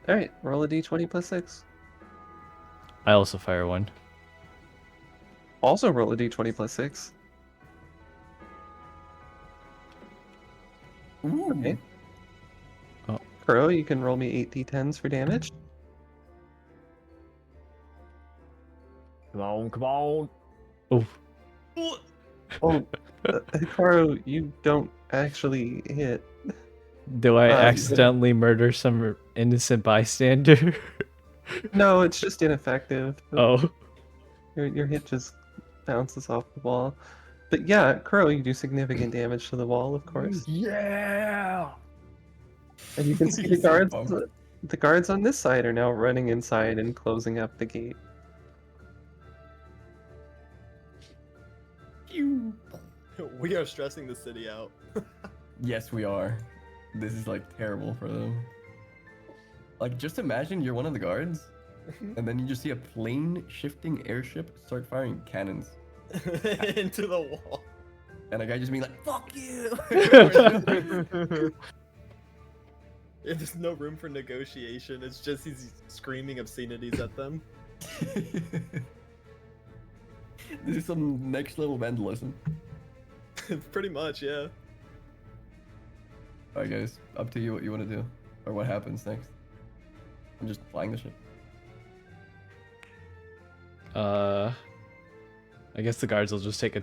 All right. Roll a d20 plus 6. I also fire one. Also roll a d20 plus 6. Ooh. Okay. Crow, you can roll me 8 d10s for damage. Come on. Oh, Oh, Karo, you don't actually hit. do I you said- accidentally murder some innocent bystander? No, it's just ineffective. Oh. Your hit just bounces off the wall. But yeah, Crow, you do significant damage to the wall, of course. Yeah! And you can see the He's so guards. pumped. The guards on this side are now running inside and closing up the gate. We are stressing the city out. Yes, we are. This is like terrible for them. Like, just imagine you're one of the guards, and then you just see a plane shifting airship start firing cannons, Into the wall. and a guy just being like, "Fuck you!" If there's no room for negotiation, it's just he's screaming obscenities at them. This is some next level vandalism. Pretty much, yeah. Alright, guys, up to you what you want to do, or what happens next. I'm just flying the ship. I guess the guards will just take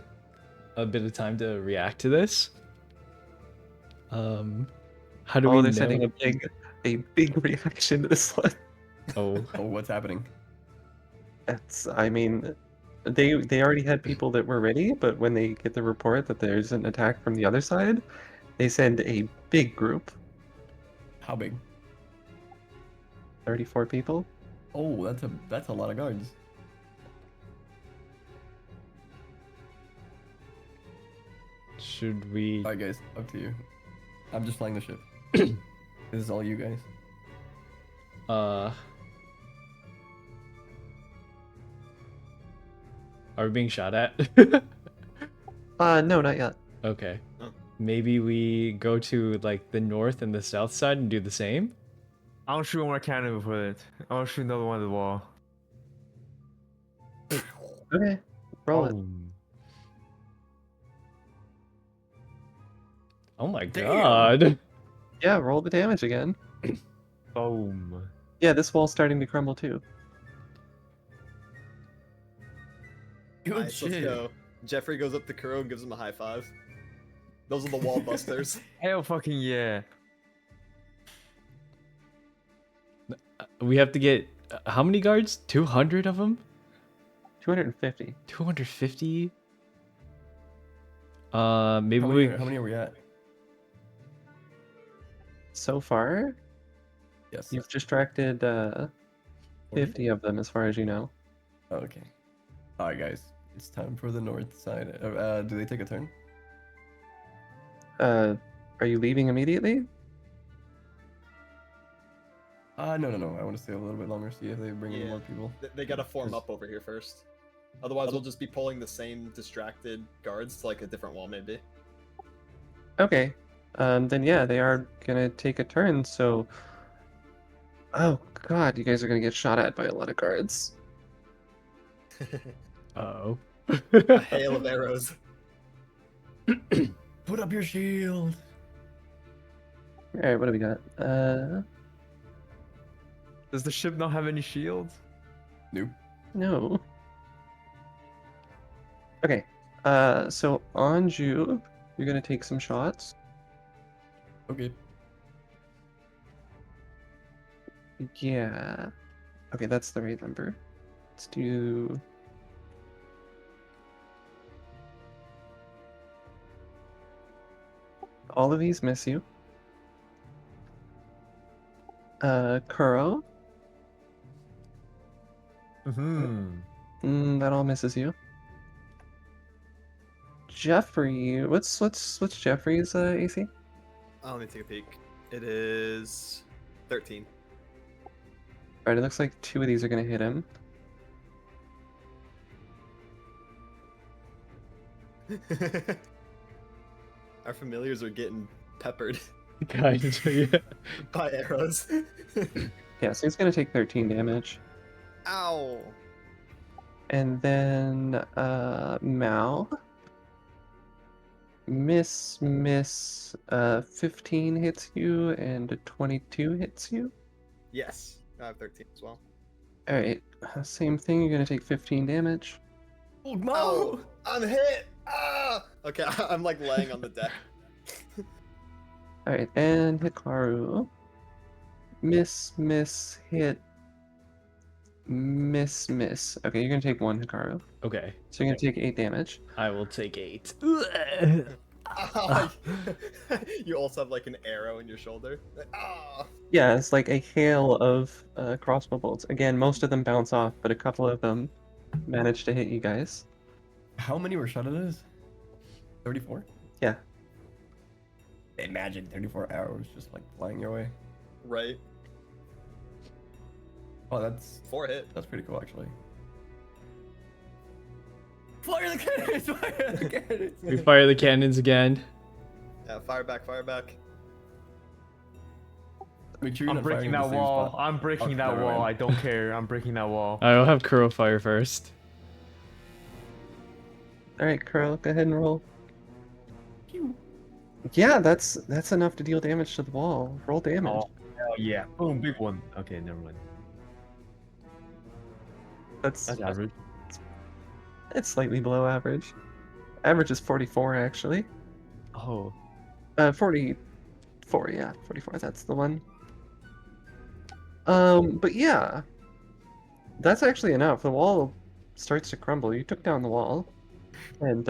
a bit of time to react to this. How do we Oh, know? they're sending a big reaction to this one. Oh, Oh, what's happening? I mean, they already had people that were ready, but when they get the report that there's an attack from the other side, they send a big group, How big? 34 people. Oh, that's a lot of guards. Should we? Alright, guys, up to you. I'm just flying the ship. This is all you guys. Are we being shot at? No, not yet. Okay. Oh. Maybe we go to like the north and the south side and do the same. I'll shoot one more cannon before that. I'll shoot another one at the wall. Okay, roll it. Boom. Oh my Damn. god. Yeah, roll the damage again. Boom. Yeah, this wall's starting to crumble too. Good Nice, let's shit. go. Jeffrey goes up to Kuro and gives him a high five. Those are the wall busters. Hell fucking yeah. We have to get how many guards? 200 of them? 250. 250? Maybe How many, we. how many are we at? So far, Yes. you've distracted 40? 50 of them as far as you know. Oh, okay. Alright, guys. It's time for the north side. Do they take a turn? Are you leaving immediately? No. I want to stay a little bit longer, see if they bring in Yeah. more people. They gotta form up over here first. Otherwise, we'll just be pulling the same distracted guards to like a different wall, maybe. Okay. Then yeah, they are gonna take a turn, so... Oh god, you guys are gonna get shot at by a lot of guards. Uh-oh. A hail of arrows. Put up your shield! Alright, what do we got? Does the ship not have any shields? Nope. No. Okay, so Anju, you're gonna take some shots. Okay. Yeah. Okay, that's the right number. Let's do... All of these miss you. Kuro, Mm-hmm. that all misses you. Jeffrey, what's Jeffrey's AC? Oh, let me take a peek. It is 13. Alright, it looks like 2 of these are gonna hit him. Our familiars are getting peppered Kind yeah. by arrows. Yeah, so he's gonna take 13 damage. Ow! And then Mao. Miss 15 hits you and a 22 hits you. Yes, I have 13 as well. Alright, same thing, you're gonna take 15 damage. Oh no! Oh, I'm hit! Ah! Okay, I'm like laying on the deck. Alright, and Hikaru. Miss, hit. Miss. Okay, you're gonna take 1, Hikaru. Okay. So you're gonna take 8 damage. I will take 8. Ah, you also have like an arrow in your shoulder. Ah! Yeah, it's like a hail of crossbow bolts. Again, most of them bounce off, but a couple of them manage to hit you guys. How many were shot at us? 34? Yeah. Imagine 34 arrows just like flying your way. Right. Oh, that's 4 hit. pretty cool actually. Fire the cannons! Fire the cannons! We fire the cannons again. Yeah, fire back, fire back. Make sure you're I'm not breaking firing in the that same wall. spot. I'm breaking Okay, that never wall. mind. I don't care. I'm breaking that wall. I'll have Kuro fire first. Alright, Kuro, go ahead and roll. Yeah, that's enough to deal damage to the wall. Roll damage. Oh, hell yeah. Boom, big one. Okay, never mind. That's That's average. it's slightly below average. Average is 44 actually. Oh. 44, yeah, 44, that's the one. But yeah. That's actually enough. The wall starts to crumble. You took down the wall. And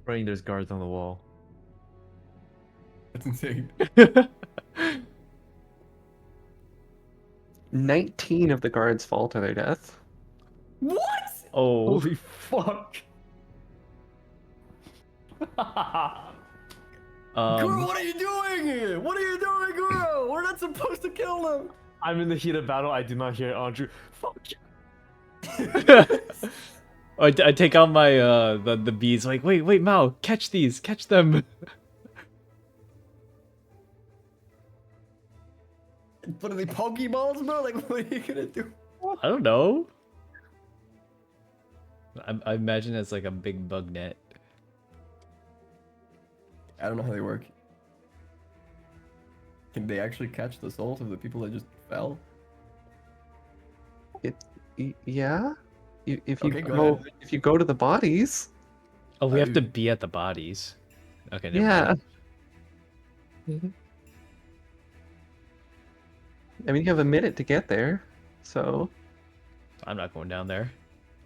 Praying there's guards on the wall. That's insane. 19 of the guards fall to their death. What? Oh. Holy fuck. Guru, what are you doing? What are you doing, Guru? We're not supposed to kill them. I'm in the heat of battle. I do not hear Andrew. Fuck you. I take out my the bees. Like, wait, Mao, catch these, catch them. What are they, Pokeballs, bro? Like, what are you gonna do? I don't know. I imagine it's like a big bug net. I don't know how they work. Can they actually catch the souls of the people that just fell? Yeah. If you Okay, go ahead. if you go to the bodies. Oh, we have Oh. to be at the bodies. Okay, never Yeah. mind. I mean, you have a minute to get there, so. I'm not going down there.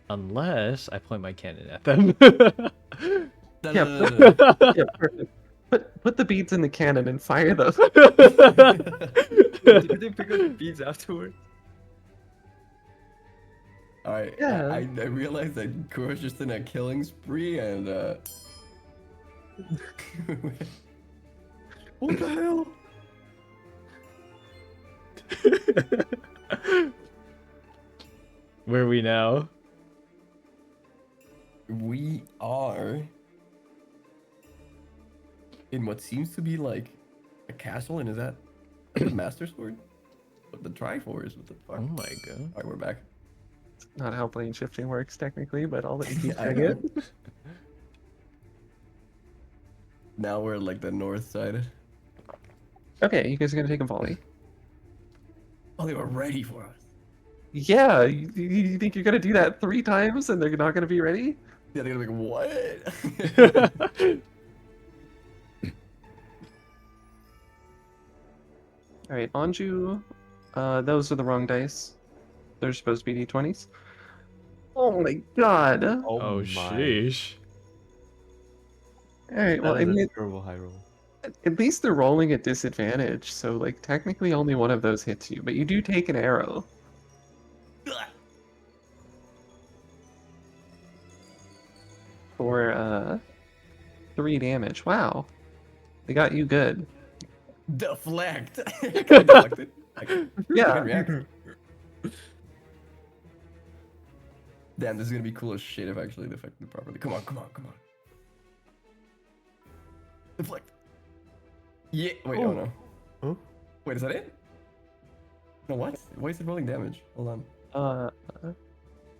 Unless I point my cannon at them. Yeah, yeah, perfect. Put the beads in the cannon and fire them. Did they pick up the beads afterward? Alright, Yeah. I realized that Guru's just in a killing spree and what the hell? Where are we now? We are in what seems to be like a castle, and is that the Master Sword? What the Triforce? What the fuck? Oh my god. Alright, we're back. Not how plane shifting works technically, but I'll let you keep I saying know. it. Now we're like the north side. Okay, you guys are gonna take a volley. Oh, they were ready for us. Yeah, you think you're gonna do that 3 times and they're not gonna be ready? Yeah, they're gonna be like, what? All right, Anju, those are the wrong dice. They're supposed to be d20s. Oh my god! All Oh, sheesh. right, well, I That is mean, a terrible high roll. at least they're rolling at disadvantage, so like technically only one of those hits you, but you do take an arrow. For 3 damage. Wow, they got you good. Deflect. Can I deflect it? I can Yeah. react. Damn, this is gonna be cool as shit if I actually deflected it properly. Come on, come on, come on. Deflect. Yeah. Wait. Oh, no. Huh? Wait, is that it? No, what? Why is it rolling damage? Hold on.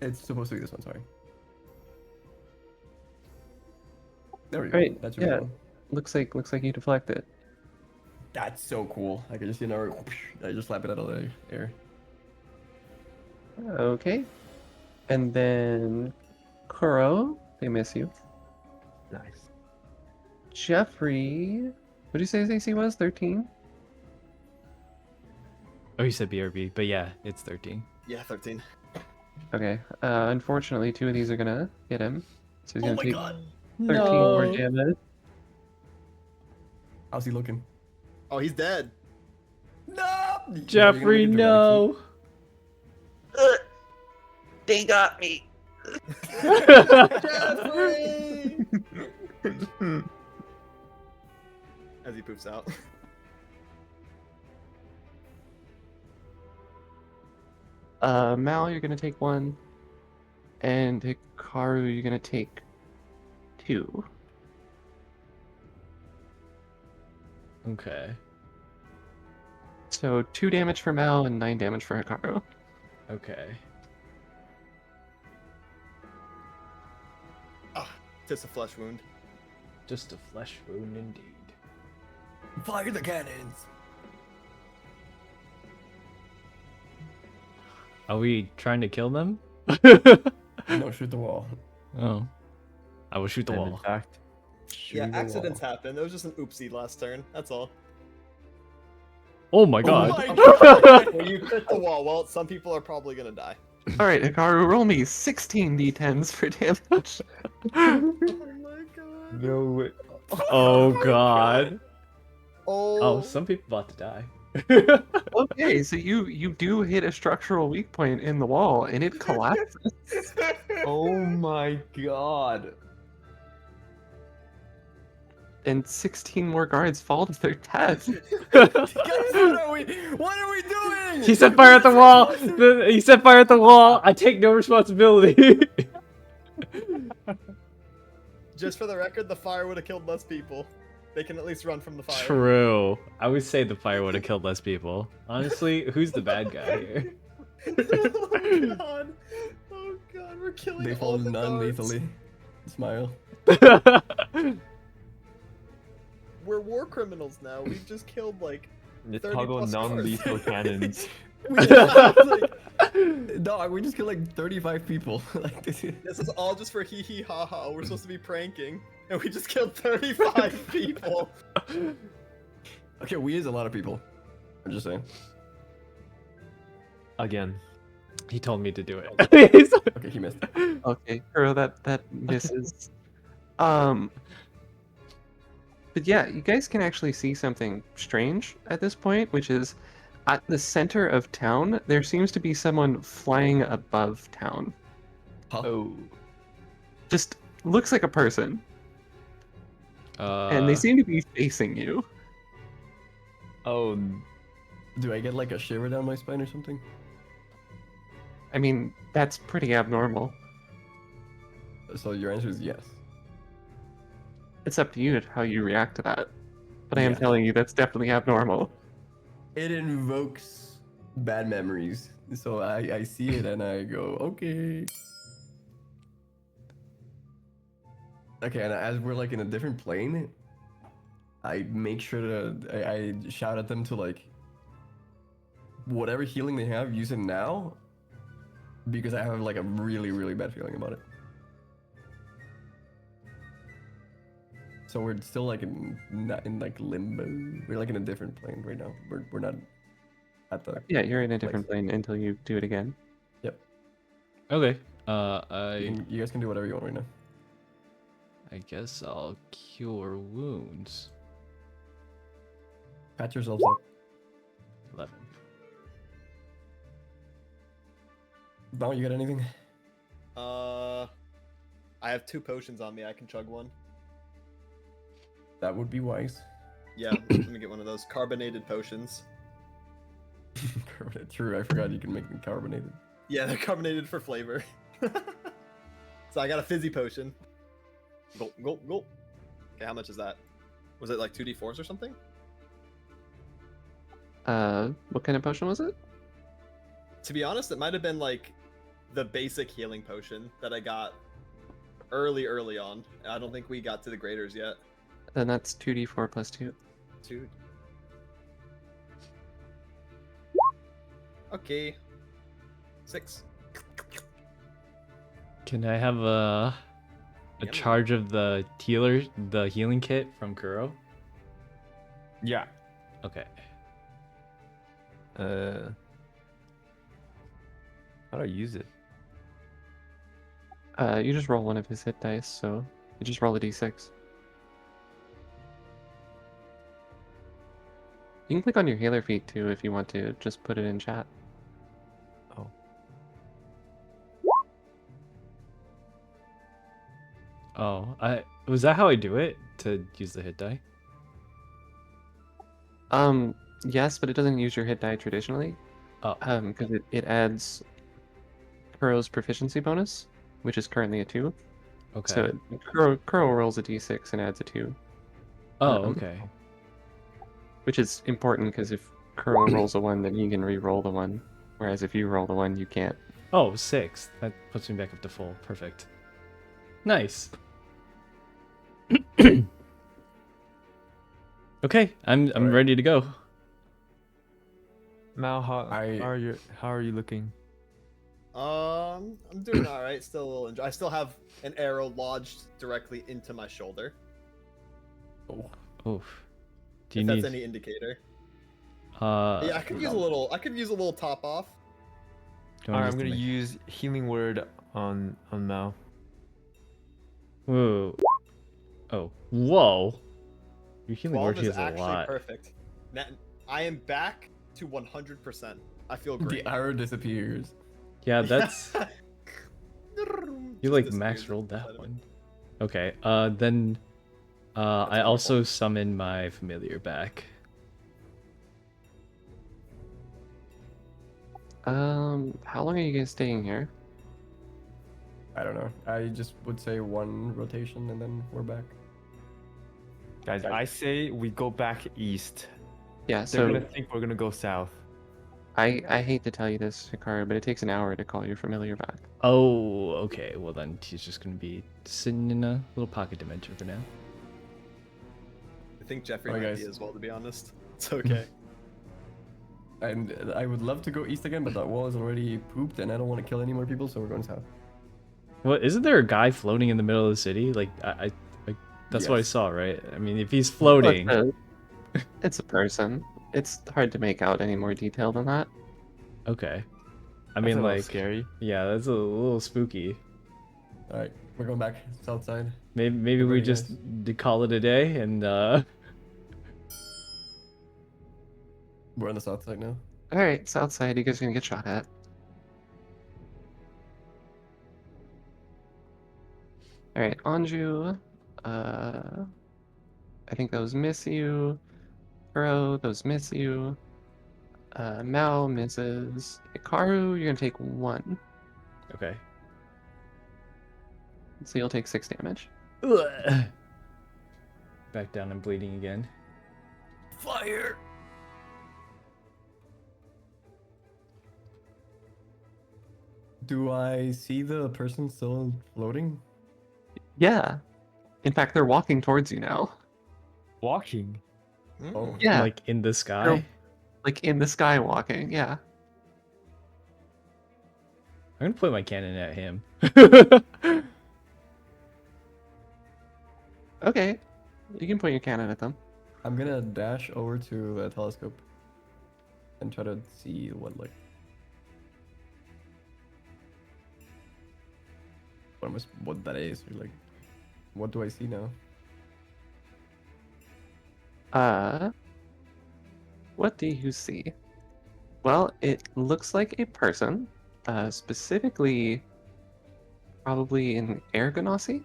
It's supposed to be this one. Sorry. There we go. Right, That should yeah. be one. Looks like you deflect it. That's so cool. I can just, I just slap it out of the air. Okay. And then Kuro, they miss you. Nice. Jeffrey, what did you say his AC was? 13? Oh, you said BRB, but yeah, it's 13. Yeah, 13. Okay. Unfortunately, 2 of these are gonna hit him. So he's Oh gonna my take god. 13 more damage. How's he looking? Oh, he's dead. No! Jeffrey, no. They got me. Jeffrey! As he poofs out. Mal, you're gonna take 1. And Hikaru, you're gonna take 2. Okay. So 2 damage for Mal and 9 damage for Hikaru. Okay. Ah, just a flesh wound. Just a flesh wound indeed. Fire the cannons! Are we trying to kill them? No, shoot the wall. Oh. I will shoot the And wall. in fact, Yeah, shooting the accidents wall. happen. It was just an oopsie last turn. That's all. Oh my god. my God. When you hit the wall, well, some people are probably gonna die. Alright, Hikaru, roll me 16 d10s for damage. Oh my god. No way. Oh god. Oh. Oh, some people about to die. Okay, so you do hit a structural weak point in the wall, and it collapses. Oh my god. And 16 more guards fall to their death. Guys, what are we doing? He set fire at the wall. He set fire at the wall. I take no responsibility. Just for the record, the fire would have killed less people. They can at least run from the fire. True. I would say the fire would have killed less people. Honestly, who's the bad guy here? Oh god. Oh god, we're killing They all fall the guards. non-lethally. Smile. We're war criminals now. We've just killed like The 30 toggle plus guards. non-lethal cannons. Dog, we just killed like 35 people. Like this is... This is all just for hee hee ha ha. We're supposed to be pranking, and we just killed 35 people. Okay, we is a lot of people. I'm just saying. Again. He told me to do it. Okay, he missed. Okay, Kuro, that misses. But yeah, you guys can actually see something strange at this point, which is at the center of town, there seems to be someone flying above town. Huh? Oh. Just looks like a person, and they seem to be facing you. Oh. Do I get like a shiver down my spine or something? I mean, that's pretty abnormal. So your answer is yes. It's up to you how you react to that. But I am Yeah. telling you, that's definitely abnormal. It invokes bad memories. So I see it and I go, okay. Okay, and as we're like in a different plane, I make sure to I shout at them to like whatever healing they have, use it now. Because I have like a really, really bad feeling about it. So we're still like not in like limbo. We're like in a different plane right now. We're not at the Yeah, you're in a different plane until you do it again. Yep. Okay. You guys can do whatever you want right now. I guess I'll cure wounds. Pat yourselves up. 11. Now you got anything? I have 2 potions on me. I can chug one. That would be wise. Yeah, let me get one of those carbonated potions. True, I forgot you can make them carbonated. Yeah, they're carbonated for flavor. So I got a fizzy potion. Gulp, gulp, gulp. Okay, how much is that? Was it like 2d4s or something? What kind of potion was it? To be honest, it might have been like the basic healing potion that I got early on. I don't think we got to the graders yet. Then that's 2d4 plus 2. Dude. Okay. 6. Can I have a Yum. charge of the healing kit from Kuro? Yeah. Okay. How do I use it? You just roll one of his hit dice, so you just roll a d6. You can click on your healer feat too if you want to. Just put it in chat. Oh. Oh, was that how I do it to use the hit die? Yes, but it doesn't use your hit die traditionally. Oh. Because it adds Kuro's proficiency bonus, which is currently a 2. Okay. So Kuro rolls a d6 and adds a 2. Oh, um, okay. Which is important because if Kuro rolls a 1, then he can re-roll the 1. Whereas if you roll the 1, you can't. Oh, 6. That puts me back up to full. Perfect. Nice. Okay, I'm Alright. ready to go. Mal, how I- are you looking? I'm doing all right. Still a little injured. I still have an arrow lodged directly into my shoulder. Oh. Oof. Do you If need? that's any indicator. Yeah, Yeah, I could use a little. I could use a little top off. Alright, I'm gonna use healing word on Mal. Whoa. Oh. Whoa. Your healing word 12 is is a actually lot. perfect. I am back to 100%. I feel great. The arrow disappears. Yeah, that's you Just like disappears max rolled inside that of it. one. Okay, then I also summon my familiar back. How long are you guys staying here? I don't know. I just would say one rotation and then we're back. Guys, I say we go back east. Yeah, They're so gonna think we're gonna go south. I hate to tell you this, Hikaru, but it takes an hour to call your familiar back. Oh, okay. Well then he's just gonna be sitting in a little pocket dimension for now. I think Jeffrey Alright, might guys. be as well, to be honest. It's okay. And I would love to go east again, but that wall is already pooped and I don't want to kill any more people, so we're going south. Well, isn't there a guy floating in the middle of the city? Like that's what I Yes. saw, right? I mean, if he's Well, floating, it's a person. It's hard to make out any more detail than that. okay. I That's mean, a little like, scary. yeah, that's a little spooky. Alright, we're going back south side. Maybe Get we ready, just guys. call it a day and We're on the south side now. Alright, south side, you guys are gonna get shot at. Alright, Anju. I think those miss you. Kuro, those miss you. Mal misses. Hikaru, you're gonna take 1. okay. So you'll take 6 damage. Ugh. Back down and bleeding again. Fire! Do I see the person still floating? Yeah. In fact, they're walking towards you now. Walking. Oh. Yeah. Like in the sky. Like in the sky walking, yeah. I'm gonna point my cannon at him. Okay. You can point your cannon at them. I'm gonna dash over to the telescope and try to see what that is. Or like, what do I see now? What do you see? Well, it looks like a person, specifically probably an air ganassi.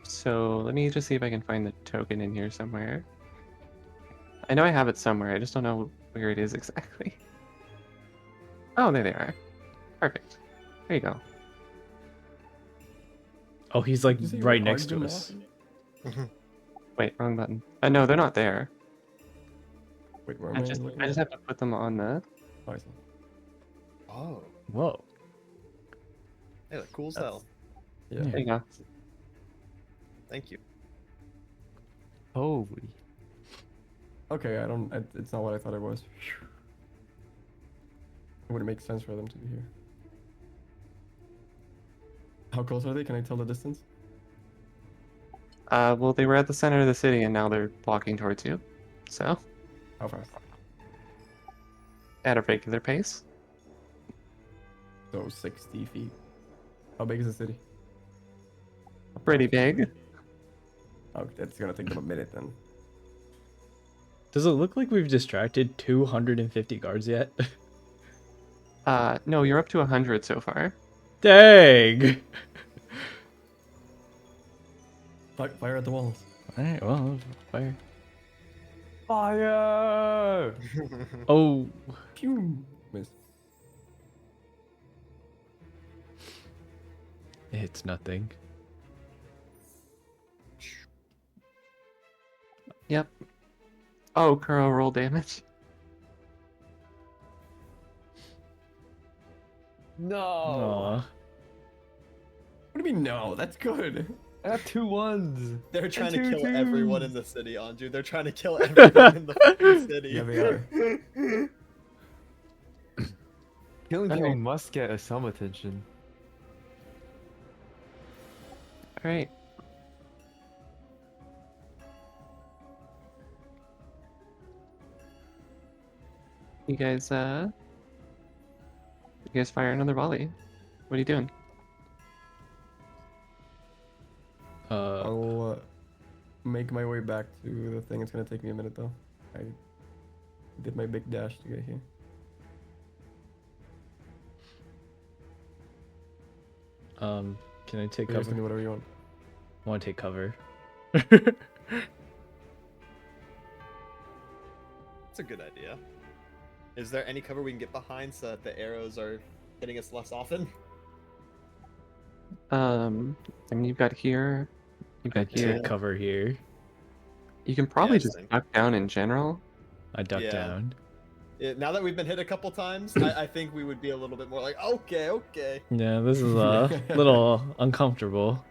So let me just see if I can find the token in here somewhere. I know I have it somewhere, I just don't know where it is exactly. Oh, there they are. Perfect. There you go. Oh, he's like Did you say right we're next to Argon us. walking? Wait, wrong button. No, they're not there. Wait, where am I I just, looking I just at? have to put them on the... Oh, I see. Oh, Whoa. hey, that cool as hell. Yeah. There you go. Thank you. Holy. Okay, it's not what I thought it was. It would make sense for them to be here. How close are they? Can I tell the distance? Well, they were at the center of the city and now they're walking towards you. So, How fast? at a regular pace. So 60 feet. How big is the city? Pretty big. Oh, that's gonna take them a minute then. Does it look like we've distracted 250 guards yet? No, you're up to 100 so far. Dang. Fire at the walls. Alright, well, fire. Fire! Oh, Pew! Miss. it's nothing. Yep. Oh, Kuro, roll damage. No. Aw. What do you mean no? That's good. I got 2 1s. They're trying to two kill everyone twos. in the city, Anju. They're trying to kill everyone in the fucking city. Yeah, they are. Killing Okay. people must get some attention. Alright. You guys fire another volley. What are you doing? make my way back to the thing. It's gonna take me a minute though. I did my big dash to get here. Can I take You guys cover? can do whatever you want. I want to take cover. That's a good idea. Is there any cover we can get behind so that the arrows are hitting us less often? I mean, you've got here, you've I got here. take cover here. You can probably just same. duck down in general. I duck Yeah. down. Now that we've been hit a couple times, I think we would be a little bit more like, okay. Yeah, this is a little uncomfortable.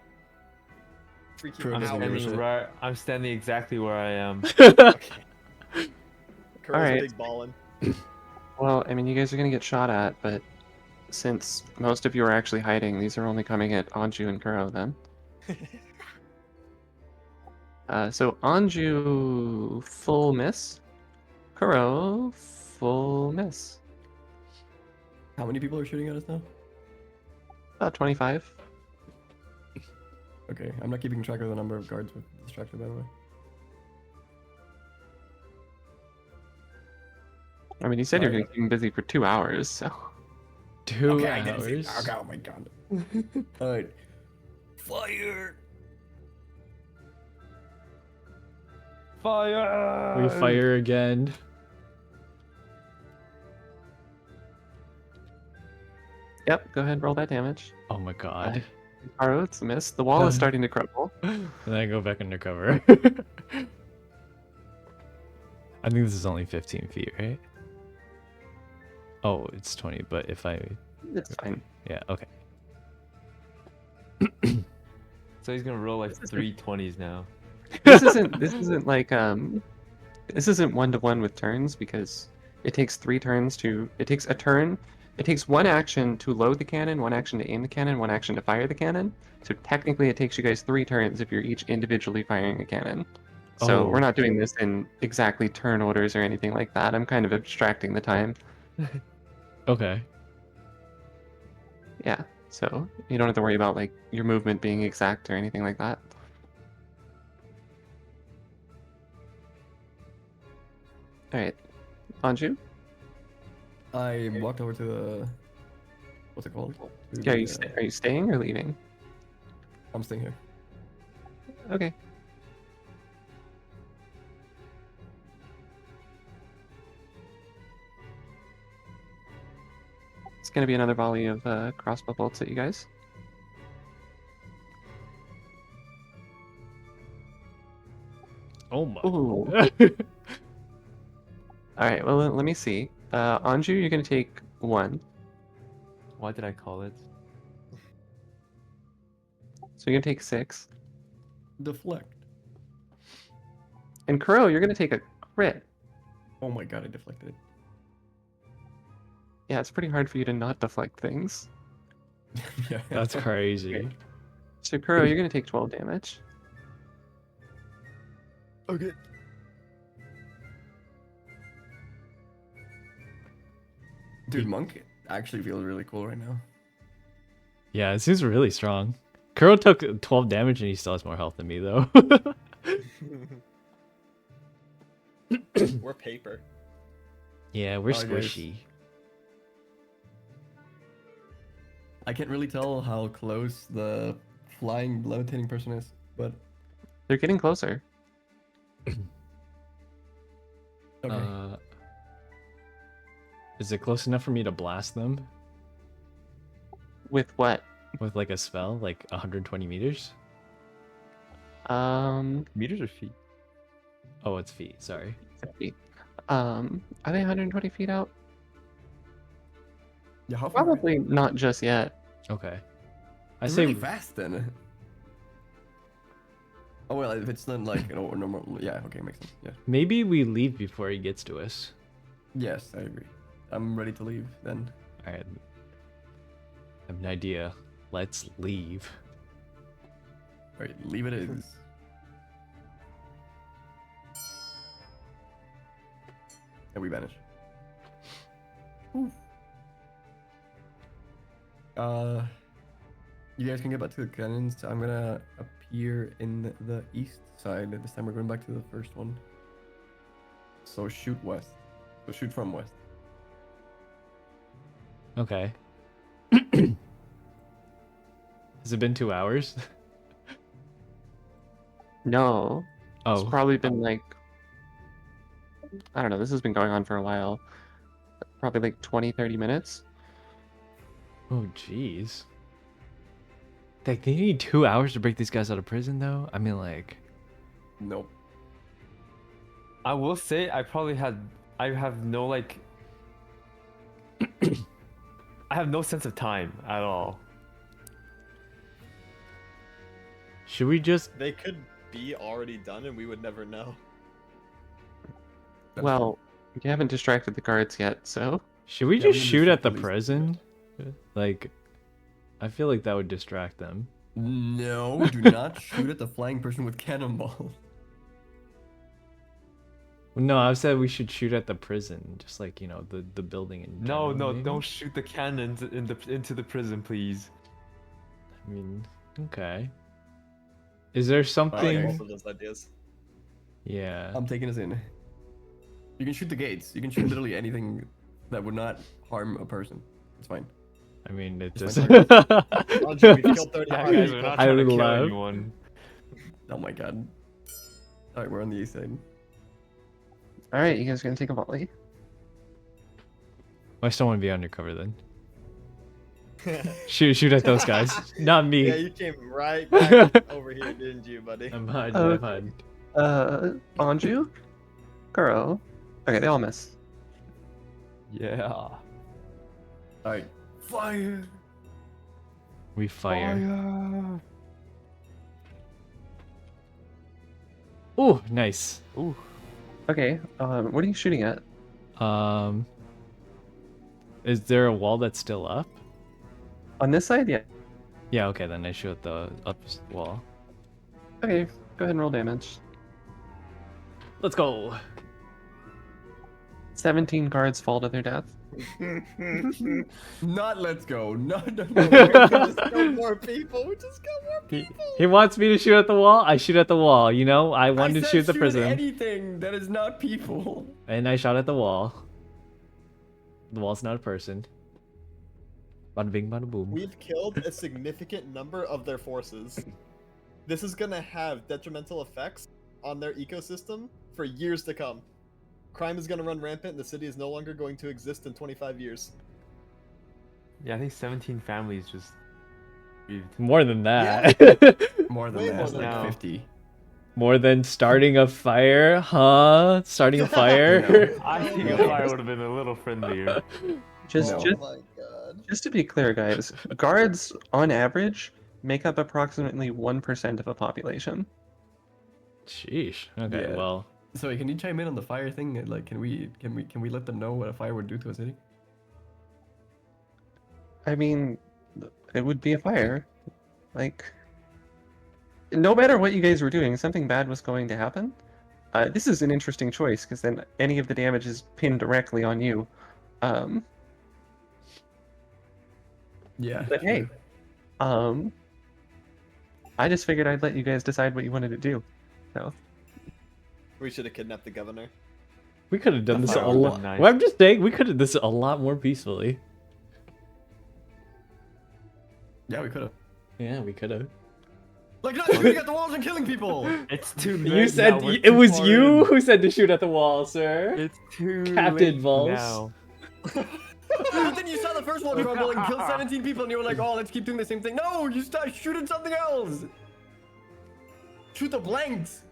Freaking Crow doesn't out. give a shit. I'm standing exactly where I am. Okay. Curl's Alright. big ballin'. Well, I mean, you guys are gonna get shot at, but since most of you are actually hiding, these are only coming at Anju and Kuro then. So Anju, full miss. Kuro, full miss. How many people are shooting at us now? About 25. Okay, I'm not keeping track of the number of guards with distracted, by the way. I mean, you said you're Alright. gonna keep him busy for 2 hours, so. 2 I didn't hours. see. Okay, oh my god. Alright. Fire! Fire! We fire again. Yep, go ahead and roll that damage. Oh my god. Kuro, it's a miss. The wall is starting to crumble. And then I go back under cover. I think this is only 15 feet, right? Oh, it's 20, but if I... It's fine. Yeah, okay. So he's gonna roll like 3 20s now. This isn't like this isn't 1-to-1 with turns because it takes 3 turns to it takes a turn. It takes 1 action to load the cannon, 1 action to aim the cannon, 1 action to fire the cannon. So technically it takes you guys 3 turns if you're each individually firing a cannon. So Oh. we're not doing this in exactly turn orders or anything like that. I'm kind of abstracting the time. Okay. Yeah. So you don't have to worry about like your movement being exact or anything like that. Alright. Anju? I walked over to the... What's it called? To Yeah, the, are you staying or leaving? I'm staying here. Okay. It's gonna be another volley of crossbow bolts at you guys. Oh my. Ooh. Alright, well let me see. Anju, you're gonna take 1. Why did I call it? So you're gonna take 6. Deflect. And Kuro, you're gonna take a crit. Oh my god, I deflected it. Yeah, it's pretty hard for you to not deflect things. Yeah. That's crazy. So Kuro, you're gonna take 12 damage. Okay. Dude, Monk actually feels really cool right now. Yeah, it seems really strong. Kuro took 12 damage and he still has more health than me, though. We're paper. Yeah, we're Oh, guys. squishy. I can't really tell how close the flying levitating person is, but They're getting closer. okay. Is it close enough for me to blast them With what? with like a spell, like 120 meters? Meters or feet? Oh, it's feet. Sorry. Are they 120 feet out? Yeah, how far? Probably not just yet. Okay. I I say really fast then. Oh well, if it's not like normal, yeah, okay, makes sense. Yeah. maybe we leave before he gets to us. Yes, I agree. I'm ready to leave then. All right. I have an idea. Let's leave. All right, leave it is. And we vanish. Oof. You guys can get back to the cannons. I'm gonna here in the east side. This time we're going back to the first one. So shoot west. So shoot from west. Okay. Has it been 2 hours? No. It's Oh. probably been like, I don't know, this has been going on for a while. Probably like 20, 30 minutes. Oh, jeez. Like, they need 2 hours to break these guys out of prison, though? I mean, like... Nope. I will say I have no like I have no sense of time at all. Should we just... They could be already done and we would never know. That's Well, you haven't distracted the guards yet, so. Should we Yeah, we just can shoot at distract the at least. prison? Like, I feel like that would distract them. No, do not shoot at the flying person with cannonballs. No, I said we should shoot at the prison, just like, you know, the building in No, general, no, maybe? don't shoot the cannons into the prison, please. I mean, okay. Is there I like something... both of those ideas. Yeah. I'm taking us in. You can shoot the gates. You can shoot literally anything that would not harm a person. It's fine. I mean, it Just just... like Andre, we killed 30 Yeah, hard guys, people. we're not I trying to would kill laugh. anyone. Oh my god. Alright, we're on the east side. Alright, you guys gonna take a volley? I still want to be undercover then. Shoot at those guys. Not me. Yeah, you came right back over here, didn't you, buddy? I'm hiding, Okay. I'm hiding. Anju? Kuro? Okay, they all miss. Yeah. Alright. Fire! We fire. Ooh, nice. Ooh. Okay, what are you shooting at? Is there a wall that's still up? On this side? Yeah. Yeah, okay, then I shoot at the up wall. Okay, go ahead and roll damage. Let's go. 17 guards fall to their death. Not let's go. No. We just got more people. We just got more He, people. he wants me to shoot at the wall. I shoot at the wall. You know, I I wanted to said shoot the shoot prison, anything that is not people. and I shot at the wall. The wall's not a person. Bada bing, bada boom. We've killed a significant number of their forces. This is gonna have detrimental effects on their ecosystem for years to come. Crime is gonna run rampant and the city is no longer going to exist in 25 years. Yeah, I think 17 families just grieved. More than that. More than Way that, more like than that. 50. More than starting a fire, huh? Starting a fire? I think a fire would have been a little friendlier. Just, No. Oh just, my god. just to be clear, guys, guards on average make up approximately 1% of a population. Sheesh. Okay, Yeah. well, So can you chime in on the fire thing? Like, can we let them know what a fire would do to a city? I mean, it would be a fire. Like, no matter what you guys were doing, something bad was going to happen. This is an interesting choice because then any of the damage is pinned directly on you. Yeah. But hey, I just figured I'd let you guys decide what you wanted to do. So, We should have kidnapped the governor. we could have done this a That would've lot. been nice. Well, I'm just saying, we could have this a lot more peacefully. Yeah, we could have. Yeah, we could have. Like, not shooting at the walls and killing people. It's too late. You said now, we're it too was far you in. who said to shoot at the wall, sir. It's too Captain late Vols. now. But then you saw the first one crumble and kill 17 people, and you were like, "Oh, let's keep doing the same thing." No, you start shooting something else. Shoot the blanks.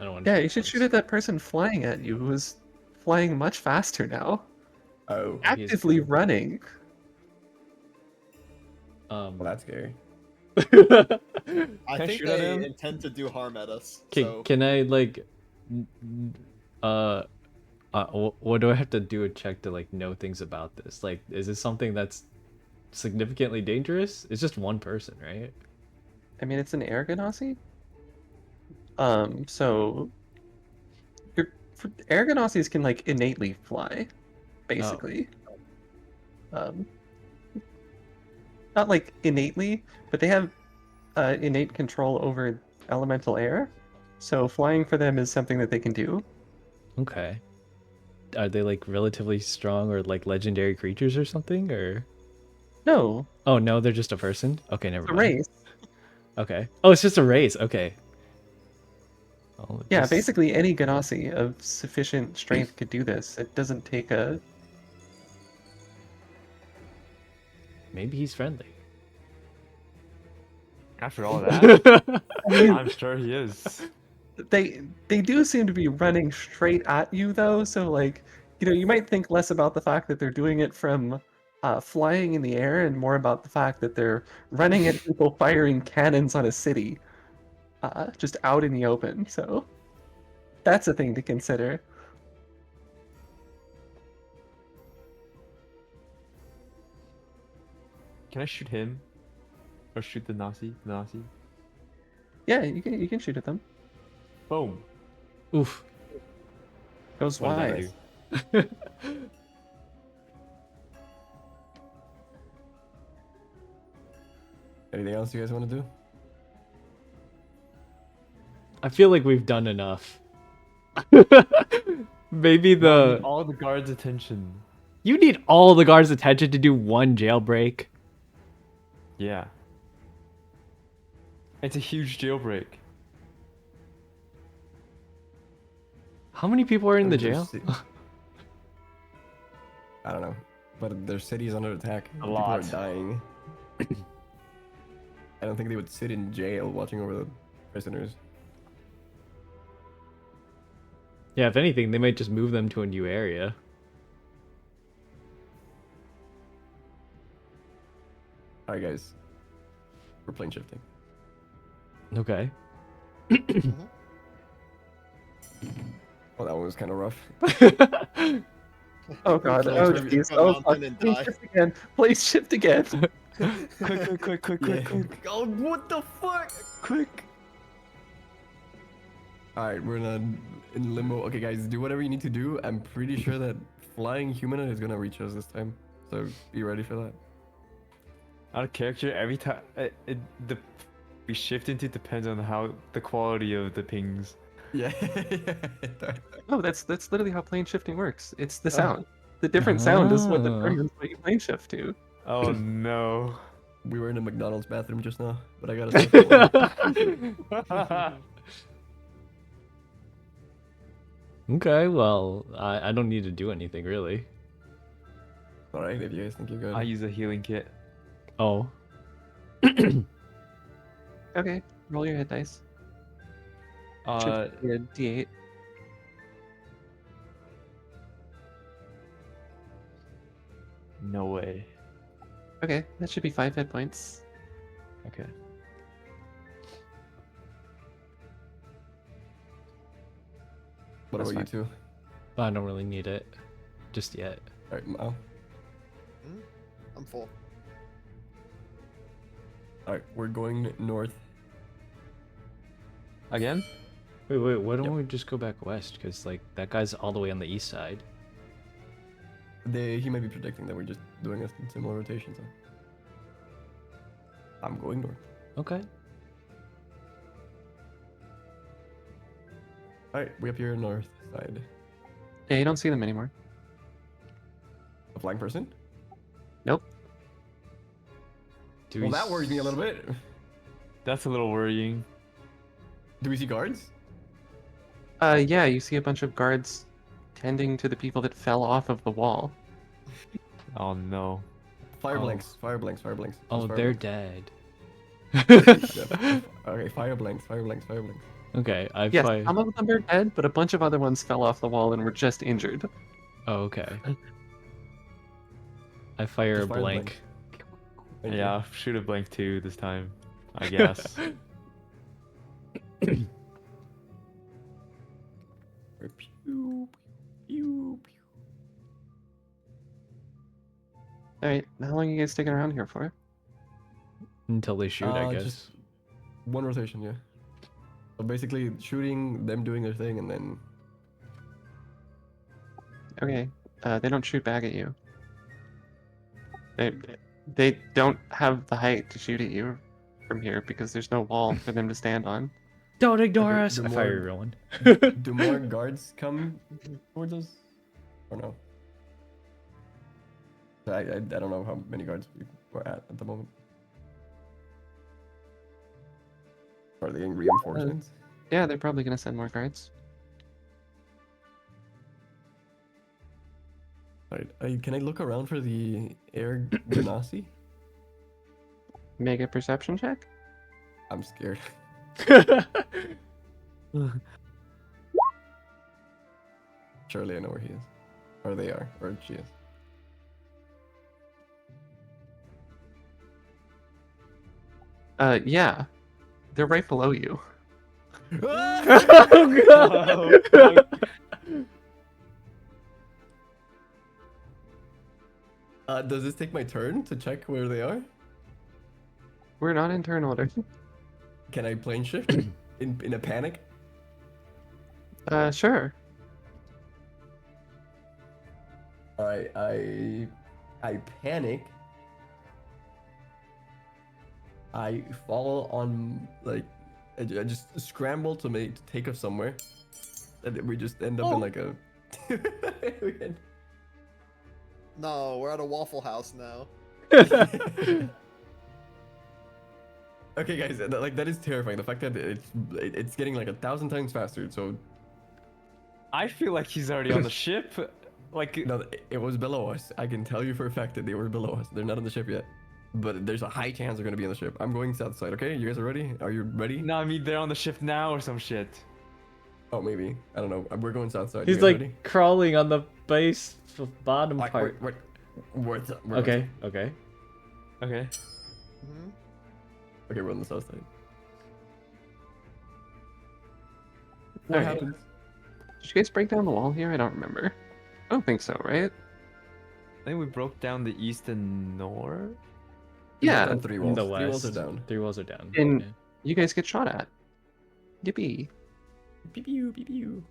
I don't want. yeah, you should shoot at that person flying at you who is flying much faster now. Oh, Actively running. well, that's scary. I Can I think shoot at they him? intend to do harm at us. Can, So can I like, what do I have to do to check to like know things about this? Like, is this something that's significantly dangerous? It's just one person, right? I mean, it's an air ganassi. So air ganassi's can like innately fly, basically. Not like innately, but they have innate control over elemental air, so flying for them is something that they can do. Okay. Are they like relatively strong or like legendary creatures or something? Or No, oh no, they're just a person. Okay, never it's a mind. race. Okay. Oh, it's just a race. Okay. I'll Yeah, just- basically any Ganassi of sufficient strength could do this. It doesn't take a... Maybe he's friendly. After all that, I mean, I'm sure he is. they do seem to be running straight at you though, so like, you know, you might think less about the fact that they're doing it from flying in the air and more about the fact that they're running at people firing cannons on a city, just out in the open. So that's a thing to consider. Can I shoot him? Or shoot the Nazi? Nazi? Yeah, you can shoot at them. Boom. Oof. Goes What did that wide. do? Anything else you guys want to do? I feel like we've done enough. Maybe No, I need the all the guards' attention. you need all the guards' attention to do one jailbreak. Yeah. It's a huge jailbreak. How many people are in the Their jail? ci- I don't know, but their city is under attack. A People lot. are dying. I don't think they would sit in jail watching over the prisoners. Yeah, if anything, they might just move them to a new area. Alright, guys. We're plane shifting. Okay. Well, that one was kind of rough. Oh god, Fly oh from jeez, a oh fuck, mountain and please die. shift again, please shift again. Quick. Oh, what the fuck? Quick. Alright, we're in limbo. Okay, guys, do whatever you need to do. I'm pretty sure that flying humanoid is gonna reach us this time. So be ready for that. Out of character, every time we shift into depends on how the quality of the pings. Yeah. No, that's literally how plane shifting works. It's the sound. The different sound is what determines what you plane shift to. Oh no. We were in a McDonald's bathroom just now, but I gotta start. Okay, well, I don't need to do anything really. Alright, if you guys think you're good. I use a healing kit. Oh. Okay, roll your hit dice. Uh, Should be a D8. no way. Okay, that should be 5 hit points. Okay. What That's about you two? I don't really need it. Just yet. Alright, Mao. I'm full. Alright, we're going north. Again? Wait, why don't Yep. we just go back west? Because, like, that guy's all the way on the east side. He might be predicting that we're just doing a similar rotation, so. I'm going north. Okay. Alright, we up here north side. Yeah, you don't see them anymore. A flying person? Nope. Do Well, we that worries me a little bit. That's a little worrying. Do we see guards? Yeah, you see a bunch of guards tending to the people that fell off of the wall. Oh no. Fire Oh. blanks, fire blanks, fire blanks. Oh, Just fire they're blanks. dead. Yeah. Okay, fire blanks, fire blanks, fire blanks. Okay, I Yes, fire. some of them are dead, but a bunch of other ones fell off the wall and were just injured. Oh, okay. I fire a Just fire the blank. Thank you. Yeah, shoot a blank too this time. I guess. Pew, pew, pew. Alright, how long are you guys sticking around here for? Until they shoot, I guess. Just one rotation, yeah. So basically, shooting, them doing their thing, and then Okay, they don't shoot back at you. They don't have the height to shoot at you from here because there's no wall for them to stand on. Don't ignore Okay, us. the I fire more- everyone. Do more guards come towards us? Or no? I don't know how many guards we're at the moment. Are they getting reinforcements? Yeah, they're probably gonna send more guards. Alright, can I look around for the air genasi? Make a perception check. I'm scared. Surely I know where he is. Or they are. Or she is. Yeah, they're right below you. Oh god. Does this take my turn to check where they are? We're not in turn order. Can I plane shift in a panic? Sure. I panic. I fall on like I just scramble to take us somewhere, and we just end up in like a. No, we're at a Waffle House now. Okay, guys, that is terrifying. The fact that it's getting like 1,000 times faster. So I feel like he's already on the ship. Like, no, it was below us. I can tell you for a fact that they were below us. They're not on the ship yet, but there's a high chance they're gonna be on the ship. I'm going south side. Okay, you guys are ready? Are you ready? no, I mean they're on the ship now or some shit. Oh, maybe. I don't know. We're going south side. He's You guys like ready? crawling on the base bottom Alright, part. we're Okay, okay. Okay. Mhm. Okay, we're on the south side. What Alright. happens? Did you guys break down the wall here? I don't remember. I don't think so, right? I think we broke down the east and north. We got Yeah, down 3 In walls. the 3 west. walls are down. 3 walls are down. And- yeah. you guys get shot at. Yippee. Pew pew pew pew.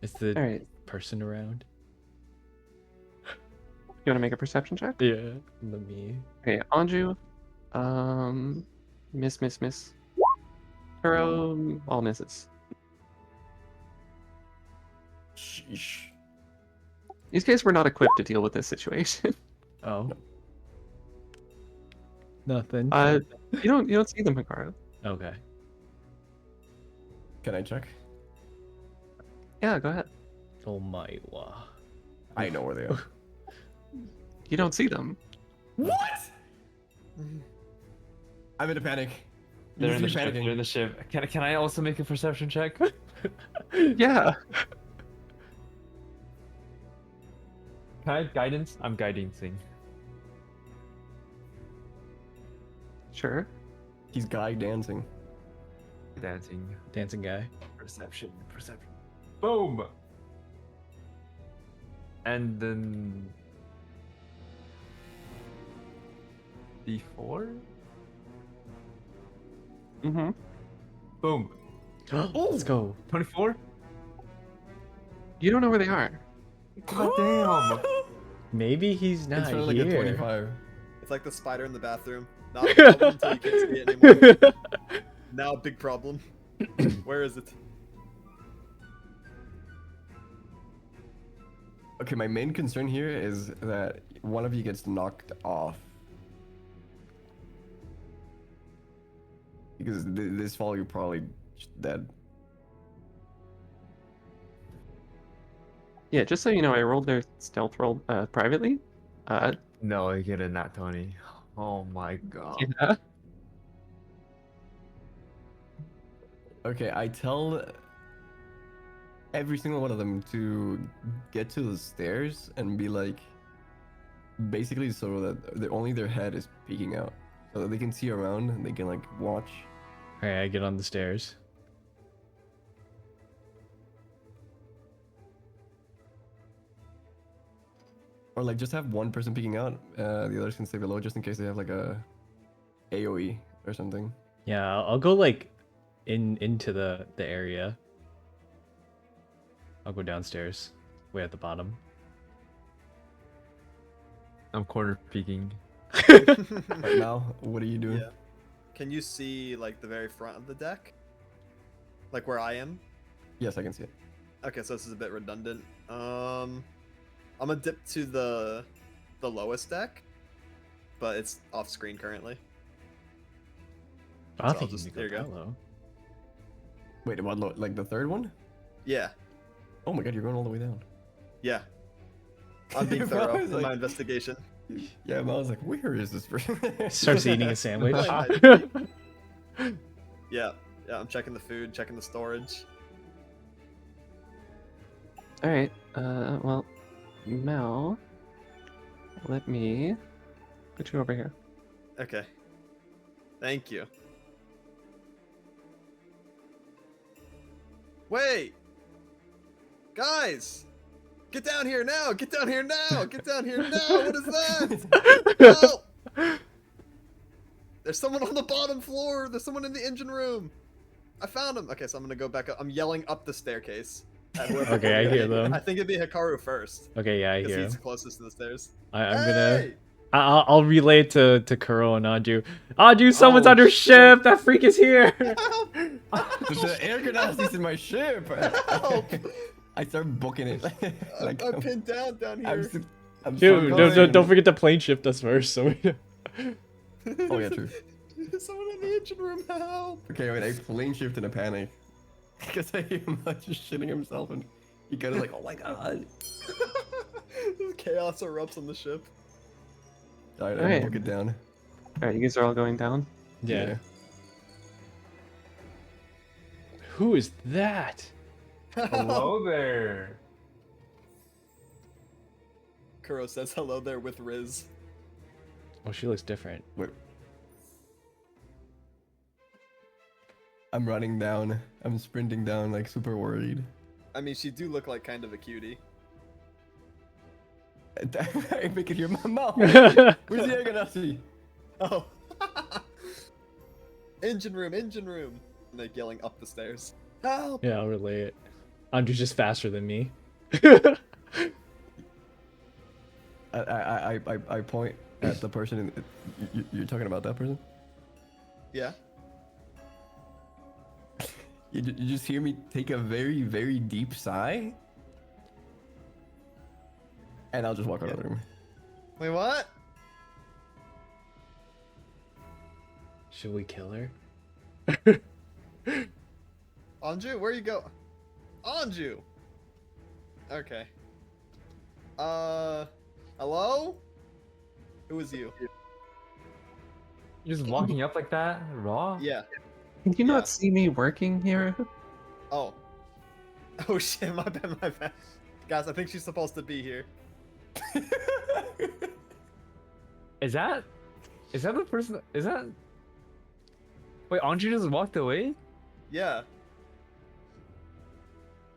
Is the Alright, person around? you wanna make a perception check? Yeah. Let me. Okay, Anju. Miss. Turo, all misses. Sheesh. These guys were not equipped to deal with this situation. Oh. Nothing. You don't see them, Hikaru. Okay. Can I check? Yeah, go ahead. Oh my wa. I know where they are. You don't see them. What? I'm in a panic. They're You in the see me ship. They're in panicking. the ship. Can I also make a perception check? Yeah. Can I have guidance? I'm guiding thing. Sure. He's guy dancing. Dancing. Dancing guy. Perception. Boom. And then D4. Mm-hmm. Boom. Let's go. 24. You don't know where they are. God damn. Maybe he's not It's for like here. a 25. It's like the spider in the bathroom. Not a problem until you can't see it anymore. Now big problem. Where is it? Okay, my main concern here is that one of you gets knocked off. Because this fall, you're probably just dead. Yeah, just so you know, I rolled their stealth roll privately. No, I get a nat 20. Oh my god. Yeah. Okay, I tell every single one of them to get to the stairs and be like, basically so that only their head is peeking out, so that they can see around and they can like watch. Alright, I get on the stairs. Or like just have one person peeking out, the others can stay below just in case they have like a AoE or something. Yeah, I'll go like into the area. I'll go downstairs, way at the bottom. I'm corner peeking. Right now, what are you doing? Yeah. Can you see like the very front of the deck? Like where I am? Yes, I can see it. Okay, so this is a bit redundant. I'm gonna dip to the lowest deck, but it's off screen currently. I don't So think I'll you just- can there go you that go. low. Wait, what? Like the third one? Yeah, Oh my god, you're going all the way down. yeah. I'm being If I thorough was in my like- investigation. Yeah, but I was like, where is this person? Starts eating a sandwich. Yeah, I'm checking the food, checking the storage. All right. Well, Mel, let me put you over here. Okay. Thank you. Wait! Guys! Get down here now! Get down here now! Get down here now! What is that? Help! There's someone on the bottom floor! There's someone in the engine room! I found him! Okay, so I'm gonna go back up. I'm yelling up the staircase. at whoever- Okay, I hear them. I think it'd be Hikaru first. Okay, yeah, I Because hear he's him. closest to the stairs. I'm gonna. Hey! I'll relay it to Kuro and Anju. Anju, someone's Oh, on your ship. That freak is here. Help! There's an air Ganassi's in my ship. Help! I start booking it. Like, I'm pinned down I'm here. s- I'm Dude, struggling. don't forget to plane shift us first. So we... Oh yeah, true. Someone in the engine room, help! Okay, wait, I plane shift in a panic. Because I hear him like just shitting himself and he kind of like, oh my god. Chaos erupts on the ship. Alright, I Alright. book it down. All right, you guys are all going down. yeah. Who is that? Hello there. Kuro says hello there with Riz. Oh, she looks different. Wait. I'm running down. I'm sprinting down like super worried. I mean, she do look like kind of a cutie. I make it hear my mouth. Where's the air Ganassi? Oh. Engine room, engine room. And they're yelling up the stairs. Help! Yeah, I'll relay it. Anju's just faster than me. I point at the person. You're talking about that person? Yeah. You just hear me take a very, very deep sigh, and I'll just walk out of the room. Wait, what? Should we kill her? Anju, where you go? Anju! Okay. Hello? Who is you? You're just walking up like that, raw? Yeah. Can you Yeah. not see me working here? Oh. Oh shit, my bad, my bad. Guys, I think she's supposed to be here. Is that the person? Is that? Wait, Anju just walked away. Yeah.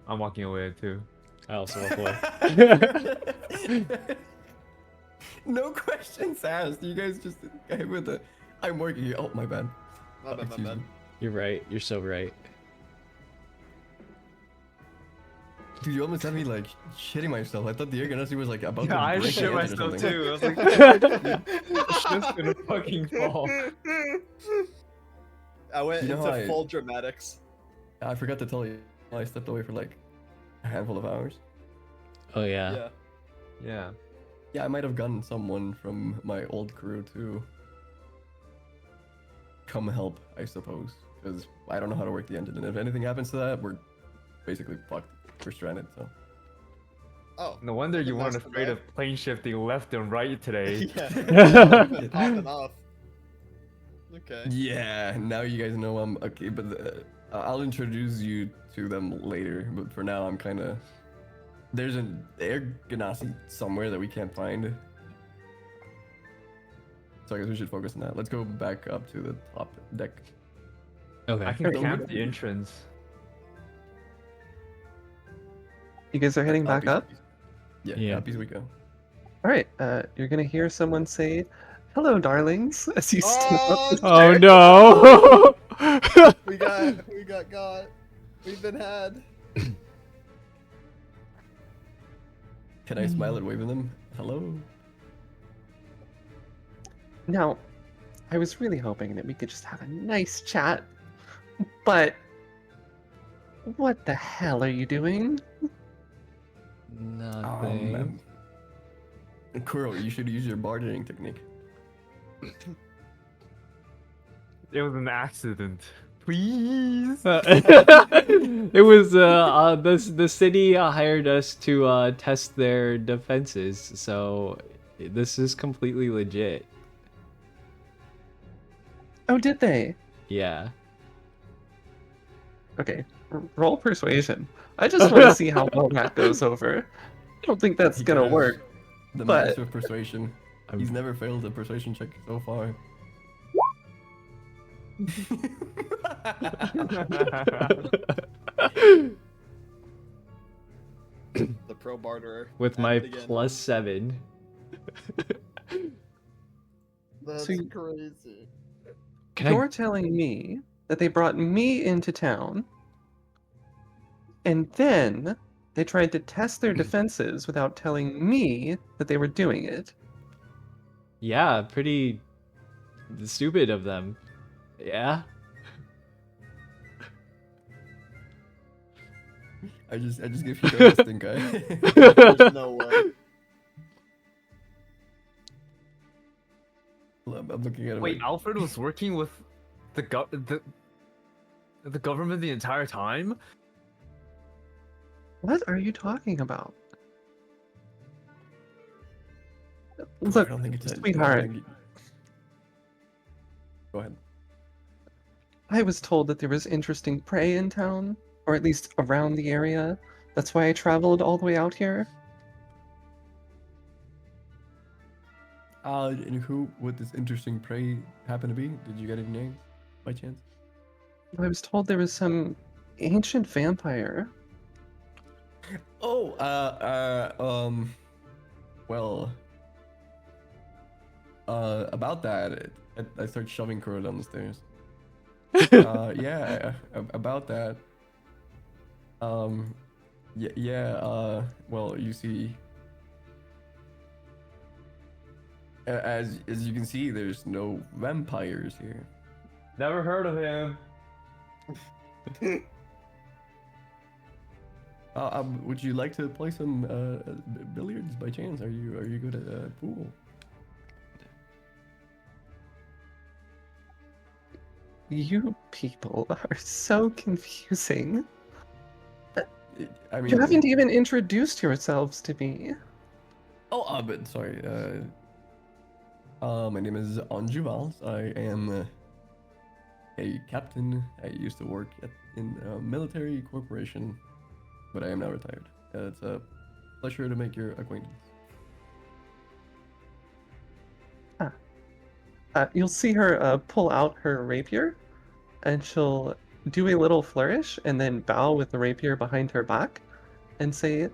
I'm walking away too. I also walk away. No questions asked. You guys just with the. I'm working here. Oh my bad. My bad, my Excuse bad. me. You're right. You're so right. Dude, you almost had me like shitting myself. I thought the air Ganassi was like about to I break shit my hand or myself something. too. I was like, shit's gonna fucking fall. I went You know into how I- full dramatics. I forgot to tell you. I stepped away for like a handful of hours. Oh yeah. Yeah. Yeah. Yeah, I might have gotten someone from my old crew to come help, I suppose. Because I don't know how to work the engine, and if anything happens to that, we're basically fucked. We're stranded, so. Oh. No wonder you weren't That's afraid bad. of plane shifting left and right today. Yeah. Been popping off. Okay. Yeah, now you guys know I'm okay, but I'll introduce you to them later. But for now, I'm kind of. There's an air Ganassi somewhere that we can't find. So I guess we should focus on that. Let's go back up to the top deck. Okay. I can Alright. camp the entrance. You guys are heading back up? Yeah, Yeah. up as we go. All right. You're gonna hear someone say, "Hello, darlings," as you step Oh, up. Oh no! we got. We've been had. Can I smile and wave at them? Hello? Now, I was really hoping that we could just have a nice chat, but What the hell are you doing? Nothing. Kuro, you should use your bartering technique. It was an accident. Please. It was the city hired us to test their defenses, so this is completely legit. Oh, did they? Yeah. Okay, roll persuasion. I just want to see how well that goes over. I don't think that's He gonna has work. The but- master of persuasion. I'm- He's never failed a persuasion check so far. The pro barterer. With at my it again. +7. That's So you- crazy. Can You're telling me that they brought me into town, and then they tried to test their defenses without telling me that they were doing it. Yeah, pretty stupid of them. Yeah. I just give you the stink eye. There's no way. I'm looking at him. Wait, like, Alfred was working with the government the entire time? What are you talking about? I Look, don't think it's sweetheart, Go ahead. I was told that there was interesting prey in town, or at least around the area. That's why I traveled all the way out here. And who would this interesting prey happen to be? Did you get any names by chance? I was told there was some ancient vampire. Oh, well, about that, I start shoving Kuro down the stairs. Yeah, about that. Well, you see, as you can see, there's no vampires here. Never heard of him. Would you like to play some billiards by chance? Are you good at pool? You people are so confusing. I mean, You haven't even introduced yourselves to me. Oh, but sorry. My name is Anjuvals. I am a captain. I used to work in a military corporation, but I am now retired. It's a pleasure to make your acquaintance. You'll see her pull out her rapier, and she'll do a little flourish and then bow with the rapier behind her back and say,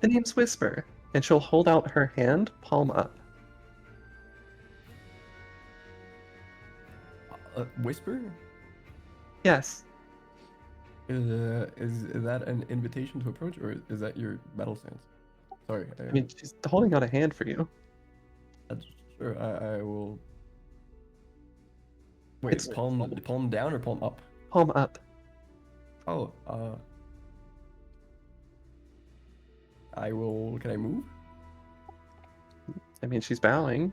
"The name's Whisper." And she'll hold out her hand, palm up. Whisper? Yes. Is that an invitation to approach, or is that your battle stance? Sorry. I mean, she's holding out a hand for you. Sure. I will. Wait, It's- palm down or palm up? Palm up. Oh, I will. Can I move? I mean, she's bowing.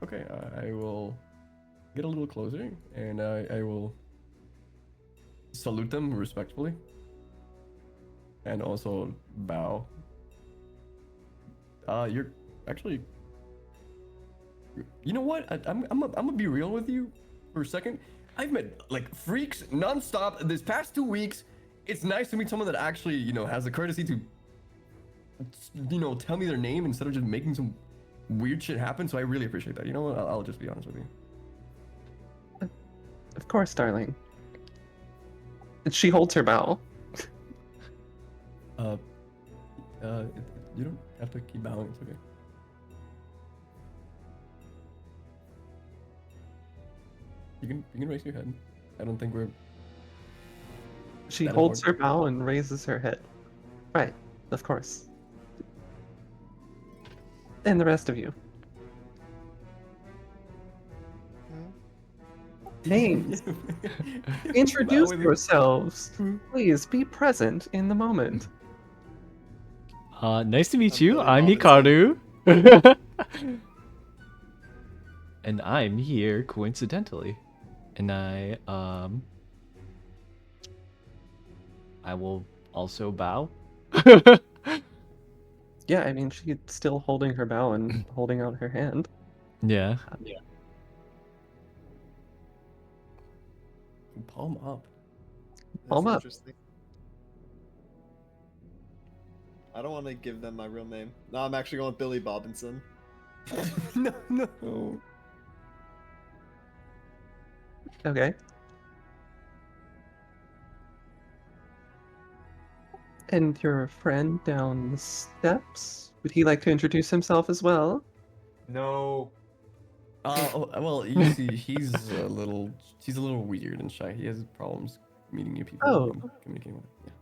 Okay, I will get a little closer, and I will salute them respectfully, and also bow. You're actually. You know what? I'm gonna be real with you for a second. I've met like freaks nonstop this past 2 weeks. It's nice to meet someone that actually, has the courtesy to, tell me their name instead of just making some weird shit happen. So I really appreciate that. You know what? I'll just be honest with you. Of course, darling. And she holds her bow. You don't have to keep bowing. It's okay. You can raise your head. I don't think we're. She That holds her important. bow and raises her head. Right, of course. And the rest of you. Names. Bow Introduce with- yourselves. Please be present in the moment. Nice to meet I'm you. Billy I'm Robinson. Hikaru. And I'm here coincidentally. And I will also bow. Yeah, I mean, she's still holding her bow and holding out her hand. Yeah. Palm up. That's Palm up. interesting. I don't want to give them my real name. No, I'm actually going with Billy Bobinson. No. Okay. And your friend down the steps? Would he like to introduce himself as well? No. Well, you see, he's a little weird and shy. He has problems meeting new people Oh. and communicating with them.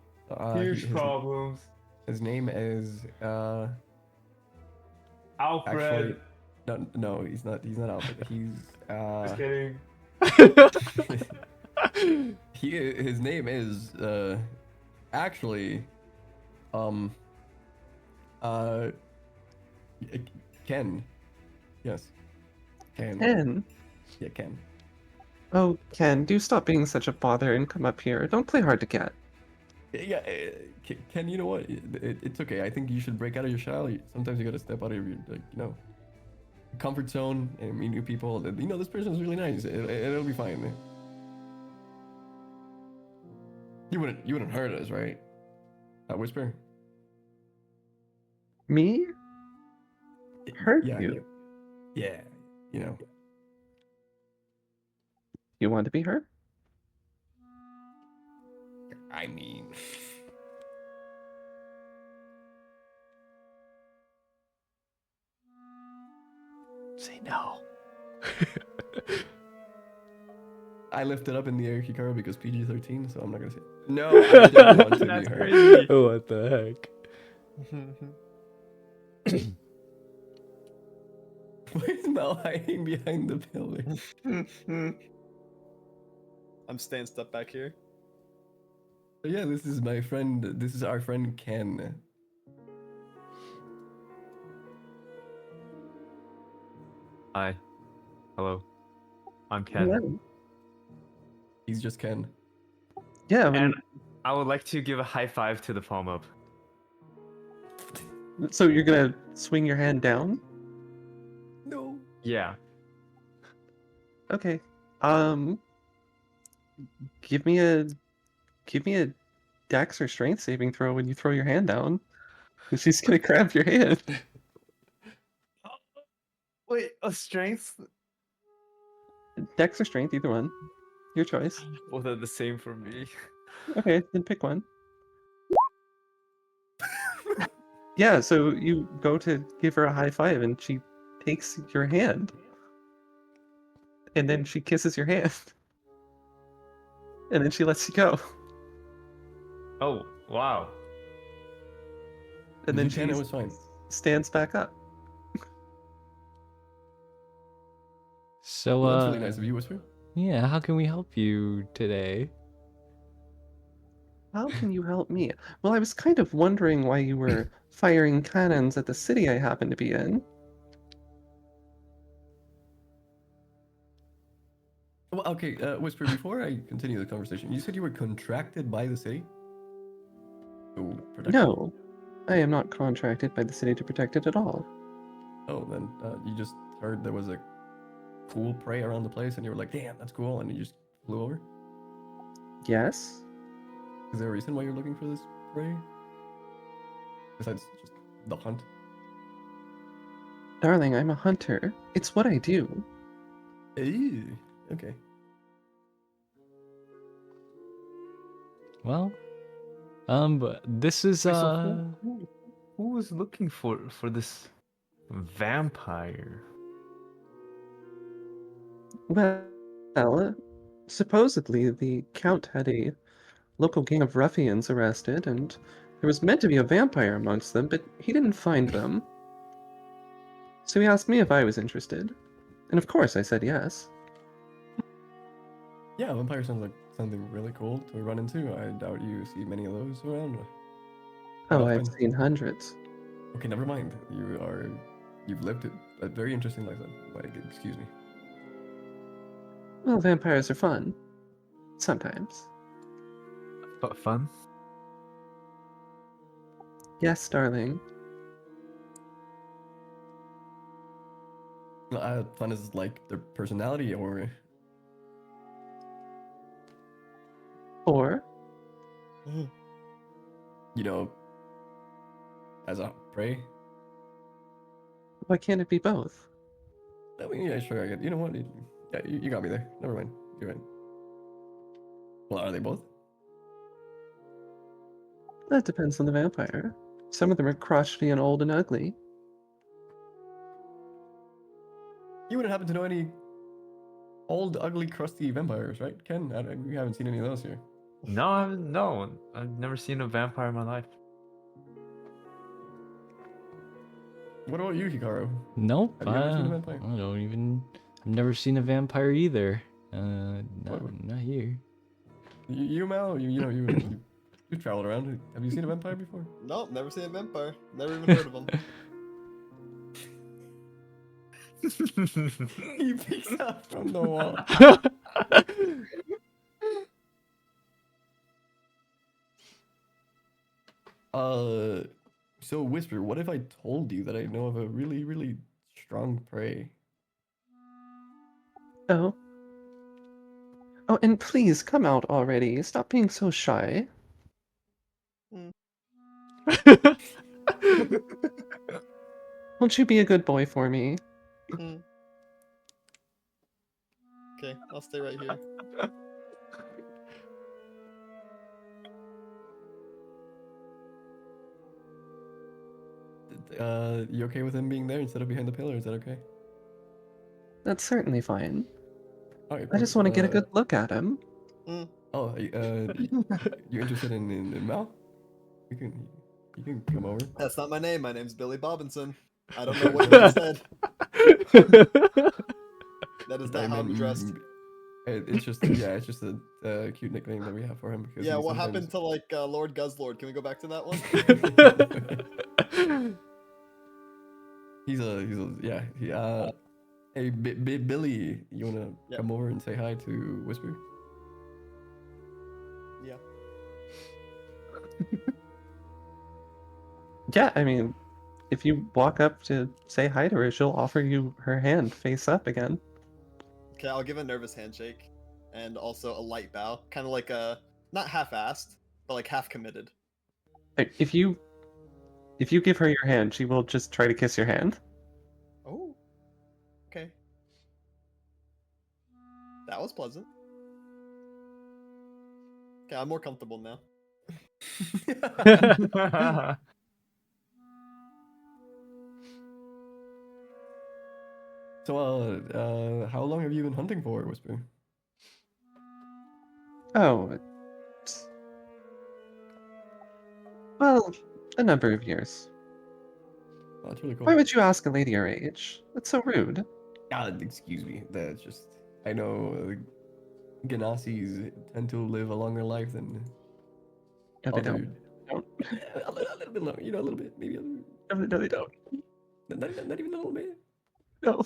Yeah. Huge problems. His name is Alfred. actually no, he's not Alfred. He's Just kidding. his name is actually uh Ken. Yes. Ken. Ken. Yeah, Ken. Oh, Ken, do stop being such a bother and come up here. Don't play hard to get. Yeah, Ken, you know what? It's okay. I think you should break out of your shell. Sometimes you gotta step out of your, comfort zone and meet new people. This person's really nice. It'll be fine. You wouldn't hurt us, right? Whisper. Me? Hurt Yeah, you? yeah. You know. You want to be hurt? I mean. Say no. I lifted up in the air, Hikaru, because PG-13, so I'm not gonna say. No, I didn't want to be That's hurt. crazy. What the heck? Where's Mel hiding behind the pillar? I'm staying stuck back here. But yeah, this is my friend. This is our friend Ken. Hi. Hello. I'm Ken. Hello. He's just Ken. Yeah, And I would like to give a high five to the palm up. so you're gonna swing your hand down? No. Yeah. Okay. Give me a dex or strength saving throw when you throw your hand down. 'Cause she's gonna grab your hand. Wait, a strength? Dex or strength, either one. Your choice. Both are the same for me. Okay, then pick one. Yeah, so you go to give her a high five and she takes your hand. And then she kisses your hand. And then she lets you go. Oh, wow. And then Ken, she it was fine. stands back up. So, Well, that's really nice of you, Whisper. yeah, how can we help you today? How can you help me? Well, I was kind of wondering why you were firing cannons at the city I happen to be in. Well, okay, Whisper, before I continue the conversation, you said you were contracted by the city to protect it? No, I am not contracted by the city to protect it at all. Oh, then you just heard there was a cool prey around the place and you were like, damn, that's cool, and you just flew over? Yes? Is there a reason why you're looking for this prey? Besides just the hunt? Darling, I'm a hunter. It's what I do. Ew. Okay. Well, but this is Wait, so who was looking for this vampire? Well, supposedly the Count had a local gang of ruffians arrested, and there was meant to be a vampire amongst them, but he didn't find them. So he asked me if I was interested. And of course I said yes. Yeah, vampire sounds like something really cool to run into. I doubt you see many of those around. Quite Oh, I've often. seen hundreds. Okay, never mind. You've lived a very interesting life then. Like, excuse me. Well, vampires are fun. Sometimes. Fun. Yes, darling. Fun is like their personality, or Or, you know, as a prey. why can't it be both? I mean, yeah, sure. I get. You know what? Yeah, you got me there. Never mind. You're right. Well, are they both? That depends on the vampire. Some of them are crotchety and old and ugly. You wouldn't happen to know any old, ugly, crusty vampires, right, Ken? We haven't seen any of those here. No, I haven't. No, I've never seen a vampire in my life. What about you, Hikaru? Nope. Have you ever seen a I vampire? don't even. I've never seen a vampire either. What- Not here. You Mal, you traveled around. Have you seen a vampire before? Nope, never seen a vampire. Never even heard of him. He peeks out from the wall. So Whisper, what if I told you that I know of a really, really strong prey? Oh. Oh, and please come out already. Stop being so shy. Won't you be a good boy for me? Okay, I'll stay right here. You okay with him being there instead of behind the pillar? Is that okay? That's certainly fine. All right, I just perfect. want to get a good look at him. You're interested in Mal? You can come over. That's not my name. My name's Billy Bobinson. I don't know what you just said. That is not I how I'm meant, dressed. it's just it's just a cute nickname that we have for him. Because Yeah, he what sometimes- happened to like Lord Guzzlord? Can we go back to that one? he's a yeah. Hey, Billy, you wanna Yep. come over and say hi to Whisper? Yeah. Yeah, I mean, if you walk up to say hi to her, she'll offer you her hand face up again. Okay, I'll give a nervous handshake and also a light bow, kind of like a not half-assed, but like half committed. Like, if you give her your hand, she will just try to kiss your hand. Oh. Okay. That was pleasant. Okay, I'm more comfortable now. So, how long have you been hunting for, Whisper? Oh, well, a number of years. Oh, that's really cool. Why would you ask a lady her age? That's so rude. Excuse me. That's just I know Ganasis tend to live a longer life than No, they other. don't. A little bit longer, a little bit, maybe a little. No, they don't. Not even a little bit. No.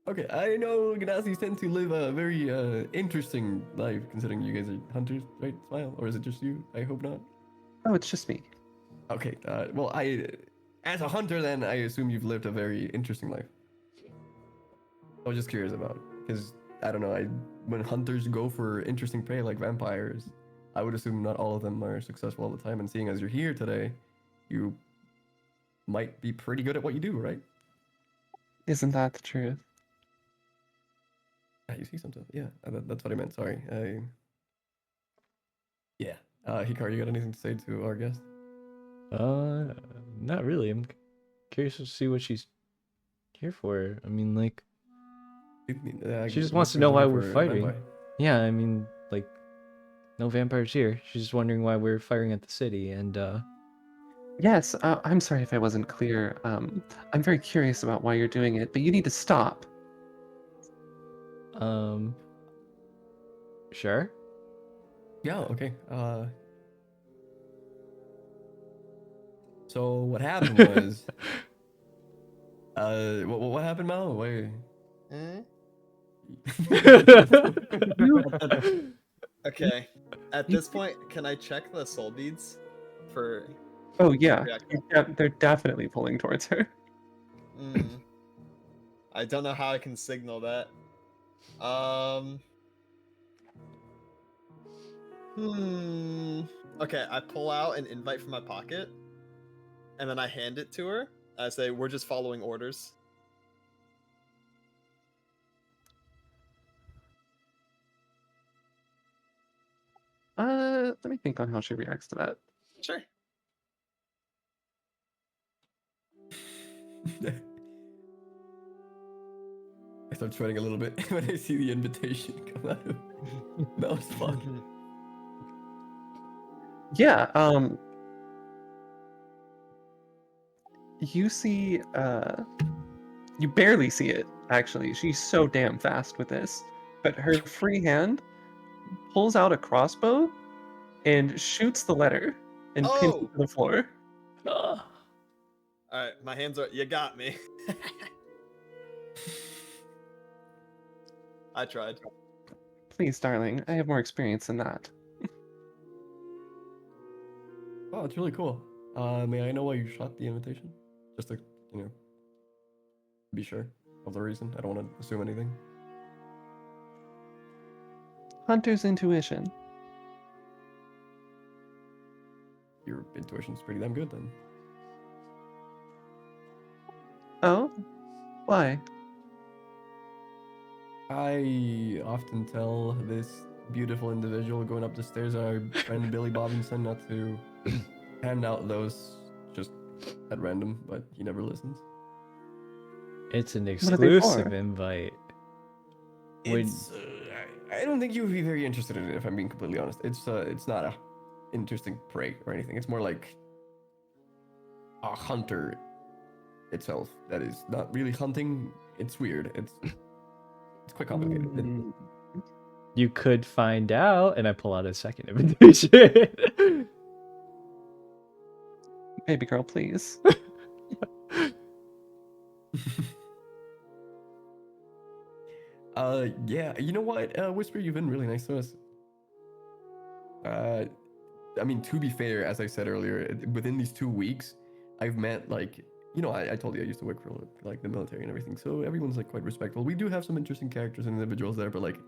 Okay, I know Ganasis tend to live a very interesting life, considering you guys are hunters, right? Smile, or is it just you? I hope not. Oh, it's just me. Okay, well, as a hunter, then I assume you've lived a very interesting life. I was just curious about, because I don't know, when hunters go for interesting prey like vampires, I would assume not all of them are successful all the time. And seeing as you're here today, you might be pretty good at what you do, right? Isn't that the truth? You see something? Yeah, that's what I meant. Sorry. Yeah. Hikaru, you got anything to say to our guest? Not really. I'm curious to see what she's here for. I mean, like, she just wants to know why we're fighting. Yeah, I mean, like, no vampires here. She's just wondering why we're firing at the city, and Yes, I'm sorry if I wasn't clear. I'm very curious about why you're doing it, but you need to stop. Sure. Yeah, okay. So what happened was, what happened, Mal? Wait. Eh? You, Okay. At you this point, can I check the soul beads for oh yeah, reaction? they're definitely pulling towards her. Hmm. I don't know how I can signal that. Um. Hmm. Okay, I pull out an invite from my pocket, and then I hand it to her. I say, "We're just following orders." Let me think on how she reacts to that. Sure. I start sweating a little bit when I see the invitation come out of Mel's pocket. Yeah, you see, you barely see it, actually. She's so damn fast with this. But her free hand pulls out a crossbow and shoots the letter and pins it Oh! to the floor. Ugh. All right, my hands are. You got me. I tried. Please, darling, I have more experience than that. Oh, it's really cool. May I know why you shot the invitation? Just to, you know, be sure of the reason. I don't want to assume anything. Hunter's intuition. Your intuition's pretty damn good then. Oh? Why? I often tell this beautiful individual going up the stairs, our friend Billy Bobinson, not to hand out those just at random, but he never listens. It's an are they exclusive for? invite. Would It's I don't think you would be very interested in it if I'm being completely honest. It's not a interesting prey or anything. It's more like a hunter itself that is not really hunting. It's weird. It's quite complicated. Mm, you could find out, and I pull out a second invitation. baby girl, please. Yeah, you know what, Whisper, you've been really nice to us. I mean, to be fair, as I said earlier, within these 2 weeks, I've met like, you know, I told you I used to work for like the military and everything, so everyone's like quite respectful. We do have some interesting characters and individuals there, but like,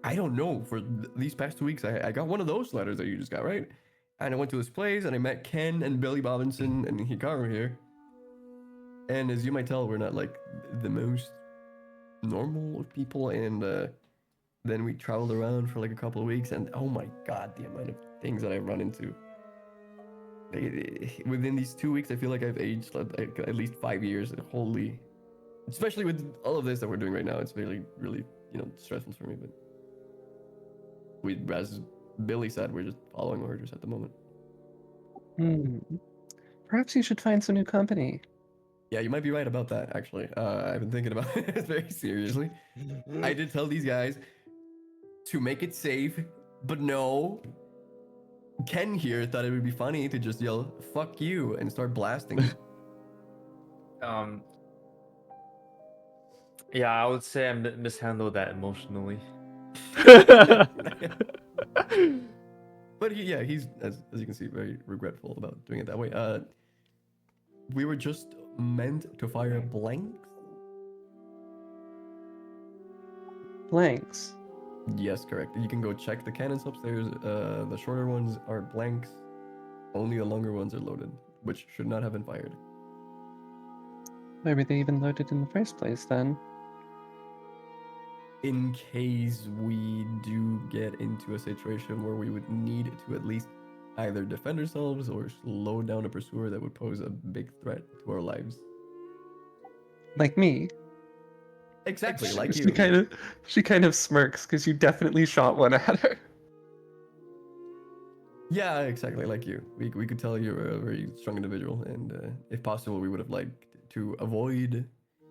I don't know. For these past 2 weeks, I got one of those letters that you just got, right? And I went to this place and I met Ken and Billy Bobinson and Hikaru here. And as you might tell, we're not like the most normal of people, and then we traveled around for like a couple of weeks, and oh my god, the amount of things that I've run into. Within these 2 weeks, I feel like I've aged like at least 5 years. Holy, especially with all of this that we're doing right now, it's really, really, you know, stressful for me. But we, as Billy said, we're just following orders at the moment. Hmm. Perhaps you should find some new company. Yeah, you might be right about that. Actually, I've been thinking about it very seriously. I did tell these guys to make it safe, but no. Ken here thought it would be funny to just yell "fuck you" and start blasting. Yeah, I would say I mishandled that emotionally. But yeah, he's as you can see, very regretful about doing it that way. We were just meant to fire blanks. Blanks. Yes, correct. You can go check the cannons upstairs. The shorter ones are blanks. Only the longer ones are loaded, which should not have been fired. Why were they even loaded in the first place then? In case we do get into a situation where we would need to at least either defend ourselves or slow down a pursuer that would pose a big threat to our lives. Like me. Exactly, like She you. kind of smirks because you definitely shot one at her. Yeah, exactly, like you. We could tell you're a very strong individual, and if possible, we would have liked to avoid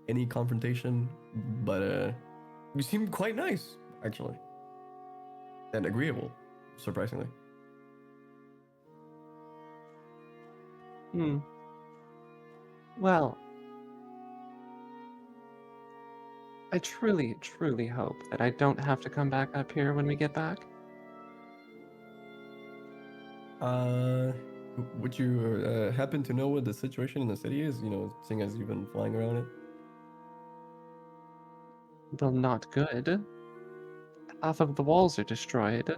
any confrontation, but you seem quite nice, actually. and agreeable, surprisingly. Hmm. Well, I truly, truly hope that I don't have to come back up here when we get back. Would you happen to know what the situation in the city is? You know, seeing as you've been flying around it. Well, not good. Half of the walls are destroyed.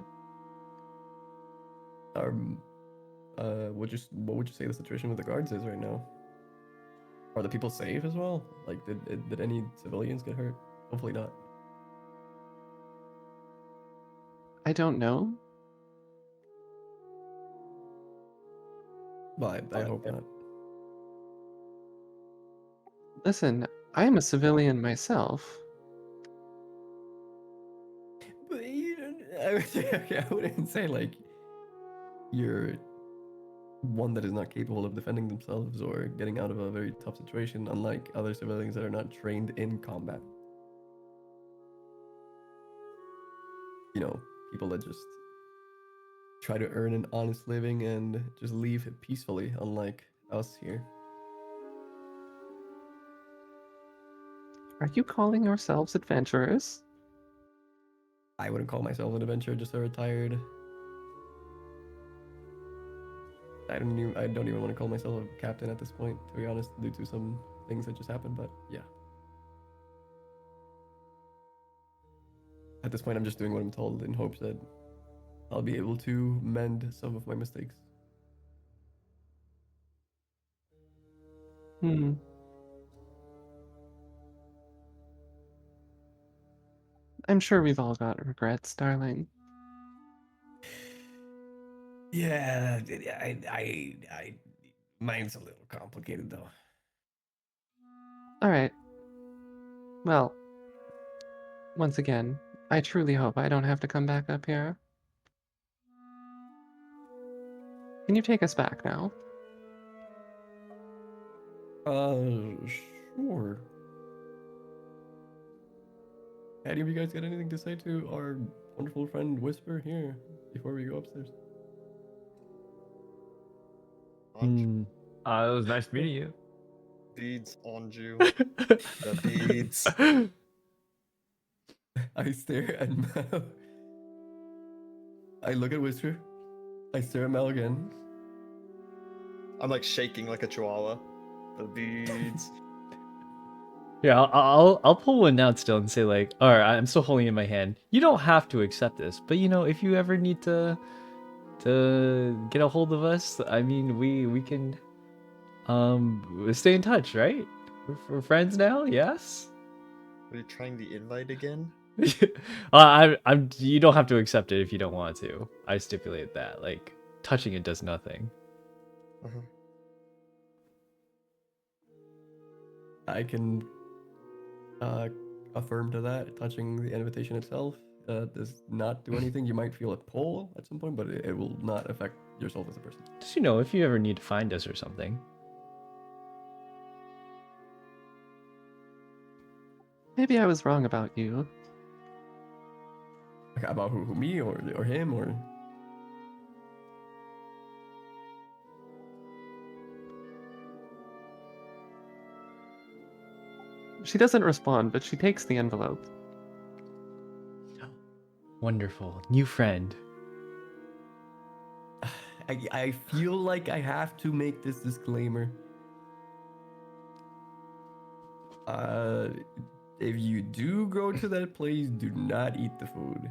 Um, what would you say the situation with the guards is right now? Are the people safe as well? Like, did any civilians get hurt? Hopefully not. I don't know. But I hope not. Listen, I am a civilian myself. But I wouldn't say like you're one that is not capable of defending themselves or getting out of a very tough situation, unlike other civilians that are not trained in combat. You know, people that just try to earn an honest living and just leave peacefully, unlike us here. Are you calling yourselves adventurers? I wouldn't call myself an adventurer, just a retired. I don't even want to call myself a captain at this point, to be honest, due to some things that just happened. But yeah, at this point, I'm just doing what I'm told in hopes that I'll be able to mend some of my mistakes. Hmm. I'm sure we've all got regrets, darling. Yeah, mine's a little complicated though. All right. Well, once again, I truly hope I don't have to come back up here. Can you take us back now? Sure. Any of you guys got anything to say to our wonderful friend Whisper here before we go upstairs? Hmm. It was nice meeting you. Beads on you. The beads. I stare at Mel. I look at Whisper. I stare at Mel again. I'm like shaking like a chihuahua. The beads. Yeah, I'll pull one out still and say like, all right, I'm still holding it in my hand. You don't have to accept this, but you know, if you ever need to get a hold of us, I mean, we can stay in touch, right? We're friends now, yes. Are you trying the invite again? I'm. You don't have to accept it if you don't want to. I stipulate that. Like touching it does nothing. Uh-huh. I can affirm to that. Touching the invitation itself does not do anything. You might feel a pull at some point, but it will not affect yourself as a person. Just you know, if you ever need to find us or something. Maybe I was wrong about you. Like, about who me or him or. She doesn't respond, but she takes the envelope. Wonderful new friend. I feel like I have to make this disclaimer. If you do go to that place, do not eat the food.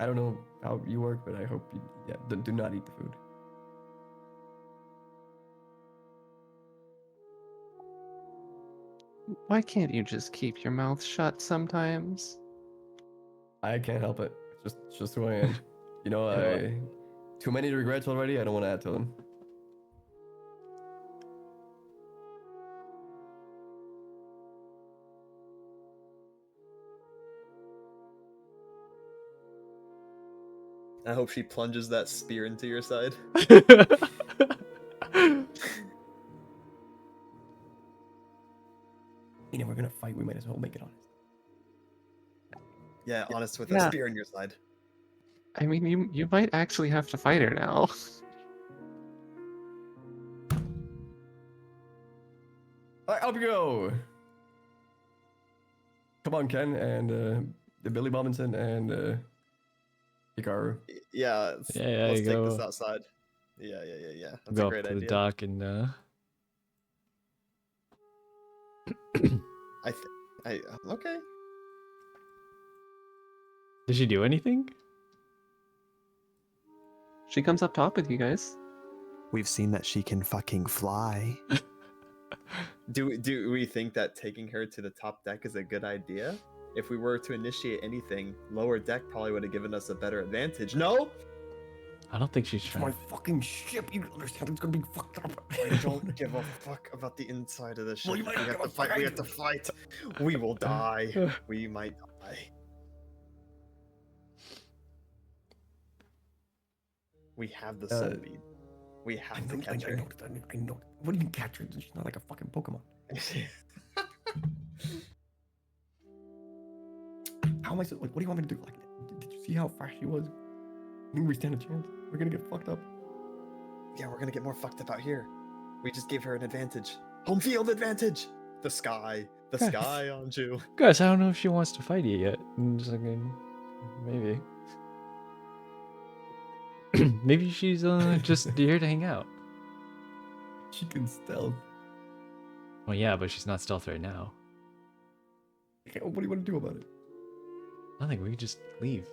I don't know how you work, but I hope you do not eat the food. Why can't you just keep your mouth shut sometimes? I can't help it. It's just who I am. You know, I too many regrets already. I don't want to add to them. I hope she plunges that spear into your side. You know, we're gonna fight. We might as well make it honest. Yeah, honest with a Yeah. spear in your side. I mean, you might actually have to fight her now. Alright, up you go. Come on, Ken and Billy Robinson and Hikaru. Yeah, Yeah, let's you take this go. outside. Yeah. That's Go a up great to the idea. dock and Okay. did she do anything? She comes up top with you guys. We've seen that she can fucking fly. Do we think that taking her to the top deck is a good idea? If we were to initiate anything, lower deck probably would have given us a better advantage. No? I don't think she's It's my trying. fucking ship. You understand? It's gonna be fucked up. I don't give a fuck about the inside of the ship. Well, you We might not have give to a fuck, fight. We I have to do. fight. We will die. We might die. We have the soul bead. We have to catch her. I know. What do you catch her? She's not like a fucking Pokemon. How am I so, like, what do you want me to do? Like, did you see how fast she was? I think we stand a chance. We're gonna get fucked up. Yeah, we're gonna get more fucked up out here. We just gave her an advantage. Home field advantage. The sky. The Guys. sky on you. Guys, I don't know if she wants to fight you yet. I'm just thinking, maybe. Maybe she's just here to hang out. She can stealth. Well, yeah, but she's not stealth right now. Okay, what do you want to do about it? Nothing. We can just leave.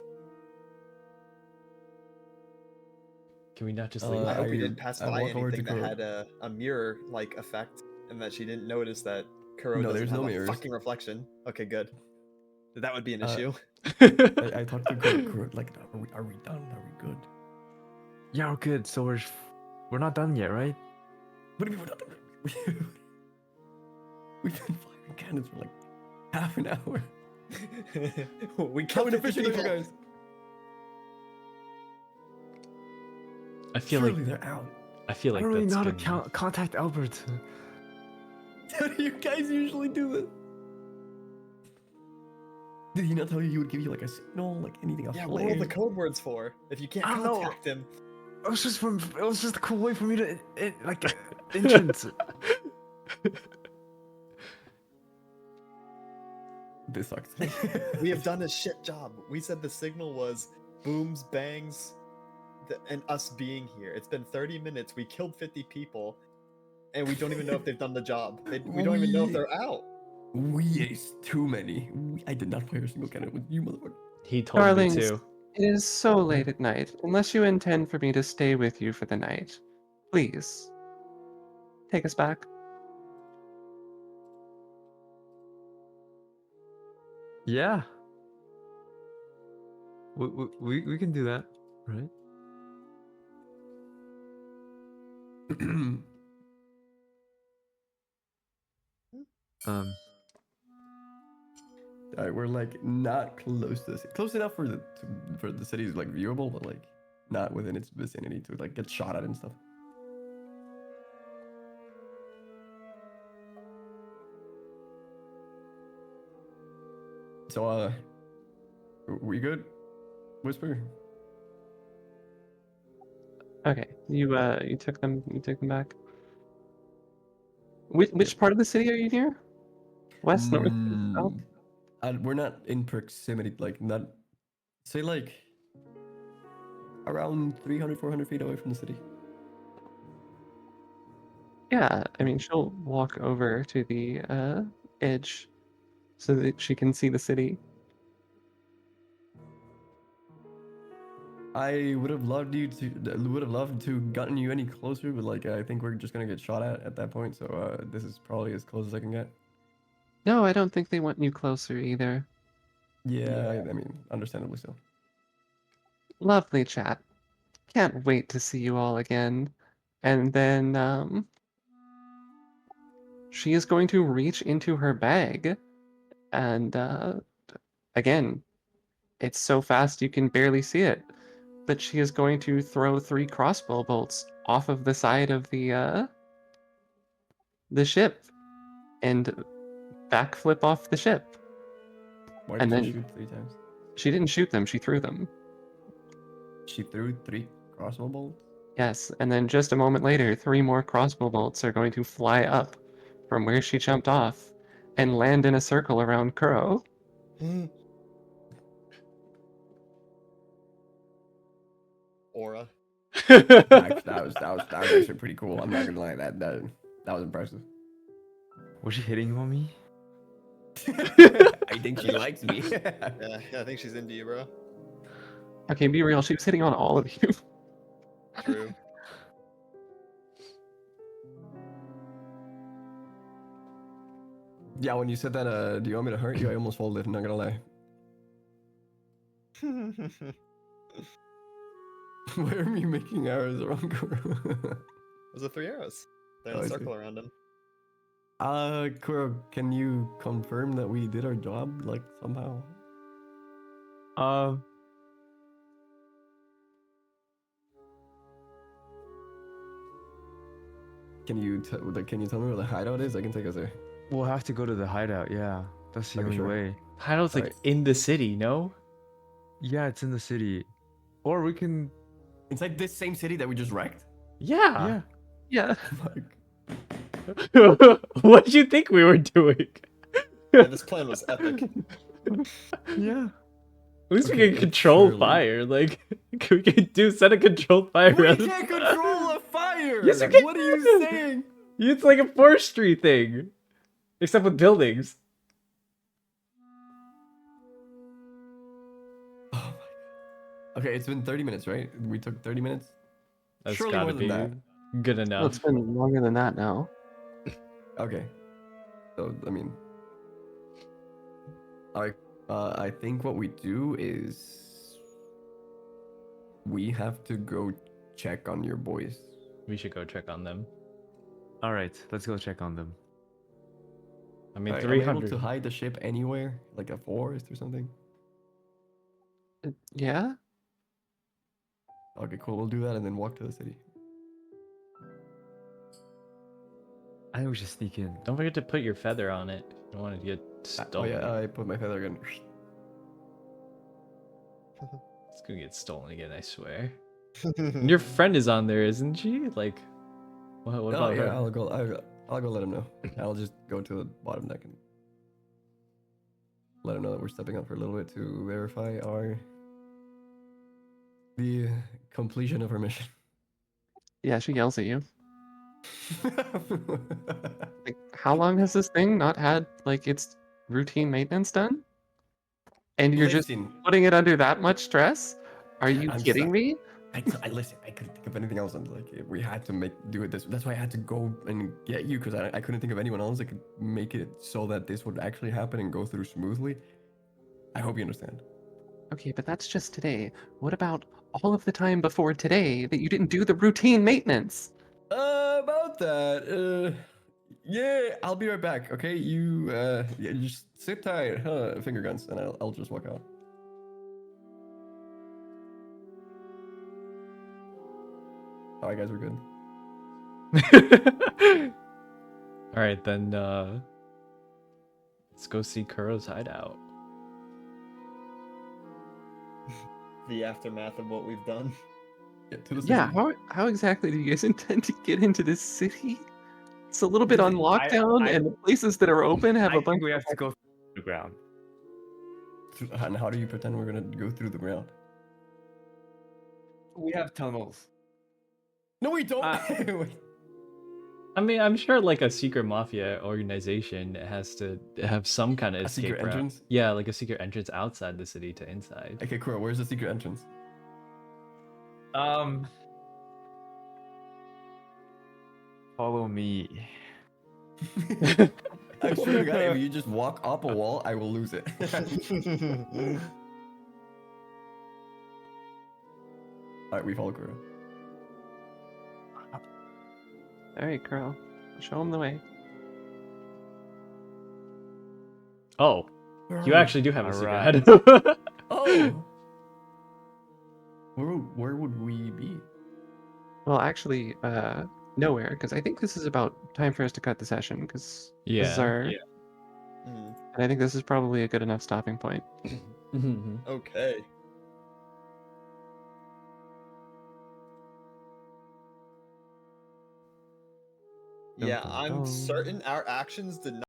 Can we not just leave? I hope we I- didn't pass I by walk over to anything that Kuro. had a mirror-like effect, and that she didn't notice that Kuro No, doesn't there's have no a mirrors. fucking reflection. Okay, good. That would be an Uh, issue. I talked to Kuro, like, are we done? Are we good? Yeah, we're good. So we're not done yet, right? What do you mean we're not done? We've been firing cannons for like half an hour. We How killed 50 inefficient are you people. guys? I feel Surely like they're out. I feel I like don't really that's know how to been- contact Albert. How do you guys usually do this? Did he not tell you he would give you like a signal, like anything else? Yeah, what are all the code words for? If you can't I don't know. contact him. It was just a cool way for me to like entrance. This sucks. We have done a shit job. We said the signal was booms, bangs, and us being here. It's been 30 minutes. We killed 50 people, and we don't even know if they've done the job. We don't even know if they're out. We aced too many. I did not fire a single cannon with you, motherfucker. he told Darlings, me to. it is so late at night. Unless you intend for me to stay with you for the night, please take us back. Yeah. We can do that, right? Alright, we're like not close to this. Close enough for the city is like viewable, but like not within its vicinity to like get shot at and stuff. So we good? Whisper? Okay, you took them back. Which part of the city are you near? West, north, east, south? We're not in proximity, like not say like around 300, 400 feet away from the city. Yeah, I mean she'll walk over to the edge so that she can see the city. I would have loved to gotten you any closer, but like I think we're just gonna get shot at that point. So this is probably as close as I can get. No, I don't think they want you closer either. Yeah, I mean, understandably so. Lovely chat. Can't wait to see you all again. And then she is going to reach into her bag and again, it's so fast you can barely see it. But she is going to throw 3 crossbow bolts off of the side of the ship and backflip off the ship. Why And did then- you shoot 3 times? She didn't shoot them, she threw them. She threw 3 crossbow bolts. Yes, and then just a moment later, 3 more crossbow bolts are going to fly up from where she jumped off and land in a circle around Kuro. Aura. That was actually pretty cool. I'm not gonna lie, that was impressive. Was she hitting on me? I think she likes me. Yeah, I think she's into you, bro. Okay, be real, she was hitting on all of you. True. Yeah, when you said that, do you want me to hurt you? I almost folded, I'm not gonna lie. Why are we making arrows around Kuro? Those are 3 arrows. They're in Oh, a I see. circle around him. Kuro, can you confirm that we did our job, like, somehow? Can you tell me where the hideout is? I can take us there. We'll have to go to the hideout. Yeah, that's the Okay, only sure. way. Hideout's like Alright. in the city, no? Yeah, it's in the city, or we can. Inside this same city that we just wrecked? Yeah. Yeah. Yeah. Fuck. What did you think we were doing? Yeah, this plan was epic. Yeah. At least Okay, we can it's control surely- fire. Like, we can set a controlled fire. We around- can't control a fire! Yes, you can. What are you saying? It's like a forestry thing, except with buildings. Oh my god. Okay, it's been 30 minutes, right? We took 30 minutes? That's Surely gotta more than be that. good Well, enough. it's been longer than that now. Okay. So, I mean... Alright, I think what we do is... We have to go check on your boys. We should go check on them. All right, let's go check on them. I mean, Alright, am I able 300. to hide the ship anywhere? Like a forest or something? Yeah? Okay, cool, we'll do that and then walk to the city. I think we should sneak in. Don't forget to put your feather on it. You don't want to get Oh stolen. yeah, I put my feather again. It's gonna get stolen again, I swear. And your friend is on there, isn't she? Like, what Oh about yeah, her? I'll go let him know. I'll just go to the bottom deck and let him know that we're stepping up for a little bit to verify the completion of our mission. Yeah, she yells at you. Like, how long has this thing not had, like, its routine maintenance done? And you're just Listen, putting it under that much stress? Are you I'm kidding sorry. me? I listen. I couldn't think of anything else. And like, we had to do it this. That's why I had to go and get you because I couldn't think of anyone else that could make it so that this would actually happen and go through smoothly. I hope you understand. Okay, but that's just today. What about all of the time before today that you didn't do the routine maintenance? About that. Yeah, I'll be right back. Okay, yeah, just sit tight, finger guns, and I'll just walk out. All right, guys, we're good. All right, then. Let's go see Kuro's hideout. The aftermath of what we've done. Yeah, to the Yeah, city. how exactly do you guys intend to get into this city? It's a little bit on lockdown, and the places that are open have I a bunch think we of have to go through the ground. And how do you pretend we're gonna go through the ground? We have tunnels. No, we don't. I mean, I'm sure like a secret mafia organization has to have some kind of A escape secret route. entrance? Yeah, like a secret entrance outside the city to inside. Okay, Kuro, where's the secret entrance? Follow me. I swear to God, if you just walk up a wall, I will lose it. Alright, we follow Kuro. All right, girl, show him the way. Oh, you actually do have a secret Alright. head. Oh! Where would we be? Well, actually, nowhere, because I think this is about time for us to cut the session, because this is Yeah, our, Mm. and I think this is probably a good enough stopping point. Mhm. Okay. Dum Yeah, dum I'm dum. certain our actions did